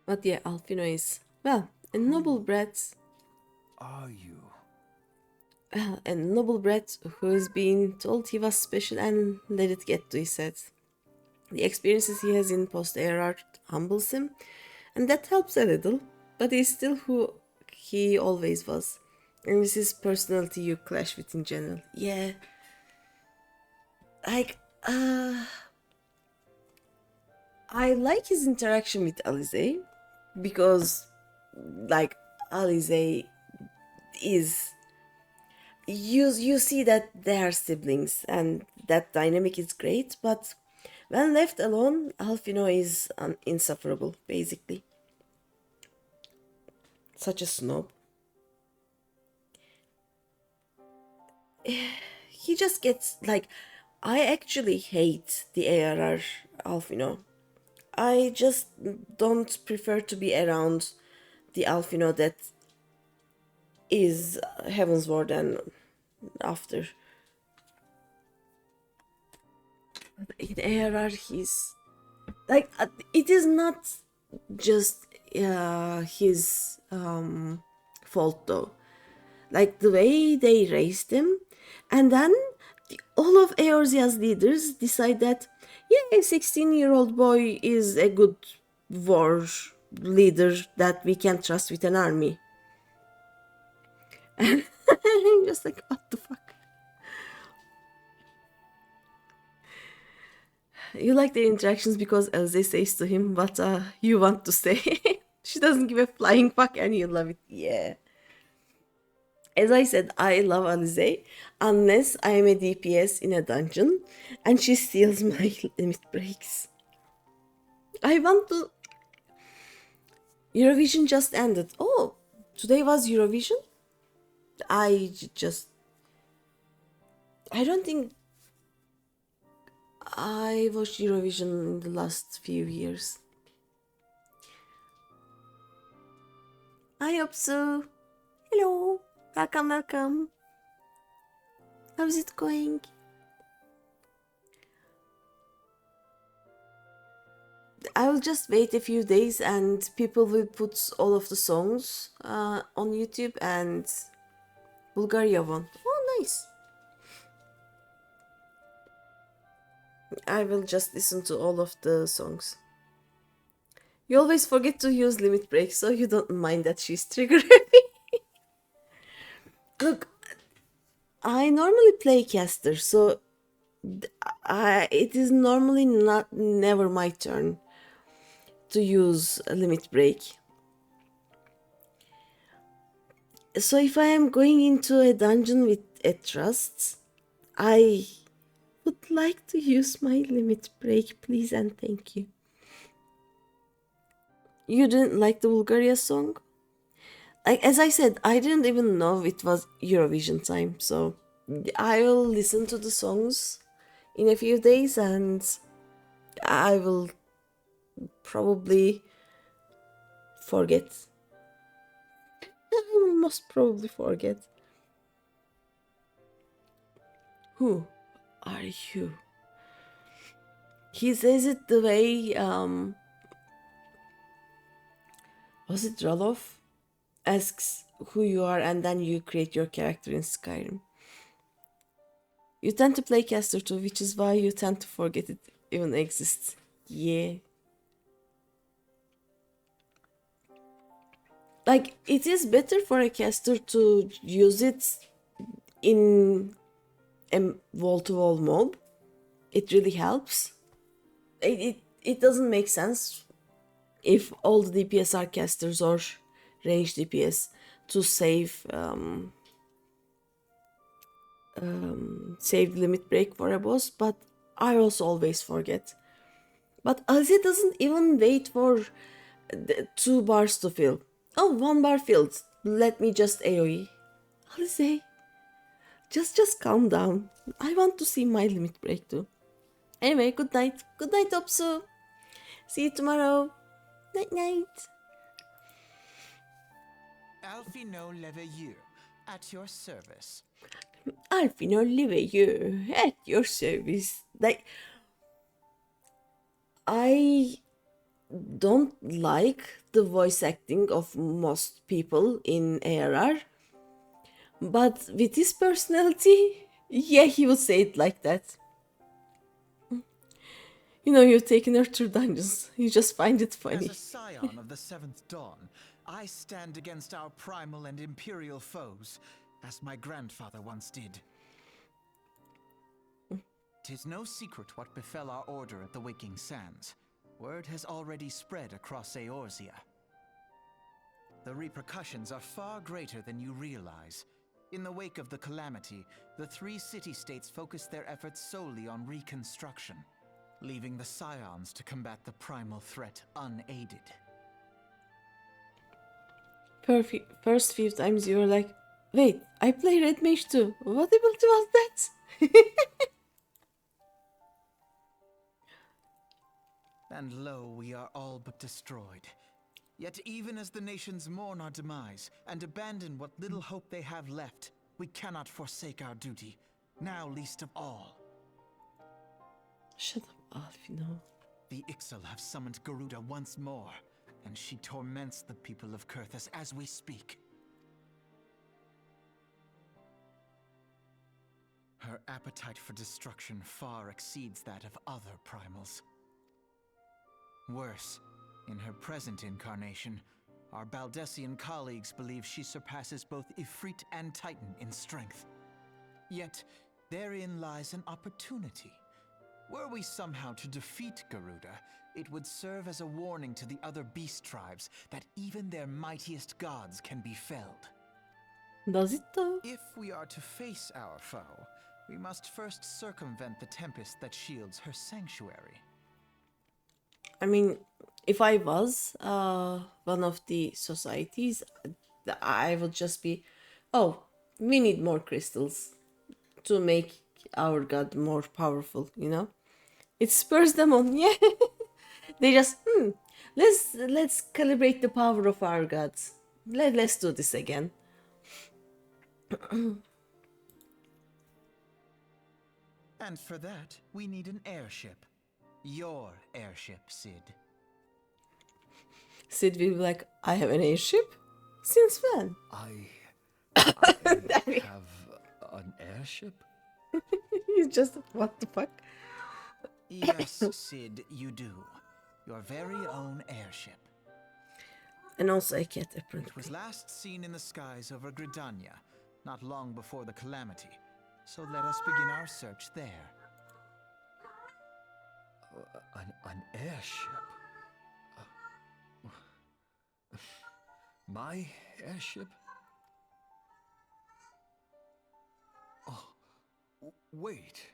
A: But yeah, Alfino is, well, a noble brat.
E: Are you?
A: Well, a noble brat who is being told he was special and let it get to his head. The experiences he has in post-ARR humbles him, and that helps a little, but he's still who he always was. And this is personality you clash with in general. Yeah. Like, I like his interaction with Alize, because, like, Alize is... You see that they are siblings, and that dynamic is great, but when left alone, Alfino is insufferable, basically. Such a snob. He just gets, like, I actually hate the ARR Alfino. I just don't prefer to be around the Alfino that is Heavensward and after. In ARR, he's like, it is not just his fault though. Like the way they raised him, and then all of Eorzea's leaders decide that, yeah, a 16-year-old boy is a good war leader that we can trust with an army. And I'm just like, what the fuck? You like their interactions because Elze says to him what you want to say. She doesn't give a flying fuck and you love it. Yeah. As I said, I love Alize unless I am a DPS in a dungeon and she steals my limit breaks. I want to... Eurovision just ended. Oh, today was Eurovision? I don't think I watched Eurovision in the last few years. I hope so. Hello. Welcome, welcome. How's it going? I will just wait a few days and people will put all of the songs on YouTube, and Bulgaria won. Oh, nice. I will just listen to all of the songs. You always forget to use limit break, so you don't mind that she's triggering me. Look, I normally play caster, so it is normally never my turn to use a limit break. So if I am going into a dungeon with a trust, I would like to use my limit break, please and thank you. You didn't like the Bulgaria song? Like, as I said, I didn't even know it was Eurovision time, so I will listen to the songs in a few days and I will probably forget. I will most probably forget. Who are you? He says it the way, was it Roloff? Asks who you are and then you create your character in Skyrim. You tend to play caster too, which is why you tend to forget it even exists. Yeah. Like, it is better for a caster to use it in a wall-to-wall mob. It really helps. It doesn't make sense if all the DPS are casters or range DPS to save save limit break for a boss, but I also always forget. But Azzy doesn't even wait for the 2 bars to fill. Oh, 1 bar filled. Let me just AoE. Alize, just calm down. I want to see my limit break too. Anyway, good night. Good night, Opsu. See you tomorrow. Night night.
E: Alfino Leveyeux, at your service.
A: Alfino Liveyu at your service. Like, I don't like the voice acting of most people in ARR, but with his personality, yeah, he would say it like that. You know, you've taken her through dungeons. You just find it funny.
E: As a scion of the 7th Dawn, I stand against our primal and imperial foes, as my grandfather once did. 'Tis no secret what befell our order at the Waking Sands. Word has already spread across Eorzea. The repercussions are far greater than you realize. In the wake of the calamity, the 3 city-states focused their efforts solely on reconstruction, leaving the Scions to combat the primal threat unaided.
A: First few times you were like, wait, I play Red Mage too. What ability was that?
E: And lo, we are all but destroyed. Yet even as the nations mourn our demise and abandon what little hope they have left, we cannot forsake our duty, now least of all.
A: Shut up, Alfino.
E: The Ixal have summoned Garuda once more, and she torments the people of Kurthus as we speak. Her appetite for destruction far exceeds that of other primals. Worse, in her present incarnation, our Baldessian colleagues believe she surpasses both Ifrit and Titan in strength. Yet, therein lies an opportunity. Were we somehow to defeat Garuda, it would serve as a warning to the other beast tribes that even their mightiest gods can be felled.
A: Does it though?
E: If we are to face our foe, we must first circumvent the tempest that shields her sanctuary.
A: I mean, if I was one of the societies, I would just be, oh, we need more crystals to make our god more powerful, you know? It spurs them on, yeah. They just, let's calibrate the power of our gods. Let's do this again.
E: And for that, we need an airship. Your airship, Sid.
A: Sid will be like, I have an airship? Since when?
D: I have an airship?
A: He's just, what the fuck?
E: Yes, Sid, you do. Your very own airship.
A: And also a cat,
E: It
A: apparently.
E: was last seen in the skies over Gridania, not long before the calamity. So let us begin our search there.
D: An airship? My airship? Oh, wait.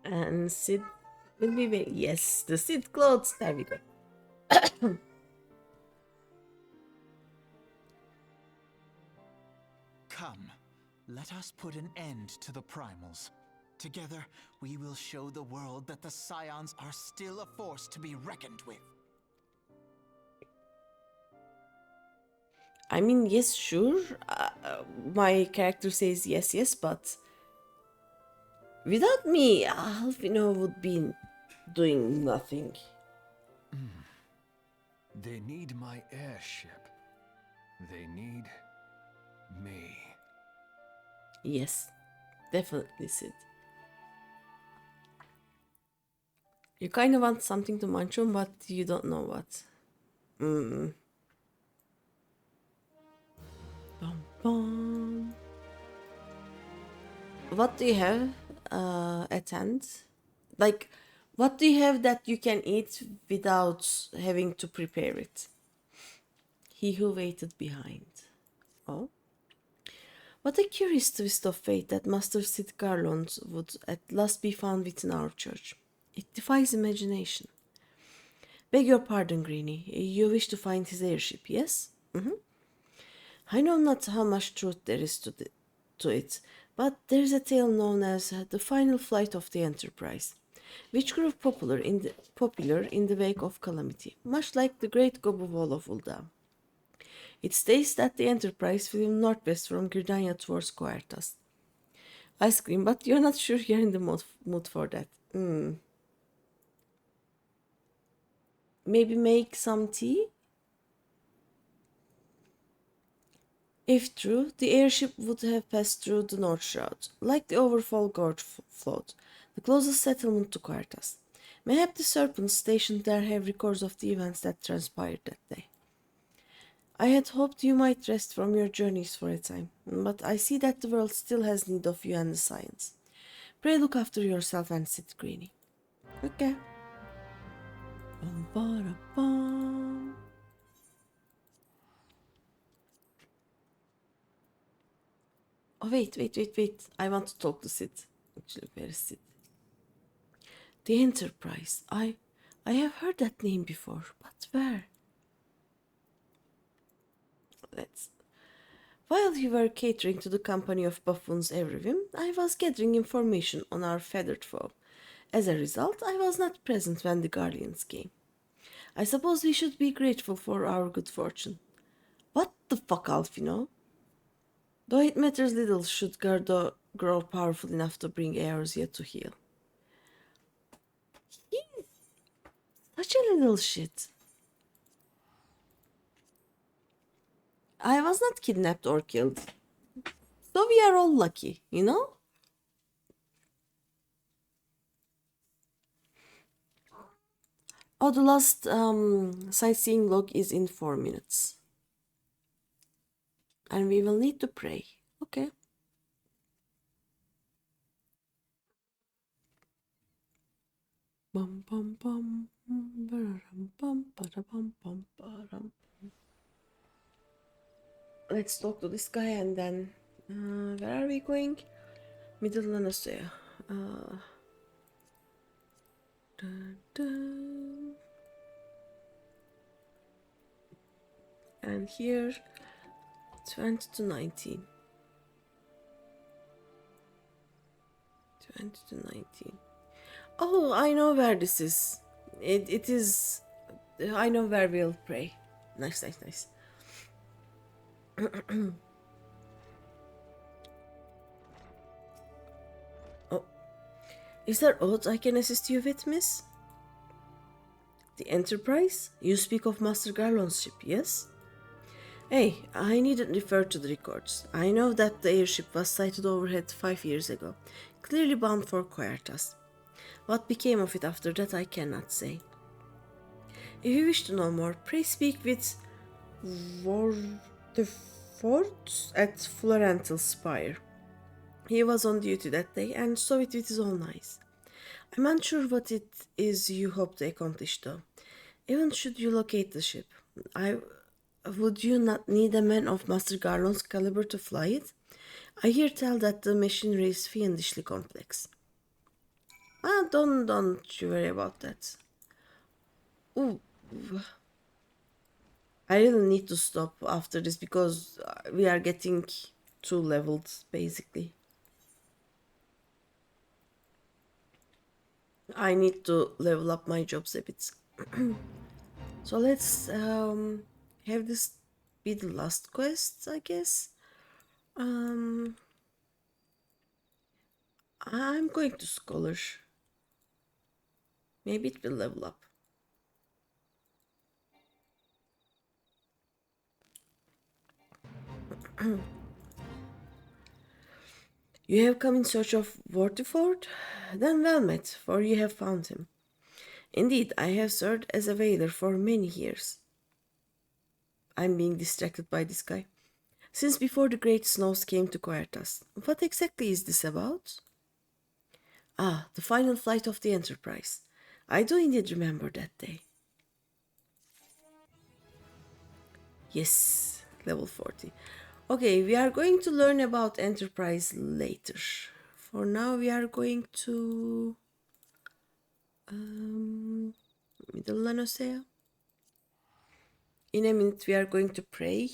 A: And Sid will be very... Yes, the Sid clothes. There we go.
E: Come, let us put an end to the primals. Together, we will show the world that the Scions are still a force to be reckoned with.
A: I mean, yes, sure. My character says yes, yes, but without me, Alfino would be doing nothing.
D: They need my airship. They need me.
A: Yes, definitely, Sid. You kind of want something to munch on, but you don't know what. Bum, bum. What do you have at hand? Like, what do you have that you can eat without having to prepare it? He who waited behind. Oh. What a curious twist of fate that Master Sid Garland would at last be found within our church. It defies imagination. Beg your pardon, Greeny. You wish to find his airship, yes? I know not how much truth there is to it, but there is a tale known as the final flight of the Enterprise, which grew popular in the wake of calamity, much like the Great Gobu Wall of Ul'dah. It states that the Enterprise flew northwest from Gridania towards Coartas. Ice cream, but you're not sure you're in the mood for that. Maybe make some tea? If true, the airship would have passed through the North Shroud, like the Overfall Gorge float, the closest settlement to Coartas. Mayhap the serpents stationed there have records of the events that transpired that day. I had hoped you might rest from your journeys for a time, but I see that the world still has need of you and the science. Pray look after yourself and sit, Greeny. Okay. Bum. Oh, wait. I want to talk to Sid. Actually, where is Sid? The Enterprise. I have heard that name before, but where? While you were catering to the company of buffoons every whim, I was gathering information on our feathered foe. As a result, I was not present when the Guardians came. I suppose we should be grateful for our good fortune. What the fuck, Alfino? Though it matters little should Gerdo grow powerful enough to bring Eorzea to heal. He's such a little shit. I was not kidnapped or killed. So we are all lucky, you know? Oh, the last sightseeing log is in 4 minutes. And we will need to pray. Okay. Bum bum bum. Let's talk to this guy and then where are we going? Middle Lanosea. And here 20 to 19. 20 to 19. Oh, I know where this is. It is... I know where we'll pray. Nice. Oh. Is there aught I can assist you with, miss? The Enterprise? You speak of Master Garlon's ship, yes? Hey, I needn't refer to the records. I know that the airship was sighted overhead 5 years ago, clearly bound for Coertas. What became of it after that I cannot say. If you wish to know more, pray speak with Vortifort at Florental Spire. He was on duty that day and saw it with his own eyes. I'm unsure what it is you hope to accomplish though. Even should you locate the ship, would you not need a man of Master Garlon's caliber to fly it? I hear tell that the machinery is fiendishly complex. Don't you worry about that. Ooh, I really need to stop after this because we are getting too leveled, basically. I need to level up my jobs a bit. So let's have this be the last quest, I guess. I'm going to Scholar. Maybe it will level up. You have come in search of Vortiford? Then well met, for you have found him. Indeed, I have served as a waiter for many years. I'm being distracted by this guy. Since before the great snows came to Coertas. What exactly is this about? Ah, the final flight of the Enterprise. I do indeed remember that day. Yes, level 40. Okay, we are going to learn about Enterprise later. For now, we are going to Middle Lanosea. In a minute, we are going to pray.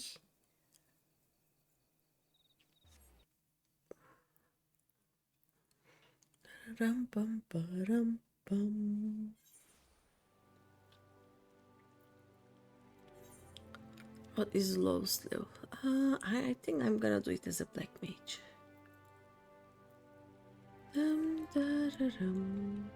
A: Ram pam param pam. What is lowest level? I think I'm gonna do it as a black mage. Da-da-dum.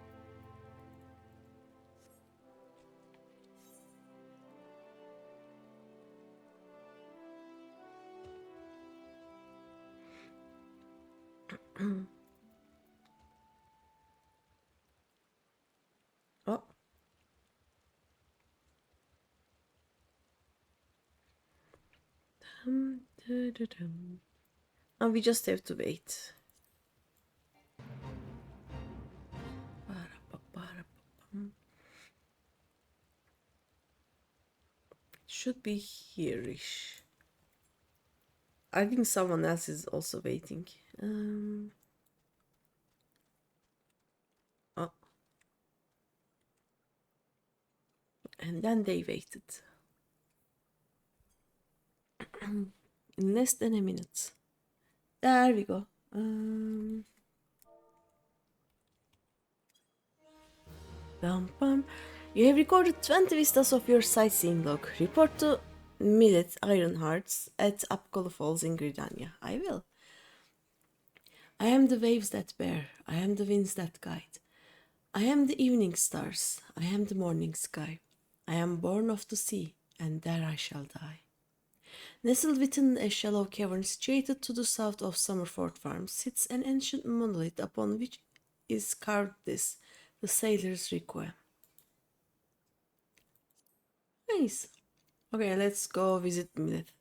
A: Oh. Da-da-dum. And we just have to wait. Should be here-ish. I think someone else is also waiting. Oh. And then they waited. In less than a minute. There we go. Bum, bum. You have recorded 20 vistas of your sightseeing log. Report to Millet Ironhearts at Apcola Falls in Gridania. I will. I am the waves that bear. I am the winds that guide. I am the evening stars. I am the morning sky. I am born of the sea, and there I shall die. Nestled within a shallow cavern situated to the south of Summerford Farm sits an ancient monolith upon which is carved this, the sailor's requiem. Nice. Okay, let's go visit Millet.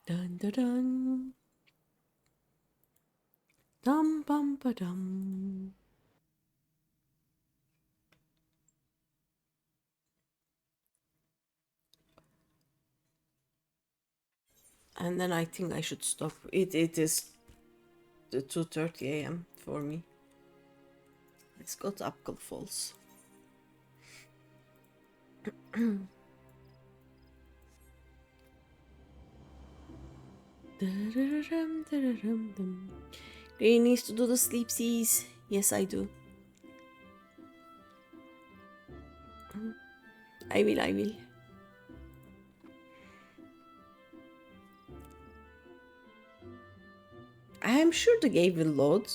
A: Dun dun dun. Dum bum ba dum. And then I think I should stop. It is 2:30 a.m. for me. Let's go to Apple Falls. Green needs to do the sleepsies. Yes, I do. I will. I am sure the game will load.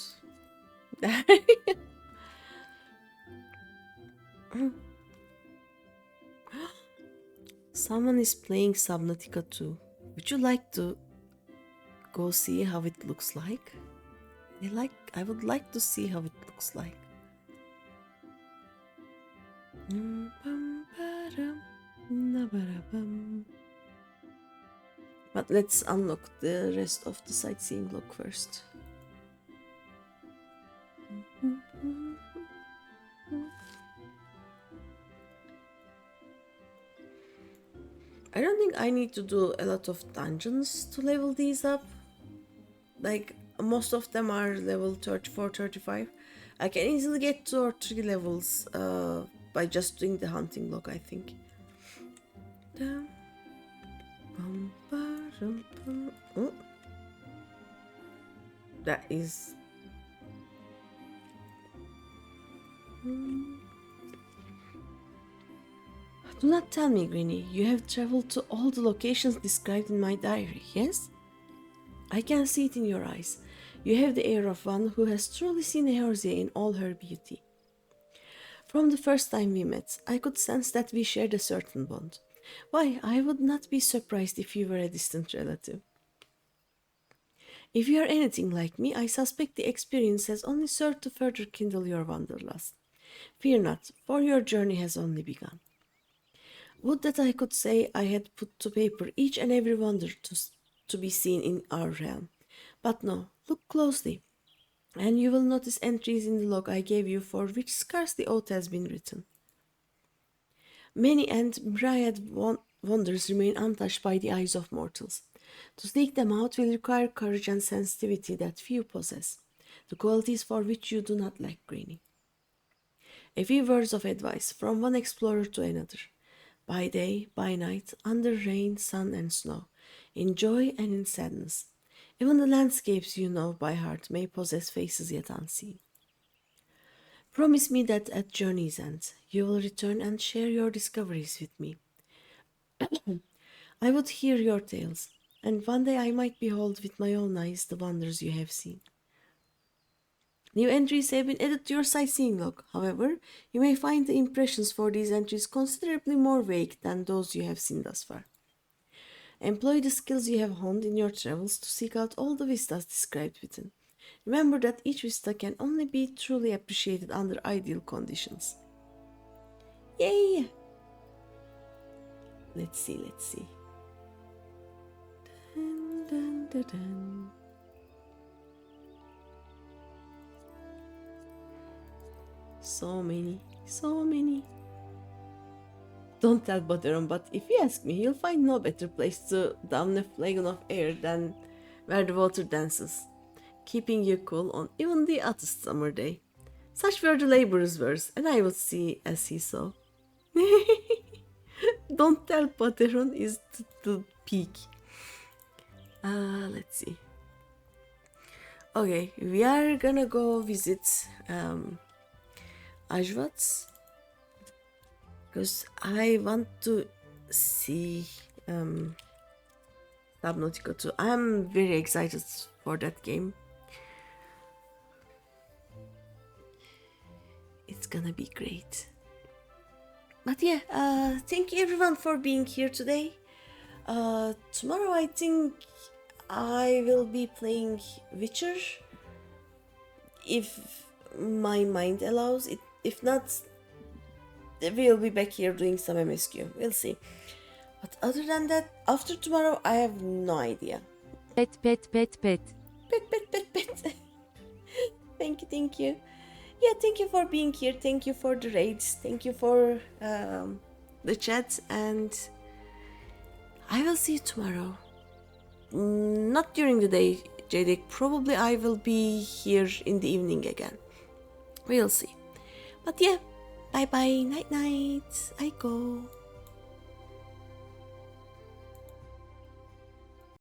A: Someone is playing Subnautica 2. Would you like to go see how it looks like? I would like to see how it looks like. But let's unlock the rest of the sightseeing log first. I don't think I need to do a lot of dungeons to level these up. Like, most of them are level 34, 35. I can easily get 2 or 3 levels by just doing the hunting log, I think. Oh. That is... Do not tell me, Greeny, you have traveled to all the locations described in my diary, yes? I can see it in your eyes. You have the air of one who has truly seen Eorzea in all her beauty. From the first time we met, I could sense that we shared a certain bond. Why, I would not be surprised if you were a distant relative. If you are anything like me, I suspect the experience has only served to further kindle your wanderlust. Fear not, for your journey has only begun. Would that I could say I had put to paper each and every wonder to be seen in our realm. But no, look closely, and you will notice entries in the log I gave you for which scarcely aught has been written. Many and myriad wonders remain untouched by the eyes of mortals. To seek them out will require courage and sensitivity that few possess, the qualities for which you do not lack, Greeny. A few words of advice from one explorer to another. By day, by night, under rain, sun and snow, in joy and in sadness. Even the landscapes you know by heart may possess faces yet unseen. Promise me that at journey's end, you will return and share your discoveries with me. I would hear your tales, and one day I might behold with my own eyes the wonders you have seen. New entries have been added to your sightseeing log. However, you may find the impressions for these entries considerably more vague than those you have seen thus far. Employ the skills you have honed in your travels to seek out all the vistas described within. Remember that each vista can only be truly appreciated under ideal conditions. Yay! Let's see. Dun, dun, dun, dun. So many. Don't tell Butteron, but if you ask me, you'll find no better place to down a flagon of air than where the water dances, keeping you cool on even the hottest summer day. Such were the laborers' words, and I would see as he saw. Don't tell Butteron is the peak. Let's see. Okay, we are gonna go visit Ajwats, because I want to see Subnautica 2. I'm very excited for that game. It's gonna be great. But yeah, thank you everyone for being here today. Tomorrow I think I will be playing Witcher, if my mind allows it. If not, we'll be back here doing some MSQ. We'll see. But other than that, after tomorrow, I have no idea.
G: Pet.
A: Pet. Thank you. Yeah, thank you for being here. Thank you for the raids. Thank you for the chat. And I will see you tomorrow. Not during the day, Jadek. Probably I will be here in the evening again. We'll see. But yeah, bye bye, night night. I go.